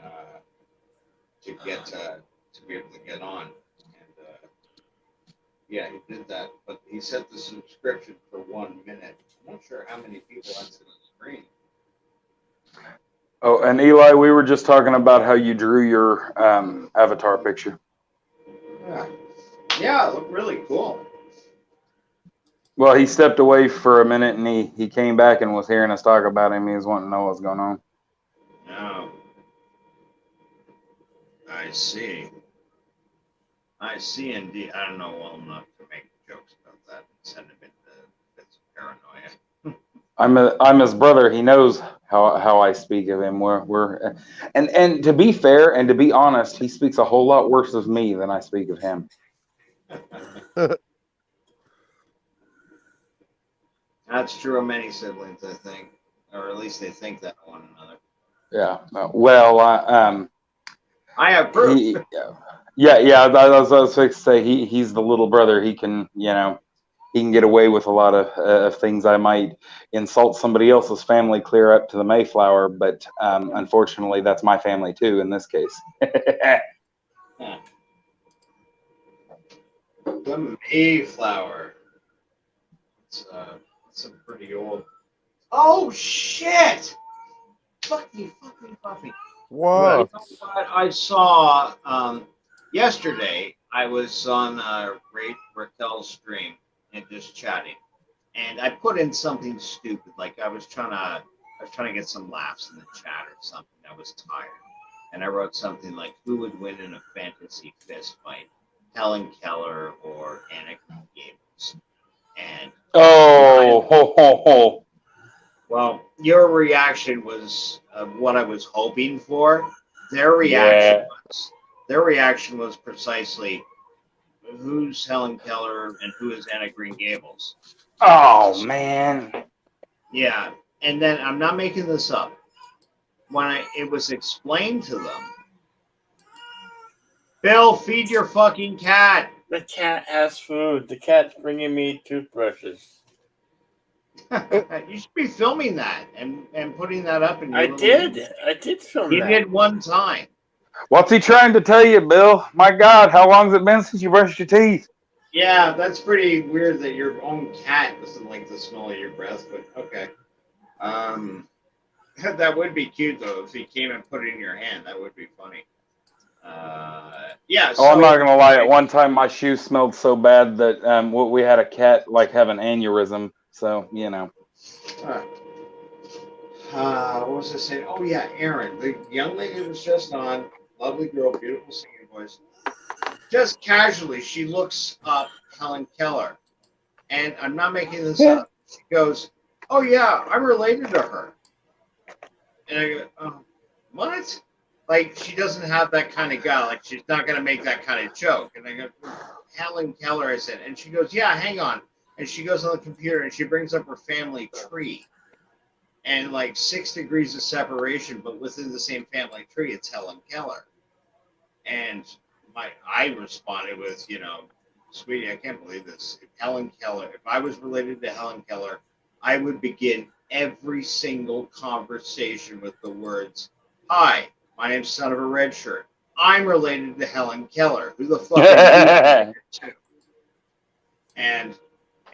to be able to get on. Yeah, he did that, but he set the subscription for 1 minute. I'm not sure how many people that's in the screen. Oh, and Eli, we were just talking about how you drew your avatar picture. Yeah, it looked really cool. Well, he stepped away for a minute, and he came back and was hearing us talk about him. He was wanting to know what's going on. Oh, I see. I see, indeed. I don't know well enough to make jokes about that and send him into bits of paranoia. I'm his brother. He knows how I speak of him. And to be fair and to be honest, he speaks a whole lot worse of me than I speak of him. That's true of many siblings, I think, or at least they think that of one another. Yeah. Well, I have proof. Yeah. I was fixed to say he's the little brother. He can get away with a lot of things. I might insult somebody else's family clear up to the Mayflower, but unfortunately, that's my family too in this case. The Mayflower. It's a pretty old. Oh shit! Fuck me. What? I saw yesterday. I was on Raquel's stream and just chatting, and I put in something stupid, like I was trying to get some laughs in the chat or something. I was tired, and I wrote something like, "Who would win in a fantasy fist fight, Helen Keller or Anna Gables?" And well, your reaction was what I was hoping for. Their reaction was precisely, who's Helen Keller and who is Anna Green Gables? Oh man. Yeah, and then I'm not making this up. When it was explained to them, Bill, feed your fucking cat. The cat has food. The cat's bringing me toothbrushes. You should be filming that and putting that up in your I did film You that. did one time. What's he trying to tell you, Bill? My God, how long's it been since you brushed your teeth? Yeah, that's pretty weird that your own cat doesn't like the smell of your breath, but okay. That would be cute though if he came and put it in your hand. That would be funny. Yeah. Oh, I'm not gonna lie. At one time, my shoes smelled so bad that we had a cat have an aneurysm. So what was I saying? Oh yeah, Erin, the young lady who was just on, lovely girl, beautiful singing voice. Just casually, she looks up Helen Keller, and I'm not making this up. She goes, "Oh yeah, I'm related to her," and I go, "Oh, what?" Like she doesn't have that kind of guy. Like she's not gonna make that kind of joke. And I go, Helen Keller. I said, and she goes, yeah, hang on. And she goes on the computer and she brings up her family tree. And like 6 degrees of separation, but within the same family tree, it's Helen Keller. And I responded with, sweetie, I can't believe this. If I was related to Helen Keller, I would begin every single conversation with the words, hi, my name's Son of a Red Shirt. I'm related to Helen Keller. Who the fuck are you related to? And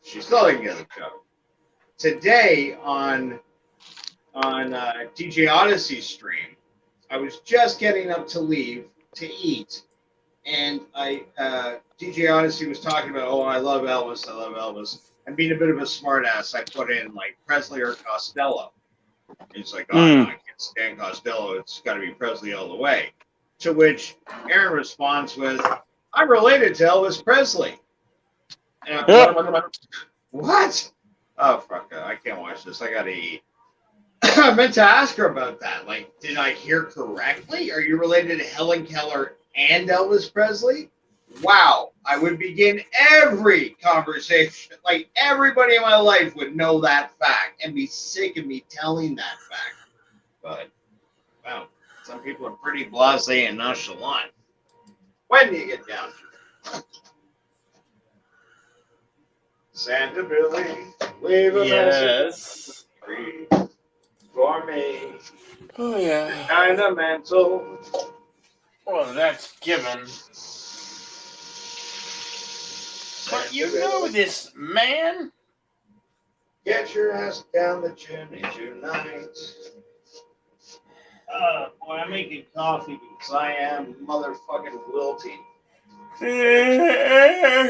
she still didn't get the joke. Today on DJ Odyssey's stream, I was just getting up to leave to eat, and DJ Odyssey was talking about, oh, I love Elvis. And being a bit of a smartass, I put in like Presley or Costello. He's like, oh, no, I can't stand Costello. It's got to be Presley all the way. To which Aaron responds with, I'm related to Elvis Presley. And what? Oh, fuck, I can't watch this. I got to eat. I meant to ask her about that. Like, did I hear correctly? Are you related to Helen Keller and Elvis Presley? Wow. I would begin every conversation. Like, everybody in my life would know that fact and be sick of me telling that fact. But, wow, some people are pretty blasé and nonchalant. When do you get down to it? Santa Billy, leave a message for me. Oh, yeah. Kind of mental. Well, that's given. But you know this, man. Get your ass down the chimney tonight. Boy, I'm making coffee because I am motherfucking wilting. Yeah,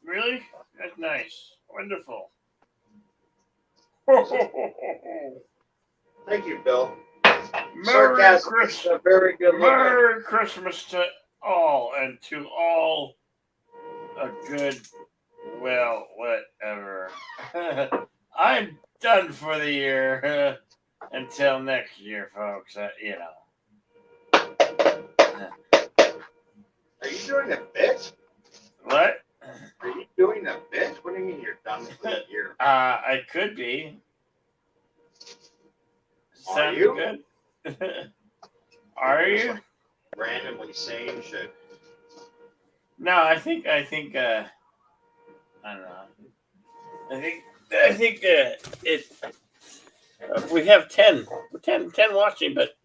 really? That's nice. Wonderful. Thank you, Bill. Merry Sarcasm Christmas. is a very good look. Merry Christmas to all, and to all a good, well, whatever. I'm done for the year. Until next year, folks. Are you doing a bit? What? Are you doing a bit? What do you mean you're done for the year? I could be. Are Sound you? good? Are you? Like randomly saying shit. No, I think I don't know. I think it. We have 10 watching, but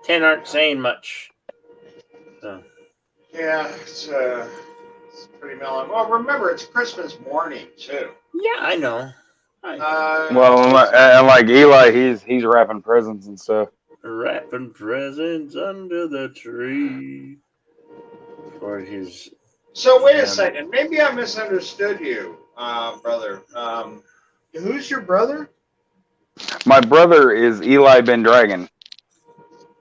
10 aren't saying much. So. Yeah, it's pretty mellow. Well, remember, it's Christmas morning, too. Yeah, I know. Well, and like Eli, he's wrapping presents and stuff. Wrapping presents under the tree for his. So wait a second. Maybe I misunderstood you, brother. Who's your brother? My brother is Eli Ben Dragon.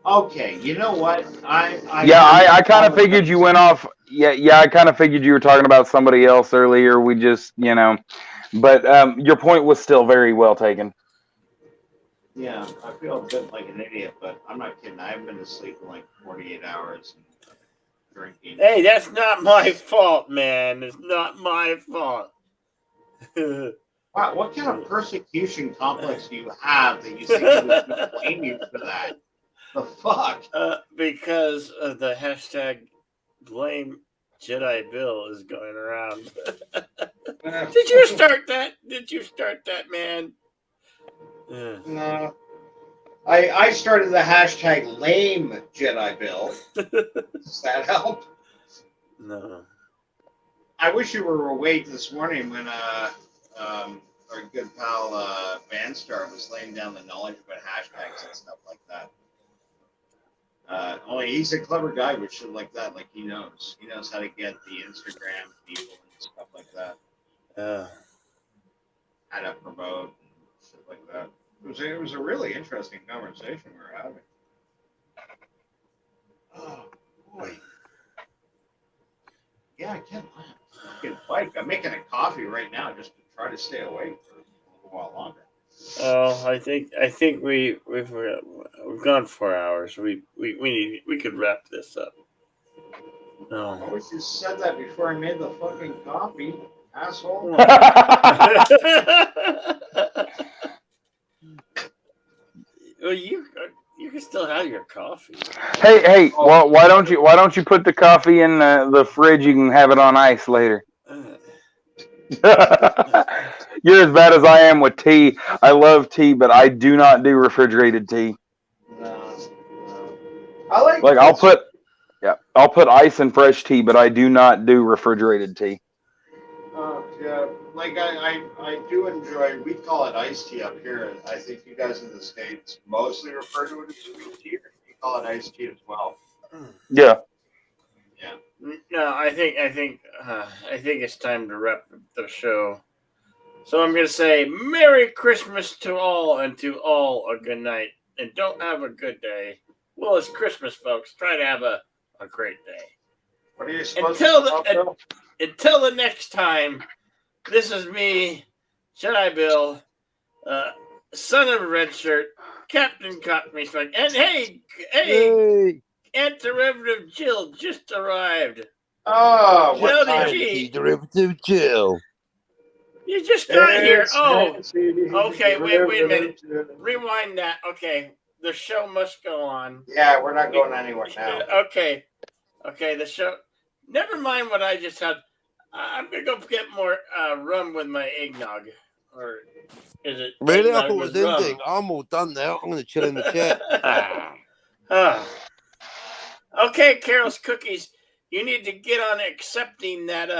Okay, you know what? I I kind of figured you went off. Yeah, I kind of figured you were talking about somebody else earlier. We just, but your point was still very well taken. Yeah, I feel a bit like an idiot, but I'm not kidding. I haven't been to sleep in like 48 hours and drinking. Hey, that's not my fault, man. It's not my fault. Wow, what kind of persecution complex do you have that you think I was going to blame you for that? The fuck? Because of the hashtag blame Jedi Bill is going around. Did you start that? Man? No. I started the hashtag lame Jedi Bill. Does that help? No. I wish you were awake this morning when our good pal Vanstar was laying down the knowledge about hashtags and stuff like that. Only he's a clever guy with shit like that. Like he knows how to get the Instagram people and stuff like that. How to promote and shit like that. It was a really interesting conversation we were having. Oh boy. Yeah, I can't laugh. I'm making a coffee right now just to try to stay awake for a little while longer. Oh, I think we've gone 4 hours. We could wrap this up. No. I wish you said that before I made the fucking coffee, asshole. Well, you can still have your coffee. Hey, well, why don't you put the coffee in the fridge? You can have it on ice later. You're as bad as I am with tea. I love tea, but I do not do refrigerated tea. No. I like I'll put ice in fresh tea, but I do not do refrigerated tea. Yeah, like I do enjoy. We call it iced tea up here. And I think you guys in the States mostly refer to it as sweet tea, or you call it iced tea as well. Yeah. Yeah. No, I think it's time to wrap the show. So I'm gonna say Merry Christmas to all, and to all a good night, and don't have a good day. Well, it's Christmas, folks. Try to have a great day. What are you supposed Until the next time, this is me, Jedi Bill, son of Red Shirt, Captain Cockney Spike, and hey, Aunt Derivative Jill just arrived. Oh, what Derivative Jill. You just got here. Oh, okay. Wait a minute. Rewind that. Okay, the show must go on. Yeah, we're not going anywhere now. Okay, the show. Never mind what I just had. I'm gonna go get more rum with my eggnog, or is it? Really? I eggnog thought it was with rum? ending. I'm all done now. I'm going to chill in the chair. Okay, Carol's Cookies. You need to get on accepting that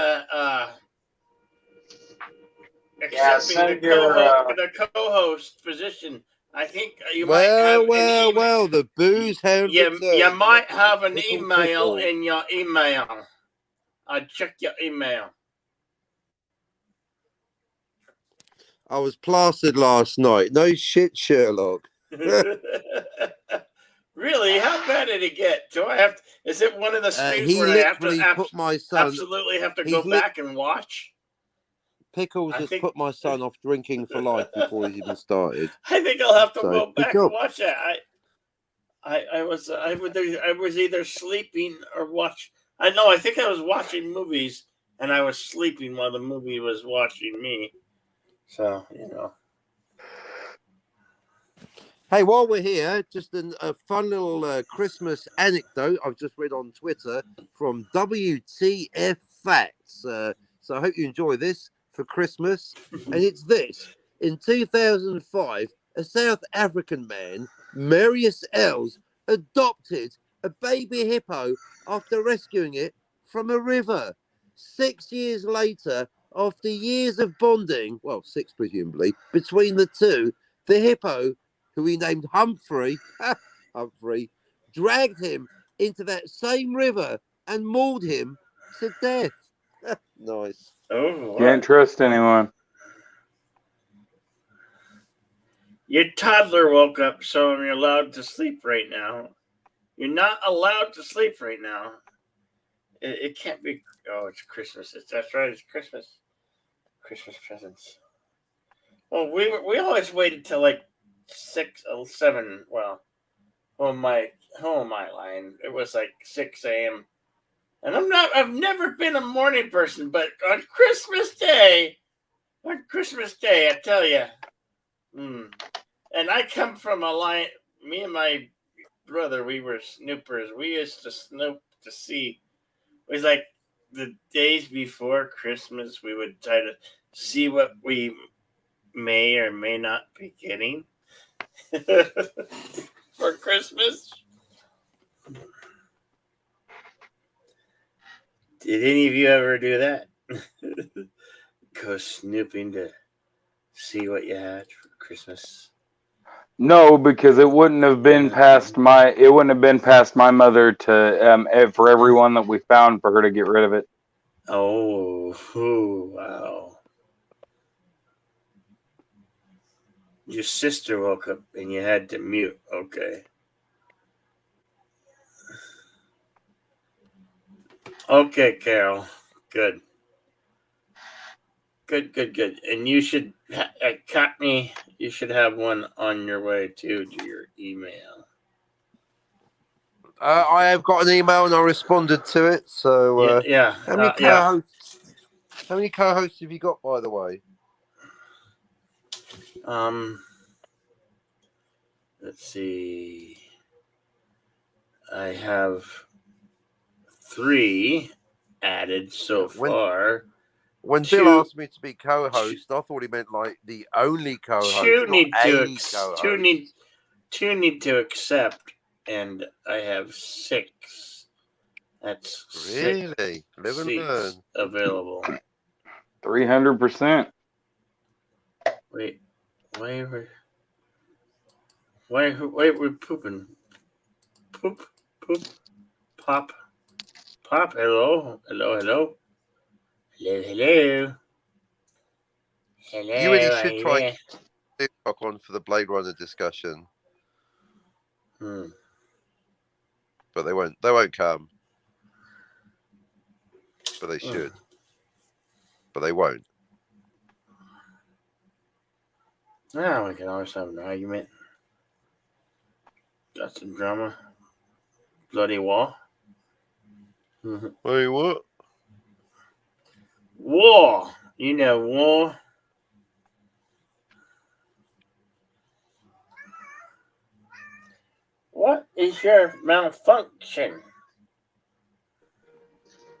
accepting the co-host position. I think you might have well, the booze have you might have an email in your email. Check your email. I was plastered last night. No shit, Sherlock. Really? How bad did it get? Do I have to, is it one of the streams He where I have literally to put my son. absolutely have to go back and watch? Pickles has put my son off drinking for life before he's even started. I think I'll have to So, go good back job. and watch that. I was either sleeping or watch. I think I was watching movies and I was sleeping while the movie was watching me. So Hey, while we're here, just a fun little Christmas anecdote I've just read on Twitter from WTF Facts. So I hope you enjoy this for Christmas. And it's this. In 2005, a South African man, Marius Els, adopted a baby hippo after rescuing it from a river. 6 years later, after years of bonding, well, 6 presumably, between the two, the hippo, who he named Humphrey, dragged him into that same river and mauled him to death. Nice. Oh, Can't trust anyone. Your toddler woke up, so you're allowed to sleep right now. You're not allowed to sleep right now. It can't be. Oh, it's Christmas. That's right. It's Christmas. Christmas presents. Well, we always waited till like 6 or 7. Well, who am I lying? It was like 6 a.m. And I've never been a morning person, but on Christmas Day, I tell you. And I come from a line. Me and my brother, we were snoopers. We used to snoop to see. It was like the days before Christmas, we would try to see what we may or may not be getting for Christmas. Did any of you ever do that? Go snooping to see what you had for Christmas? No, because it wouldn't have been past my mother to for everyone that we found for her to get rid of it. Oh, wow. Your sister woke up and you had to mute. Okay. Okay, Carol. Good. Good. And you should, Cockney, you should have one on your way too to your email. I have got an email and I responded to it. So yeah. how many Yeah. co-hosts? How many co-hosts have you got, by the way? Let's see. I have 3 added so far. When Two- Bill asked me to be co-host, I thought he meant like the only co-host. Two not need a to co-host. two need to accept, and I have 6. That's Really? Live and seats learn. available. 300%. Wait, we're pooping. Poop, pop. Hello. Hello. You really should try to back on for the Blade Runner discussion. But they won't. They won't come. But they should. But they won't. Yeah, we can always have an argument. Got some drama. Bloody wall. Hey, what? War. You know war. What is your malfunction?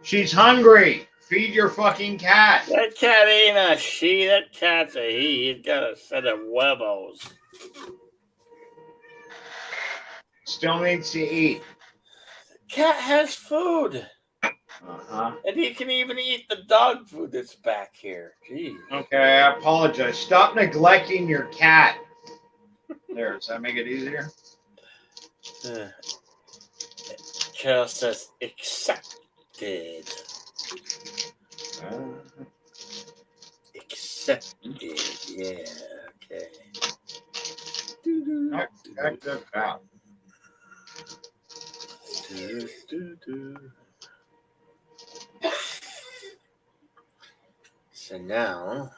She's hungry. Feed your fucking cat. That cat ain't a she. That cat's a he. He's got a set of huevos. Still needs to eat. The cat has food. And he can even eat the dog food that's back here. Jeez. Okay, I apologize. Stop neglecting your cat. There, does that make it easier? Carol says accepted. Accepted. Yeah. Okay. Good cow. So now,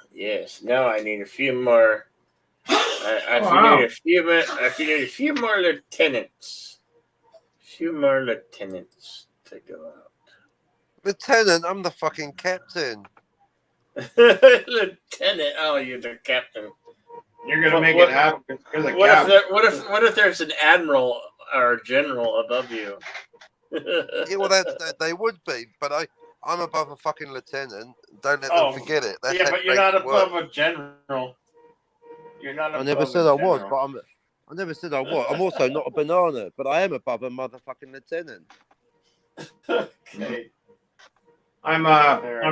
now I need a few more. I need a few more lieutenants. A few more lieutenants to go out. Lieutenant, I'm the fucking captain. Lieutenant, oh, you're the captain. You're gonna make it happen. You're the What if there's an admiral or a general above you? Yeah, well, they would be, but I'm above a fucking lieutenant. Don't let them forget it. That's yeah, how but it you're makes not it work. above a general. You're not. I never said I was, but I never said I was. I'm also not a banana, but I am above a motherfucking lieutenant. Okay. I'm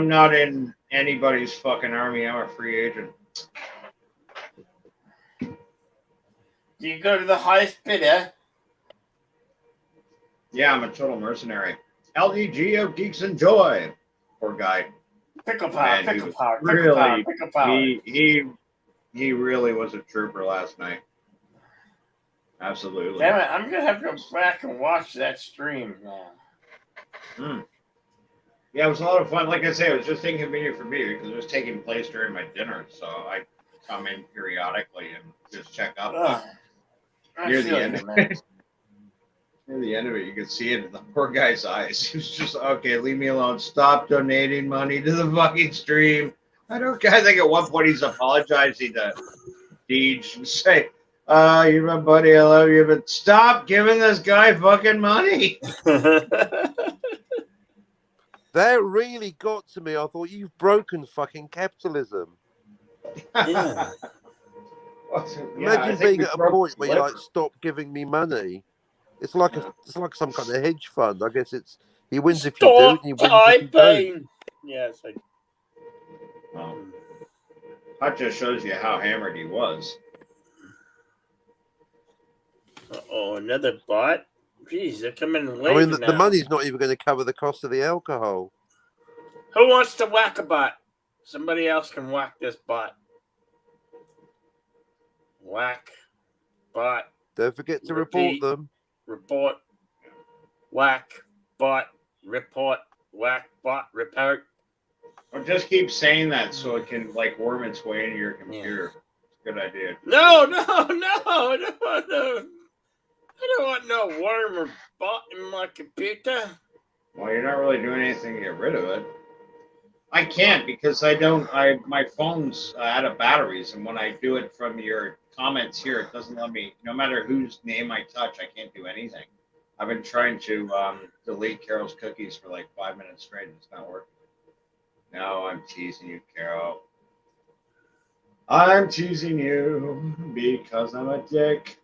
not in anybody's fucking army. I'm a free agent. Do you go to the highest bidder? Yeah, I'm a total mercenary. LEGO Geeks Enjoy. Poor guy. Pickle power. He really was a trooper last night. Absolutely. Damn it! I'm gonna have to go back and watch that stream now. Yeah, it was a lot of fun. Like I say, it was just inconvenient for me because it was taking place during my dinner, so I come in periodically and just check up. Near the end of it. Near the end of it, you could see it in the poor guy's eyes. He was just, okay, leave me alone. Stop donating money to the fucking stream. I think at one point he's apologizing to Deej and say, you're my buddy, I love you, but stop giving this guy fucking money. That really got to me. I thought, you've broken fucking capitalism. Yeah. Imagine being at a point where you're like, stop giving me money. It's like some kind of hedge fund. I guess it's he wins if you do, and he wins if you don't. Yes. That just shows you how hammered he was. Oh, another bot? Jeez, they're coming late. I mean, the money's not even going to cover the cost of the alcohol. Who wants to whack a bot? Somebody else can whack this bot. Whack bot. Don't forget to report them. Report. Whack bot. Report. Whack bot. Report. Or just keep saying that so it can like worm its way into your computer. Good idea. No. I don't want no worm or bot in my computer. Well, you're not really doing anything to get rid of it. I can't because my phone's out of batteries, and when I do it from your comments here, it doesn't let me. No matter whose name I touch, I can't do anything. I've been trying to delete Carol's cookies for like 5 minutes straight, and it's not working. No, I'm teasing you, Carol. I'm teasing you because I'm a dick.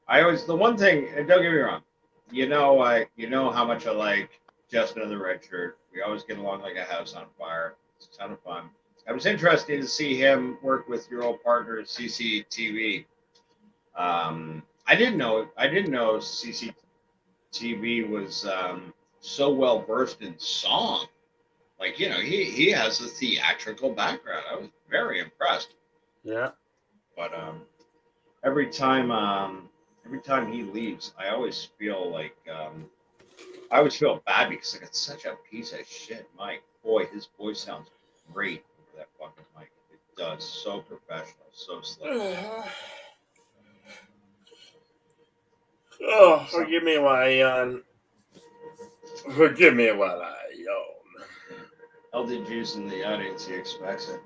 I always, the one thing, and don't get me wrong, you know how much I like Justin of the Red Shirt. We always get along like a house on fire. It's a ton of fun. I was interested to see him work with your old partner at CCTV. I didn't know CCTV was so well versed in song. Like, you know, he has a theatrical background. I was very impressed. Yeah. But every time he leaves, I always feel like I always feel bad because I got such a piece of shit mic. Boy, his voice sounds great over that fucking mic. It does. So professional, so slick. Oh, forgive me while I yawn. Forgive me while I yawn. LD Juice in the audience, he expects it.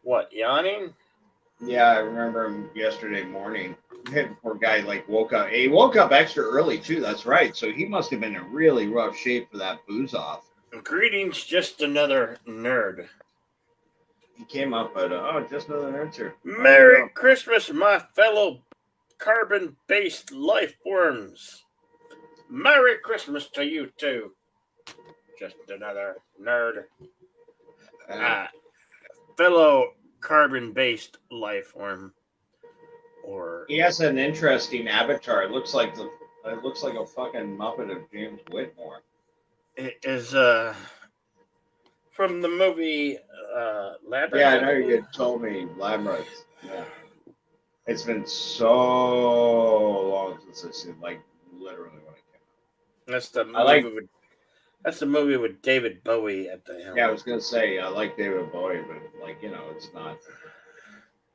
What, yawning? Yeah, I remember him yesterday morning. Poor guy woke up. He woke up extra early too. That's right. So he must have been in really rough shape for that booze off. Greetings, just another nerd. He came up, but just another nerd, sir. Merry Christmas, my fellow carbon-based life forms. Merry Christmas to you too. Just another nerd. Fellow carbon-based life form. Or he has an interesting avatar. It looks like a fucking Muppet of James Whitmore. It is from the movie Labyrinth. Yeah, I know you told me Labyrinth. Yeah, it's been so long since I've seen, like, literally when it came out. That's the movie. That's the movie with David Bowie at the helm. Yeah, I was gonna say I like David Bowie, but like, you know, it's not.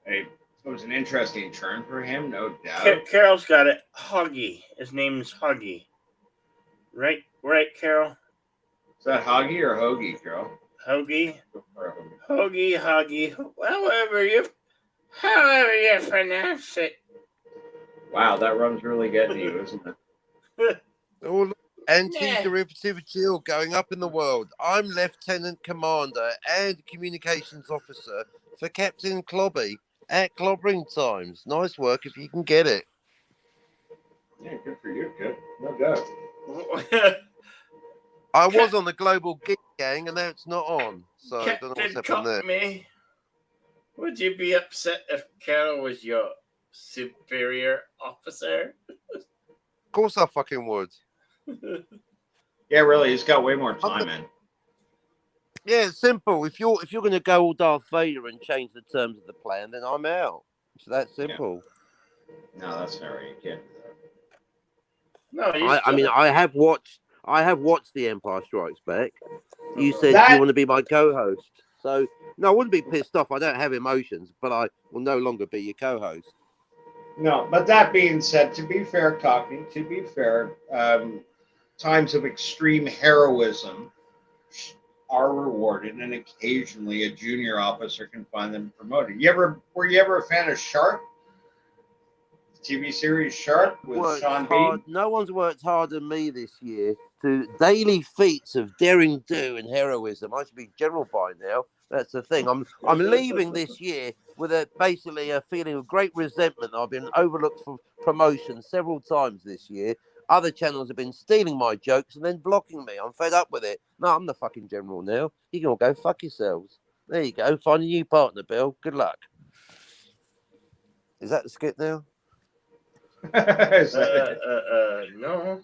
It was an interesting turn for him, no doubt. Carol's got it. Huggy. His name's Huggy. Right, Carol. Is that Huggy or Hoagie, Carol? Hoagie. Huggy. However you pronounce it. Wow, that rum's really getting you, isn't it? Oh, look, anti-derivative chill going up in the world. I'm Lieutenant Commander and Communications Officer for Captain Clobby at Clobbering Times. Nice work if you can get it. Yeah, good for you, good. No doubt. I was on the Global Geek Gang and now it's not on. So I don't know what's happened there. Me. Would you be upset if Carol was your superior officer? Of course I fucking would. Yeah, really, he's got way more time in. Yeah, it's simple. If you're going to go all Darth Vader and change the terms of the plan, then I'm out. It's that simple. Yeah. No, that's not right. You can't do that. No, I mean, I have watched The Empire Strikes Back. You said you want to be my co-host, so no, I wouldn't be pissed off. I don't have emotions, but I will no longer be your co-host. No, but that being said, to be fair, Cockney, times of extreme heroism are rewarded, and occasionally a junior officer can find them promoted. Were you ever a fan of Sharp? The TV series Sharp with Sean Bean? No one's worked harder than me this year to daily feats of daring do and heroism. I should be general by now. That's the thing. I'm leaving this year with basically a feeling of great resentment. I've been overlooked for promotion several times this year. Other channels have been stealing my jokes and then blocking me. I'm fed up with it. No, I'm the fucking general now. You can all go fuck yourselves. There you go. Find a new partner, Bill. Good luck. Is that the skit now? No.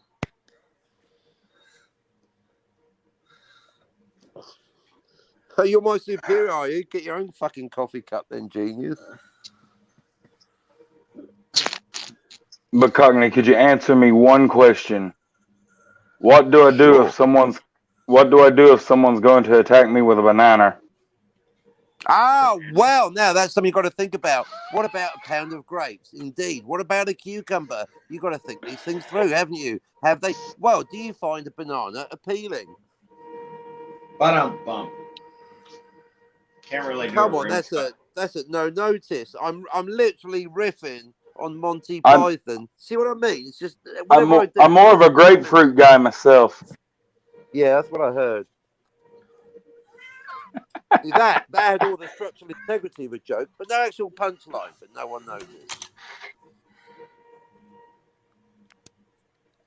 Oh, you're my superior, are you? Get your own fucking coffee cup then, genius. But Cockney, could you answer me one question? What do I do if someone's going to attack me with a banana? Ah, well, now that's something you've got to think about. What about a pound of grapes? Indeed. What about a cucumber? You've got to think these things through, haven't you? Have they? Well, do you find a banana appealing? Bum. Can't really do Come a on, rim that's a no notice. I'm literally riffing on Monty I'm- Python. See what I mean? It's just I'm whatever I do. I'm more of a grapefruit guy myself. Yeah, that's what I heard. See, that had all the structural integrity of a joke, but no actual punchline. But no one noticed.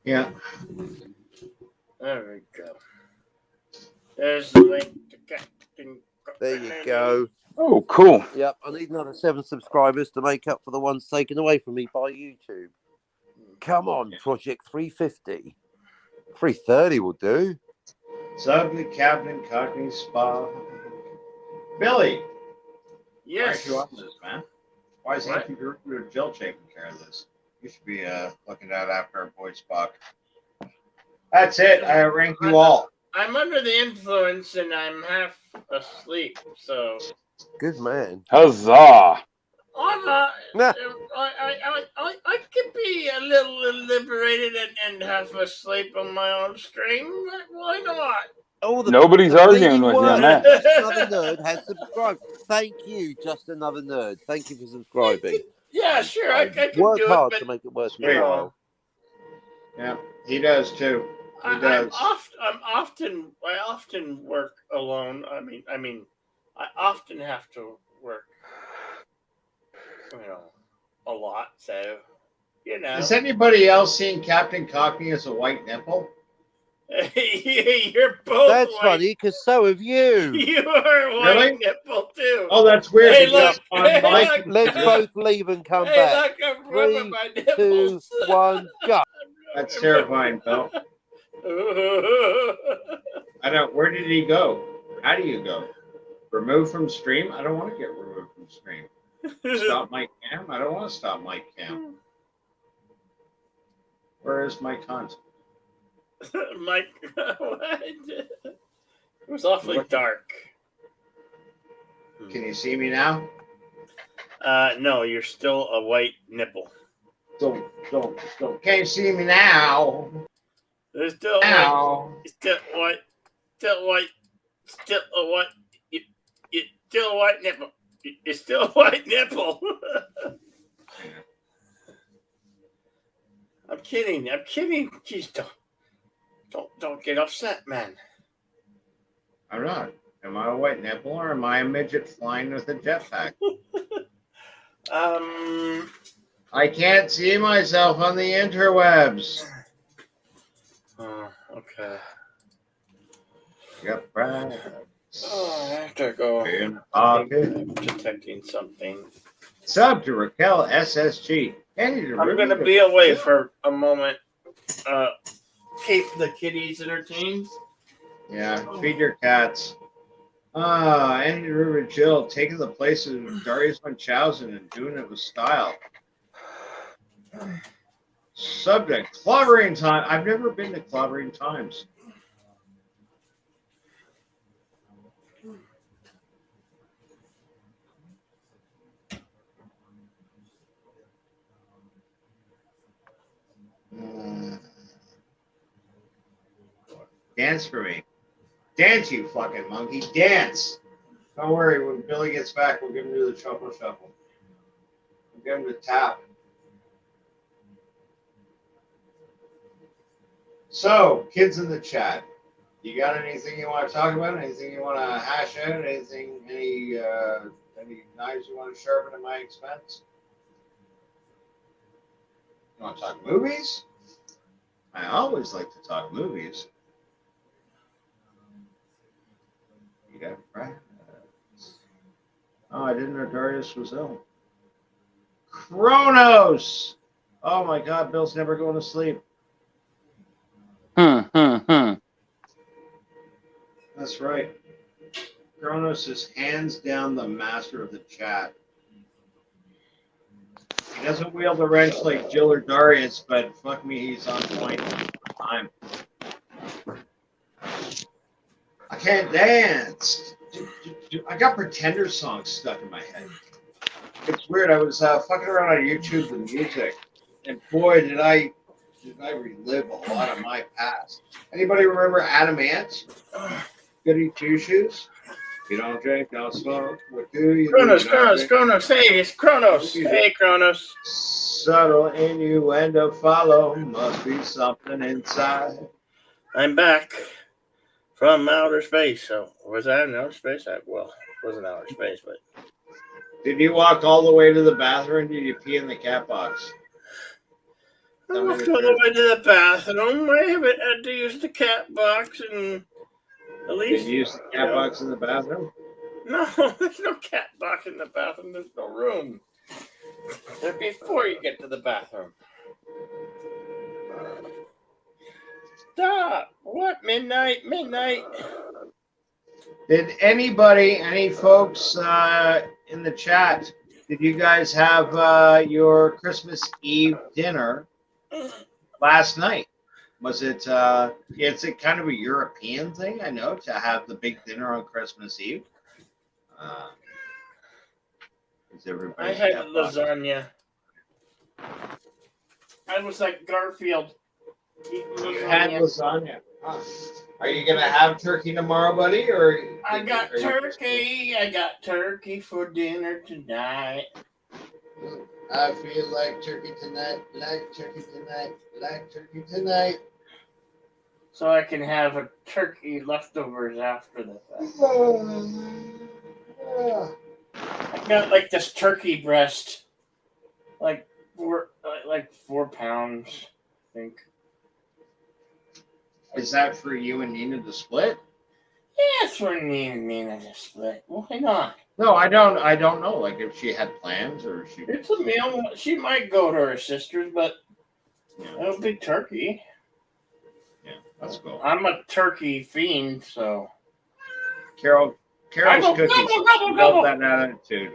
Yeah. There we go. There's the link to Captain. There you go. Oh, cool. Yep, I need another 7 subscribers to make up for the ones taken away from me by YouTube. Come on, Project 350. 330 will do. Ugly Captain Cockney Spa. Billy. Yes. Why aren't you on this, man? Why is What? Auntie Jill taking care of this? You should be looking out after our boy Spock. That's it. I rank you all. I'm under the influence and I'm half asleep, so Good man. Huzzah! I could be a little liberated and half asleep on my own stream. Why not? Oh, Nobody's arguing with you on that. Just Another Nerd has subscribed. Thank you, Just Another Nerd. Thank you for subscribing. Yeah, sure, I can Work do hard it, to but make it worth There you your go. while. Yeah, he does too. He does. I often work alone. I mean, I often have to work, a lot. So, Has anybody else seen Captain Cockney as a white nipple? You're both. That's white. funny, because so have you. You are white Really? nipple too. Oh, that's weird. Hey, because look, on hey, my look. Let's both leave and come Hey, back. look, I'm rubbing 3, my 2, nipples. 1, go. That's terrifying, Bill. I don't. Where did he go? How do you go? Remove from stream? I don't want to get removed from stream. Stop my cam? I don't want to stop my cam. Where is my content? Mike, what? It was awfully dark. Can you see me now? No, you're still a white nipple. Don't. Can you see me now? There's still Now. white. Still white. Still white. Still a white. You still a white nipple. It's still a white nipple. I'm kidding. Jeez, don't get upset, man. I'm not. Am I a white nipple or am I a midget flying with a jetpack? I can't see myself on the interwebs. Okay. Yep, right. Oh, I have to go. In pocket. Detecting something. Sub to Raquel SSG. I'm gonna be away for a moment. Keep the kitties entertained. Yeah, feed your cats. Andy River Jill taking the place of Darius Munchausen and doing it with style. Subject, Clobbering Time. I've never been to Clobbering Times. Dance for me. Dance, you fucking monkey. Dance. Don't worry. When Billy gets back, we'll give him to the shuffle shuffle. We'll give him the tap. So, kids in the chat, you got anything you want to talk about? Anything you want to hash out? Anything? Any knives you want to sharpen at my expense? You want to talk movies? I always like to talk movies. Yeah, right. Oh, I didn't know Darius was ill. Kronos! Oh my God, Bill's never going to sleep. That's right. Kronos is hands down the master of the chat. He doesn't wield the wrench like Jill or Darius, but fuck me, he's on point all the time. I can't dance. I got Pretender songs stuck in my head. It's weird. I was fucking around on YouTube with music, and boy, did I relive a lot of my past. Anybody remember Adam Ant? Goody Two Shoes? You don't drink, don't smoke. What do you Kronos, do? Kronos, Kronos. Hey, it's Kronos. Hey, Kronos. Subtle innuendo follow. Must be something inside. I'm back from outer space. So, was I in outer space? Well, it wasn't outer space, but. Did you walk all the way to the bathroom? Did you pee in the cat box? I walked all the way to the bathroom. I haven't had to use the cat box and at least. Did you use the cat box in the bathroom? No, there's no cat box in the bathroom. There's no room. They're before you get to the bathroom. Stop! What? Midnight? Midnight? Did anybody, any folks in the chat, did you guys have your Christmas Eve dinner last night? Was it, it's a kind of a European thing, I know, to have the big dinner on Christmas Eve. Is everybody? I had lasagna. I was like Garfield. You had lasagna. Huh. Are you gonna have turkey tomorrow, buddy? Or I got turkey. I got turkey for dinner tonight. I feel like turkey tonight. Like turkey tonight. Like turkey tonight. So I can have a turkey leftovers after the fact. I got like this turkey breast, like 4 pounds, I think. Is that for you and Nina to split? Yeah, it's for me and Nina to split. Why not? No, I don't know. Like if she had plans or she. It's a meal. She might go to her sister's, but it'll be turkey. Yeah, that's cool. I'm a turkey fiend, so. Carol's Gobble, cookies. gobble, gobble, Love gobble. that attitude.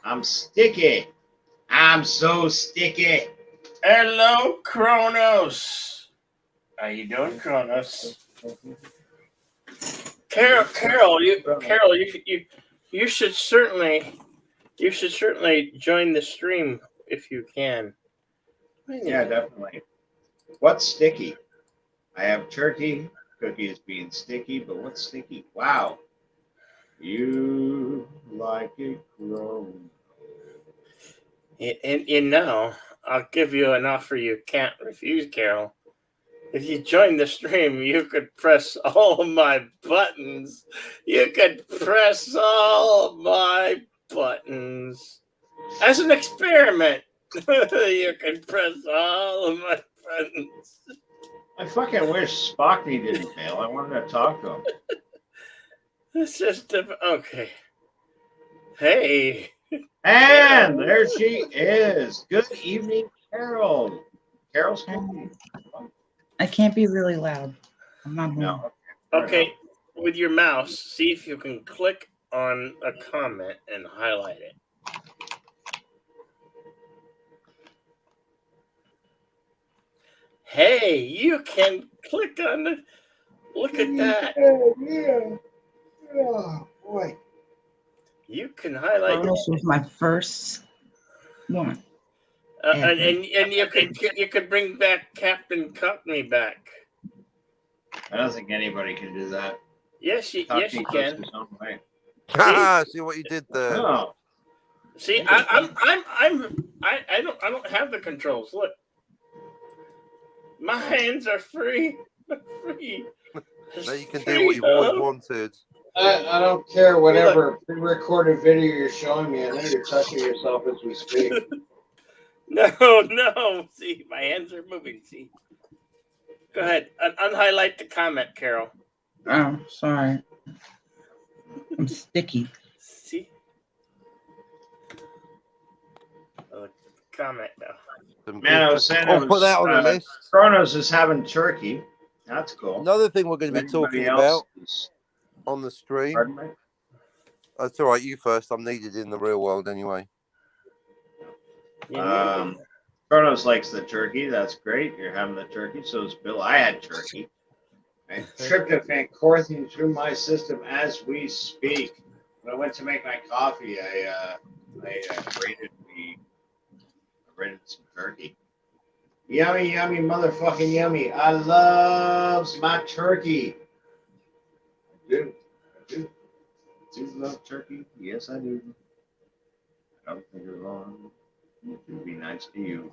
I'm sticky. I'm so sticky. Hello, Kronos. How you doing, Kronos? Carol, you should certainly join the stream if you can. Yeah, definitely. What's sticky? I have turkey. Cookies being sticky, but what's sticky? Wow. You like it grown. And I'll give you an offer you can't refuse, Carol. If you join the stream, you could press all of my buttons. You could press all of my buttons. As an experiment, you can press all of my buttons. I fucking wish Spockney didn't fail. I wanted to talk to him. It's just okay. Hey. And there she is. Good evening, Carol. Carol's cooking. I can't be really loud. I'm not home. No. Okay, with your mouse, see if you can click on a comment and highlight it. Hey, you can click on it. Look at that. Yeah. Oh, boy. You can highlight This was my first one. and you could bring back Captain Cockney back. I don't think anybody can do that. Yes, you Cockney can. goes his own way. See what you did there. Oh. See, I don't have the controls. Look, my hands are free. Free. Now you can do what you've always wanted. I don't care whatever pre-recorded video you're showing me. I know you're touching yourself as we speak. No. See, my hands are moving. See. Go ahead. Unhighlight the comment, Carol. Oh, sorry. I'm sticky. See? Comment now. Man, I was saying I'll put that on the list. Kronos is having turkey. That's cool. Another thing we're going to be talking about on the stream. Pardon me? That's all right. You first. I'm needed in the real world anyway. Kronos likes the turkey. That's great. You're having the turkey. So is Bill. I had turkey. And tryptophan coursing through my system as we speak. When I went to make my coffee, I raided some turkey. Yummy, yummy, motherfucking yummy. I love my turkey. I do love turkey. Yes, I do. I don't think you're wrong. It would be nice to you.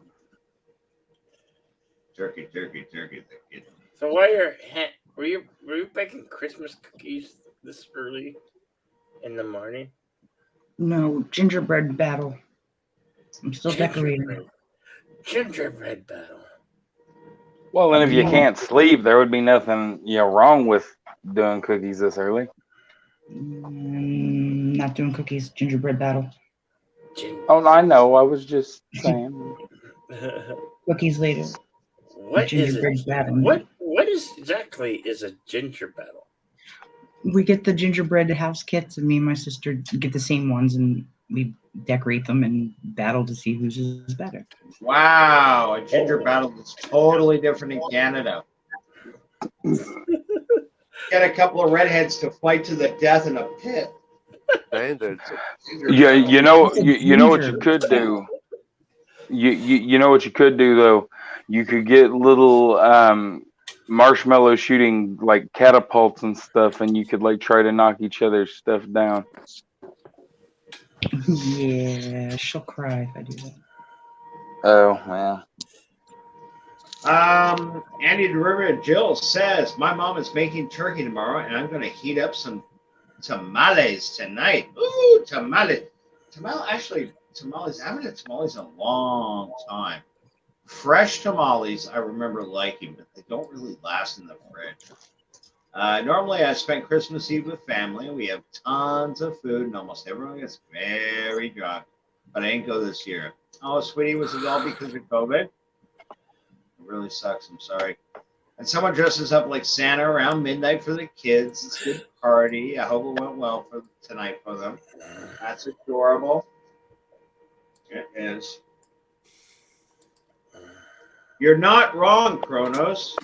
Turkey. So while were you baking Christmas cookies this early in the morning? No, gingerbread battle. I'm still decorating. Gingerbread battle. Well, and if you can't sleep, there would be nothing wrong with doing cookies this early. Not doing cookies. Gingerbread battle. Oh, I know. I was just saying. Cookies later. What is it? Battle. What exactly is a ginger battle? We get the gingerbread house kits, and me and my sister get the same ones, and we decorate them and battle to see whose is better. Wow, a ginger battle is totally different in Canada. Get a couple of redheads to fight to the death in a pit. Standards. Yeah, you know what you could do. You know what you could do though. You could get little marshmallow shooting like catapults and stuff, and you could like try to knock each other's stuff down. Yeah, she'll cry if I do that. Oh well. Andy the River Jill says my mom is making turkey tomorrow, and I'm going to heat up some tamales tonight. Ooh, tamales! Tamales. I haven't had tamales in a long time. Fresh tamales, I remember liking, but they don't really last in the fridge. Normally, I spend Christmas Eve with family, and we have tons of food, and almost everyone gets very drunk. But I didn't go this year. Oh, sweetie, was it all because of COVID? It really sucks. I'm sorry. And someone dresses up like Santa around midnight for the kids. It's a good party. I hope it went well for tonight for them. That's adorable. It is. You're not wrong, Kronos.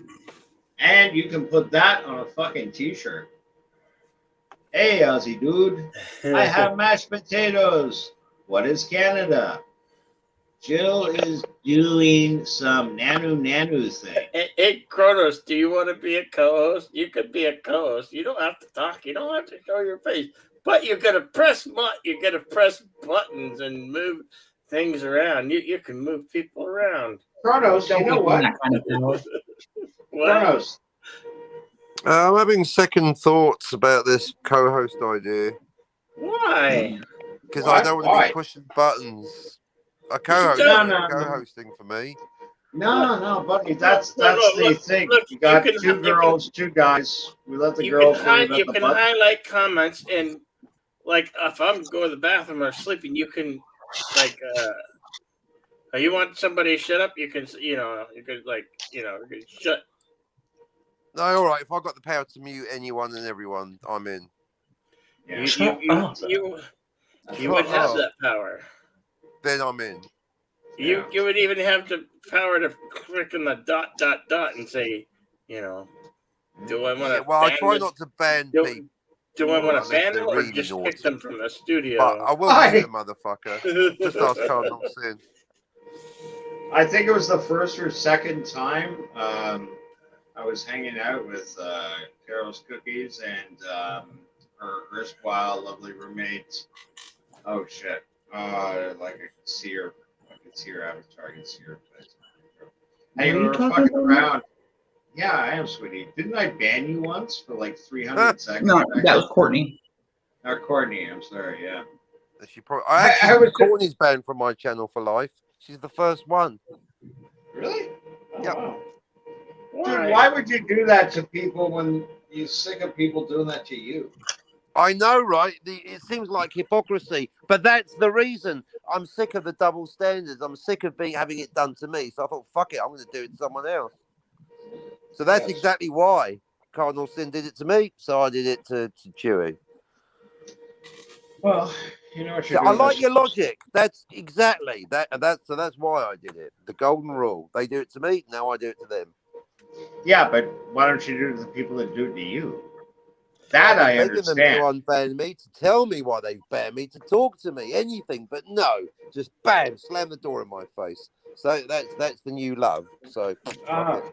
And you can put that on a fucking t-shirt. Hey, Aussie dude. I have mashed potatoes. What is Canada? Jill is doing some nanu thing. Hey, Kronos, do you want to be a co-host? You could be a co-host. You don't have to talk. You don't have to show your face. But you're gonna press buttons and move things around. You can move people around. Kronos, you know what? Kronos. I'm having second thoughts about this co-host idea. Why? Because I don't want to be pushing buttons. A co-host, co-hosting for me. No, buddy. That's the thing. You got two girls, two guys. We let the girls. You can highlight comments, and like if I'm going to the bathroom or sleeping, you can like you want somebody to shut up, you can shut. No, all right. If I got the power to mute anyone and everyone, I'm in. Yeah. You would have that power. Then I'm in. You would even have the power to click on the dot and say, do I want to? Well, I try not to ban people. Do I want to ban them or just kick them from the studio? But I will ban the motherfucker. Just ask Cardinal Sin. I think it was the first or second time I was hanging out with Carol's Cookies and her erstwhile lovely roommates. Oh shit! I could see her. I could see her avatar. I could see her face. Hey, we were fucking around. Yeah, I am, sweetie. Didn't I ban you once for like 300 seconds? No, that was Courtney. Or Courtney. I'm sorry. Yeah. She probably. I was Courtney's banned from my channel for life. She's the first one. Really? Oh, yeah. Wow. Dude, why would you do that to people when you're sick of people doing that to you? I know, right? It seems like hypocrisy, but that's the reason. I'm sick of the double standards. I'm sick of having it done to me. So I thought, fuck it, I'm going to do it to someone else. So that's exactly why Cardinal Sin did it to me. So I did it to Chewy. Well, you know what you're I doing. like your logic. That's exactly that. So that's why I did it. The golden rule. They do it to me. Now I do it to them. Yeah, but why don't you do it to the people that do it to you? That I've I been begging them understand. to unban me, to tell me why they've banned me, to talk to me, anything, but no, just bam, slam the door in my face. So that's the new love. So fuck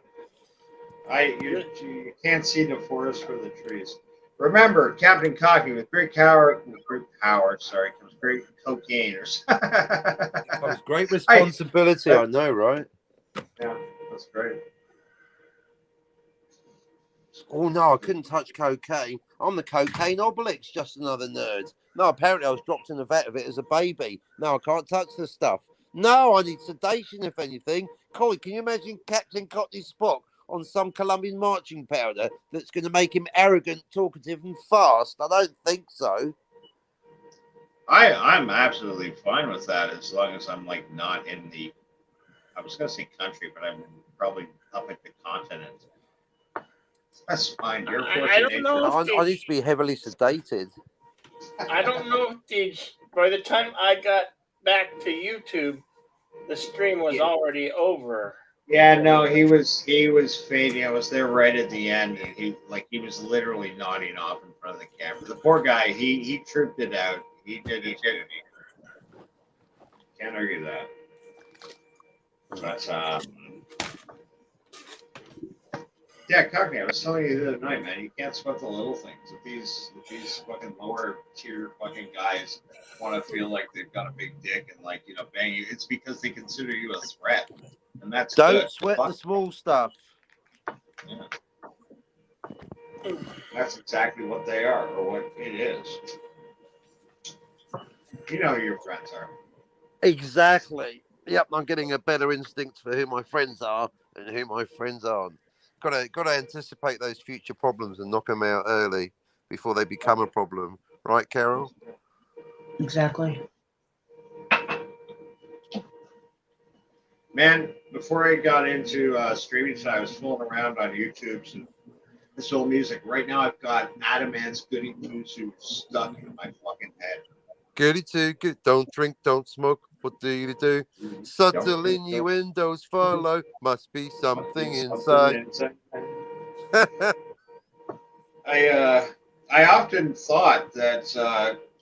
it. You can't see the forest for the trees. Remember, Captain Cocky, with great power, comes great cocaine. Comes great responsibility. I know, right? Yeah, that's great. Oh no, I couldn't touch cocaine. I'm the cocaine obelix, just another nerd. No, apparently I was dropped in a vat of it as a baby. No, I can't touch the stuff. No, I need sedation, if anything. Colin, can you imagine Captain Cockney Spock on some Colombian marching powder that's going to make him arrogant, talkative, and fast? I don't think so. I'm absolutely fine with that as long as I'm like not in the. I was going to say country, but I'm probably up at the continent. That's fine. You're I don't know. I need to be heavily sedated. I don't know if by the time I got back to YouTube, the stream was already over. Yeah, no, he was fading. I was there right at the end, and he was literally nodding off in front of the camera. The poor guy, he tripped it out. He did it. Can't argue that. But yeah, Cockney, I was telling you the other night, man, you can't sweat the little things. If these fucking lower tier fucking guys want to feel like they've got a big dick and like, you know, bang you, it's because they consider you a threat. And that's Don't good. sweat the small stuff. Yeah. That's exactly what they are, or what it is. You know who your friends are. Exactly. Yep, I'm getting a better instinct for who my friends are and who my friends aren't. Got to anticipate those future problems and knock them out early before they become a problem, right, Carol? Exactly. Man, before I got into streaming, I was fooling around on YouTube and this old music. Right now, I've got Adam Ant's Goody Two Shoes stuck in my fucking head. Goody two, good. Don't drink, don't smoke. What do you do? Subtle innuendos follow. Must be something inside. I often thought that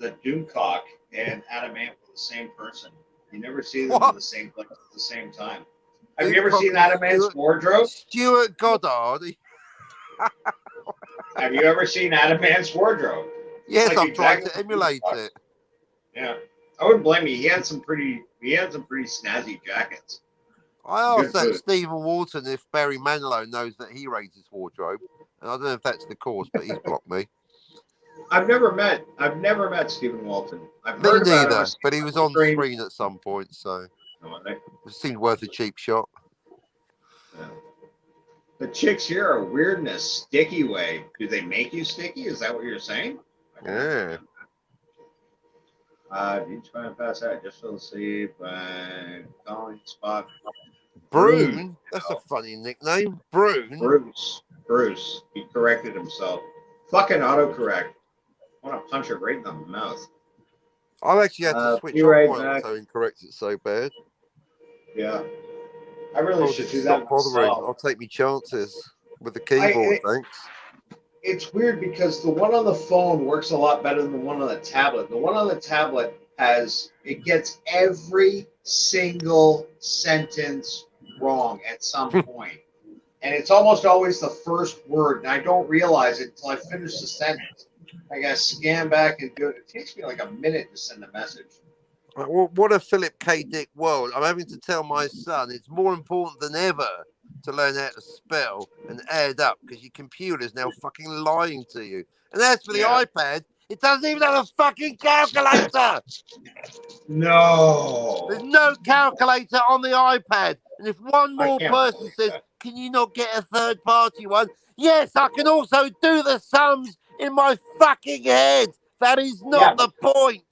that Doomcock and Adam Ant were the same person. You never see them in the same place at the same time. Have you ever seen Adam Ant's wardrobe? Stuart Goddard. Have you ever seen Adam Ant's wardrobe? Yes, Like I've tried exactly to emulate it. Yeah, I wouldn't blame you. He had some pretty snazzy jackets. I asked Good that food. Stephen Walton if Barry Manilow knows that he raised his wardrobe, and I don't know if that's the cause, but he's blocked me. I've never met Stephen Walton. I've Me heard about neither, him. but he was on screen at some point, so it seemed worth a cheap shot. Yeah. The chicks here are weird in a sticky way. Do they make you sticky? Is that what you're saying? Yeah. You try and pass out just fell asleep and calling spot. Brune? That's a funny nickname. Brune? Bruce. He corrected himself. Fucking autocorrect. I want to punch it right in the mouth. I've actually had to switch be off right my back. auto and correct it so bad. Yeah. I really I'll should just do stop that bothering. myself. I'll take me chances with the keyboard, thanks. It's weird because the one on the phone works a lot better than the one on the tablet. The one on the tablet gets every single sentence wrong at some point. And it's almost always the first word, and I don't realize it until I finish the sentence. I gotta scan back and do it. It takes me like a minute to send a message. Well, what a Philip K. Dick world. I'm having to tell my son it's more important than ever to learn how to spell and add up because your computer's now fucking lying to you. And as for the iPad, it doesn't even have a fucking calculator. No. There's no calculator on the iPad. And if one more can't person says, can you not get a third party one? Yes, I can also do the sums in my fucking head. That is not the point.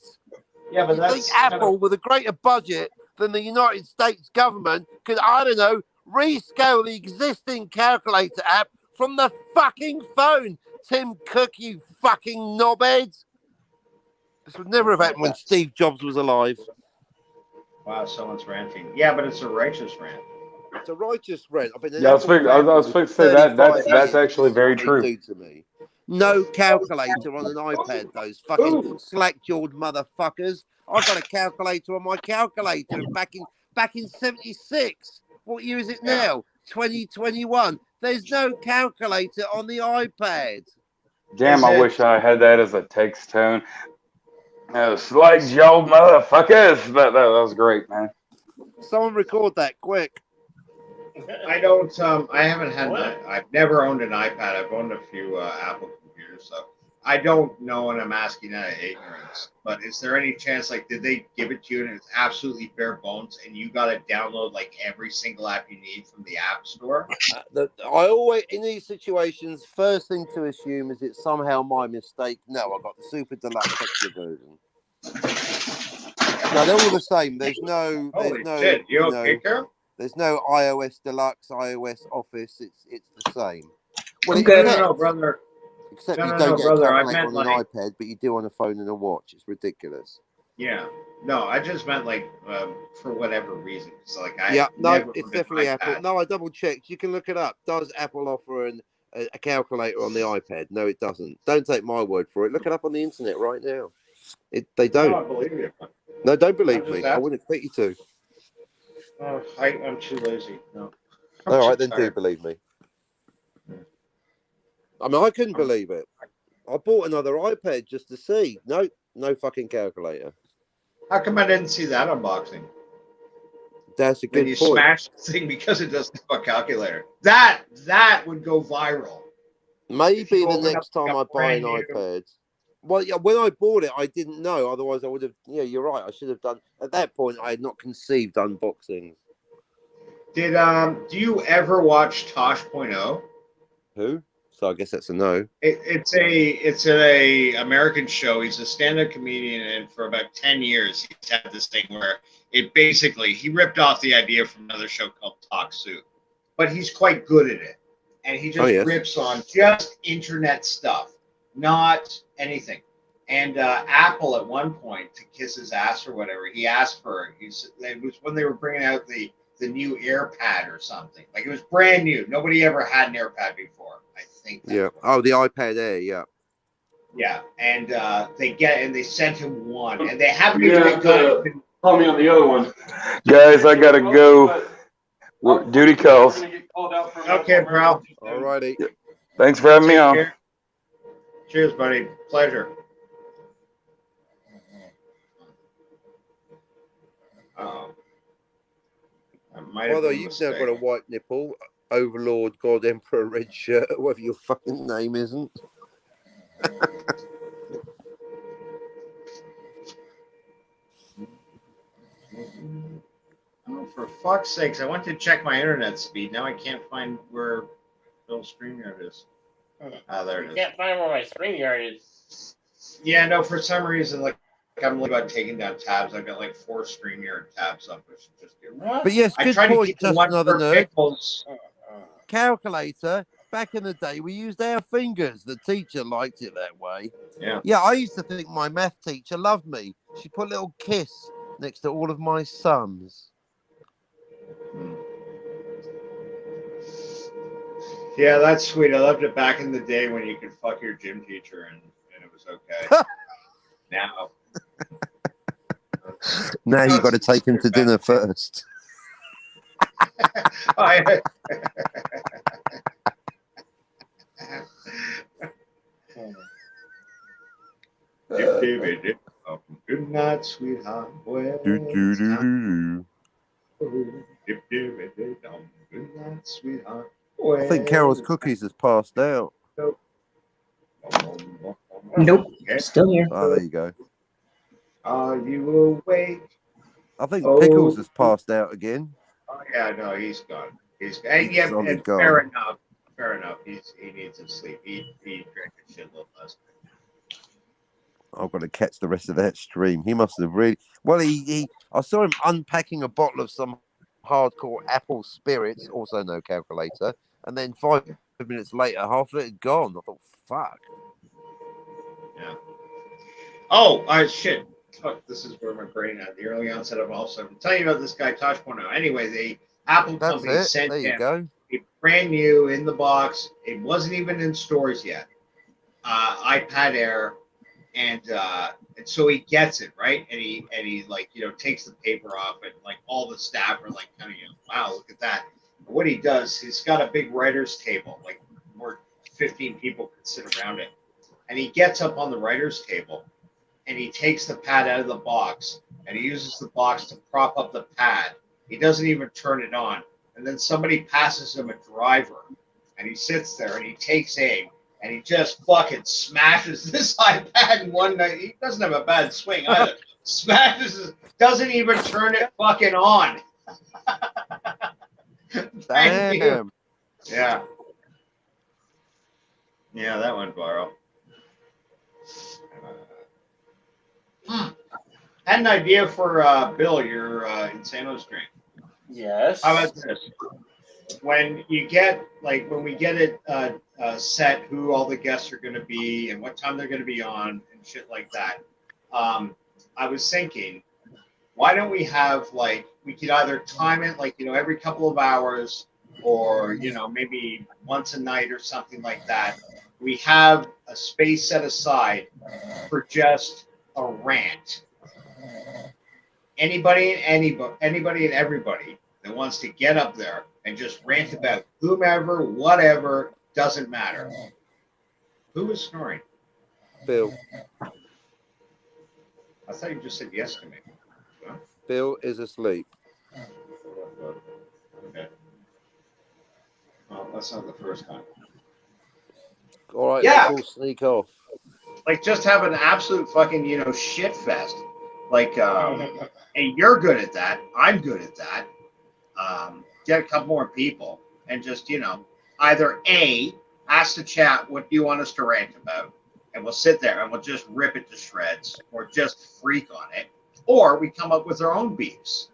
Yeah, but you think Apple, with a greater budget than the United States government, could, I don't know, rescale the existing calculator app from the fucking phone? Tim Cook, you fucking knobhead. This would never have happened when Steve Jobs was alive. Wow, someone's ranting. Yeah, but it's a righteous rant. It's a righteous rent. I've been an Yeah, I was Apple fixing, I was fanboy fixing to for say that 35 that's years, and actually this is very what they true. do to me. No calculator on an iPad, those fucking slack-jawed motherfuckers. I've got a calculator on my calculator back in 76. What year is it now? 2021. There's no calculator on the iPad. Damn, I wish I had that as a text tone. Slack jaw motherfuckers. That was great, man. Someone record that quick. I don't. I haven't had. I've never owned an iPad. I've owned a few Apple computers, so I don't know, and I'm asking out of ignorance. But is there any chance, like, did they give it to you and it's absolutely bare bones, and you got to download like every single app you need from the App Store? I always, in these situations, first thing to assume is it's somehow my mistake. No, I got the Super Deluxe Extra version. No, they're all the same. There's no. Holy shit! You okay, Carol? There's no iOS Deluxe, iOS Office. It's the same. Well, No, brother. Except No, you no, don't no, get brother, a I calculator meant on an like- iPad, but you do on a phone and a watch. It's ridiculous. Yeah. No, I just meant like for whatever reason. So like I Yeah, no, never it's owned an definitely iPad. Apple. No, I double checked. You can look it up. Does Apple offer a calculator on the iPad? No, it doesn't. Don't take my word for it. Look it up on the internet right now. They don't. No, I believe you. No, don't believe I'm just me. I asking. wouldn't expect you to. I'm too lazy. No. I'm All too right, then do tired. believe me. I mean, I couldn't believe it. I bought another iPad just to see. No fucking calculator. How come I didn't see that unboxing? That's a Then good you point. smashed the thing because it doesn't have a calculator. That would go viral. Maybe If you the open up next time I a buy an brand new- iPad. Well, yeah, when I bought it, I didn't know. Otherwise, I would have. Yeah, you're right. I should have done. At that point, I had not conceived unboxings. Did do you ever watch Tosh.0? Who? So I guess that's a no. It's a American show. He's a stand-up comedian, and for about 10 years, he's had this thing where he ripped off the idea from another show called Talk Soup, but he's quite good at it, and he just yes. rips on just internet stuff, not anything. And Apple at one point, to kiss his ass or whatever, he asked for it. It was when they were bringing out the new AirPad or something. Like, it was brand new. Nobody ever had an AirPad before, I think. Yeah. Oh, the iPad Air. Yeah. Yeah, and they sent him one, and they haven't even got it. Call me on the other one. Guys, I gotta go. Duty calls. Okay, bro. Alrighty. Thanks for having me on. Care. Cheers, buddy. Pleasure. Although you've now got a white nipple, Overlord, God Emperor, red shirt, whatever your fucking name isn't. Oh, for fuck's sakes! I went to check my internet speed. Now I can't find where Bill's StreamYard is. There it is. Can't find where my StreamYard is. Yeah, no. For some reason, like I'm really about taking down tabs. I've got like 4 StreamYard tabs up. I should just get rid of. But yes, I good tried to point. keep the Just one another for nerd. pickles. Calculator. Back in the day, we used our fingers. The teacher liked it that way. Yeah. Yeah, I used to think my math teacher loved me. She put a little kiss next to all of my sums. Yeah, that's sweet. I loved it back in the day when you could fuck your gym teacher and it was okay. Now. Now you got to take him to dinner first. Good night, sweetheart. Well, Do, do, do, do, good night, sweetheart. do. I think Carol's cookies has passed out. Nope. Still here. Oh, there you go. Are you awake? I think Oh. Pickles has passed out again. Oh yeah, no, he's gone. He's gone. He's Yeah, solid and gone. fair enough. Fair enough. He needs to sleep. He drank a shitload last night. I've got to catch the rest of that stream. He must have really well. He I saw him unpacking a bottle of some hardcore apple spirits, also no calculator, and then 5 minutes later, half of it had gone. I thought, fuck. Yeah. Oh, shit. Fuck, this is where my brain at. The early onset of Alzheimer's. I'm telling you about this guy, Tosh.0. Anyway, Apple That's Company it. sent There you him go. a brand new in the box. It wasn't even in stores yet. iPad Air, and so he gets it right, and he like takes the paper off, and like all the staff are like kind of wow, look at that. But what he does, he's got a big writer's table, like more 15 people could sit around it, and he gets up on the writer's table, and he takes the pad out of the box, and he uses the box to prop up the pad. He doesn't even turn it on, and then somebody passes him a driver, and he sits there and he takes aim. And he just fucking smashes this iPad in one night. He doesn't have a bad swing either. Smashes it, doesn't even turn it fucking on. Thank you. Damn. Yeah. Yeah, that went viral. Had an idea for Bill, your Insano stream. Yes. How about this? When you get when we get it set, who all the guests are going to be and what time they're going to be on and shit like that. I was thinking, why don't we have we could either time it every couple of hours, or maybe once a night or something like that. We have a space set aside for just a rant. Anybody and everybody that wants to get up there and just rant about whomever, whatever, doesn't matter. Who was snoring? Bill. I thought you just said yes to me. Huh? Bill is asleep. Okay. Well, that's not the first time. All right, Yeah. let's all sneak off. Just have an absolute fucking, shit fest. And you're good at that. I'm good at that. Get a couple more people and just, either A, ask the chat, what do you want us to rant about? And we'll sit there and we'll just rip it to shreds or just freak on it. Or we come up with our own beefs,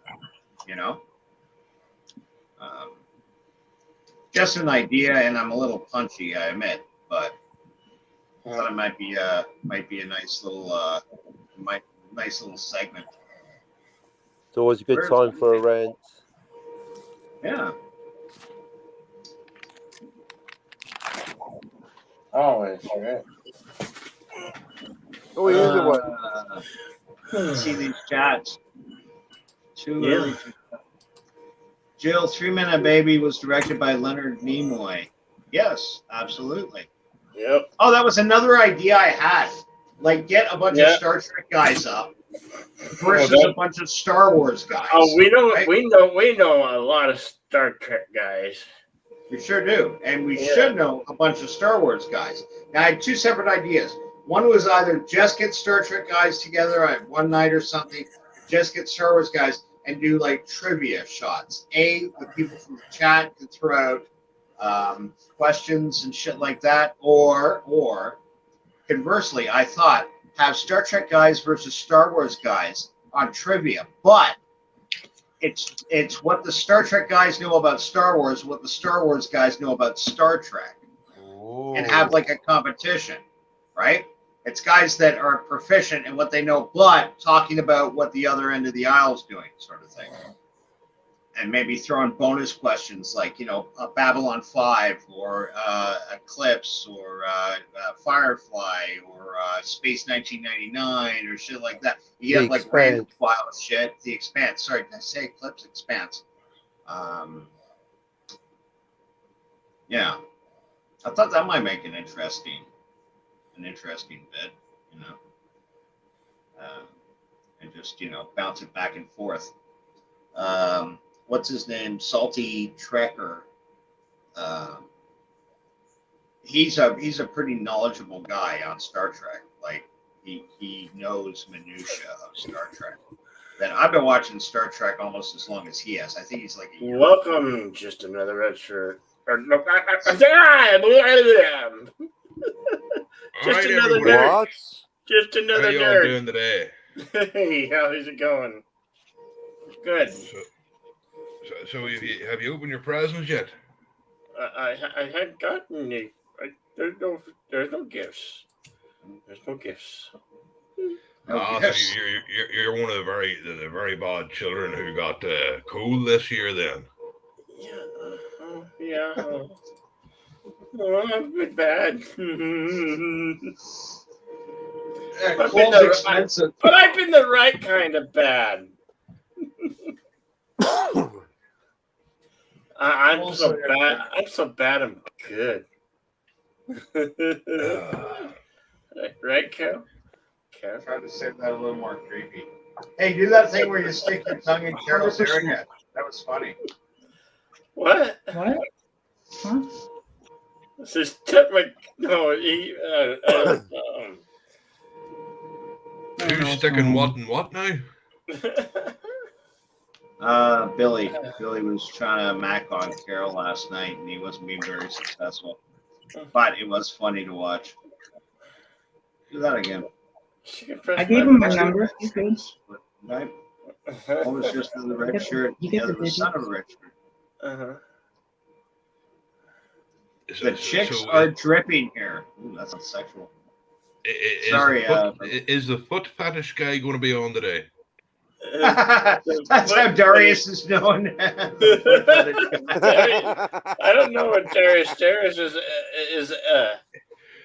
Just an idea, and I'm a little punchy, I admit, but I thought it might be a nice little segment. It's always a good time for a rant. Yeah. Always, right? Oh, here's a one. See these chats. Too Yeah. early. Jill, 3 Minute Baby was directed by Leonard Nimoy. Yes, absolutely. Yep. Oh, that was another idea I had. Get a bunch of Star Trek guys up versus a bunch of Star Wars guys. Oh, we right? know a lot of Star Trek guys. We sure do. And we should know a bunch of Star Wars guys. Now, I had two separate ideas. One was either just get Star Trek guys together at one night or something, just get Star Wars guys and do trivia shots. The people from the chat can throw out questions and shit like that. Or conversely, I thought have Star Trek guys versus Star Wars guys on trivia. But it's what the Star Trek guys know about Star Wars, what the Star Wars guys know about Star Trek. Ooh. And have a competition, right? It's guys that are proficient in what they know, but talking about what the other end of the aisle is doing, sort of thing. And maybe throwing bonus questions like, a Babylon 5 or Eclipse or Firefly or Space 1999 or shit like that. You get random wild shit. The Expanse. Sorry, did I say Eclipse? Expanse. Yeah. I thought that might make an interesting bit, and just, bounce it back and forth. What's his name? Salty Trekker. He's a pretty knowledgeable guy on Star Trek. He knows minutia of Star Trek. Then I've been watching Star Trek almost as long as he has. I think he's a year. Welcome, just another red shirt. Or no, just another nerd. What? Just another How y'all nerd. doing today? Hey, how's it going? Good. So have you opened your presents yet? I hadn't gotten any. There's no gifts. There's no gifts. So you're one of the very bad children who got cold this year then. Yeah. Oh, I've been bad. Coal's expensive. But I've been the right kind of bad. I'm so bad. I'm so bad. I'm good. Right, Carol? Carol? Try to say that a little more creepy. Hey, do that thing where you stick your tongue in Carol's area. That was funny. What? What? Huh? This is took my no. Who's sticking what and what now? Billy. Billy was trying to mac on Carol last night, and he wasn't being very successful. But it was funny to watch. Do that again. I gave him my number. You could. Right? One was just in the red shirt. The other was son of a red shirt. The chicks are dripping here. Ooh, that's not sexual. Sorry. Is the foot fetish guy going to be on today? That's how Darius is known. I don't know what Darius. Darius is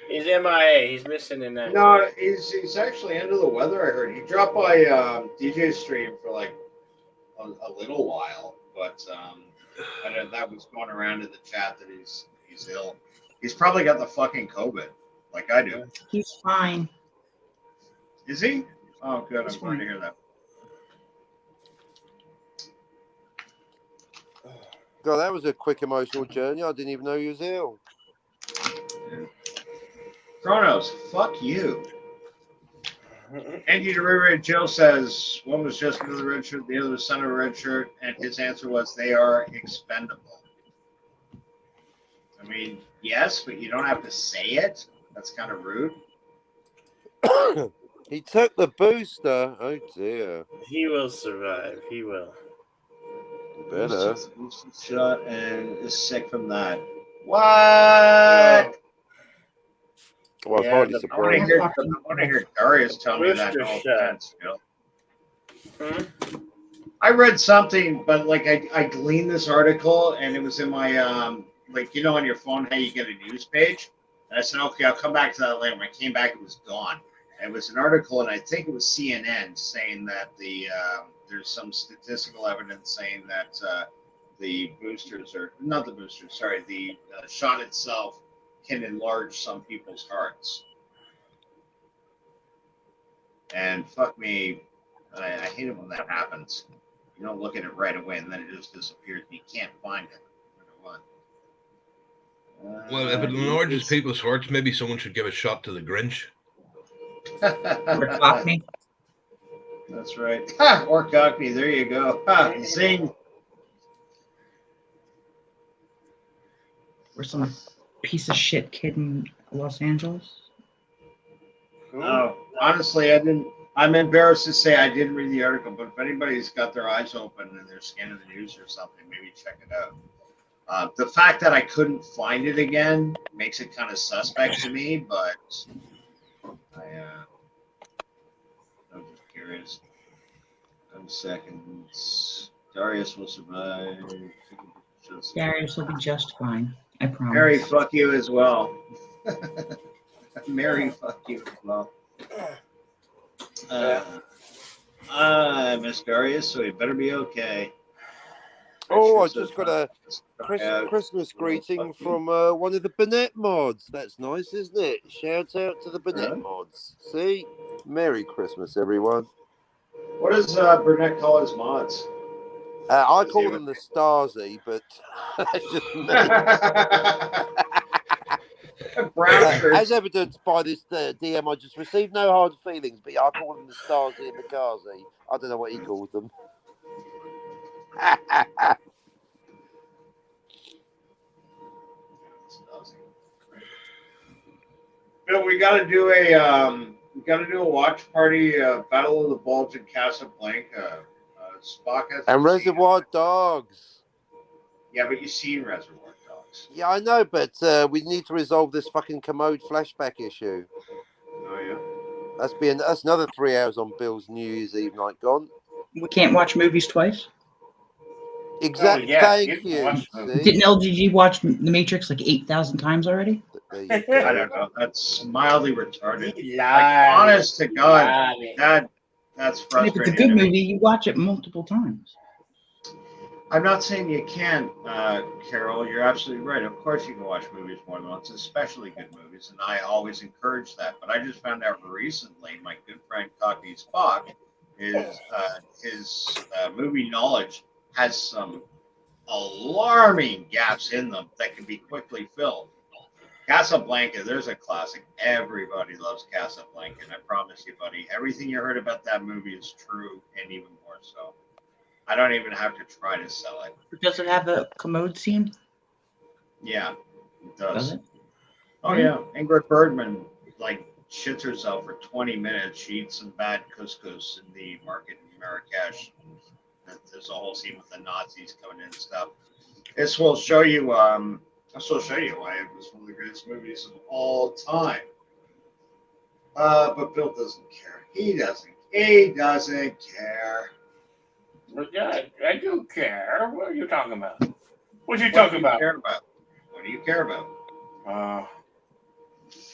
he's MIA. He's missing in that. No, he's actually under the weather. I heard he dropped by DJ stream for like a little while, but that was going around in the chat that he's ill. He's probably got the fucking COVID, like I do. He's fine. Is he? Oh, good. I'm glad to hear that. God, that was a quick emotional journey. I didn't even know he was ill. Kronos, fuck you. Andy DeRiver Joe says one was just under the red shirt, the other was son of a red shirt, and his answer was they are expendable. I mean, yes, but you don't have to say it. That's kind of rude. He took the booster. Oh dear. He will survive. He will. Better. Shot and is sick from that. What? Well, I was hardly surprised. I want to hear Darius tell me that. I read something, but like I gleaned this article, and it was in my like on your phone how you get a news page. And I said, okay, I'll come back to that later. When I came back, it was gone. And it was an article, and I think it was CNN saying that there's some statistical evidence saying that the boosters are not the boosters. Sorry, the shot itself can enlarge some people's hearts. And fuck me, I hate it when that happens. You don't look at it right away, and then it just disappears. You can't find it. Well, if it enlarges people's hearts, maybe someone should give a shot to the Grinch. Or Cockney. That's right. Ha! Or Cockney. There you go. Ha! Zing. Or some piece of shit kid in Los Angeles. No, honestly, I didn't. I'm embarrassed to say I didn't read the article, but if anybody's got their eyes open and they're scanning the news or something, maybe check it out. The fact that I couldn't find it again makes it kind of suspect to me, but I'm just curious. 10 seconds. Darius will survive. Darius will be just fine. I promise. Mary, fuck you as well. Mary, fuck you as well. I miss Darius, so he better be okay. Oh, I just got a Christmas greeting from one of the Burnett mods. That's nice, isn't it? Shout out to the Burnett mods. See? Merry Christmas, everyone. What does Burnett call his mods? I call them the Stasi, but that's just me. As evidenced by this DM I just received, no hard feelings, but I call them the Stasi and the Kazi. I don't know what he calls them. Bill, we got to do a watch party. Battle of the Bulge in Casablanca. Spock and Reservoir Dogs. Yeah, but you've seen Reservoir Dogs. Yeah, I know, but we need to resolve this fucking Commode flashback issue. Oh yeah. That's another 3 hours on Bill's New Year's Eve night gone. We can't watch movies twice. Exactly. yeah, Thank you can you. watch See? Didn't LGG watch The Matrix like 8,000 times already? There you I go. don't know. That's mildly retarded. He Like, lied. honest to God, Lied. that's And if it's a frustrating good to me. movie, you watch it multiple times. I'm not saying you can't, Carol. You're absolutely right. Of course, you can watch movies more than once, especially good movies, and I always encourage that. But I just found out recently, my good friend Cocky Spock, his movie knowledge has some alarming gaps in them that can be quickly filled. Casablanca, there's a classic. Everybody loves Casablanca, and I promise you, buddy, everything you heard about that movie is true, and even more so. I don't even have to try to sell it. Does it have a commode scene? Yeah, it does. Does it? Oh yeah, Ingrid Bergman like shits herself for 20 minutes. She eats some bad couscous in the market in Marrakesh. There's a whole scene with the Nazis coming in and stuff. This will show you. This will show you why it was one of the greatest movies of all time. But Bill doesn't care. He doesn't. He doesn't care. Well, yeah, I do care. What are you talking about? What are you talking about? What do you care about?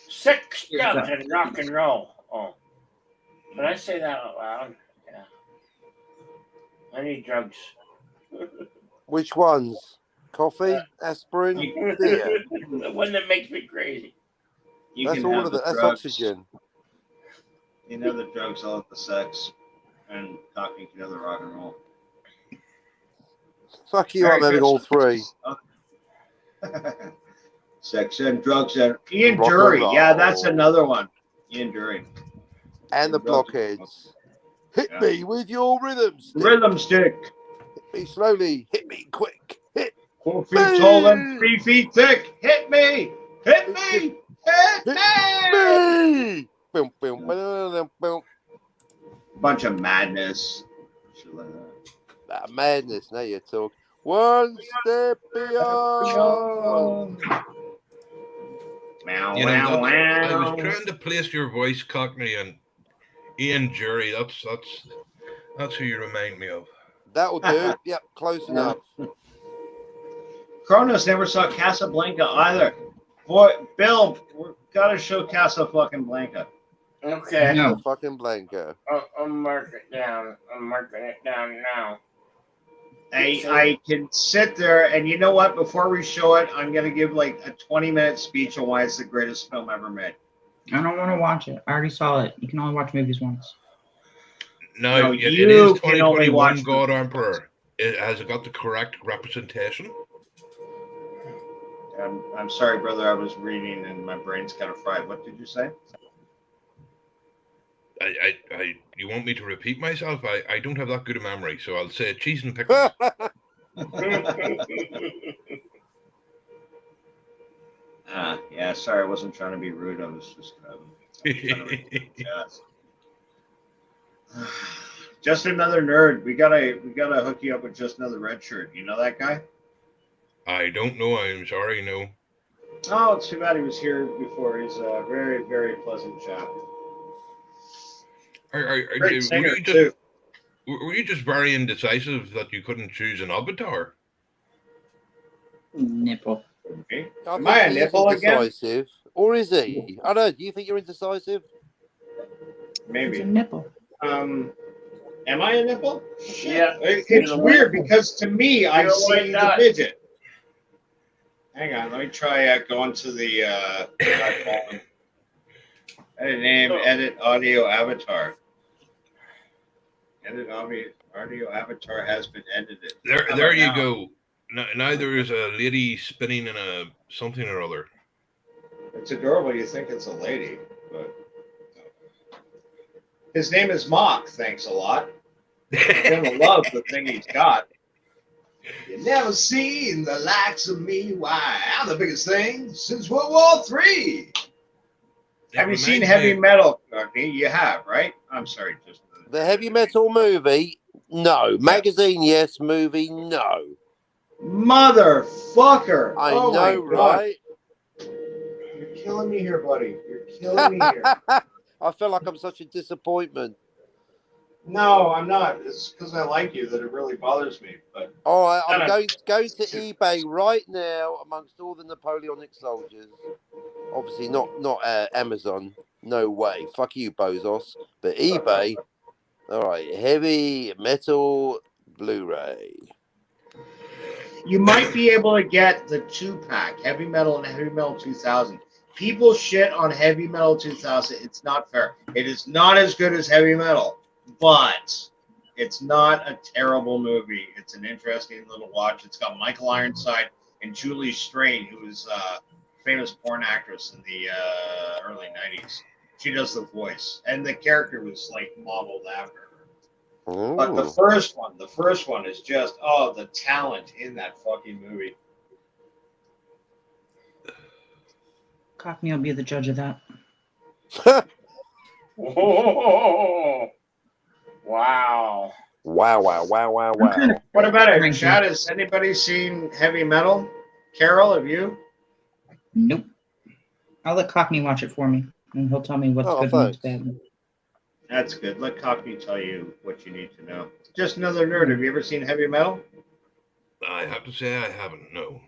Sex, drugs, and rock and roll. Oh, did I say that out loud? Yeah. I need drugs. Which ones? Coffee, aspirin, beer. The one that makes me crazy. You That's can all have of the it. That's drugs. oxygen. You know the drugs, all of the sex, and talking to the other rock and roll. Fuck you, Merry I'm having all Christmas. three. Sex and drugs and Ian Rock and Dury. roll. Yeah, that's another one. Ian Dury. And the Drugs. blockheads. Hit Yeah. me with your rhythm stick. Rhythm stick. Hit me slowly. Hit me quick. Hit 4 feet tall and 3 feet thick. Hit me. Hit me. Hit me. me. Boom, boom, boom, boom. Bunch of madness. Shit like that. Madness. Now you talk. One step beyond. Meow, You know, meow, I meow. was trying to place your voice, Cockney, and Ian Jury. That's who you remind me of. That'll do. Yep, close enough. Kronos never saw Casablanca either. Boy, Bill, we've got to show Casablanca. Okay. No. Fucking Blanco. I'll mark it down. I'm marking it down now. I can sit there, and you know what? Before we show it, I'm going to give like a 20-minute speech on why it's the greatest film ever made. I don't want to watch it. I already saw it. You can only watch movies once. No, No, it you is can only 2021 watch God Emperor. Has it got the correct representation? I'm sorry, brother. I was reading, and my brain's kind of fried. What did you say? You want me to repeat myself? I don't have that good a memory, so I'll say cheese and pickles. Yeah, sorry. I wasn't trying to be rude. I was just just another nerd. We gotta hook you up with just another red shirt. You know that guy? I don't know. I'm sorry, no. Oh, it's too bad he was here before. He's a very, very pleasant chap. Great singer, too. Were you just very indecisive that you couldn't choose an avatar? Nipple. Okay. I Am think I a he is nipple again? indecisive. Or is he? I don't know. Do you think you're indecisive? Maybe. It's a nipple. Am I a nipple? Yeah. It's weird because to me, I You're a see white the dot. midget. Hang on, let me try going to the edit name, edit audio avatar. Edit audio avatar has been edited. How There about you now? go. Now there is a lady spinning in a something or other. It's adorable. You think it's a lady, but his name is Mock. Thanks a lot. You're gonna love the thing he's got. You never seen the likes of me. Why? I'm the biggest thing since World War III. Have you seen Heavy Metal, Courtney? You have, right? I'm sorry, just The heavy metal movie? No. Magazine, yes. Movie, no. Motherfucker! I Oh my know, God. right? You're killing me here, buddy. You're killing me here. I feel like I'm such a disappointment. No, I'm not. It's because I like you that it really bothers me. But All right, I'm No, no. going to eBay right now amongst all the Napoleonic soldiers. Obviously not Amazon. No way. Fuck you, Bozos. But eBay. All right, heavy metal Blu-ray. you might be able to get the 2-pack, Heavy Metal and Heavy Metal 2000. People shit on Heavy Metal 2000. It's not fair. It is not as good as Heavy Metal, but it's not a terrible movie. It's an interesting little watch. It's got Michael Ironside and Julie Strain, who is a famous porn actress in the early 90s. She does the voice, and the character was like modeled after her. Ooh. But the first one is just the talent in that fucking movie. Cockney will be the judge of that. Oh, wow. Wow. What about it, Chad? Has anybody seen Heavy Metal? Carol, have you? Nope. I'll let Cockney watch it for me, and he'll tell me what's good and what's bad. That's good. Let Cockney tell you what you need to know. Just another nerd. Have you ever seen Heavy Metal? I have to say I haven't. No.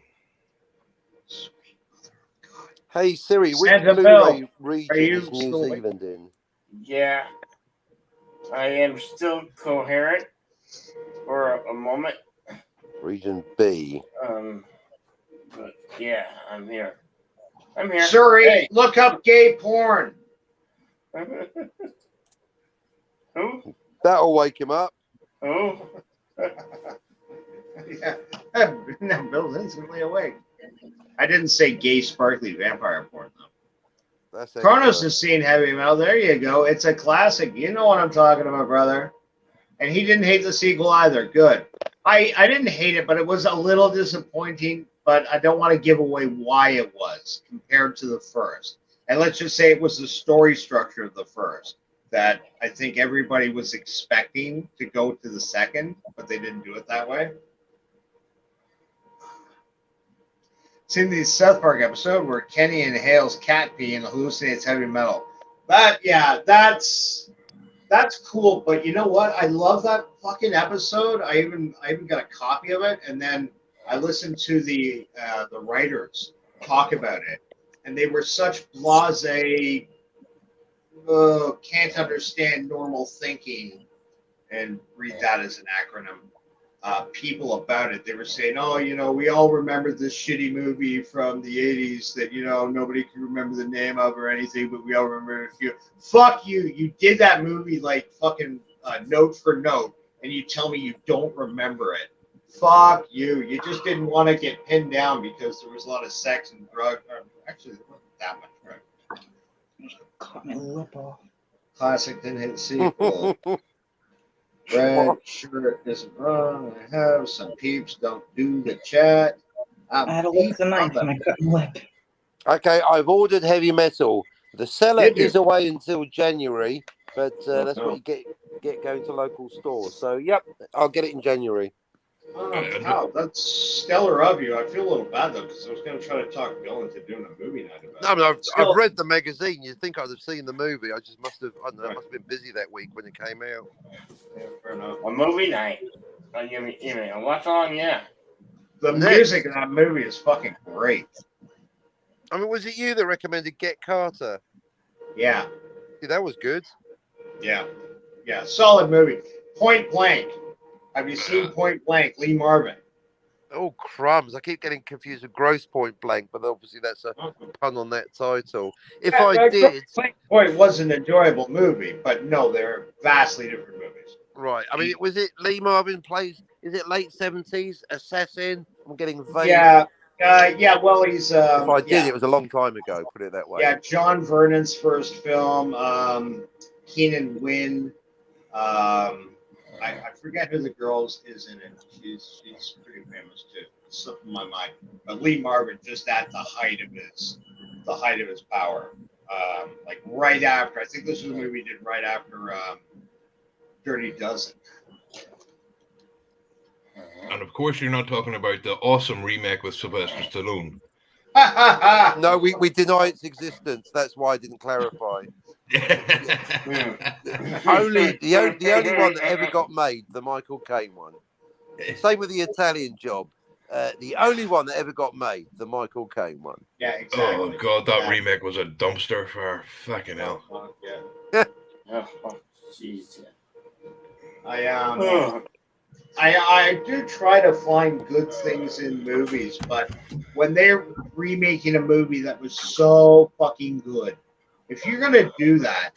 Hey Siri, which Santa Blu-ray Bell, region are you is New still awake? Zealand in? Yeah. I am still coherent for a moment. Region B. But yeah, I'm here. I'm here. Sorry, Hey. look up gay porn. Who? That'll wake him up. Who? Yeah, now Bill's instantly awake. I didn't say gay sparkly vampire porn though. That's Kronos has seen Heavy Metal. There you go. It's a classic. You know what I'm talking about, brother. And he didn't hate the sequel either. Good. I didn't hate it, but it was a little disappointing. But I don't want to give away why it was compared to the first. And let's just say it was the story structure of the first that I think everybody was expecting to go to the second, but they didn't do it that way. Seen the South Park episode where Kenny inhales cat pee and hallucinates Heavy Metal. That's cool. But you know what? I love that fucking episode. I even got a copy of it, and then I listened to the writers talk about it, and they were such blasé, can't understand normal thinking, and read that as an acronym. People about it. They were saying, oh, we all remember this shitty movie from the 80s that, nobody can remember the name of or anything, but we all remember a few. Fuck you. You did that movie like fucking note for note, and you tell me you don't remember it. Fuck you. You just didn't want to get pinned down because there was a lot of sex and drug. Actually, there wasn't that much drug. Cut my lip off. Classic didn't hit sequel. Red shirt isn't wrong. I have some peeps. Don't do the chat. I had a lip the knife and I cut my lip. Okay, I've ordered Heavy Metal. The seller Did you? is away until January, but that's what you get going to local stores. So, yep, I'll get it in January. Wow, that's stellar of you. I feel a little bad though because I was going to try to talk Bill into doing a movie night about it. No, I mean, Still- I've read the magazine. You'd think I'd have seen the movie. I just must have. I don't know. I must have been busy that week when it came out. Yeah, fair enough. A movie night. You mean what's on? Yeah. The music in that movie is fucking great. I mean, was it you that recommended Get Carter? Yeah, See, that was good. yeah, solid movie. Point Blank. Have you seen Point Blank? Lee Marvin. Oh, crumbs. I keep getting confused with Gross Point Blank, but obviously that's a pun on that title. If Yeah, I did. Point was an enjoyable movie, but no, they're vastly different movies. Right. I mean, was it Lee Marvin plays? Is it late 70s? Assassin? I'm getting vague. Yeah, well, he's. If I did, yeah. it was a long time ago, put it that way. Yeah, John Vernon's first film, Keenan Wynn. I forget who the girl is in it. She's pretty famous too. It's slipping my mind. But Lee Marvin, just at the height of his power. Like right after, I think this was a movie he did right after Dirty Dozen. And of course, you're not talking about the awesome remake with Sylvester Stallone. No, we deny its existence. That's why I didn't clarify. the only one that ever got made, the Michael Caine one. Same with the Italian Job. The only one that ever got made, the Michael Caine one. Yeah, exactly. Oh god, that remake was a dumpster fire. Fucking hell. Yeah. Oh, jeez. I do try to find good things in movies, but when they're remaking a movie that was so fucking good, if you're gonna do that,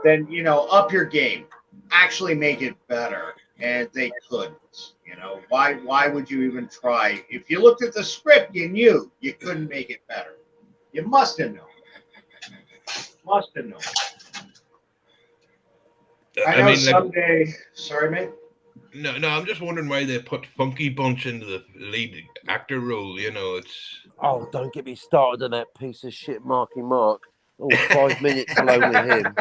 then up your game. Actually make it better. And they couldn't. Why would you even try? If you looked at the script, you knew you couldn't make it better. You must have known. Must have known. I know someday. Sorry, mate. No, I'm just wondering why they put Funky Bunch into the lead actor role. It's. Oh, don't get me started on that piece of shit, Marky Mark. Oh, 5 minutes alone with him.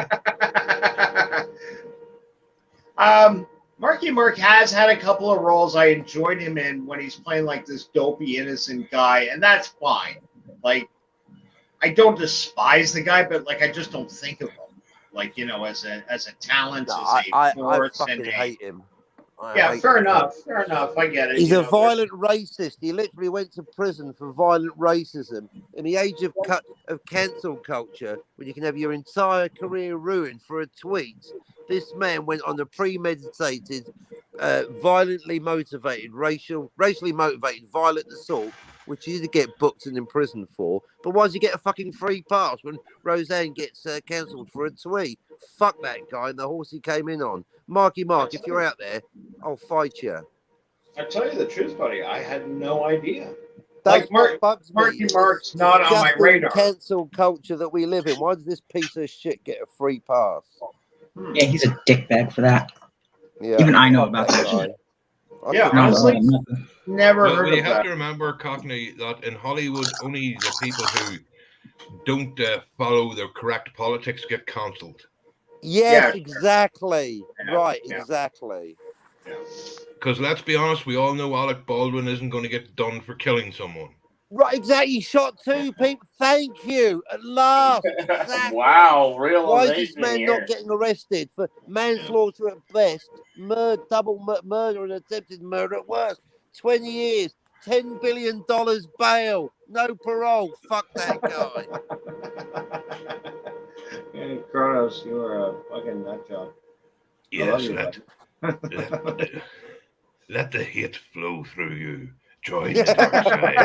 Marky Mark has had a couple of roles I enjoyed him in when he's playing like this dopey, innocent guy, and that's fine. Like, I don't despise the guy, but I just don't think of him as a talent, I fucking hate him. Fair enough. I get it. He's a violent racist. He literally went to prison for violent racism. In the age of cancel culture, when you can have your entire career ruined for a tweet, this man went on a premeditated, violently motivated, racially motivated, violent assault, which you get booked and imprisoned for. But why does he get a fucking free pass when Roseanne gets cancelled for a tweet? Fuck that guy and the horse he came in on. Marky Mark, if you're out there, I'll fight you. I tell you the truth, buddy. I had no idea. That's Marky Mark's not on my radar. Cancel culture that we live in. Why does this piece of shit get a free pass? Yeah, he's a dickbag for that. Yeah, even I know about that shit. Yeah, honestly, never heard of you have that. to remember, Cockney, that in Hollywood, only the people who don't follow the correct politics get cancelled. Yes, exactly. Right, exactly. Because let's be honest, we all know Alec Baldwin isn't going to get done for killing someone. Right, exactly. He shot 2 people. Thank you. At last. Exactly. Wow, Why is this realization man here. not getting arrested for manslaughter at best, double murder and attempted murder at worst? 20 years, $10 billion bail, no parole. Fuck that guy. Hey, Kronos, you are a fucking nut job. Yes, let the hate flow through you. Join the dark side.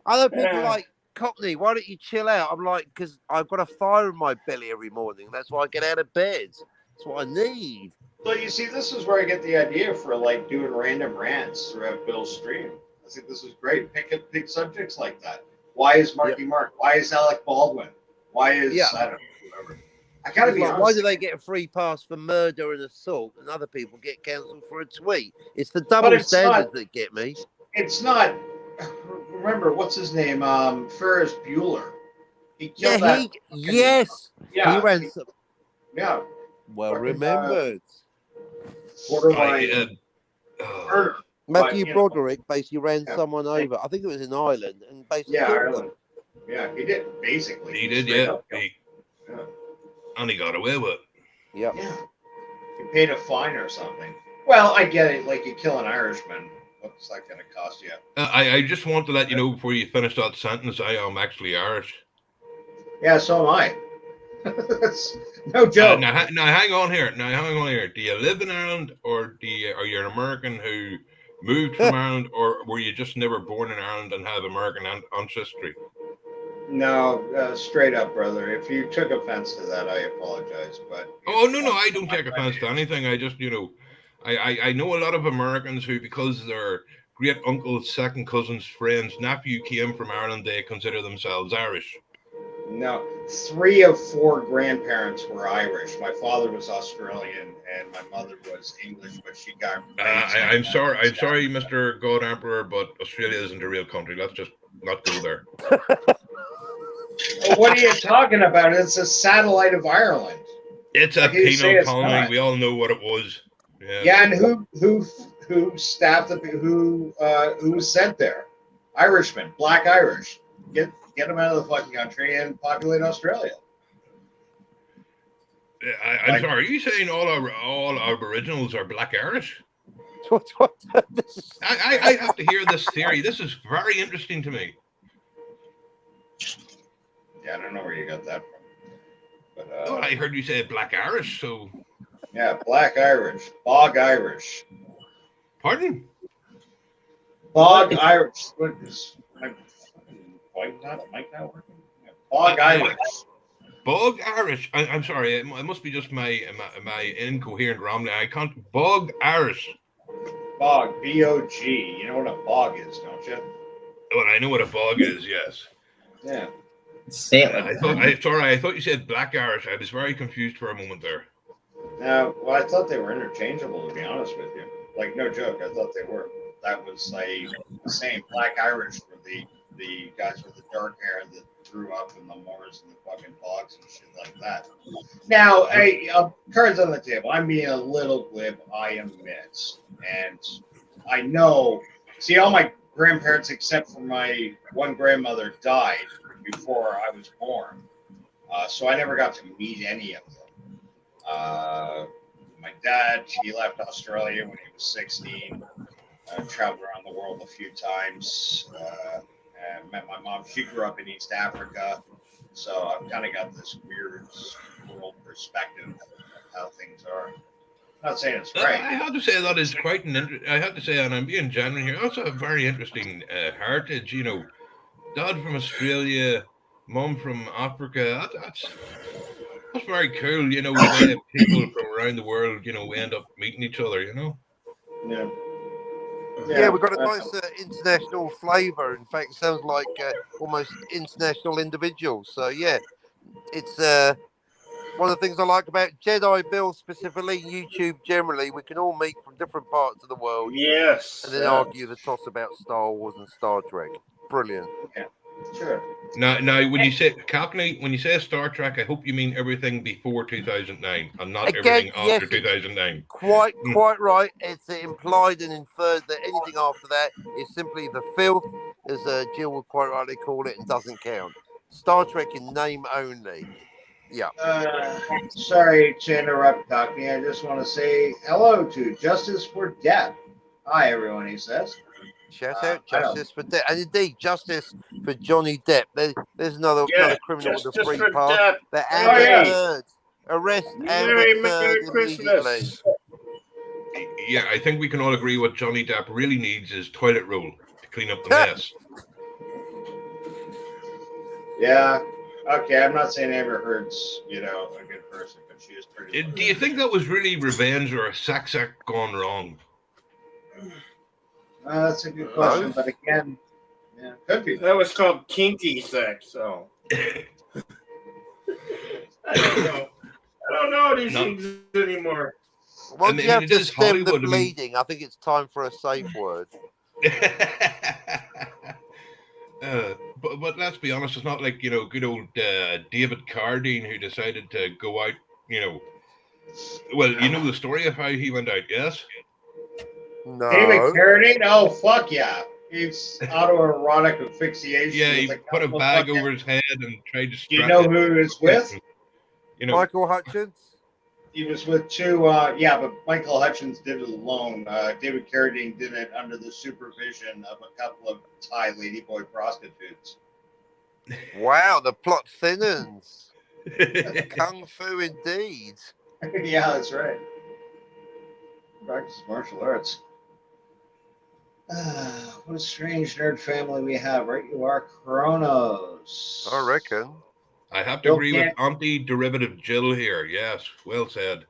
Other people like, Cockney, why don't you chill out? I'm like, because I've got a fire in my belly every morning. That's why I get out of bed. That's what I need. So you see, this is where I get the idea for doing random rants throughout Bill's stream. I think this is great. Pick subjects like that. Why is Marky Mark? Why is Alec Baldwin? Why is I don't know, whoever. I gotta be honest. Why do they get a free pass for murder and assault, and other people get cancelled for a tweet? It's the double standards that get me. It's not. Remember, what's his name? Ferris Bueller. He killed that. Yes. Yeah. He ran some. Yeah. Well remembered. Borderline murder. Matthew Broderick basically ran someone over. I think it was in Ireland, and basically killed Ireland. them. Yeah, he did basically. He did, and he got away with it. Yep. Yeah. He paid a fine or something. Well, I get it. Like, you kill an Irishman. What's that going to cost you? I just want to let you know before you finish that sentence, I am actually Irish. Yeah, so am I. No joke. Now hang on here. Do you live in Ireland, or are you an American who moved from Ireland, or were you just never born in Ireland and have American ancestry? No, straight up, brother. If you took offense to that, I apologize. But no, I don't take offense to anything. I just, I know a lot of Americans who, because their great uncle's second cousin's friend's nephew came from Ireland, they consider themselves Irish. No, 3 of 4 grandparents were Irish. My father was Australian, and my mother was English, but she got. I'm sorry, Mr. God Emperor, but Australia isn't a real country. Let's just not go there. Well, what are you talking about? It's a satellite of Ireland. It's a penal colony. We all know what it was. Yeah, and who staffed who was sent there? Irishmen, Black Irish. Get Get them out of the fucking country and populate Australia. I'm sorry. Are you saying all Aboriginals are Black Irish? I have to hear this theory. This is very interesting to me. Yeah, I don't know where you got that from. But Well, I heard you say Black Irish, so yeah, Black Irish, Bog Irish. pardon? Bog Irish. What is my mic not working? Bog Irish. Bog Irish. I'm sorry. It must be just my incoherent rambling. I can't. Bog Irish. Bog, B-O-G. You know what a bog is, don't you? Well, I know what a bog is. Yes. Yeah. Say it I thought you said Black Irish. I was very confused for a moment there. Well, I thought they were interchangeable, to be honest with you. Like, no joke, I thought they were. That was like the same. Black Irish were the guys with the dark hair that grew up in the moors and the fucking bogs and shit like that. Now, hey, cards on the table. I'm being a little glib, I admit. And I know, see, all my grandparents, except for my one grandmother, died before I was born. So I never got to meet any of them. My dad, he left Australia when he was 16. Traveled around the world a few times. Met my mom. She grew up in East Africa. So I've kind of got this weird world perspective of how things are. I'm not saying it's right. I have to say that is quite I have to say, and I'm being genuine here, also a very interesting heritage. You know, dad from Australia, mom from Africa. That's very cool. You know, the way people from around the world, you know, end up meeting each other. You know. Yeah. Yeah, we've got a nice international flavour. In fact, it sounds like almost international individuals. So, yeah, it's one of the things I like about Jedi Bill specifically, YouTube generally. We can all meet from different parts of the world. Yes. And then argue the toss about Star Wars and Star Trek. Brilliant. Yeah, sure. Now, when you say when you say Star Trek, I hope you mean everything before 2009 and not everything after 2009. Quite right. It's implied and inferred that anything after that is simply the filth, as Jill would quite rightly call it, and doesn't count. Star Trek in name only. Yeah. Sorry to interrupt, Cockney. I just want to say hello to Justice for Depp. Hi, everyone, he says. Shout out justice for Depp, and indeed justice for Johnny Depp. There's another criminal with a free pass. The Amber Heard. Arrest Amber Heard immediately. Yeah, I think we can all agree what Johnny Depp really needs is toilet roll to clean up the mess. Yeah. Okay, I'm not saying Amber Heard's, a good person, but she is pretty. Do you think that was really revenge or a sex act gone wrong? That's a good question, but again, yeah, could be. That was called kinky sex, so. I don't know these things anymore. Once you have to stem the bleeding, I think it's time for a safe word. But let's be honest, it's not like, good old David Carradine who decided to go out, Well, you know the story of how he went out, yes? No. David Carradine? Oh, fuck yeah. He's autoerotic asphyxiation. Yeah, he put a bag over his head and tried to strap You know who he was with? Michael Hutchins? He was with two, but Michael Hutchins did it alone. David Carradine did it under the supervision of a couple of Thai ladyboy prostitutes. Wow, the plot thinnens. Kung Fu indeed. Yeah, that's right. Practice martial arts. What a strange nerd family we have. Right you are, Kronos. I reckon. I have to agree with anti-derivative Jill here. Yes, well said.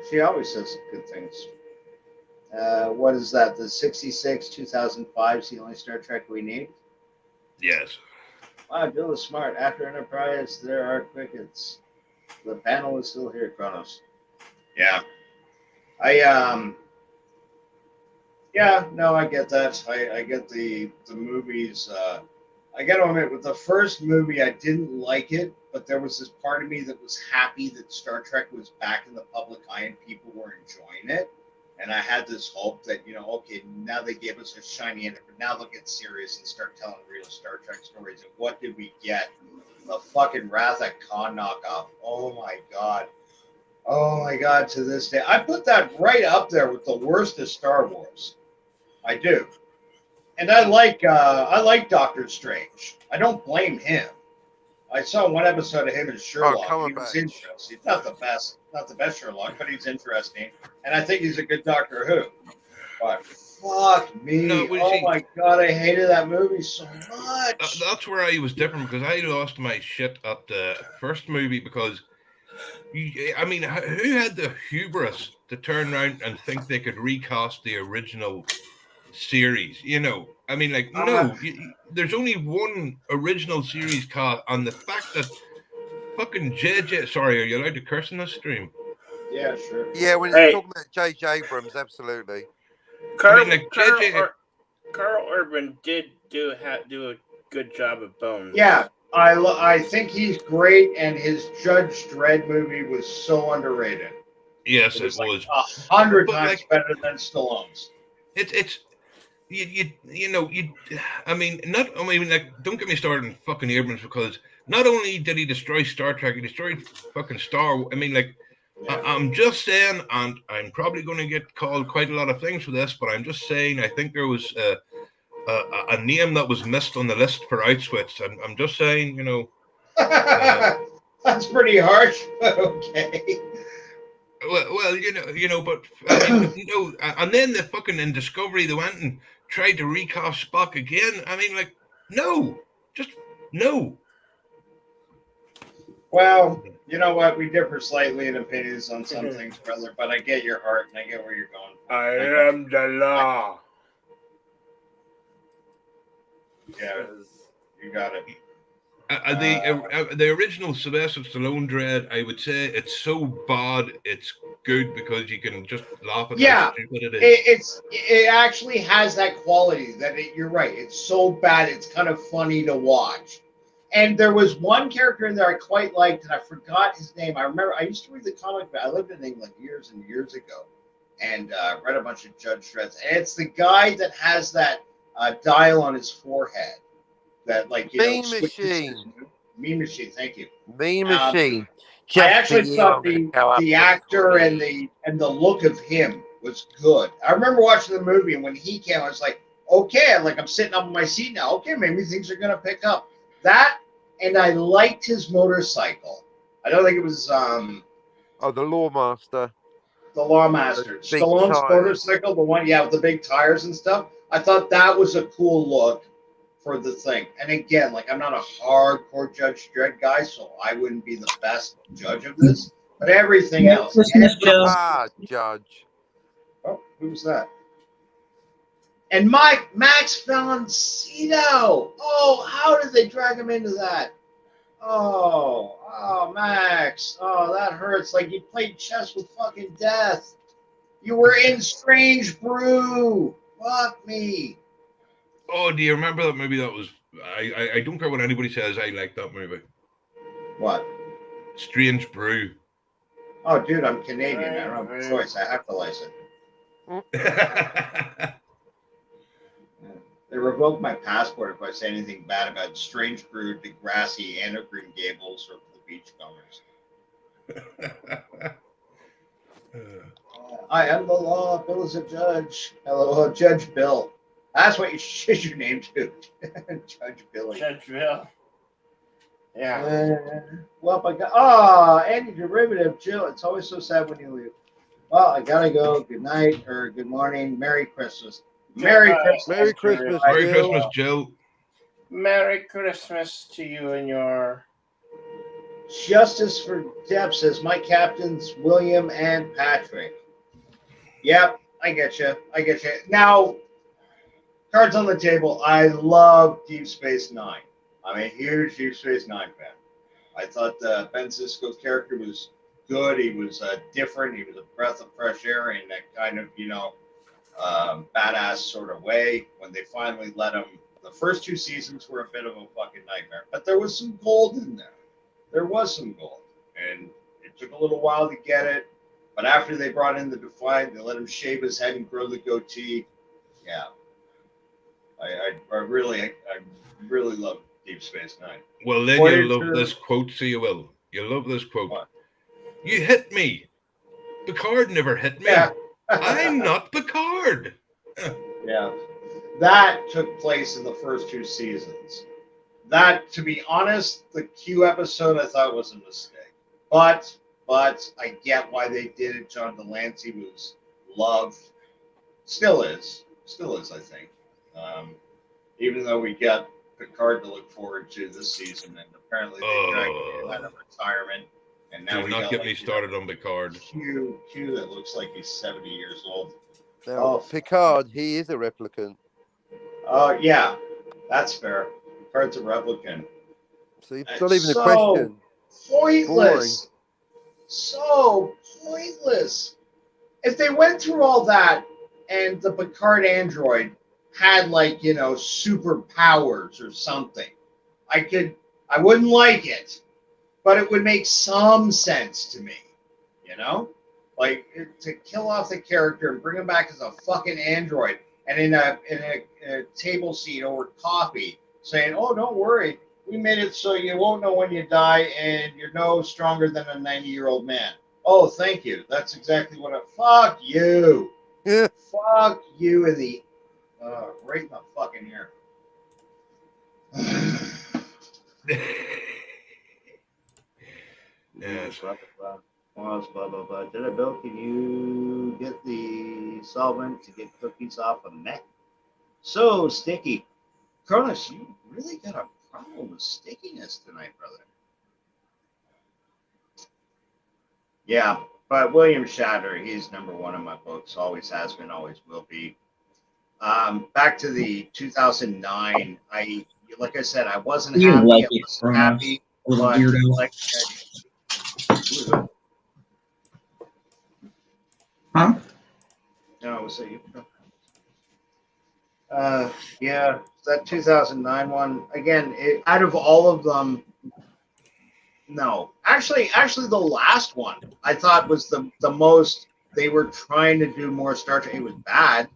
She always says good things. What is that? The 66, 2005 is the only Star Trek we need? Yes. Wow, Jill is smart. After Enterprise, there are crickets. The panel is still here, Kronos. Yeah. I get that. I get the movies. I got to admit, with the first movie, I didn't like it, but there was this part of me that was happy that Star Trek was back in the public eye and people were enjoying it. And I had this hope that, okay, now they gave us a shiny end, but now they'll get serious and start telling real Star Trek stories. And what did we get? The fucking Wrath of Khan knockoff. Oh my God. Oh my God, to this day. I put that right up there with the worst of Star Wars. I do. And I like Doctor Strange. I don't blame him. I saw one episode of him as Sherlock. He was interesting. Not the best Sherlock, but he's interesting. And I think he's a good Doctor Who. But fuck me. No, my God, I hated that movie so much. That's where I was different, because I lost my shit at the first movie, because who had the hubris to turn around and think they could recast the original series? There's only one original series cast, and the fact that fucking JJ, sorry, are you allowed to curse in this stream? Yeah, sure. Yeah, when you're talking about J.J. Abrams, absolutely. Carl Urban did do a good job of Bones. Yeah, I think he's great, and his Judge Dredd movie was so underrated. Yes, it was. 100 times better than Stallone's. Don't get me started on fucking Abrams, because not only did he destroy Star Trek, he destroyed fucking Star Wars. I'm just saying, and I'm probably going to get called quite a lot of things for this, but I'm just saying, I think there was a name that was missed on the list for Auschwitz, and I'm just saying, That's pretty harsh, but okay. Well, but and then the fucking in Discovery they went and tried to recast Spock again. No, just no. Well, you know what? We differ slightly in opinions on some things, brother. But I get your heart and I get where you're going. I am the law. Yeah, you got it. The original Sylvester Stallone Dredd, I would say it's so bad it's good, because you can just laugh at how stupid it is. It actually has that quality that you're right. It's so bad it's kind of funny to watch. And there was one character in there I quite liked, and I forgot his name. I remember I used to read the comic, but I lived in England years and years ago, and read a bunch of Judge Dredds. And it's the guy that has that dial on his forehead. That Mean Machine. Mean Machine, thank you. Mean Machine. I actually thought the actor and the look of him was good. I remember watching the movie, and when he came, I was like, okay, I'm sitting up in my seat now. Okay, maybe things are gonna pick up. That, and I liked his motorcycle. I don't think it was the Lawmaster. The Lawmaster. Stallone's motorcycle, the one, with the big tires and stuff. I thought that was a cool look for the thing. And again, I'm not a hardcore Judge Dredd guy, so I wouldn't be the best judge of this. But everything else. Judge. Oh, who's that? And Max Faloncino. Oh, how did they drag him into that? Oh, Max. Oh, that hurts. Like you played chess with fucking death. You were in Strange Brew. Fuck me. Oh, do you remember that movie? That was I don't care what anybody says. I like that movie. What? Strange Brew. Oh, dude, I'm Canadian. I don't have a choice. I have to license it. They revoked my passport if I say anything bad about Strange Brew, Degrassi, Anne of Green Gables, or the Beachcombers. I am the law. Bill is a judge. Hello, Judge Bill. That's what you should your name to. Judge Billy. Judge Bill. Yeah. Anti-derivative, Jill. It's always so sad when you leave. Well, I gotta go. Good night or good morning. Merry Christmas. Merry Christmas. Merry Christmas, Merry Christmas, Jill. Merry Christmas to you and your Justice for Depp, says my captains William and Patrick. Yep, I get you. Now, cards on the table. I love Deep Space Nine. I'm a huge Deep Space Nine fan. I thought Ben Sisko's character was good. He was different. He was a breath of fresh air in that kind of, badass sort of way. When they finally let him, the first two seasons were a bit of a fucking nightmare. But there was some gold in there. There was some gold. And it took a little while to get it. But after they brought in the Defiant, they let him shave his head and grow the goatee. Yeah, I really love Deep Space Nine. Well, then you'll love this quote, so you will. You'll love this quote. What? You hit me. Picard never hit me. Yeah. I'm not Picard. Yeah. That took place in the first 2 seasons. That, to be honest, the Q episode I thought was a mistake. But I get why they did it. John Delancey was loved. Still is, I think. Even though we got Picard to look forward to this season, and apparently they dragged him out of retirement. And now Do we not got get me started on Picard. Q that looks like he's 70 years old. Now, Picard, he is a replicant. Oh, yeah, that's fair. Picard's a replicant. So it's not even a question. Pointless. So pointless. If they went through all that and the Picard android had, like, you know, superpowers or something, I wouldn't like it, but it would make some sense to me, you know? Like, to kill off the character and bring him back as a fucking android and in a table seat over coffee saying, oh, don't worry, we made it so you won't know when you die and you're no stronger than a 90-year-old man. Oh, thank you. That's exactly what fuck you. Yeah. Fuck you in the right in the fucking ear. Yes. Blah, blah, blah. Did Bill, can you get the solvent to get cookies off a mech? So sticky. Cronus, you really got a problem with stickiness tonight, brother. Yeah, but William Shatner, he's number 1 in my books. Always has been, always will be. Back to the 2009. Like I said, I wasn't You happy. like I it, wasn't happy. little But weirdo. like, Huh? no, was it you? Yeah, that 2009 one again. Out of all of them, no. Actually, the last one I thought was the most. They were trying to do more Star Trek. It was bad.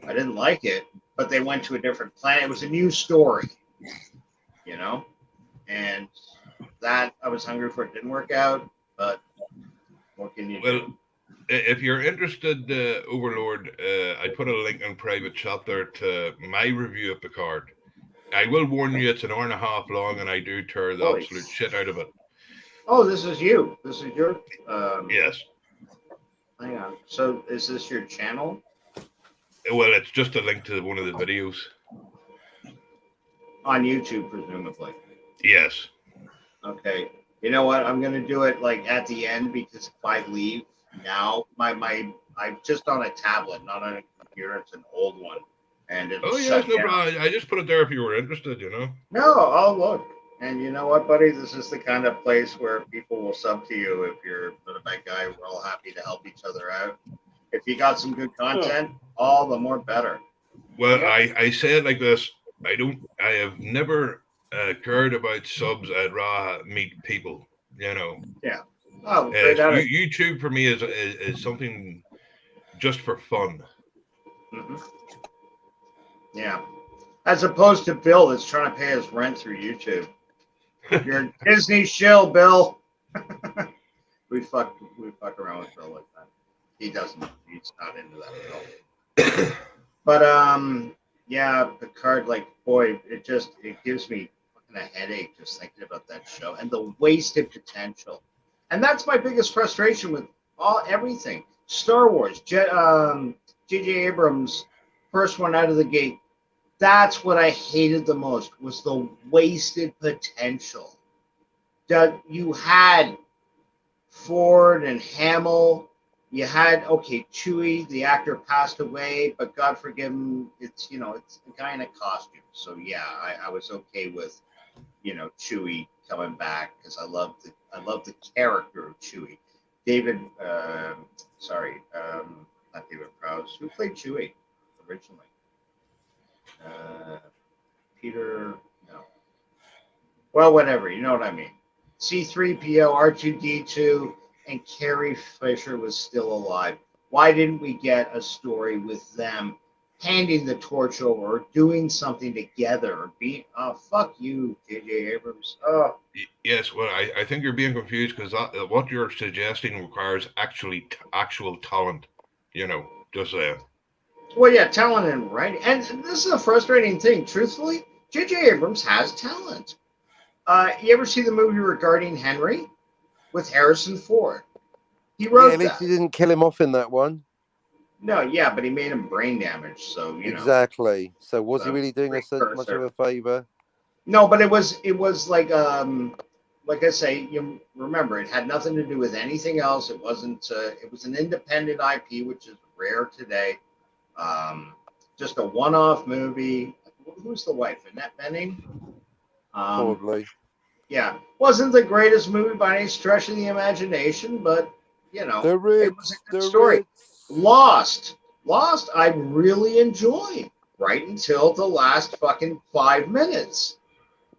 I didn't like it, but they went to a different planet. It was a new story, you know, and that I was hungry for. It didn't work out, but what can you do? If you're interested, Overlord, I put a link in private chat there to my review of Picard. I will warn you, it's an hour and a half long, and I do tear the Holy absolute shit out of it. Oh, this is you. This is your. Yes. Hang on. So, is this your channel? Well, it's just a link to one of the videos. On YouTube, presumably. Yes. Okay. You know what? I'm gonna do it like at the end because if I leave now, I'm just on a tablet, not on a computer. It's an old one, and it'll Oh, yes, shut no down. problem. I just put it there if you were interested, you know. No, I'll look. And you know what, buddy? This is the kind of place where people will sub to you if you're not a bad guy. We're all happy to help each other out. If you got some good content, all the more better. Well, I say it like this. I have never cared about subs. I'd rather meet people, you know. Yeah. Oh, great YouTube for me is something just for fun. Mm-hmm. Yeah. As opposed to Bill that's trying to pay his rent through YouTube. You're a Disney shill, Bill. we fuck around with Bill like that. He doesn't. He's not into that at all. But yeah, Picard, like, boy, it gives me fucking a headache just thinking about that show and the wasted potential. And that's my biggest frustration with everything. Star Wars, J.J. Abrams, first one out of the gate. That's what I hated the most, was the wasted potential. That you had Ford and Hamill. You had, okay, Chewie, the actor passed away, but God forgive him, it's a guy in a costume. So yeah, I was okay with, Chewie coming back because I love the character of Chewie. Not David Prowse. Who played Chewie originally? Peter, no. Well, whatever, you know what I mean. C-3PO, R2-D2, and Carrie Fisher was still alive? Why didn't we get a story with them handing the torch over or doing something together? Or fuck you, J.J. Abrams. Oh. Yes, well, I think you're being confused because what you're suggesting requires actual talent. Just saying. Well, yeah, talent and writing. And this is a frustrating thing. Truthfully, J.J. Abrams has talent. You ever see the movie regarding Henry with Harrison Ford? He wrote at least that. he didn't kill him off in that one. No, yeah, but he made him brain damage, so Exactly. So was he really doing us so much precursor. of a favor? No, but it was like I say, you remember, it had nothing to do with anything else. It wasn't. It was an independent IP, which is rare today. Just a one-off movie. Who's the wife? Annette Bening. Probably. Yeah, wasn't the greatest movie by any stretch of the imagination, but it was a good story. Lost, I really enjoyed right until the last fucking 5 minutes.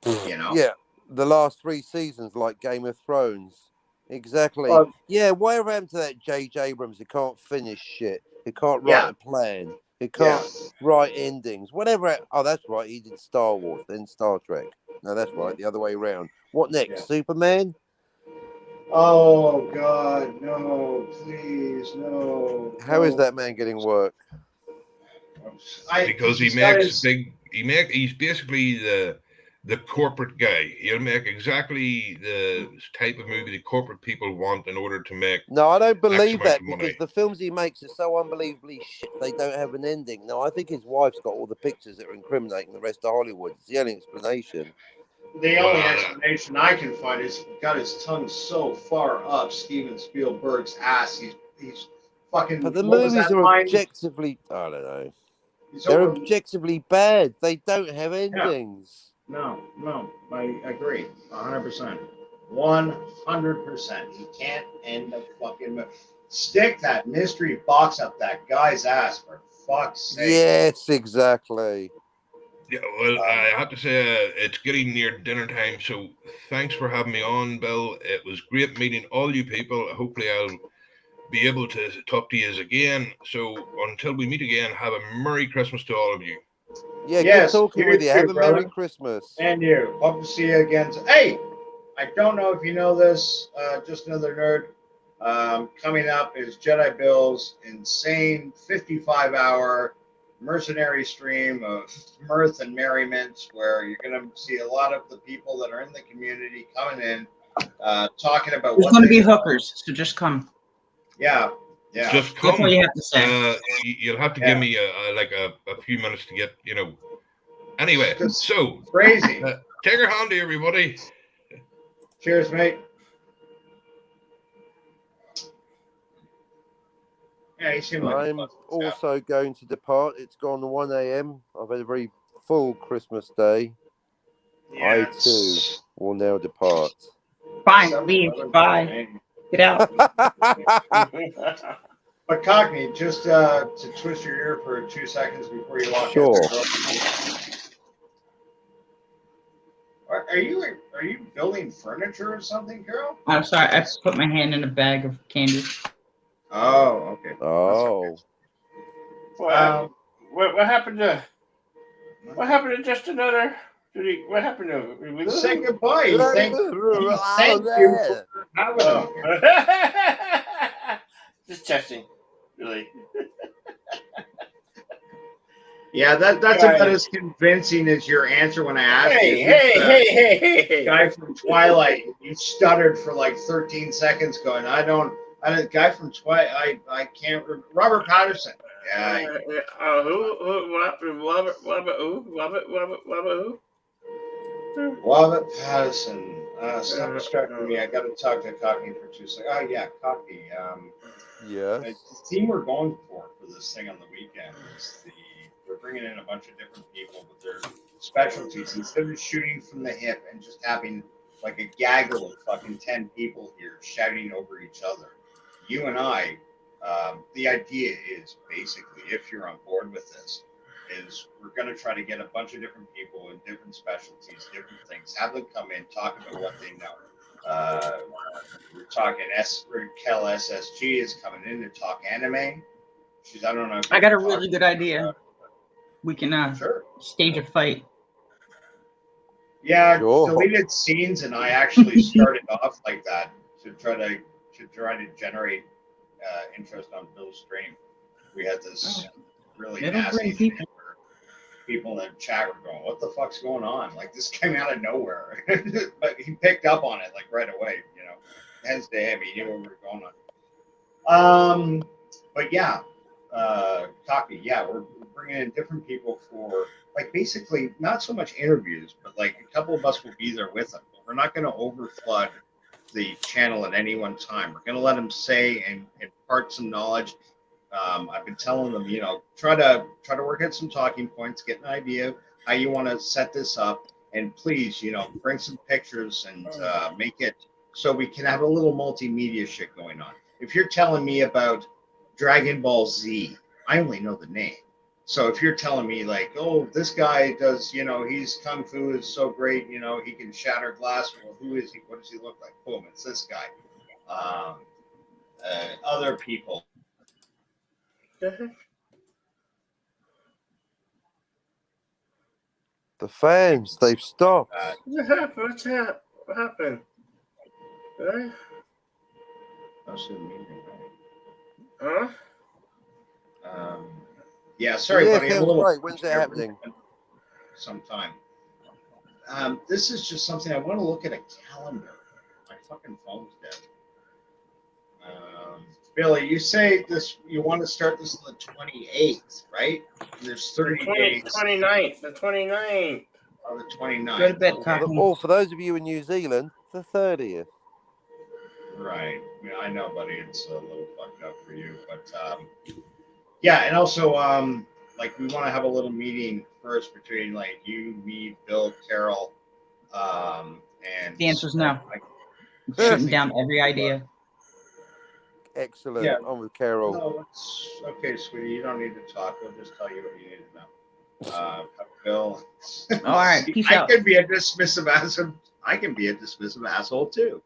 Yeah, the last 3 seasons, like Game of Thrones. Exactly. Yeah, whatever happened to that J.J. Abrams? He can't finish shit. He can't write a plan. He can't write endings. Whatever. Oh, that's right. He did Star Wars, then Star Trek. No, that's right. The other way around. What next? Superman? Oh God, no! Please, no! How is that man getting work? Because he's basically the corporate guy. He'll make exactly the type of movie the corporate people want in order to make. No, I don't believe that money. because the films he makes are so unbelievably shit. They don't have an ending. No, I think his wife's got all the pictures that are incriminating the rest of Hollywood. It's the only explanation. The only explanation I can find is he got his tongue so far up Steven Spielberg's ass. He's fucking. But the movies are objectively. I don't know. They're objectively bad. They don't have endings. No, I agree, 100%. 100%. He can't end the fucking movie. Stick that mystery box up that guy's ass, for fuck's sake. Yes, exactly. Yeah, well, I have to say it's getting near dinner time, so thanks for having me on, Bill. It was great meeting all you people. Hopefully I'll be able to talk to you again. So until we meet again, have a Merry Christmas to all of you. Yeah, good talking with you. Have a Merry Christmas. And you. Hope to see you again. Hey, I don't know if you know this, just another nerd. Coming up is Jedi Bill's insane 55-hour mercenary stream of mirth and merriment, where you're going to see a lot of the people that are in the community coming in, talking about There's going to be hookers, so just come. Yeah. Just come. That's what you have to say. You'll have to give me a few minutes to get, Anyway, so crazy. Take her handy, everybody. Cheers, mate. Yeah, I'm also going to depart. It's gone 1 a.m. I've had a very full Christmas day. I too will now depart. Fine, leave. Bye. Get out. But Cockney, just to twist your ear for 2 seconds before you walk Sure. out. Are you building furniture or something, Carol? I'm sorry. I put my hand in a bag of candy. Oh, okay. Oh. What happened to? What happened to just another? What happened to? Did we lose Say him? goodbye. He thanked you for having him. Just testing, really. Yeah, that's about as convincing as your answer when I asked you. Hey. Guy from Twilight, you stuttered for like 13 seconds going, guy from Twilight, I can't remember. Robert Patterson. Yeah. Robert Patterson. Stop distracting me. I got to talk to Cockney for 2 seconds. Oh, yeah, Cockney. Yes. The theme we're going for this thing on the weekend is we're bringing in a bunch of different people with their specialties. Instead of shooting from the hip and just having like a gaggle of fucking 10 people here shouting over each other, you and I, the idea is basically, if you're on board with this, is we're going to try to get a bunch of different people in different specialties, different things, have them come in, talk about what they know. We're talking Kel SSG is coming in to talk anime. I don't know. If I got a really good idea. We can stage a fight. Yeah, Sure. deleted scenes, and I actually started off like that to try to generate interest on Bill's stream. We had this really It'll nasty bring thing people. where people in the chat were going, "What the fuck's going on?" Like this came out of nowhere, but he picked up on it like right away. You know, hence the him. He knew what we were going on. But yeah, Taki, yeah, we're bringing in different people for like basically not so much interviews, but like a couple of us will be there with them. But we're not going to overflood the channel at any one time. We're going to let them say and impart some knowledge. I've been telling them, you know, try to work out some talking points, get an idea of how you want to set this up, and please, you know, bring some pictures and make it so we can have a little multimedia shit going on. If you're telling me about Dragon Ball Z, I only know the name. So if you're telling me like, oh, this guy does, you know, he's kung fu is so great, you know, he can shatter glass. Well, who is he? What does he look like? Boom, it's this guy. Other people. The fans, they've stopped. What happened? What happened? That's the meeting, Huh? Yeah, sorry, Yeah, buddy. I'm a sounds little great. When's that happening? Sometime. This is just something I want to look at a calendar. My fucking phone's dead. Billy, you say this. You want to start this on the 28th, right? There's 30 days. 29th. The 29th. Oh, the 29th. Go to bed, Okay. Cockney. Or for those of you in New Zealand, the 30th. Right. Yeah, I know, buddy. It's a little fucked up for you, but yeah, and also like we want to have a little meeting first between like you, me, Bill, Carol, and The answer's no. like, I'm shutting down every idea. Excellent. Yeah. I'm with Carol. No, it's okay, sweetie. You don't need to talk. We'll just tell you what you need to know. Bill. All right, peace I out. could be a dismissive asshole. I can be a dismissive asshole too.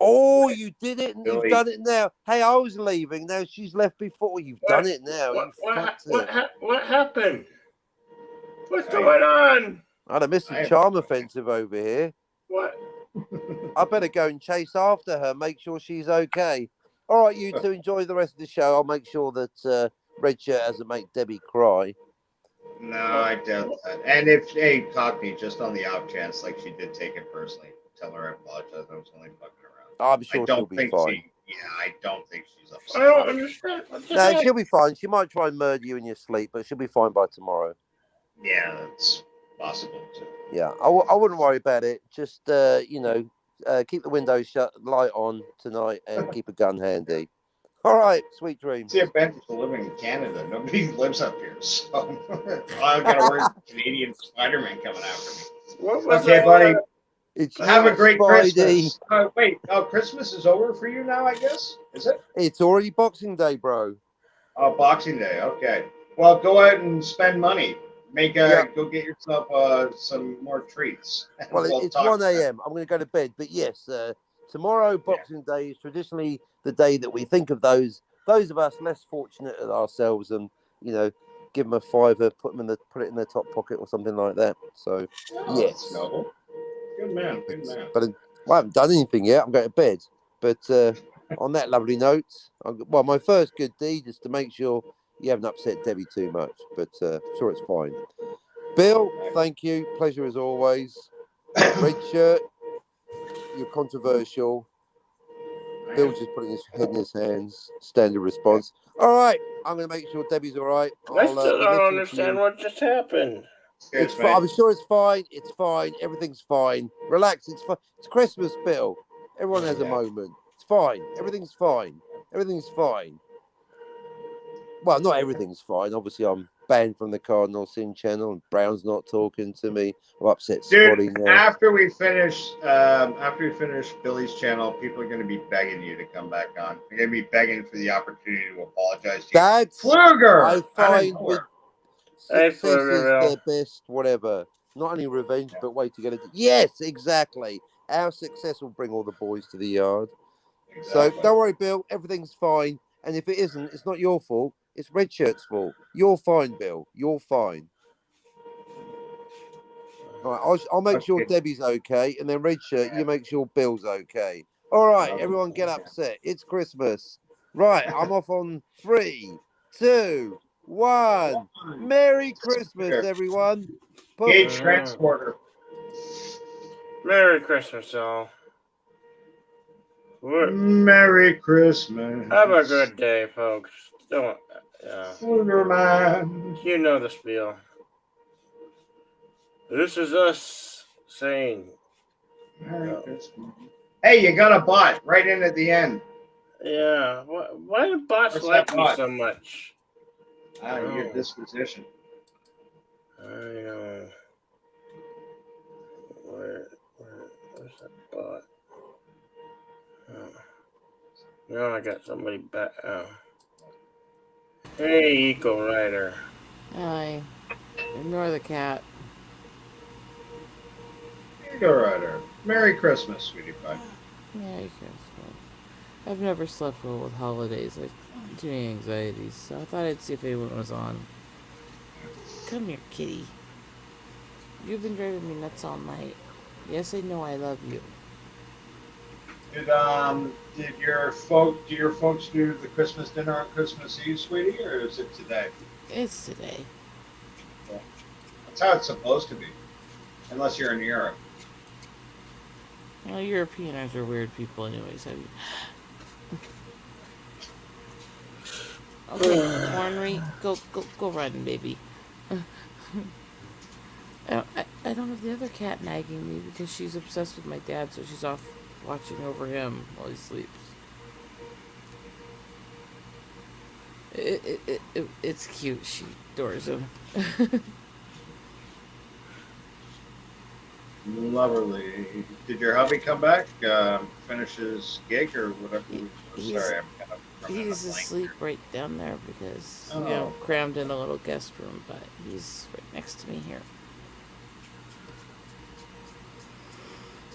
Oh, you did it and Billy. you've done it now. Hey, I was leaving. Now she's left before. You've done it now. What happened? What's going on? I had a missing charm offensive over here. What? I better go and chase after her, make sure she's okay. All right, you two enjoy the rest of the show. I'll make sure that Red Shirt doesn't make Debbie cry. No, I doubt that. And if, hey, Cockney, just on the off chance, like she did take it personally, tell her I apologize. I was only fucking around. I'm sure I don't she'll be think fine. I don't think she's upset. I don't understand. No, she'll be fine. She might try and murder you in your sleep, but she'll be fine by tomorrow. Yeah, that's possible too. Yeah, I wouldn't worry about it. Just, keep the windows shut, light on tonight, and keep a gun handy. All right, sweet dreams. See, advantage of living in Canada. Nobody lives up here, so I got to worry about Canadian Spider-Man coming after me. What was Okay, that? buddy. It's Have a great Spidey. Christmas. Wait, Christmas is over for you now, I guess? Is it? It's already Boxing Day, bro. Oh, Boxing Day. Okay. Well, go out and spend money. Go get yourself some more treats. Well, We'll it's talk 1 a.m. I'm going to go to bed. But yes, tomorrow, Boxing Day, is traditionally the day that we think of those of us less fortunate than ourselves, and give them a $5, put it in their top pocket or something like that. So Oh, yes, that's noble. Good man. Good man. but I haven't done anything yet. I'm going to bed. But on that lovely note, my first good deed is to make sure you haven't upset Debbie too much. But I'm sure it's fine. Bill, thank you. Pleasure as always. Red Shirt, you're controversial. Bill's just putting his head in his hands. Standard response. All right, I'm going to make sure Debbie's all right. I still don't understand what just happened. It's fine. I'm sure it's fine. It's fine. Everything's fine. Relax. It's fine. It's Christmas, Bill. Everyone has a moment. It's fine. Everything's fine. Everything's fine. Well, not everything's fine. Obviously, I'm banned from the Cardinal Sin channel, and Brown's not talking to me. I'm upset Scotty Dude, now. after we finish Billy's channel, people are going to be begging you to come back on. They're going to be begging for the opportunity to apologize to you. That's Fluger! I find Uninformed. with Hey, success is Pflugerville. their best, whatever. Not only revenge, but way to get it. Yes, exactly. Our success will bring all the boys to the yard. So don't worry, Bill. Everything's fine. And if it isn't, it's not your fault. It's Red Shirt's fault. You're fine, Bill. You're fine. All right, I'll make sure Debbie's okay, and then Red Shirt, you make sure Bill's okay. All right, everyone, get upset. It's Christmas. Right, I'm off on 3, 2, 1. Merry Christmas, everyone. Gauge transporter. Merry Christmas, all. Merry Christmas. Have a good day, folks. Don't. Wonderland. You know the spiel. This is us saying. Merry Christmas. Hey, you got a bot right in at the end. Yeah. Why do bots Where's like that me bot? so much? Your disposition. I know. Where's that bot? Now I got somebody back. Oh. Hey, Eco Rider. Hi. Ignore the cat. Eco Rider. Merry Christmas, sweetie pie. Merry Christmas. I've never slept well with holidays. I have too many anxieties, so I thought I'd see if anyone was on. Come here, kitty. You've been driving me nuts all night. Yes, I know I love you. Did your folks do the Christmas dinner on Christmas Eve, sweetie, or is it today? It's today. That's how it's supposed to be, unless you're in Europe. Well, Europeans are weird people anyways. Okay, Ornery, go run, baby. I don't have the other cat nagging me because she's obsessed with my dad, so she's off watching over him while he sleeps. It's cute. She adores him. Lovely. Did your hubby come back? Finish his gig or whatever? Sorry, I'm kind of. He's asleep right down there because crammed in a little guest room, but he's right next to me here.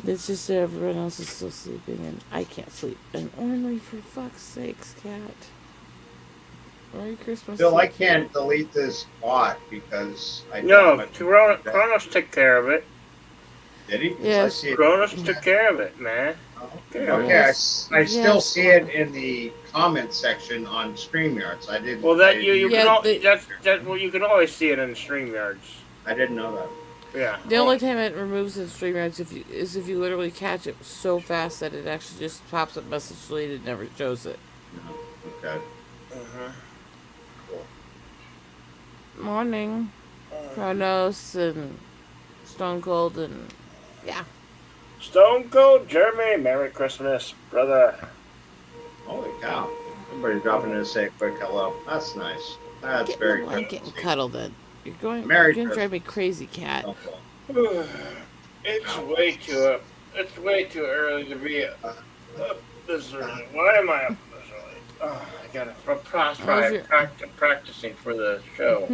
It's just that everyone else is still sleeping and I can't sleep. And Ornery, for fuck's sakes, cat. Merry Christmas. Bill, I can't delete this bot because I Kronos took care of it. Did he? Yes. Kronos took care of it, man. Okay, I still see it in the comment section on StreamYards. I didn't. Well, that you can always see it in StreamYards. I didn't know that. Yeah. The only time it removes in StreamYards is if you literally catch it so fast that it actually just pops up message deleted and never shows it. Okay. Morning. Kronos and Stone Cold and yeah. Stone Cold Jeremy, Merry Christmas, brother. Holy cow. Everybody dropping in to say a quick hello. That's nice. That's very good. Blanket and cuddle then. You're going to drive me crazy, cat. It's way too early to be up this early. Why am I up this early? Oh, I gotta practicing for the show.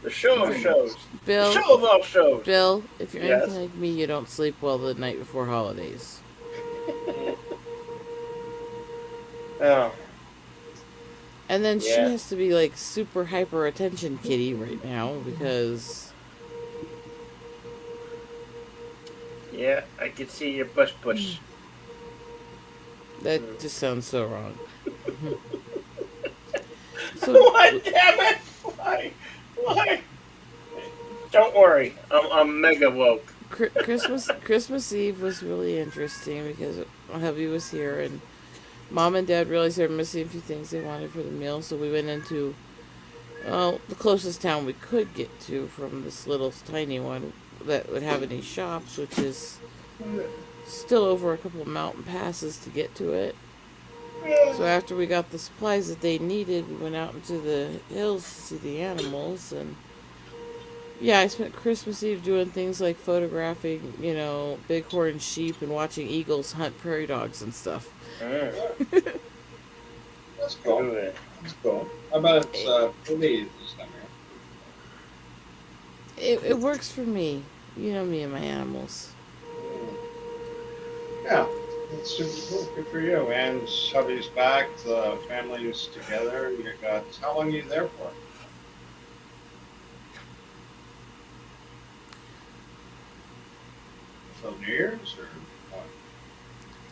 The show of shows. Bill, the show of all shows. Bill, if you're anything like me, you don't sleep well the night before holidays. Oh. And then she has to be like super hyper attention kitty right now because. Yeah, I can see your bush. That just sounds so wrong. What? Damn it! Why? Don't worry, I'm mega woke. Christmas Eve was really interesting because my hubby was here and Mom and Dad realized they were missing a few things they wanted for the meal, so we went into the closest town we could get to from this little tiny one that would have any shops, which is still over a couple of mountain passes to get to it. So after we got the supplies that they needed, we went out into the hills to see the animals, and yeah, I spent Christmas Eve doing things like photographing, bighorn sheep and watching eagles hunt prairie dogs and stuff. That's cool. That's cool. How about for me this time? It works for me. You know me and my animals. Yeah, that's super cool. Good for you. And hubby's back. The family's together. You got. How long are you there for? Till New Year's or what?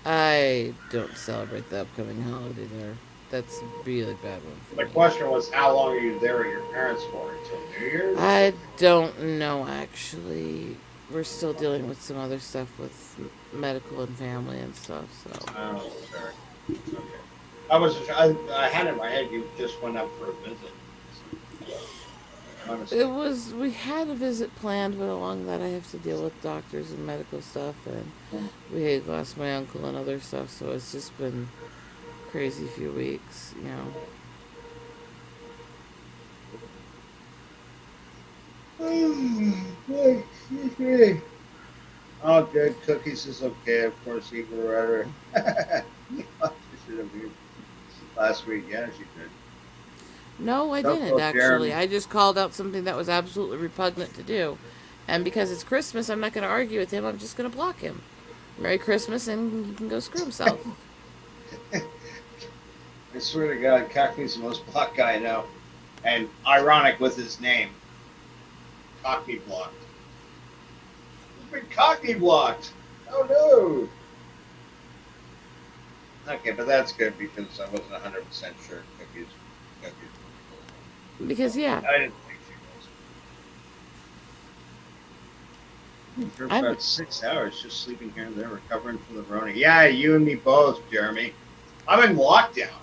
I don't celebrate the upcoming holiday there. That's a really bad one for The me. question was, how long are you there at your parents' for? Until New Year's? I don't know, actually. We're still dealing with some other stuff with medical and family and stuff, so. Oh, sorry. Okay. I had in my head you just went up for a visit. We had a visit planned, but along that I have to deal with doctors and medical stuff, and we had lost my uncle and other stuff, so it's just been a crazy few weeks, you know. Oh, good. Cookies is okay. Of course, Eagle Rider. You should have been last week. Yes, you did. No, I Don't didn't, go, actually. Jeremy. I just called out something that was absolutely repugnant to do. And because it's Christmas, I'm not going to argue with him. I'm just going to block him. Merry Christmas, and he can go screw himself. I swear to God, Cockney's the most blocked guy I know. And ironic with his name. Cockney blocked. He's been Cockney blocked. Oh no. Okay, but that's good because I wasn't 100% sure Cookies. Because, yeah. I didn't think she was. For about 6 hours just sleeping here and there, recovering from the Rona. Yeah, you and me both, Jeremy. I'm in lockdown.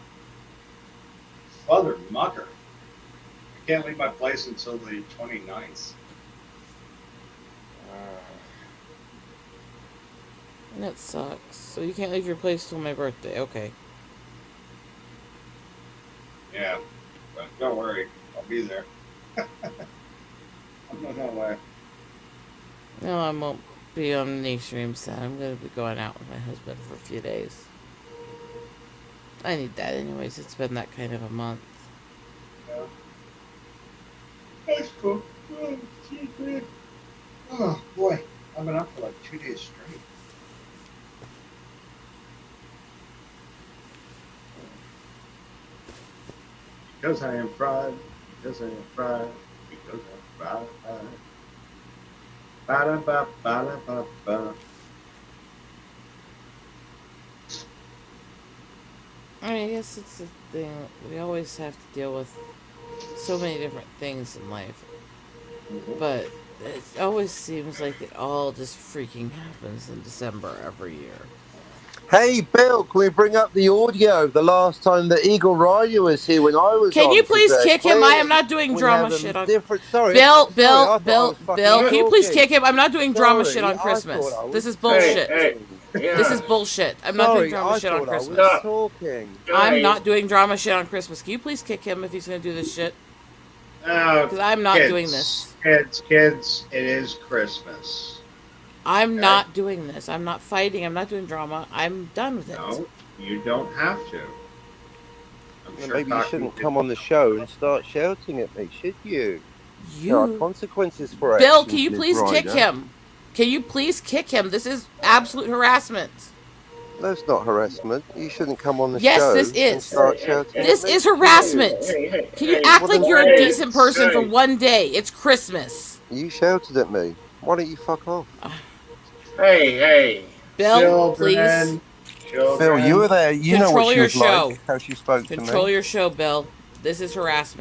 Father mucker. I can't leave my place until the 29th. That sucks. So you can't leave your place till my birthday. Okay. Yeah, but don't worry. I'll be there. I'm not gonna lie. No, I won't be on the stream set. I'm going to be going out with my husband for a few days. I need that anyways. It's been that kind of a month. Yeah. That's cool. Oh, excuse me. Oh, boy. I've been up for like 2 days straight. Because I am fried. Because I am fried. Because I'm fried. Ba-da-ba, ba-da-ba-ba. I mean, I guess it's a thing. We always have to deal with so many different things in life. But it always seems like it all just freaking happens in December every year. Hey, Bill, can we bring up the audio the last time that Eagle Rider was here when I was Can on you please today? kick him? I am Please. not doing We drama have a shit on different. Sorry, Bill, sorry, I Bill, thought I Bill, was fucking Bill, can you please talking. kick him? I'm not doing drama shit Sorry, on I Christmas. thought I was This is bullshit. Yeah. This is bullshit. I'm not doing Sorry, drama I shit on thought I was Christmas. talking. I'm not doing drama shit on Christmas. Can you please kick him if he's gonna do this shit? Because I'm not doing this. Kids, it is Christmas. I'm not doing this. I'm not fighting. I'm not doing drama. I'm done with it. No, you don't have to. I'm Well, sure maybe you Cockney shouldn't did. come on the show and start shouting at me, should you? There are consequences for Bill, actions, can you Ms. please kick Ryder. him? Can you please kick him? This is absolute harassment. That's not harassment. You shouldn't come on the Yes, show this and is. start shouting This at me. is harassment. Can you act Well, like then you're a hey, decent person for one day? It's Christmas. You shouted at me. Why don't you fuck off? Hey. Bill, please. Phil, you were there. You know Control what she your was show. like, how she spoke to me. Control your show, Bill. This is harassment.